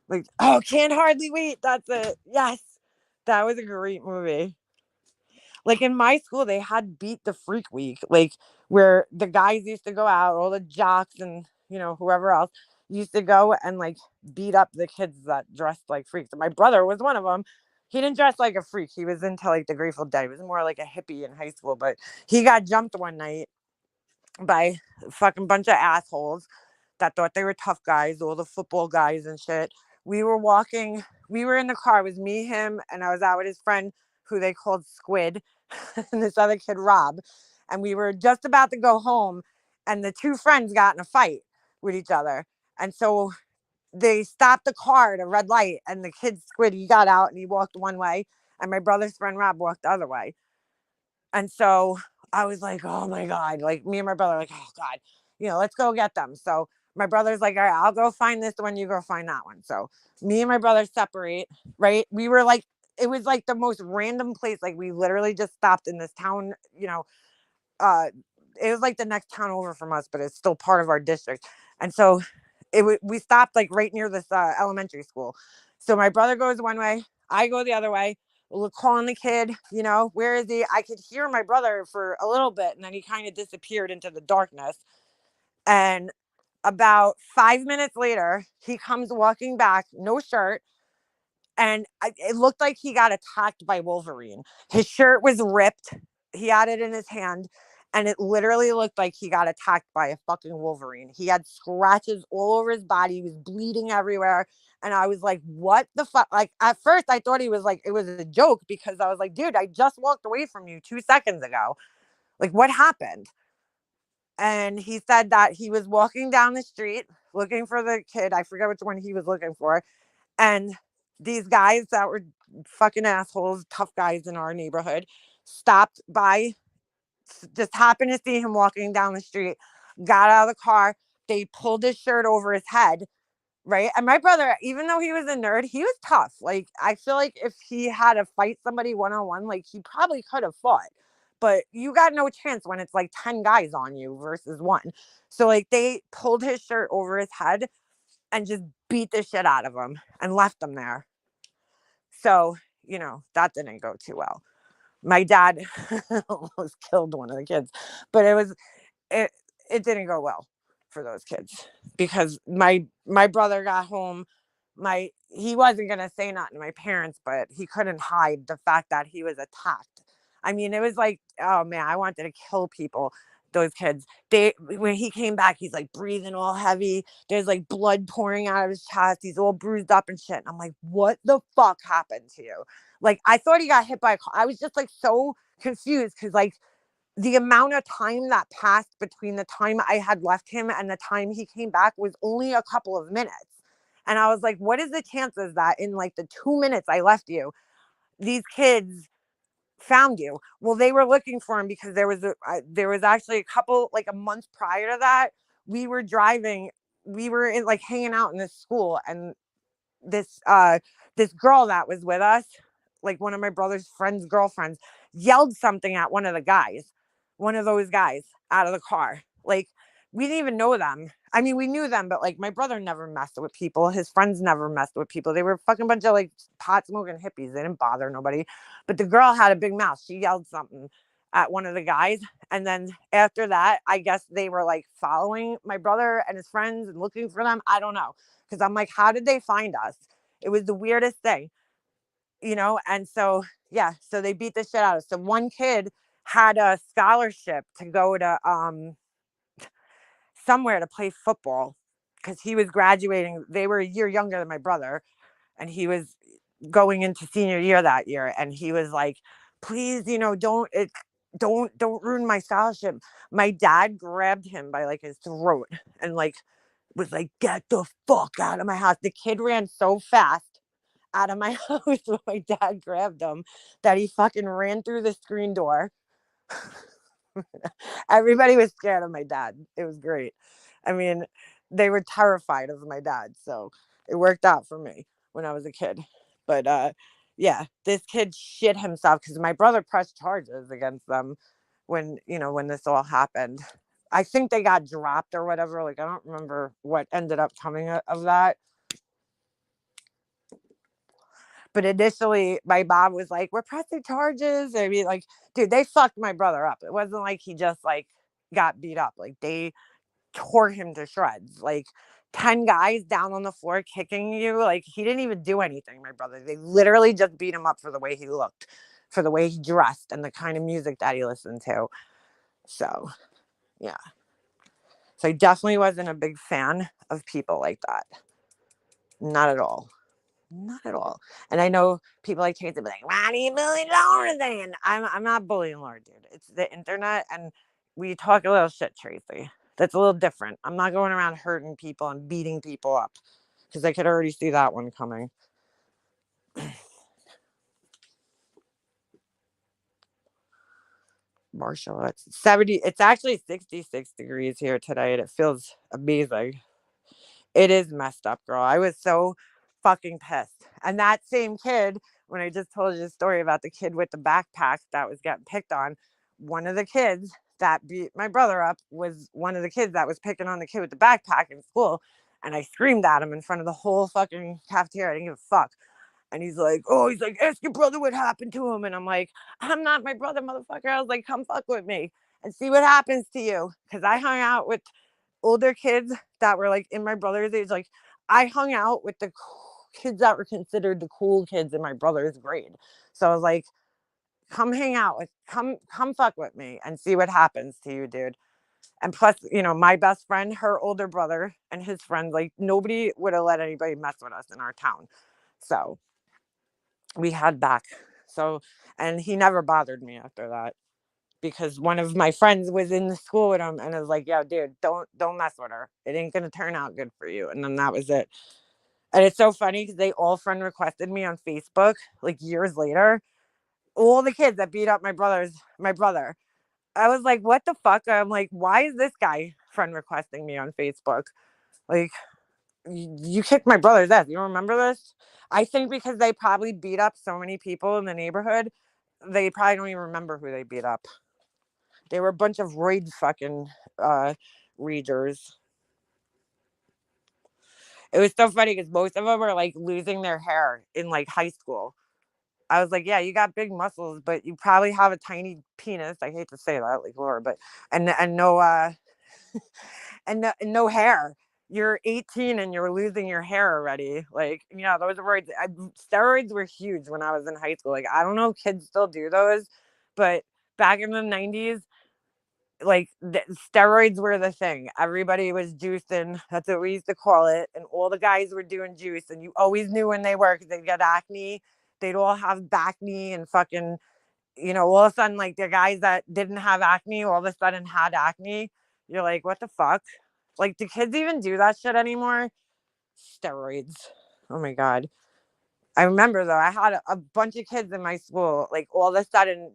[SPEAKER 1] Like, oh, Can't Hardly Wait. That's it. Yes. That was a great movie. Like in my school, they had Beat the Freak Week, like where the guys used to go out, all the jocks and, whoever else used to go and like beat up the kids that dressed like freaks. And my brother was one of them. He didn't dress like a freak. He was into like the Grateful Dead. He was more like a hippie in high school, but he got jumped one night by a fucking bunch of assholes that thought they were tough guys, all the football guys and shit. We were walking, we were in the car. It was me, him, and I was out with his friend who they called Squid and this other kid, Rob. And we were just about to go home, and the two friends got in a fight with each other. And so they stopped the car at a red light, and the kid Squid, he got out and he walked one way, and my brother's friend Rob walked the other way. And so I was like, oh my God, like me and my brother, like, oh God, let's go get them. So my brother's like, all right, I'll go find this one, you go find that one. So me and my brother separate, right? We were like, it was like the most random place. Like we literally just stopped in this town, it was like the next town over from us, but it's still part of our district. And so we stopped like right near this elementary school. So my brother goes one way, I go the other way. We're calling the kid, where is he? I could hear my brother for a little bit, and then he kind of disappeared into the darkness. And about 5 minutes later, he comes walking back, no shirt. And it looked like he got attacked by Wolverine. His shirt was ripped. He had it in his hand. And it literally looked like he got attacked by a fucking Wolverine. He had scratches all over his body. He was bleeding everywhere. And I was like, what the fuck? Like, at first, I thought he was like, it was a joke, because I was like, dude, I just walked away from you 2 seconds ago. Like, what happened? And he said that he was walking down the street looking for the kid. I forget which one he was looking for. And these guys that were fucking assholes, tough guys in our neighborhood, stopped by, just happened to see him walking down the street, got out of the car. They pulled his shirt over his head, right? And my brother, even though he was a nerd, he was tough. Like, I feel like if he had to fight somebody one-on-one, like, he probably could have fought. But you got no chance when it's like 10 guys on you versus one. So, like, they pulled his shirt over his head and just beat the shit out of him and left him there. So, that didn't go too well. My dad almost killed one of the kids, but it didn't go well for those kids, because my brother got home. He wasn't going to say nothing to my parents, but he couldn't hide the fact that he was attacked. I mean, it was like, oh man, I wanted to kill people. Those kids, when he came back, he's like breathing all heavy. There's like blood pouring out of his chest. He's all bruised up and shit. And I'm like, what the fuck happened to you? Like, I thought he got hit by a car. I was just like so confused, because like the amount of time that passed between the time I had left him and the time he came back was only a couple of minutes. And I was like, what is the chances that in like the 2 minutes I left you, these kids found you? Well, they were looking for him because there was actually a couple, like a month prior to that, we were in like hanging out in this school, and this girl that was with us, like one of my brother's friends' girlfriends, yelled something at one of those guys out of the car. Like, we didn't even know them. I mean, we knew them, but like my brother never messed with people. His friends never messed with people. They were fucking bunch of like pot smoking hippies. They didn't bother nobody. But the girl had a big mouth. She yelled something at one of the guys. And then after that, I guess they were like following my brother and his friends and looking for them. I don't know. Because I'm like, how did they find us? It was the weirdest thing, And so, yeah, so they beat the shit out of us. So one kid had a scholarship to go to somewhere to play football, because he was graduating. They were a year younger than my brother, and he was going into senior year that year. And he was like, please, don't ruin my scholarship. My dad grabbed him by like his throat and like was like, get the fuck out of my house. The kid ran so fast out of my house when my dad grabbed him that he fucking ran through the screen door. Everybody was scared of my dad. It was great. I mean, they were terrified of my dad. So it worked out for me when I was a kid. But yeah, this kid shit himself, because my brother pressed charges against them when this all happened. I think they got dropped or whatever. Like, I don't remember what ended up coming of that. But initially, my mom was like, we're pressing charges. I mean, like, dude, they fucked my brother up. It wasn't like he just, like, got beat up. Like, they tore him to shreds. Like, 10 guys down on the floor kicking you. Like, he didn't even do anything, my brother. They literally just beat him up for the way he looked, for the way he dressed, and the kind of music that he listened to. So, yeah. So I definitely wasn't a big fan of people like that. Not at all. Not at all. And I know people like Chase to be like, why do you bully Laura then? I'm not bullying Laura, dude. It's the internet, and we talk a little shit, Tracy. That's a little different. I'm not going around hurting people and beating people up, because I could already see that one coming. Marshall, it's 70. It's actually 66 degrees here today, and it feels amazing. It is messed up, girl. I was so fucking pissed. And that same kid, when I just told you the story about the kid with the backpack that was getting picked on, one of the kids that beat my brother up was one of the kids that was picking on the kid with the backpack in school. And I screamed at him in front of the whole fucking cafeteria. I didn't give a fuck. And he's like, ask your brother what happened to him. And I'm like, I'm not my brother, motherfucker. I was like, come fuck with me and see what happens to you. Because I hung out with older kids that were like in my brother's age. Like, I hung out with the kids that were considered the cool kids in my brother's grade. So I was like, come hang out with, come fuck with me and see what happens to you, dude. And plus, my best friend, her older brother and his friends, like, nobody would have let anybody mess with us in our town. So we had back. So, and he never bothered me after that, because one of my friends was in the school with him and was like, yo, dude, don't mess with her. It ain't going to turn out good for you. And then that was it. And it's so funny because they all friend requested me on Facebook like years later. All the kids that beat up my brother. I was like, what the fuck? I'm like, why is this guy friend requesting me on Facebook? Like, you kicked my brother's ass. You don't remember this? I think because they probably beat up so many people in the neighborhood, they probably don't even remember who they beat up. They were a bunch of roid fucking readers. It was so funny because most of them were like losing their hair in like high school. I was like, yeah, you got big muscles, but you probably have a tiny penis. I hate to say that, like Laura, but and no and no hair. You're 18 and you're losing your hair already. Like, those words. Steroids were huge when I was in high school. Like, I don't know if kids still do those, but back in the 90s, like, steroids were the thing. Everybody was juicing. That's what we used to call it. And all the guys were doing juice, and you always knew when they were, because they'd get acne. They'd all have back knee and fucking, all of a sudden, like, the guys that didn't have acne all of a sudden had acne. You're like, what the fuck? Like, do kids even do that shit anymore? Steroids. Oh my God. I remember though, I had a bunch of kids in my school, like, all of a sudden,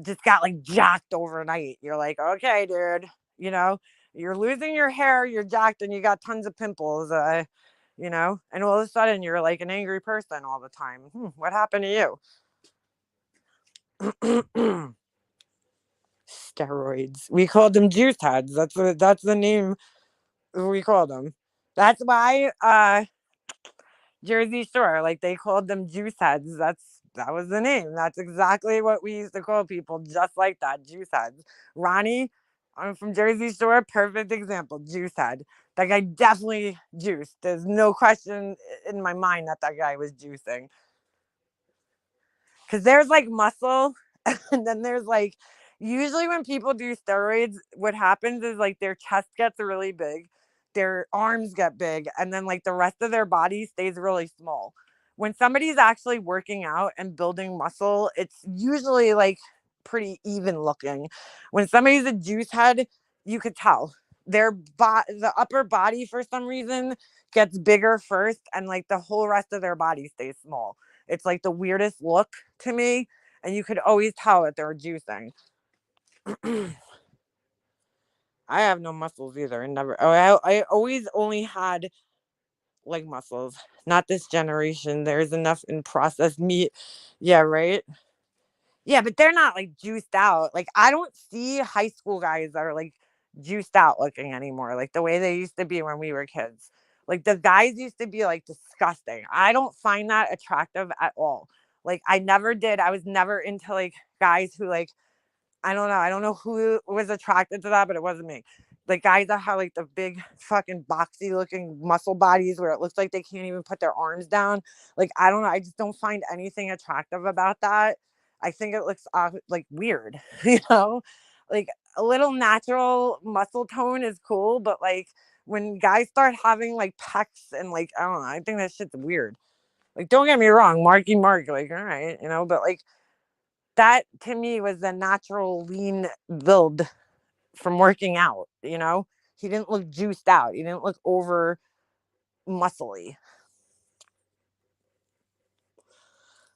[SPEAKER 1] just got like jacked overnight. You're like, okay, dude, you're losing your hair, you're jacked, and you got tons of pimples, and all of a sudden you're like an angry person all the time. What happened to you? Steroids. We called them juice heads. That's the name we called them. That's why Jersey Shore, like, they called them juice heads. That was the name. That's exactly what we used to call people, just like that, juice heads. Ronnie, I'm from Jersey Shore, perfect example, juice head. That guy definitely juiced. There's no question in my mind that guy was juicing. Because there's like muscle, and then there's like, usually when people do steroids, what happens is like their chest gets really big, their arms get big, and then like the rest of their body stays really small. When somebody's actually working out and building muscle, it's usually like pretty even looking. When somebody's a juice head, you could tell the upper body for some reason gets bigger first, and like the whole rest of their body stays small. It's like the weirdest look to me, and you could always tell that they're juicing. I have no muscles either, and never. I always only had leg muscles. Not this generation. There's enough in processed meat. Yeah, right. Yeah, but they're not like juiced out. Like, I don't see high school guys that are like juiced out looking anymore, like the way they used to be when we were kids. Like, the guys used to be like disgusting. I don't find that attractive at all. Like, I never did. I was never into like guys who, like, I don't know. I don't know who was attracted to that, but it wasn't me. Like guys that have like the big fucking boxy looking muscle bodies where it looks like they can't even put their arms down. Like, I don't know. I just don't find anything attractive about that. I think it looks like weird, you know? Like a little natural muscle tone is cool, but like when guys start having like pecs and like, I don't know, I think that shit's weird. Like, don't get me wrong, Marky Mark, like, all right, you know, but like that to me was the natural lean build from working out, you know? He didn't look juiced out. He didn't look over muscly.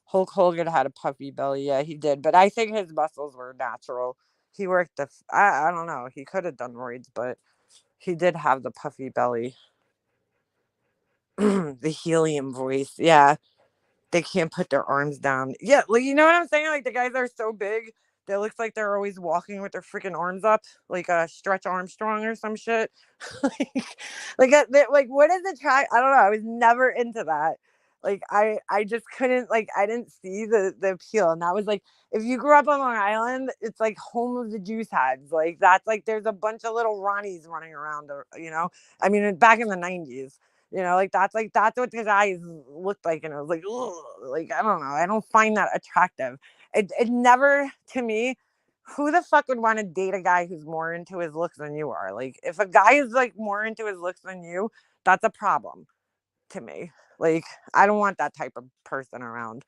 [SPEAKER 1] Hulk Hogan had a puffy belly. Yeah, he did. But I think his muscles were natural. He worked I don't know. He could have done roids, but he did have the puffy belly. The helium voice. Yeah. They can't put their arms down. Yeah, like, you know what I'm saying? Like the guys are so big, they looks like they're always walking with their freaking arms up, like a Stretch Armstrong or some shit. Like what is the track? I don't know. I was never into that. Like I just couldn't, like, I didn't see the appeal. And that was like, if you grew up on Long Island, it's like home of the juice heads. Like that's like there's a bunch of little Ronnies running around, you know. I mean, back in the 90s. You know, like that's what his eyes looked like, and I was like, ugh, like I don't know, I don't find that attractive. It never, to me, who the fuck would want to date a guy who's more into his looks than you are? Like, if a guy is like more into his looks than you, that's a problem to me. Like, I don't want that type of person around.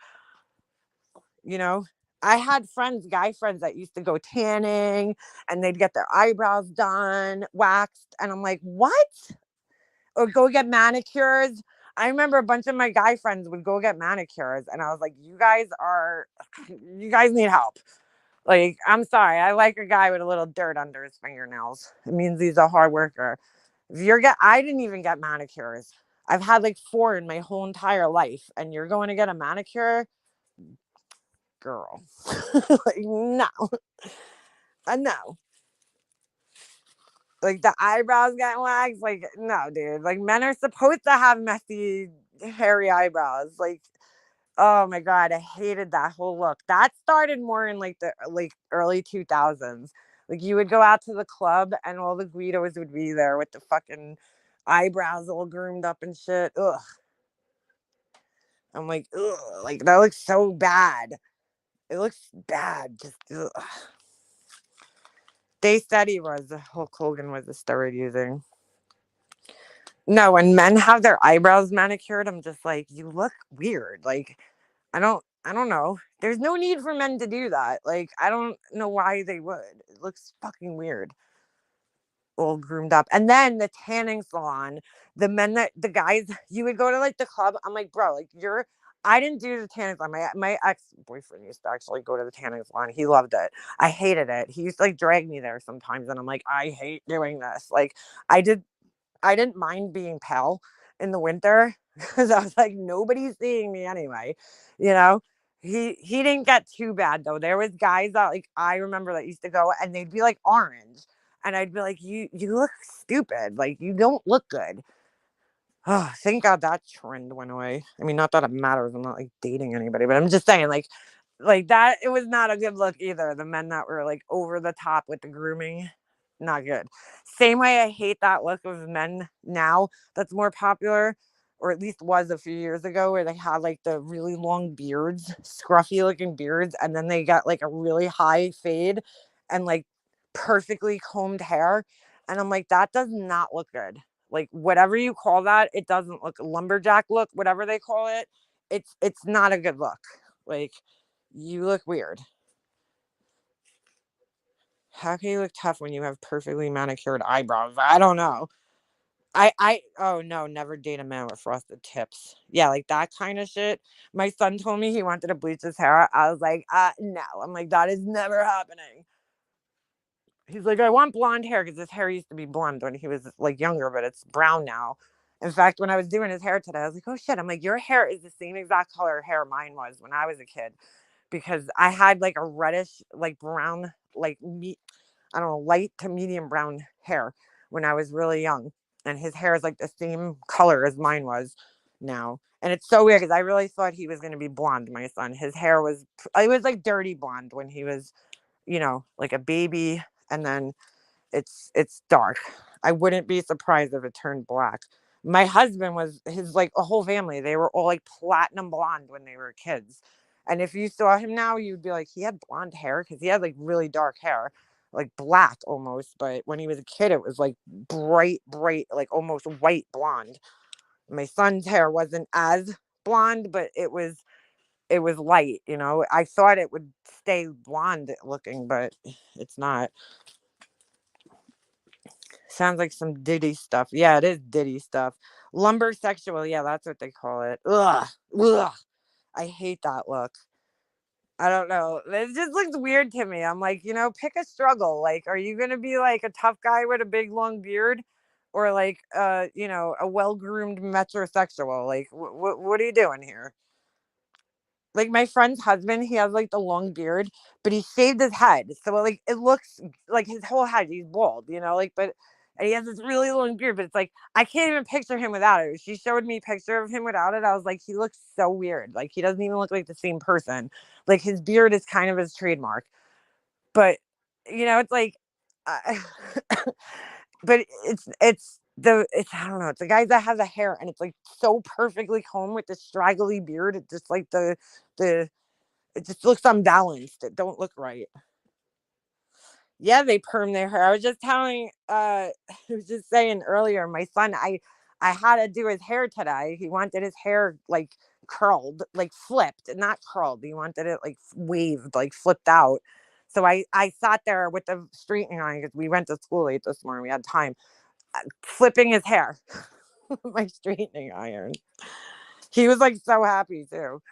[SPEAKER 1] You know, I had friends, guy friends that used to go tanning and they'd get their eyebrows done, waxed, and I'm like, what? Or go get manicures. I remember a bunch of my guy friends would go get manicures, and I was like, you guys need help. Like, I'm sorry, I like a guy with a little dirt under his fingernails. It means he's a hard worker. I didn't even get manicures. I've had like 4 in my whole entire life, and you're going to get a manicure, girl? Like, no, no. Like the eyebrows getting waxed, like, no, dude. Like, men are supposed to have messy, hairy eyebrows. Like, oh my god, I hated that whole look. That started more in like the early 2000s. Like, you would go out to the club and all the Guidos would be there with the fucking eyebrows all groomed up and shit. Ugh. I'm like, ugh, like that looks so bad. It looks bad. Just ugh. They said Hulk Hogan was a steroid using. No, when men have their eyebrows manicured, I'm just like, you look weird. Like, I don't know. There's no need for men to do that. Like, I don't know why they would. It looks fucking weird. All groomed up. And then the tanning salon, the guys, you would go to like the club. I'm like, bro, like I didn't do the tanning salon. My ex-boyfriend used to actually go to the tanning salon. He loved it. I hated it. He used to like drag me there sometimes. And I'm like, I hate doing this. Like, I didn't mind being pale in the winter because I was like, nobody's seeing me anyway. You know, he didn't get too bad though. There was guys that like I remember that used to go and they'd be like orange, and I'd be like, you look stupid. Like, you don't look good. Oh, thank God that trend went away. I mean, not that it matters. I'm not like dating anybody, but I'm just saying, like that, it was not a good look either. The men that were like over the top with the grooming, not good. Same way I hate that look of men now that's more popular, or at least was a few years ago, where they had like the really long beards, scruffy looking beards, and then they got like a really high fade and like perfectly combed hair. And I'm like, that does not look good. Like, whatever you call that, it doesn't look, lumberjack look, whatever they call it. It's not a good look. Like, you look weird. How can you look tough when you have perfectly manicured eyebrows? I don't know. Oh no, never date a man with frosted tips. Yeah, like that kind of shit. My son told me he wanted to bleach his hair. I was like, no. I'm like, that is never happening. He's like, I want blonde hair because his hair used to be blonde when he was like younger, but it's brown now. In fact, when I was doing his hair today, I was like, oh shit. I'm like, your hair is the same exact color hair mine was when I was a kid. Because I had like a reddish, like brown, like I don't know, light to medium brown hair when I was really young. And his hair is like the same color as mine was now. And it's so weird because I really thought he was going to be blonde, my son. His hair was, it was like dirty blonde when he was, like a baby. And then It's dark. I wouldn't be surprised if it turned black. My husband was his like a whole family. They were all like platinum blonde when they were kids. And if you saw him now, you'd be like, he had blonde hair because he had like really dark hair, like black almost. But when he was a kid, it was like bright, like almost white blonde. My son's hair wasn't as blonde, but it was light, you know. I thought it would stay blonde looking, but it's not. Sounds like some Diddy stuff. Yeah, it is Diddy stuff. Lumber sexual. Yeah, that's what they call it. Ugh. Ugh. I hate that look. I don't know. It just looks weird to me. I'm like, pick a struggle. Like, are you going to be like a tough guy with a big long beard or like, a well-groomed metrosexual? Like, what are you doing here? Like my friend's husband, he has like the long beard, but he shaved his head. So like it looks like his whole head, he's bald, like, but and he has this really long beard, but it's like I can't even picture him without it. She showed me a picture of him without it. I was like, he looks so weird. Like he doesn't even look like the same person. Like his beard is kind of his trademark. But it's like but it's I don't know, it's the guys that have the hair and it's like so perfectly combed with the straggly beard. It just like the it just looks unbalanced. It don't look right. Yeah, they perm their hair. I was just telling I was just saying earlier, my son, I had to do his hair today. He wanted his hair like curled, like flipped, not curled. He wanted it like waved, like flipped out. So I sat there with the straightening iron because we went to school late this morning. We had time flipping his hair with my straightening iron. He was like so happy too.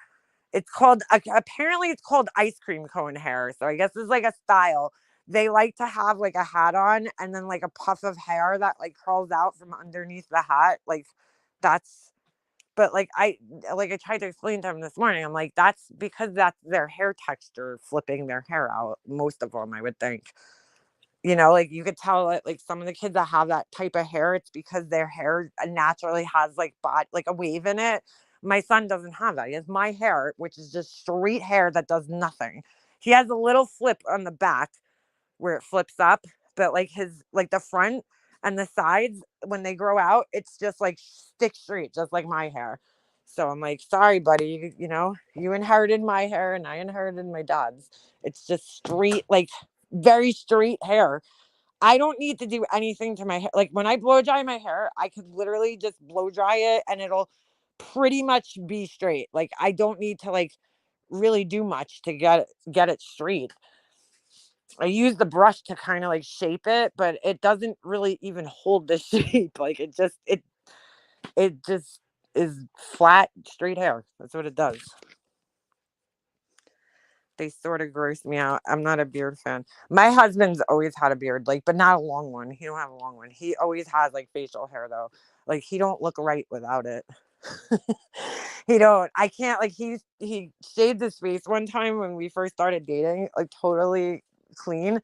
[SPEAKER 1] It's called apparently it's called ice cream cone hair. So I guess it's like a style. They like to have like a hat on and then like a puff of hair that like curls out from underneath the hat. Like that's but like I tried to explain to him this morning. I'm like, that's because that's their hair texture flipping their hair out. Most of them, I would think. Like you could tell that like some of the kids that have that type of hair, it's because their hair naturally has like a wave in it. My son doesn't have that. He has my hair, which is just straight hair that does nothing. He has a little flip on the back where it flips up, but like the front and the sides, when they grow out, it's just like stick straight, just like my hair. So I'm like, sorry, buddy, you inherited my hair and I inherited my dad's. It's just straight, like very straight hair. I don't need to do anything to my hair. Like when I blow dry my hair, I could literally just blow dry it and it'll pretty much be straight. Like I don't need to like really do much to get it straight. I use the brush to kind of like shape it, but it doesn't really even hold the shape. Like it just is flat, straight hair. That's what it does. They sort of gross me out. I'm not a beard fan. My husband's always had a beard, like, but not a long one. He don't have a long one. He always has like facial hair though. Like he don't look right without it. He don't. I can't like he shaved his face one time when we first started dating, like totally clean.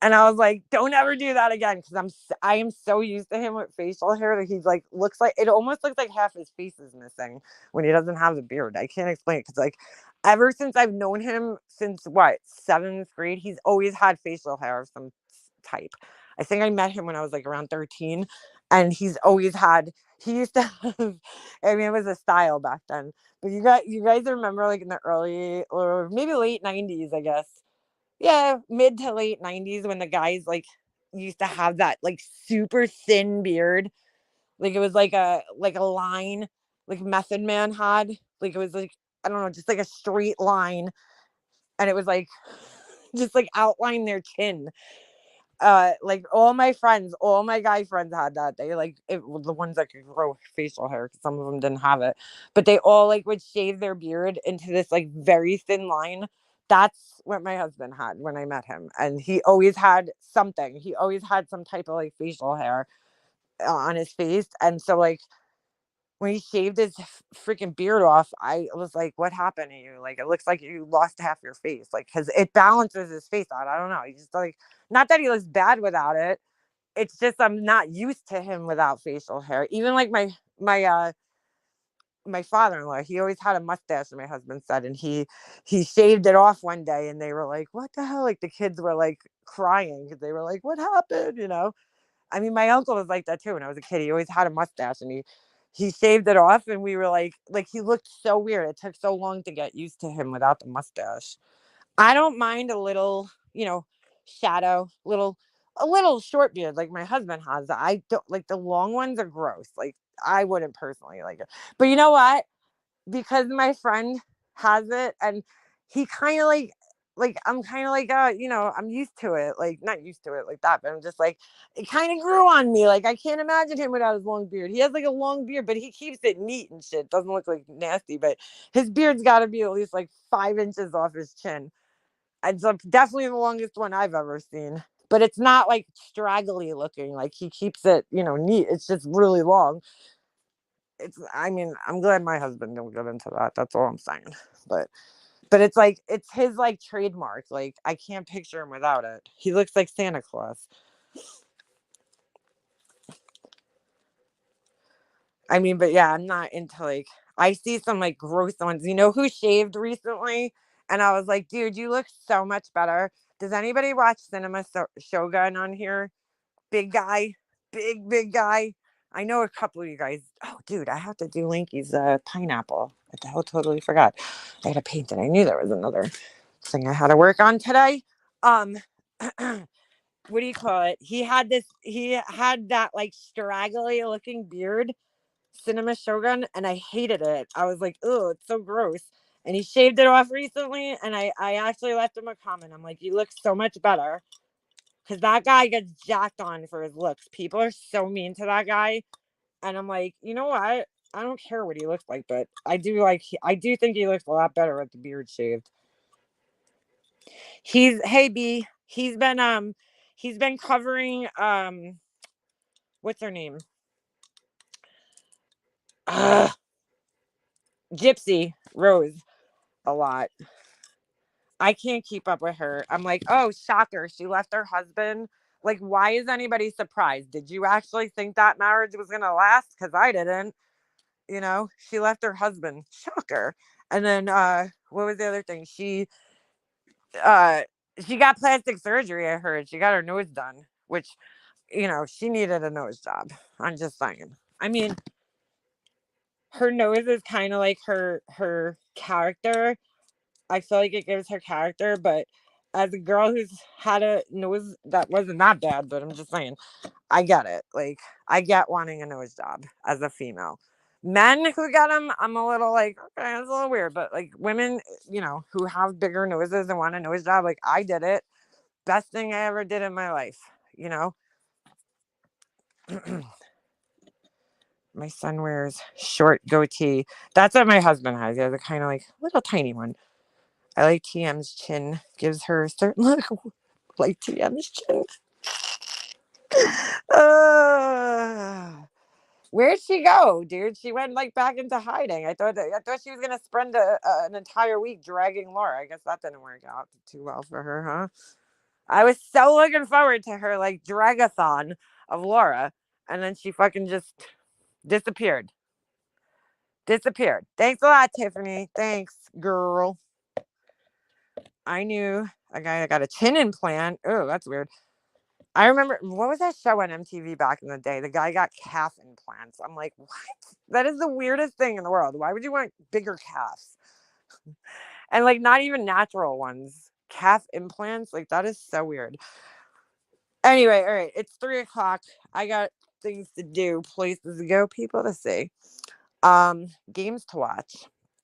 [SPEAKER 1] And I was like, don't ever do that again because I am so used to him with facial hair that he's like looks like it almost looks like half his face is missing when he doesn't have the beard. I can't explain it because like ever since I've known him since what, 7th grade, he's always had facial hair of some type. I think I met him when I was like around 13 and he used to have, I mean, it was a style back then, but you guys remember like in the early or maybe late 90s, I guess. Yeah, mid to late 90s when the guys like used to have that like super thin beard. Like it was like a line like Method Man had. Like it was like I don't know, just like a straight line and it was like just like outline their chin. Like all my guy friends had that. They like it the ones that could grow facial hair because some of them didn't have it, but they all like would shave their beard into this like very thin line. That's what my husband had when I met him, and he always had something. He always had some type of like facial hair on his face, and so like when he shaved his freaking beard off, I was like, what happened to you? Like, it looks like you lost half your face. Like, because it balances his face out. I don't know. He's just like, not that he looks bad without it. It's just I'm not used to him without facial hair. Even like my father-in-law, he always had a mustache, my husband said, and he shaved it off one day and they were like, what the hell? Like the kids were like crying because they were like, what happened? I mean, my uncle was like that too when I was a kid. He always had a mustache and he shaved it off, and we were like he looked so weird. It took so long to get used to him without the mustache. I don't mind a little, shadow, a little short beard like my husband has. I don't like the long ones are gross. Like I wouldn't personally like it. But you know what? Because my friend has it and he kind of I'm kind of I'm used to it, like not used to it like that, but I'm just like it kind of grew on me. Like I can't imagine him without his long beard. He has like a long beard, but he keeps it neat and shit. Doesn't look like nasty, but his beard's got to be at least like 5 inches off his chin. It's definitely the longest one I've ever seen, but it's not like straggly looking. Like he keeps it, neat. It's just really long. I mean, I'm glad my husband don't get into that. That's all I'm saying. But it's like it's his like trademark. Like I can't picture him without it. He looks like Santa Claus. I mean, but yeah, I'm not into I see some like gross ones. You know who shaved recently? And I was like, dude, you look so much better. Does anybody watch Cinema Shogun on here? Big guy, big guy. I know a couple of you guys. Oh, dude, I have to do Linky's pineapple. I totally forgot. I had to paint it. I knew there was another thing I had to work on today. What do you call it? He had that like straggly looking beard, Cinema Shogun, and I hated it. I was like, oh, it's so gross. And he shaved it off recently, and I actually left him a comment. I'm like, you look so much better. Because that guy gets jacked on for his looks. People are so mean to that guy. And I'm like, you know what? I don't care what he looks like, but I do think he looks a lot better with the beard shaved. Hey B, he's been covering what's her name? Gypsy Rose a lot. I can't keep up with her. I'm like, oh, shocker. She left her husband. Like, why is anybody surprised? Did you actually think that marriage was going to last? Because I didn't. She left her husband. Shocker. And then, what was the other thing? She got plastic surgery, I heard. She got her nose done, which, she needed a nose job. I'm just saying. I mean, her nose is kind of like her character. I feel like it gives her character, but as a girl who's had a nose that wasn't that bad, but I'm just saying, I get it. Like, I get wanting a nose job as a female. Men who get them, I'm a little like, okay, it's a little weird, but like women, who have bigger noses and want a nose job, like I did it. Best thing I ever did in my life, My son wears short goatee. That's what my husband has. He has a kind of like little tiny one. I like TM's chin. Gives her a certain look like TM's chin. Where'd she go, dude? She went like back into hiding. I thought she was gonna spend an entire week dragging Laura. I guess that didn't work out too well for her, huh? I was so looking forward to her like dragathon of Laura, and then she fucking just disappeared. Thanks a lot, Tiffany. Thanks, girl. I knew a guy that got a chin implant. Oh, that's weird. I remember, what was that show on MTV back in the day? The guy got calf implants. I'm like, what? That is the weirdest thing in the world. Why would you want bigger calves? And like not even natural ones. Calf implants? Like that is so weird. Anyway, all right. It's 3:00. I got things to do, places to go, people to see. Games to watch.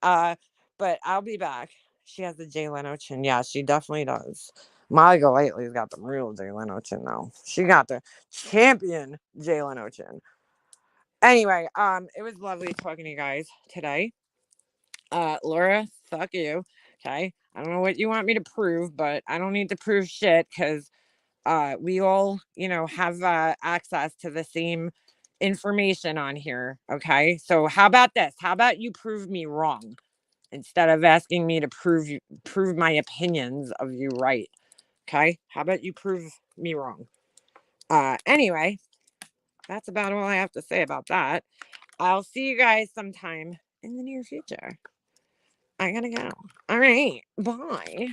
[SPEAKER 1] But I'll be back. She has the Jay Leno chin. Yeah, she definitely does. Molly Golightly's got the real Jay Leno chin though. She got the champion Jay Leno chin. Anyway, it was lovely talking to you guys today. Laura, fuck you. Okay. I don't know what you want me to prove, but I don't need to prove shit because we all, have access to the same information on here. Okay. So how about this? How about you prove me wrong instead of asking me to prove my opinions of you right? Okay. How about you prove me wrong? Anyway, that's about all I have to say about that. I'll see you guys sometime in the near future. I gotta go. All right. Bye.